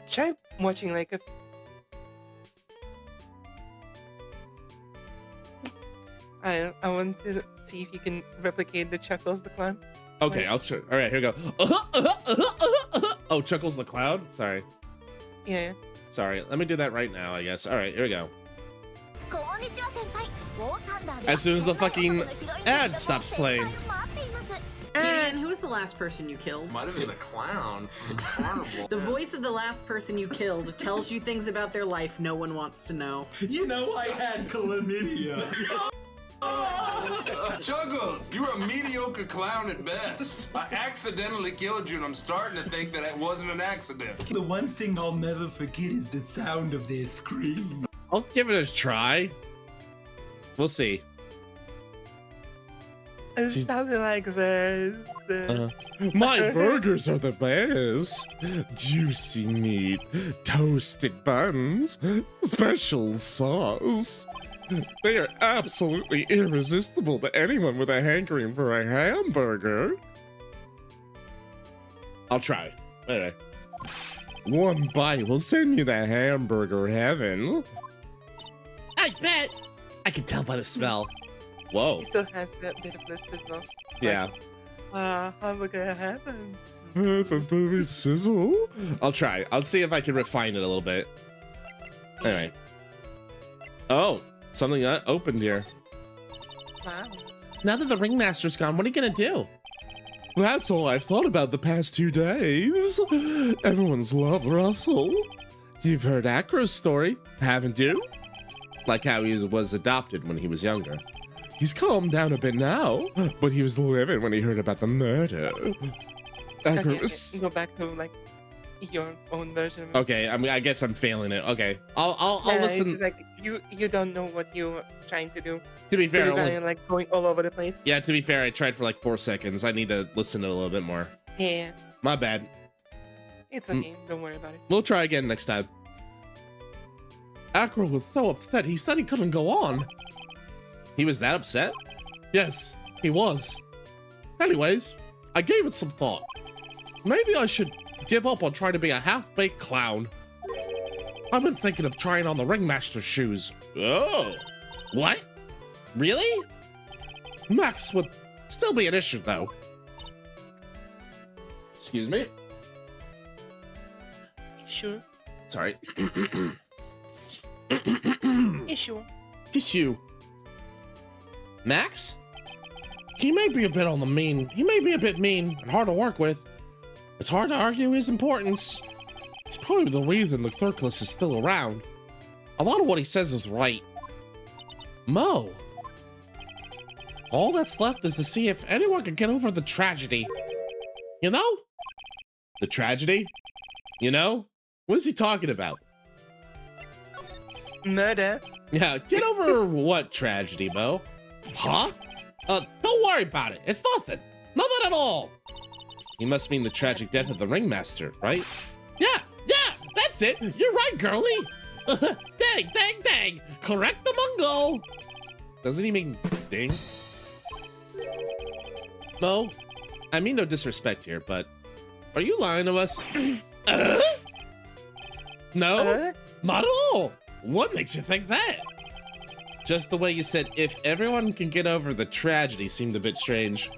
try watching like a. I want to see if you can replicate the Chuckles the Clown. Okay, I'll try. All right, here we go. Oh, Chuckles the Cloud? Sorry. Yeah. Sorry. Let me do that right now, I guess. All right, here we go. As soon as the fucking ad stops playing. Gideon, who's the last person you killed? Might have been a clown from Carnival. The voice of the last person you killed tells you things about their life no one wants to know. You know I had chlamydia. Chuggles, you were a mediocre clown at best. I accidentally killed you, and I'm starting to think that it wasn't an accident. The one thing I'll never forget is the sound of their scream. I'll give it a try. We'll see. It's She's- something like this. My burgers are the best. Juicy meat, toasted buns, special sauce. They are absolutely irresistible to anyone with a hankering for a hamburger. I'll try. Anyway. One bite will send you to hamburger heaven. I bet. I can tell by the smell. Whoa. He still has that bit of lisp as well. Yeah. Look at happens. Sizzle. I'll try. I'll see if I can refine it a little bit. Anyway. Oh, something opened here. Wow. Now that the ringmaster's gone, what are you gonna do? That's all I've thought about the past 2 days. Everyone's loved Russell. You've heard Acro's story, haven't you? Like how he was adopted when he was younger. He's calmed down a bit now, but he was livid when he heard about the murder. Okay, go back to like your own version. Of it. Okay, I guess I'm failing it. Okay, I'll Yeah, listen. It's just like you don't know what you're trying to do. To be fair, You're only, kind of like going all over the place. yeah. To be fair, I tried for like 4 seconds. I need to listen to it a little bit more. Yeah, My bad. it's okay. Don't worry about it. We'll try again next time. Acro was so upset, he said he couldn't go on. He was that upset? Yes, he was. Anyways, I gave it some thought. Maybe I should give up on trying to be a half-baked clown. I've been thinking of trying on the ringmaster's shoes. Oh, what? Really? Max would still be an issue, though. Excuse me? Sure. Sorry. Sure. Tissue. Max? He may be a bit on the mean. He may be a bit mean and hard to work with. It's hard to argue his importance. It's probably the reason the circus is still around. A lot of what he says is right. Mo. All that's left is to see if anyone can get over the tragedy. You know? The tragedy? You know? What is he talking about? Murder. Yeah, get over what tragedy, Mo? Huh? Don't worry about it. It's nothing. Nothing at all. You must mean the tragic death of the ringmaster, right? Yeah, that's it. You're right, girlie. Dang, dang, dang. Correct the mungo. Doesn't he mean ding? Mo, I mean no disrespect here, but are you lying to us? No, not at all. What makes you think that? Just the way you said, if everyone can get over the tragedy seemed a bit strange.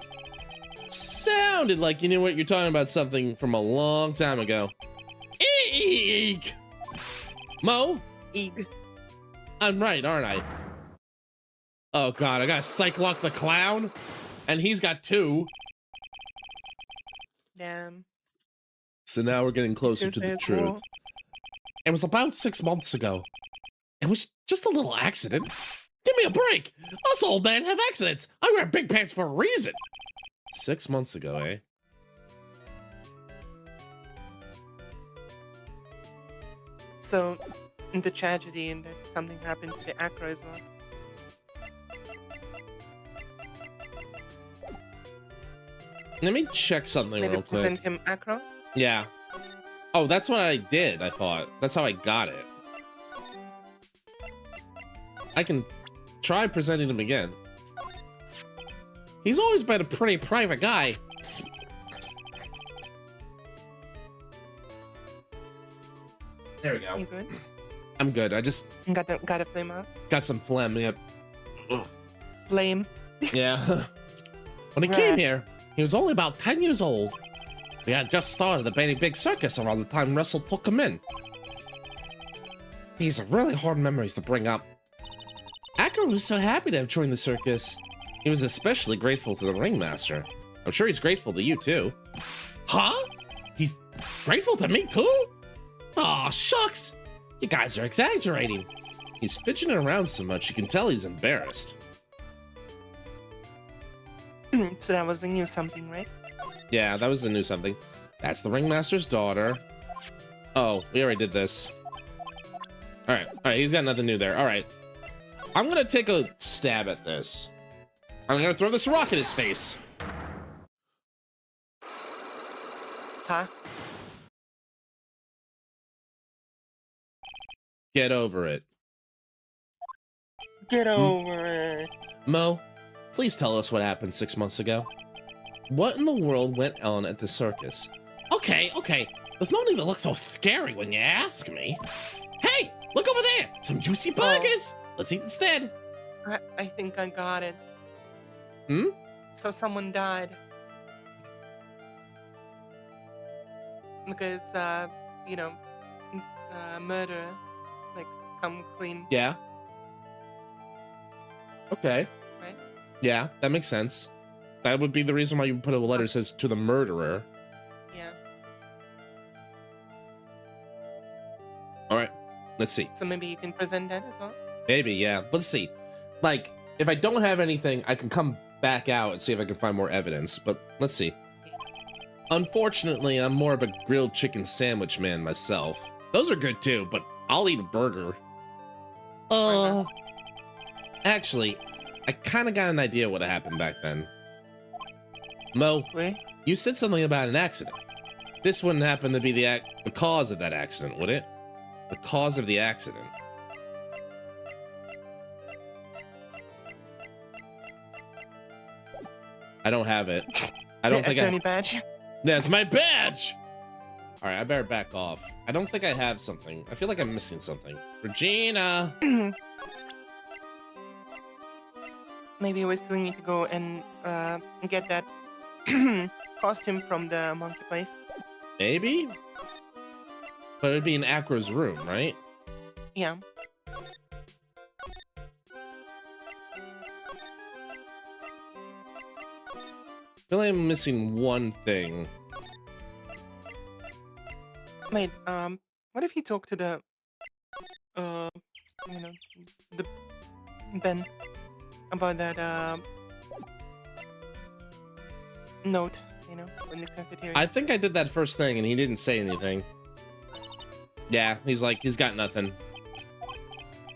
Sounded like you knew what you're talking about, something from a long time ago. Eek! Mo? Eeg. I'm right, aren't I? Oh god, I gotta psych lock the clown? And he's got 2. Damn. So now we're getting closer Seems to the it's truth. more. It was about 6 months ago. It was just a little accident. Give me a break. Us old men have accidents. I wear big pants for a reason. 6 months ago, eh? So, the tragedy and that something happened to the Acro as well. Let me check something Did real it present quick. him Acro? Yeah. Oh, that's what I did, I thought. That's how I got it. I can try presenting him again. He's always been a pretty private guy. There we You go. good? I'm good. I just Got a flame out? got some phlegm. Yep. Flame. Yeah. When he Right. came here, he was only about 10 years old. We had just started the big circus around the time Russell took him in. These are really hard memories to bring up. Acker was so happy to have joined the circus. He was especially grateful to the ringmaster. I'm sure he's grateful to you too. Huh? He's grateful to me too? Aw, shucks. You guys are exaggerating. He's fidgeting around so much you can tell he's embarrassed. So that was the new something, right? Yeah, that was the new something. That's the ringmaster's daughter. Oh, we already did this. All right, he's got nothing new there. All right. I'm gonna take a stab at this. I'm gonna throw this rock in his face. Huh? Get over it. Get over it. Mo, please tell us what happened 6 months ago. What in the world went on at the circus? Okay. There's no need to look so scary when you ask me. Hey, look over there. Some juicy burgers. Let's eat instead. I think I got it. Hmm? So someone died. Because, you know, murder, like, come clean, Yeah. Okay. right? Yeah, that makes sense. That would be the reason why you put a letter that says to the murderer. Yeah. All right. Let's see. So maybe you can present that as well. Maybe, yeah. Let's see. Like, if I don't have anything, I can come back out and see if I can find more evidence. But let's see. Unfortunately, I'm more of a grilled chicken sandwich man myself. Those are good too, but I'll eat a burger. Actually, I kind of got an idea what happened back then. Mo, Wait. you said something about an accident. This wouldn't happen to be the cause of that accident, would it? The cause of the accident. I don't have it. I don't think Attorney badge. That's my badge! Alright, I better back off. I don't think I have something. I feel like I'm missing something. Regina! Maybe we still need to go and get that costume from the monkey place. Maybe? But it'd be in Acro's room, right? Yeah. I feel like I'm missing one thing. Wait, what if you talk to the, you know, the Ben about that, note, you know, in the cafeteria? I think I did that first thing and he didn't say anything. Yeah, he's like, he's got nothing.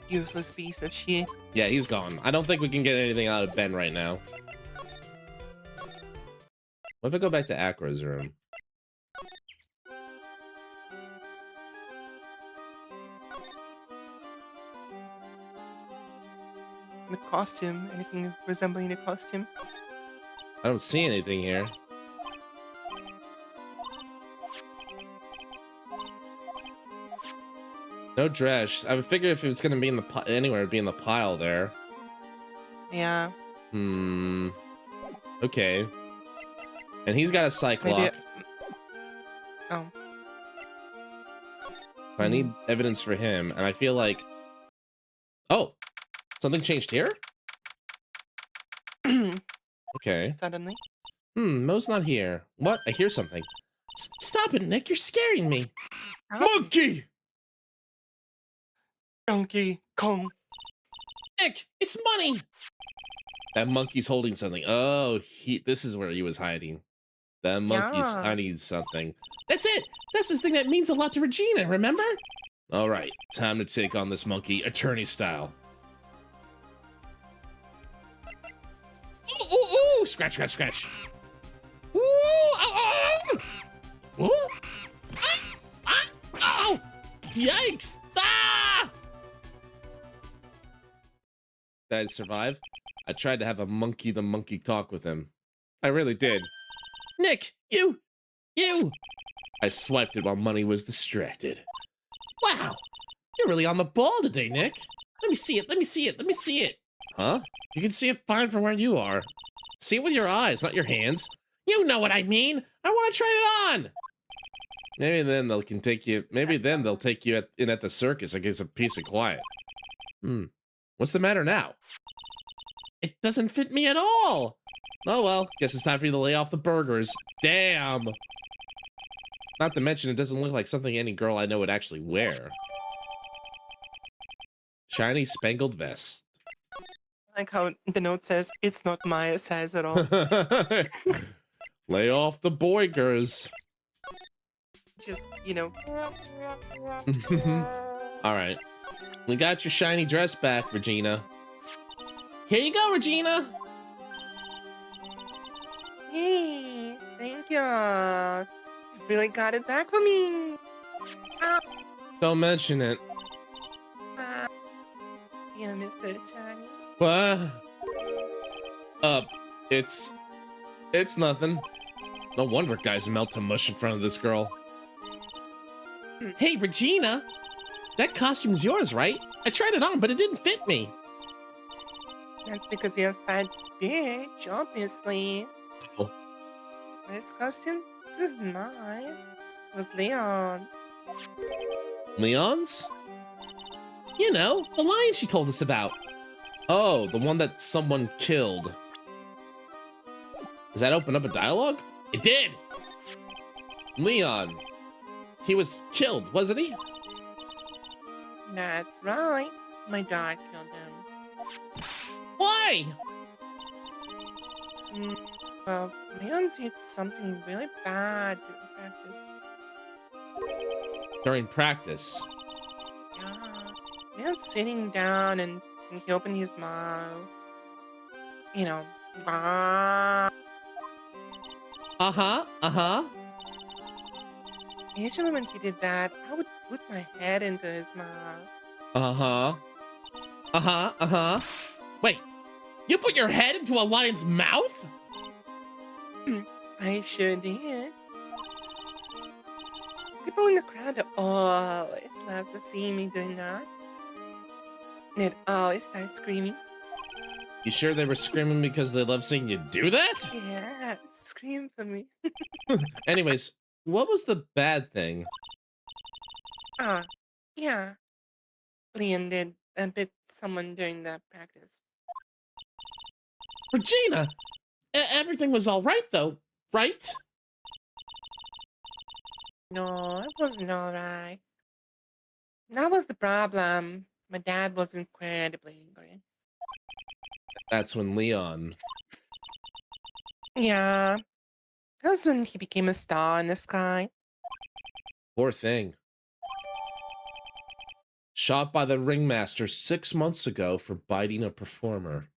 Useless piece of shit. Yeah, he's gone. I don't think we can get anything out of Ben right now. What if I go back to Acro's room? The costume, anything resembling the costume? I don't see anything here. No dress. I would figure if it was gonna be in the anywhere, it'd be in the pile there. Yeah. Okay. And he's got a cyclops. Oh. I need evidence for him, and I feel like... Oh! Something changed here? Okay. Suddenly. Mo's not here. What? I hear something. Stop it, Nick. You're scaring me. Monkey! Donkey Kong. Nick, it's money! That monkey's holding something. Oh, this is where he was hiding. That monkey's hiding something. That's it! That's the thing that means a lot to Regina, remember? Alright, time to take on this monkey, attorney style. Ooh, ooh, ooh! Scratch, scratch, scratch. Ooh, ow, ow. Ooh. Ah, ah, ow! Yikes! Ah! Did I survive? I tried to have a monkey the monkey talk with him. I really did. Nick, you! I swiped it while Money was distracted. Wow! You're really on the ball today, Nick. Let me see it. Huh? You can see it fine from where you are. See it with your eyes, not your hands. You know what I mean! I want to try it on! Maybe then they'll take you in at the circus and get some peace and quiet. What's the matter now? It doesn't fit me at all! Oh well, guess it's time for you to lay off the burgers. Damn! Not to mention, it doesn't look like something any girl I know would actually wear. Shiny spangled vest. Like how the note says, it's not my size at all. Lay off the boygers. Just, you know. Alright. We got your shiny dress back, Regina. Here you go, Regina! Hey, thank you. You really got it back for me. Don't mention it. Yeah, Mr. Attorney. What? It's nothing. No wonder guys melt to mush in front of this girl. Hey, Regina! That costume's yours, right? I tried it on, but it didn't fit me. That's because you're a fat bitch, obviously. Oh. This costume? This is mine. It was Leon's. Leon's? You know, the lion she told us about. Oh, the one that someone killed. Does that open up a dialogue? It did! Leon. He was killed, wasn't he? That's right. My dad killed him. Why? Well, Leon did something really bad during practice. During practice. Yeah. Leon's sitting down and he opened his mouth. You know, ah. Uh-huh. Usually when he did that, I would put my head into his mouth. Wait, you put your head into a lion's mouth? I sure did. People in the crowd always love to see me doing that. They'd always start screaming. You sure they were screaming because they love seeing you do that? Yeah, scream for me. Anyways, what was the bad thing? Yeah. Leon did bit someone during that practice. Regina! Everything was all right, though, right? No, it wasn't alright. That was the problem. My dad was incredibly angry. That's when Leon... Yeah. That was when he became a star in the sky. Poor thing. Shot by the ringmaster 6 months ago for biting a performer.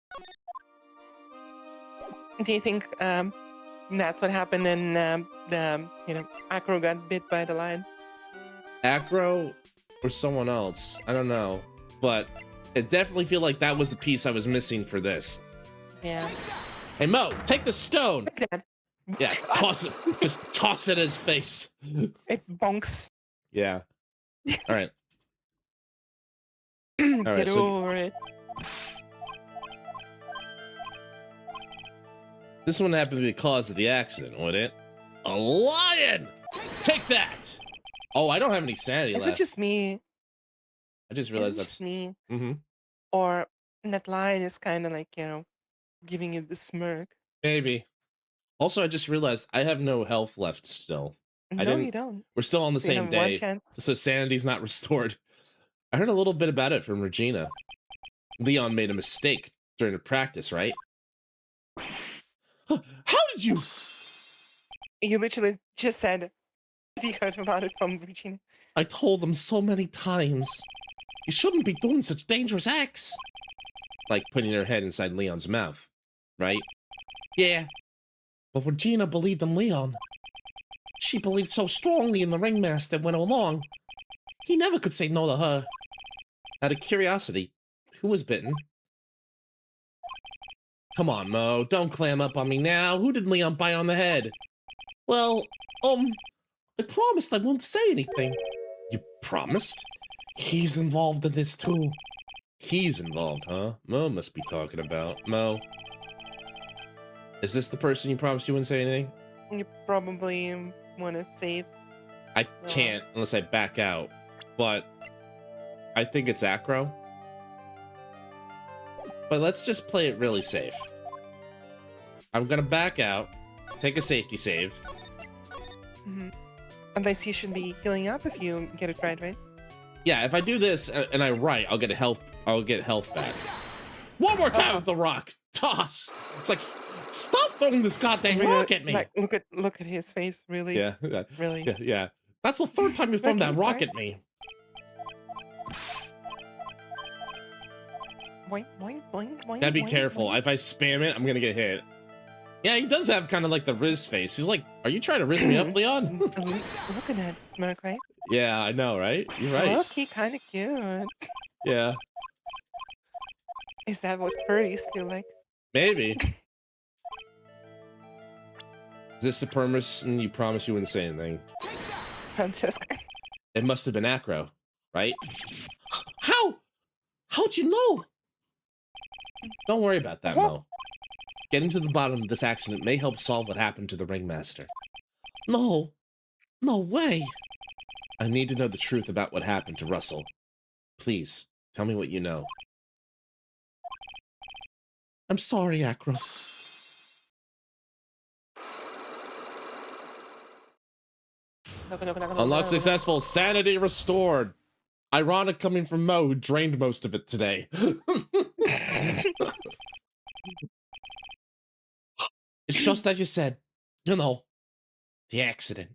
Do you think that's what happened in Acro got bit by the lion? Acro or someone else? I don't know. But it definitely feel like that was the piece I was missing for this. Yeah. Hey Mo, take the stone! Look at that. Yeah, toss it. Just toss it at his face. It bonks. Yeah. All right. Get over it. This one happened to be the cause of the accident, would it? A lion! Take that! Oh, I don't have any sanity Is left. it just me? I just Is realized it just me? Mm-hmm. Or that lion is kind of like, giving you the smirk. Maybe. Also, I just realized I have no health left still. No, you don't. We're still on the So you same have one day, chance. so sanity's not restored. I heard a little bit about it from Regina. Leon made a mistake during the practice, right? How did you? You literally just said you heard about it from Regina. I told them so many times. You shouldn't be doing such dangerous acts. Like putting her head inside Leon's mouth, right? Yeah. But Regina believed in Leon. She believed so strongly in the ringmaster went along. He never could say no to her. Out of curiosity, who was bitten? Come on, Mo, don't clam up on me now. Who did Leon bite on the head? Well, I promised I wouldn't say anything. You promised? He's involved in this too. He's involved, huh? Mo must be talking about. Mo. Is this the person you promised you wouldn't say anything? You probably want to save. I can't unless I back out, but I think it's Acro. But let's just play it really safe. I'm gonna back out, take a safety save. Mm-hmm. Unless you should be healing up if you get it right? Yeah, if I do this and I write, I'll get health back. One more time with the rock. Toss. It's like, stop throwing this goddamn rock at me. Like, look at his face, really. Yeah. Really. Yeah. That's the third time you've thrown that rock at me. Boing, boing, boing, boing. Gotta be boing, careful. boing. If I spam it, I'm gonna get hit. Yeah, he does have kind of like the Riz face. He's like, are you trying to Riz me up, Leon? Look at that smirk, right? Yeah, I know, right? You're right. Look, he kind of cute. Yeah. Is that what furries feel like? Maybe. Is this the person you promised you wouldn't say anything? Fransizka. It must have been Acro, right? How? How'd you know? Don't worry about that, Mo. Getting to the bottom of this accident may help solve what happened to the ringmaster. No, No way. I need to know the truth about what happened to Russell. Please, tell me what you know. I'm sorry, Acro. Unlock successful. Sanity restored. Ironic coming from Mo, who drained most of it today. It's just as you said. You know, the accident.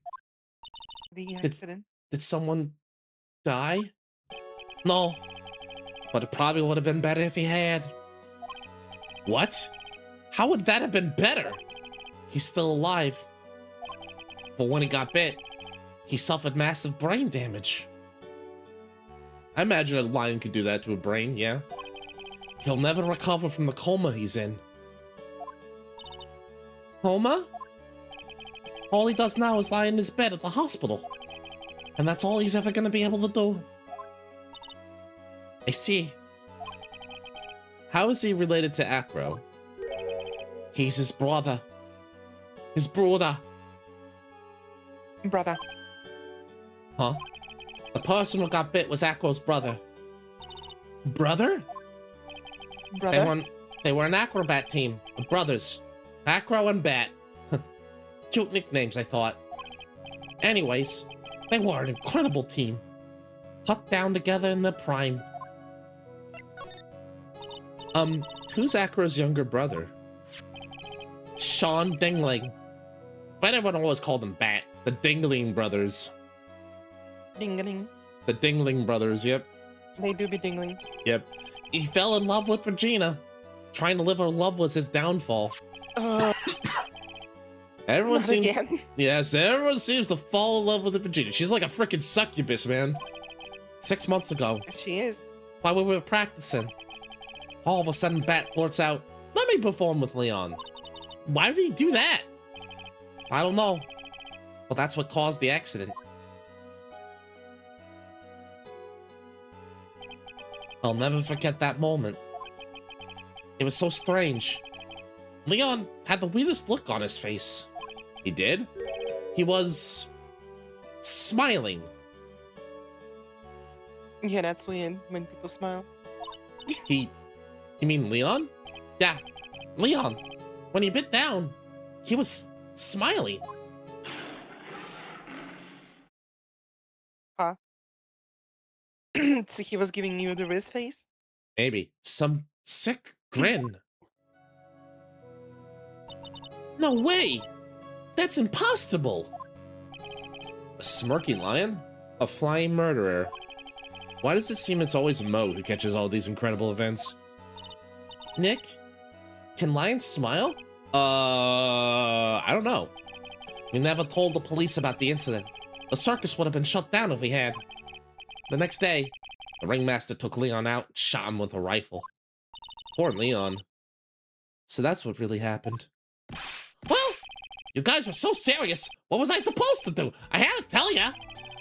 The accident. Did someone die? No. But it probably would have been better if he had. What? How would that have been better? He's still alive. But when he got bit, he suffered massive brain damage. I imagine a lion could do that to a brain, yeah? He'll never recover from the coma he's in. Coma? All he does now is lie in his bed at the hospital. And that's all he's ever gonna be able to do. I see. How is he related to Acro? He's his brother. His brother. Brother. Huh? The person who got bit was Acro's brother. Brother? Brother. They were an acrobat team of brothers. Acro and Bat. Cute nicknames, I thought. Anyways, they were an incredible team. Cut down together in their prime. Who's Acro's younger brother? Sean Dingling. But everyone always called him Bat. The Dingling brothers. Dingling. The Dingling brothers, yep. They do be dingling. Yep. He fell in love with Regina. Trying to live her love was his downfall. Everyone Not seems... again. Yes, everyone seems to fall in love with the Vegeta. She's like a freaking succubus, man. 6 months ago, She is. while we were practicing, all of a sudden Bat blurts out, "Let me perform with Leon." Why did he do that? I don't know. But that's what caused the accident. I'll never forget that moment. It was so strange. Leon had the weirdest look on his face. He did? He was smiling. Yeah, that's weird when people smile. You mean Leon? Yeah, Leon. When he bit down, he was smiling. So he was giving you the wrist face? Maybe. Some sick grin. No way! That's impossible! A smirking lion? A flying murderer? Why does it seem it's always Mo who catches all these incredible events? Nick, can lions smile? I don't know. We never told the police about the incident. The circus would have been shut down if we had. The next day, the ringmaster took Leon out and shot him with a rifle. Poor Leon. So that's what really happened. Well, you guys were so serious. What was I supposed to do? I had to tell ya.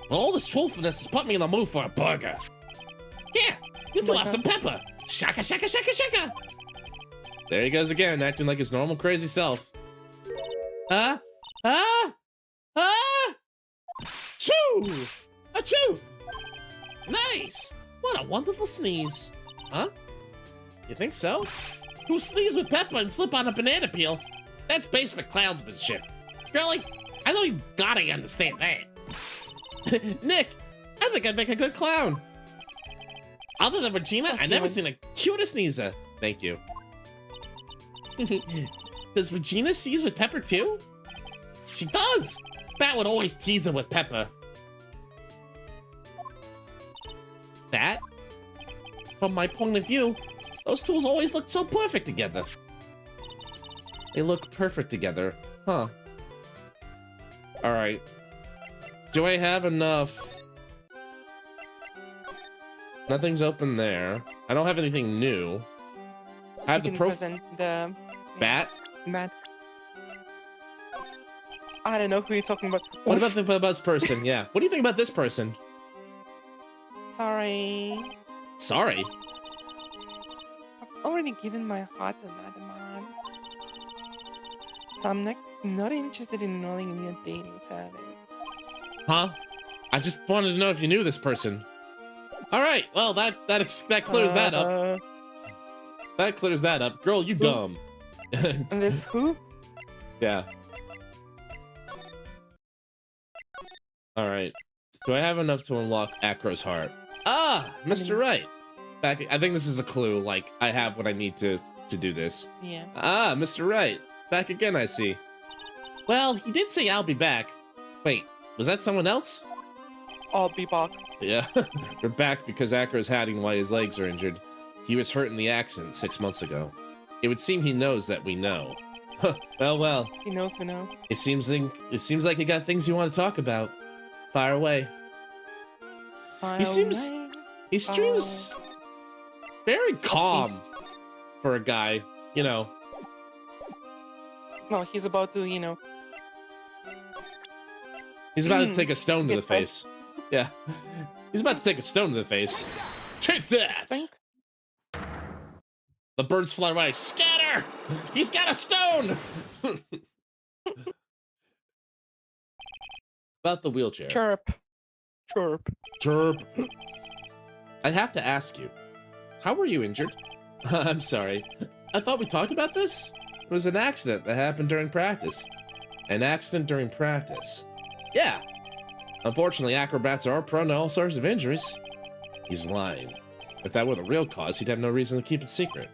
Well, all this truthfulness has put me in the mood for a burger. Here, you two have some pepper. Shaka, shaka, shaka, shaka. There he goes again, acting like his normal crazy self. Choo! Achoo! Nice! What a wonderful sneeze. Huh? You think so? Who sneeze with pepper and slip on a banana peel? That's basement clownsmanship. Girlie, I know you gotta understand that. Nick, I think I'd make a good clown. Other than Regina, I've never seen a cuter sneezer. Thank you. Does Regina sneeze with pepper too? She does! Bat would always tease her with pepper. That? From my point of view, those tools always looked so perfect together. They look perfect together, huh? Alright. Do I have enough? Nothing's open there. I don't have anything new. I have You the can present the bat. bat. I don't know who you're talking about. What about this person? Yeah. What do you think about this person? Sorry. Sorry. I've already given my heart to that man. So I'm not interested in enrolling in your dating service. Huh? I just wanted to know if you knew this person. All right, well, that clears that up. That clears that up. Girl, you dumb. And this who? Yeah. All right. Do I have enough to unlock Acro's heart? Ah, Mr. Wright. Back. I think this is a clue. Like, I have what I need to do this. Yeah. Ah, Mr. Wright. Back again, I see. Well, he did say I'll be back. Wait, was that someone else? I'll be back. Yeah. We're back because Acro's hiding why his legs are injured. He was hurt in the accident 6 months ago. It would seem he knows that we know. Well. He knows me now. It seems like you got things you want to talk about. Fire away. He seems very calm for a guy, you know. No, he's about to, you know. He's about to take a stone to the Get face. Yeah. He's about to take a stone to the face. Take that! Think? The birds fly away. Scatter! He's got a stone! About the wheelchair. Chirp. Chirp. Chirp. I have to ask you, how were you injured? I'm sorry. I thought we talked about this? It was an accident that happened during practice. An accident during practice. Yeah. Unfortunately, acrobats are prone to all sorts of injuries. He's lying. If that were the real cause, he'd have no reason to keep it secret.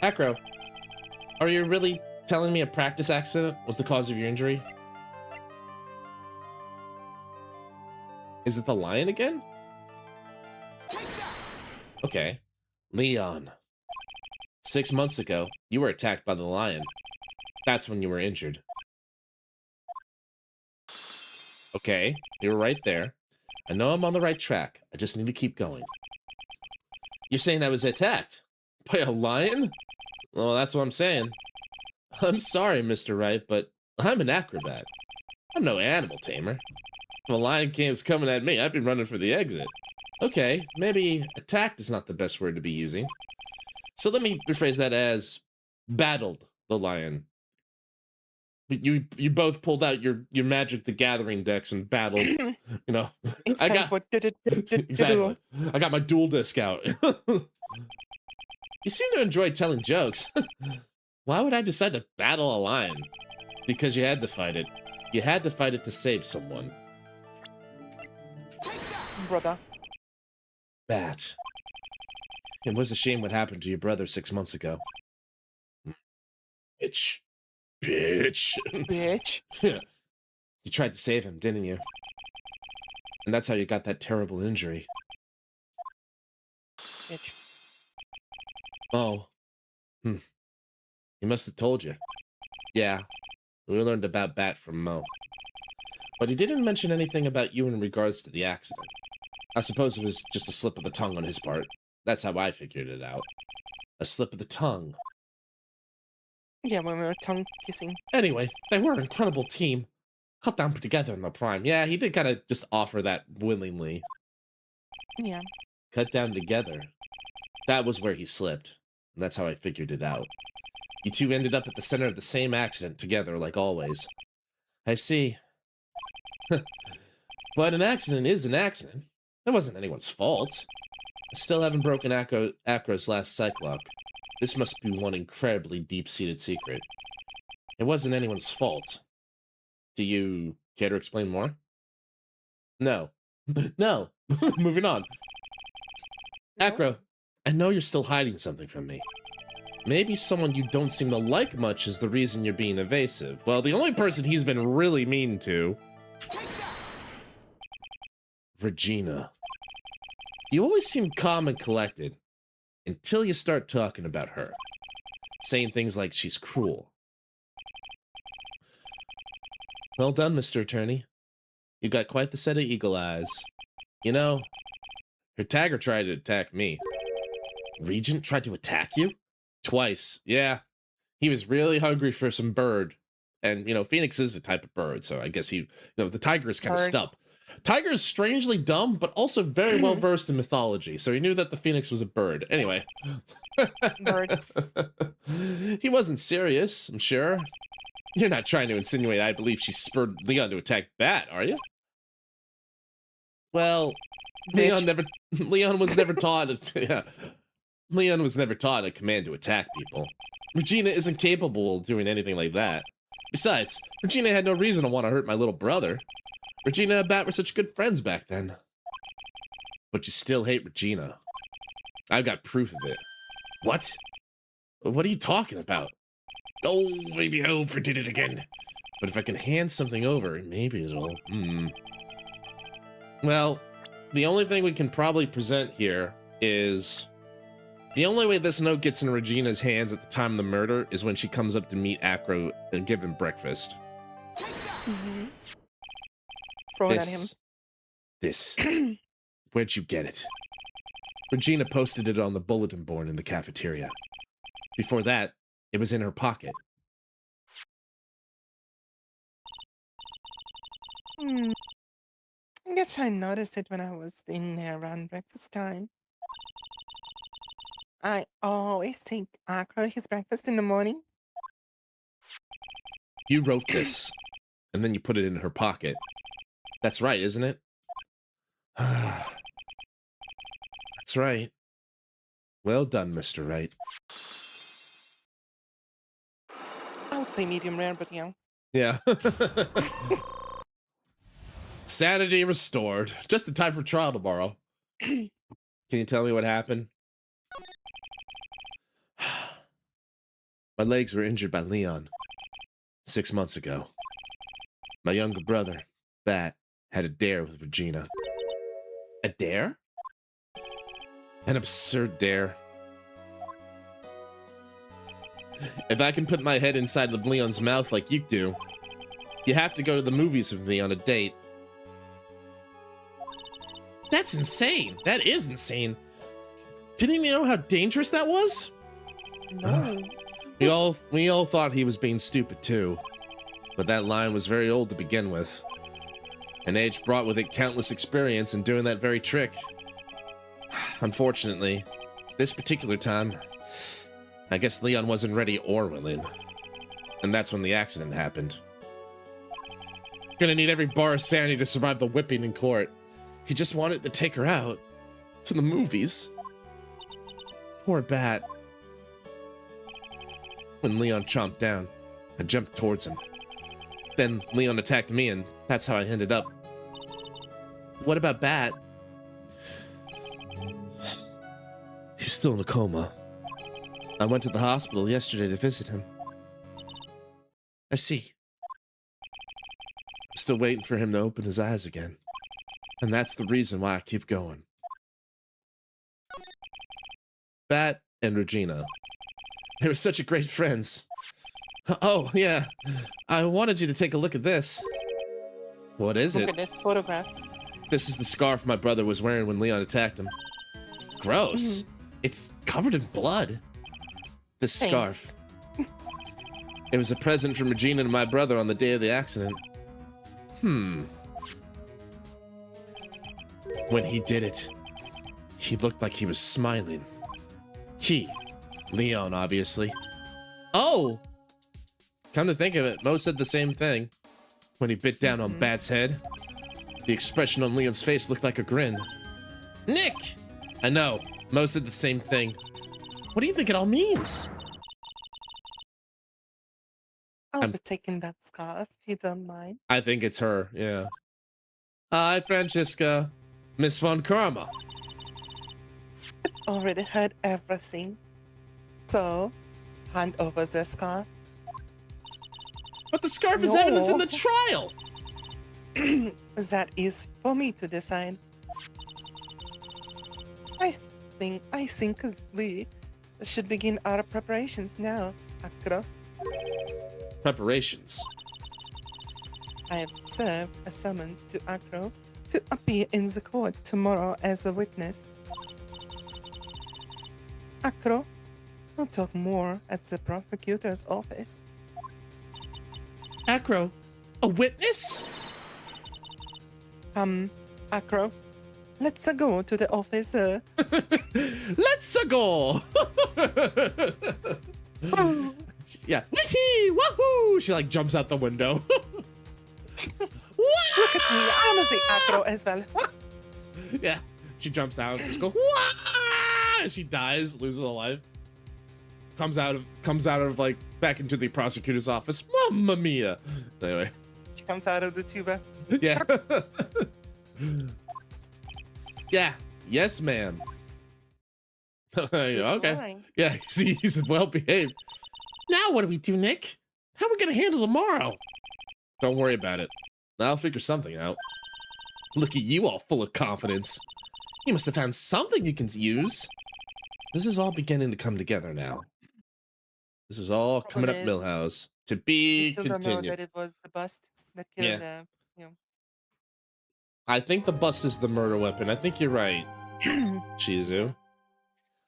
Acro, are you really telling me a practice accident was the cause of your injury? Is it the lion again? Okay. Leon. 6 months ago, you were attacked by the lion. That's when you were injured. Okay, you were right there. I know I'm on the right track. I just need to keep going. You're saying I was attacked? By a lion? Well, that's what I'm saying. I'm sorry, Mr. Wright, but I'm an acrobat. I'm no animal tamer. If a lion was coming at me, I'd be running for the exit. Okay, maybe attacked is not the best word to be using. So let me rephrase that as battled the lion. You both pulled out your Magic the Gathering decks and battled. You know, It's I time got for exactly. I got my duel disc out. You seem to enjoy telling jokes. Why would I decide to battle a lion? Because you had to fight it. You had to fight it to save someone. brother. Bat. It was a shame what happened to your brother 6 months ago. Bitch. Bitch. Bitch. Yeah. You tried to save him, didn't you? And that's how you got that terrible injury. Bitch. Oh. He must have told you. Yeah. We learned about Bat from Mo. But he didn't mention anything about you in regards to the accident. I suppose it was just a slip of the tongue on his part. That's how I figured it out. A slip of the tongue. Yeah, when we were tongue kissing. Anyway, they were an incredible team. Cut down together in the prime. Yeah, he did kind of just offer that willingly. Yeah. Cut down together. That was where he slipped. And that's how I figured it out. You two ended up at the center of the same accident together, like always. I see. But an accident is an accident. It wasn't anyone's fault. I still haven't broken Acro's last Cyclock. This must be one incredibly deep-seated secret. It wasn't anyone's fault. Do you care to explain more? No. No. Moving on. Acro, I know you're still hiding something from me. Maybe someone you don't seem to like much is the reason you're being evasive. Well, the only person he's been really mean to... Regina. You always seem calm and collected. Until you start talking about her. Saying things like she's cruel. Well done, Mr. Attorney. You got quite the set of eagle eyes. You know, her tagger tried to attack me. Regent tried to attack you? Twice, yeah. He was really hungry for some bird. And, you know, Phoenix is a type of bird, so I guess the tiger is kind of stump. Tiger is strangely dumb, but also very well versed in mythology, so he knew that the Phoenix was a bird. Anyway. Bird. He wasn't serious, I'm sure. You're not trying to insinuate I believe she spurred Leon to attack Bat, are you? Well, Bitch. Leon was never taught. Yeah, Leon was never taught a command to attack people. Regina isn't capable of doing anything like that. Besides, Regina had no reason to want to hurt my little brother. Regina and Bat were such good friends back then. But you still hate Regina. I've got proof of it. What? What are you talking about? Oh, maybe I overdid it again. But if I can hand something over, maybe it'll... Well, the only thing we can probably present here is... The only way this note gets in Regina's hands at the time of the murder is when she comes up to meet Acro and give him breakfast. Throw it at him. This. Where'd you get it? Regina posted it on the bulletin board in the cafeteria. Before that, it was in her pocket. I guess I noticed it when I was in there around breakfast time. I always take Acro his breakfast in the morning. You wrote this, and then you put it in her pocket. That's right, isn't it? That's right. Well done, Mr. Wright. I would say medium rare, but yeah. Yeah. Sanity restored. Just in time for trial tomorrow. Can you tell me what happened? My legs were injured by Leon 6 months ago. My younger brother, Bat, had a dare with Regina. A dare? An absurd dare. If I can put my head inside of Leon's mouth like you do, you have to go to the movies with me on a date. That's insane. That is insane. Didn't you know how dangerous that was? No. We all thought he was being stupid too. But that line was very old to begin with. And age brought with it countless experience in doing that very trick. Unfortunately, this particular time, I guess Leon wasn't ready or willing. And that's when the accident happened. Gonna need every bar of sanity to survive the whipping in court. He just wanted to take her out. To the movies. Poor Bat. When Leon chomped down, I jumped towards him. Then Leon attacked me, and that's how I ended up. What about Bat? He's still in a coma. I went to the hospital yesterday to visit him. I see. I'm still waiting for him to open his eyes again. And that's the reason why I keep going. Bat and Regina. They were such great friends. Oh, yeah. I wanted you to take a look at this. What is Look it? at this photograph. This is the scarf my brother was wearing when Leon attacked him. Gross. It's covered in blood. This Thanks. scarf. It was a present from Regina and my brother on the day of the accident. When he did it, he looked like he was smiling. Leon, obviously. Oh! Come to think of it, Mo said the same thing. When he bit down on Bat's head, the expression on Leon's face looked like a grin. Nick! I know, Mo said the same thing. What do you think it all means? I'll be taking that scarf, if you don't mind. I think it's her, yeah. Hi, Fransizka. Miss Von Karma. Already heard everything. So, hand over the scarf. But the scarf is evidence in the No. trial! That is for me to decide. I think we should begin our preparations now, Akro. Preparations. I have served a summons to Akro to appear in the court tomorrow as a witness. Akro will talk more at the prosecutor's office. Acro, a witness? Akro, let's go to the office. Let's go! Yeah. Wee wahoo! She like jumps out the window. Look at me, I'm a Akro as well. Yeah, she jumps out, just go, Wah! She dies, loses a life. Comes out of like back into the prosecutor's office. Mamma mia! Anyway, She comes out of the tuba. yeah, yeah, yes, ma'am. Okay, Fine. yeah, see, he's well behaved. Now what do we do, Nick? How are we gonna handle tomorrow? Don't worry about it. I'll figure something out. Look at you, all full of confidence. You must have found something you can use. This is all beginning to come together now. This is all coming up Problem is, Millhouse. To We be still don't know continued. that it was the bust that killed, I think the bust is the murder weapon. I think you're right, Shizu.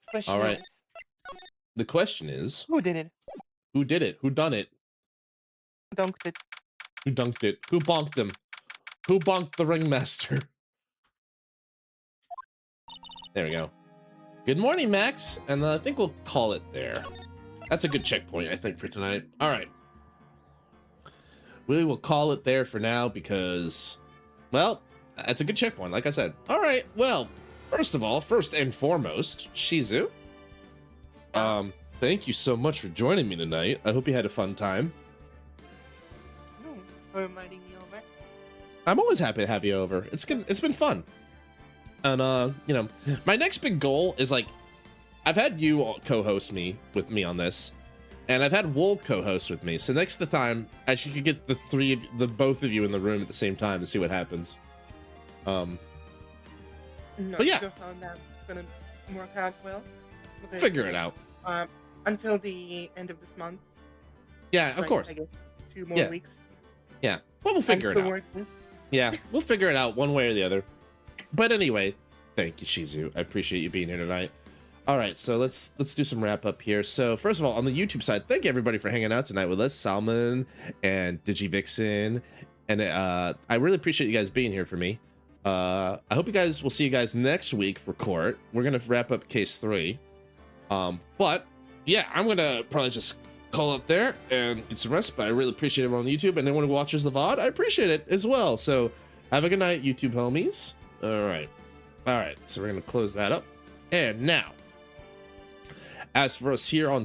Question All right. is, The question is, who did it? who did it? Who done it? Dunked it. Who dunked it? Who bonked him? Who bonked the ringmaster? There we go. Good morning, Max. And I think we'll call it there. That's a good checkpoint, I think, for tonight. All right. We will call it there for now because, well, that's a good checkpoint, like I said. All right. Well, first of all, first and foremost, Shizu. Thank you so much for joining me tonight. I hope you had a fun time. No, for inviting me over. I'm always happy to have you over. It's been fun. And you know, my next big goal is like, I've had you all co-host me with me on this, and I've had Wool co-host with me. So next time, I should get the both of you in the room at the same time and see what happens. Not But yeah. sure how that's gonna work out well. because, Figure it out. Until the end of this month. Yeah, So of course. I guess 2 more Yeah. weeks. Yeah, well, we'll figure I'm it still out. working. Yeah, we'll figure it out one way or the other. But anyway, thank you, Shizu. I appreciate you being here tonight. All right, so let's do some wrap up here. So first of all, on the YouTube side, thank you everybody for hanging out tonight with us, Salmon and DigiVixen, and I really appreciate you guys being here for me. I hope you guys will see you guys next week for court. We're gonna wrap up case 3. But yeah, I'm gonna probably just call it there and get some rest. But I really appreciate everyone on YouTube and anyone who watches the VOD. I appreciate it as well. So have a good night, YouTube homies. All right. So we're gonna close that up. And now, as for us here on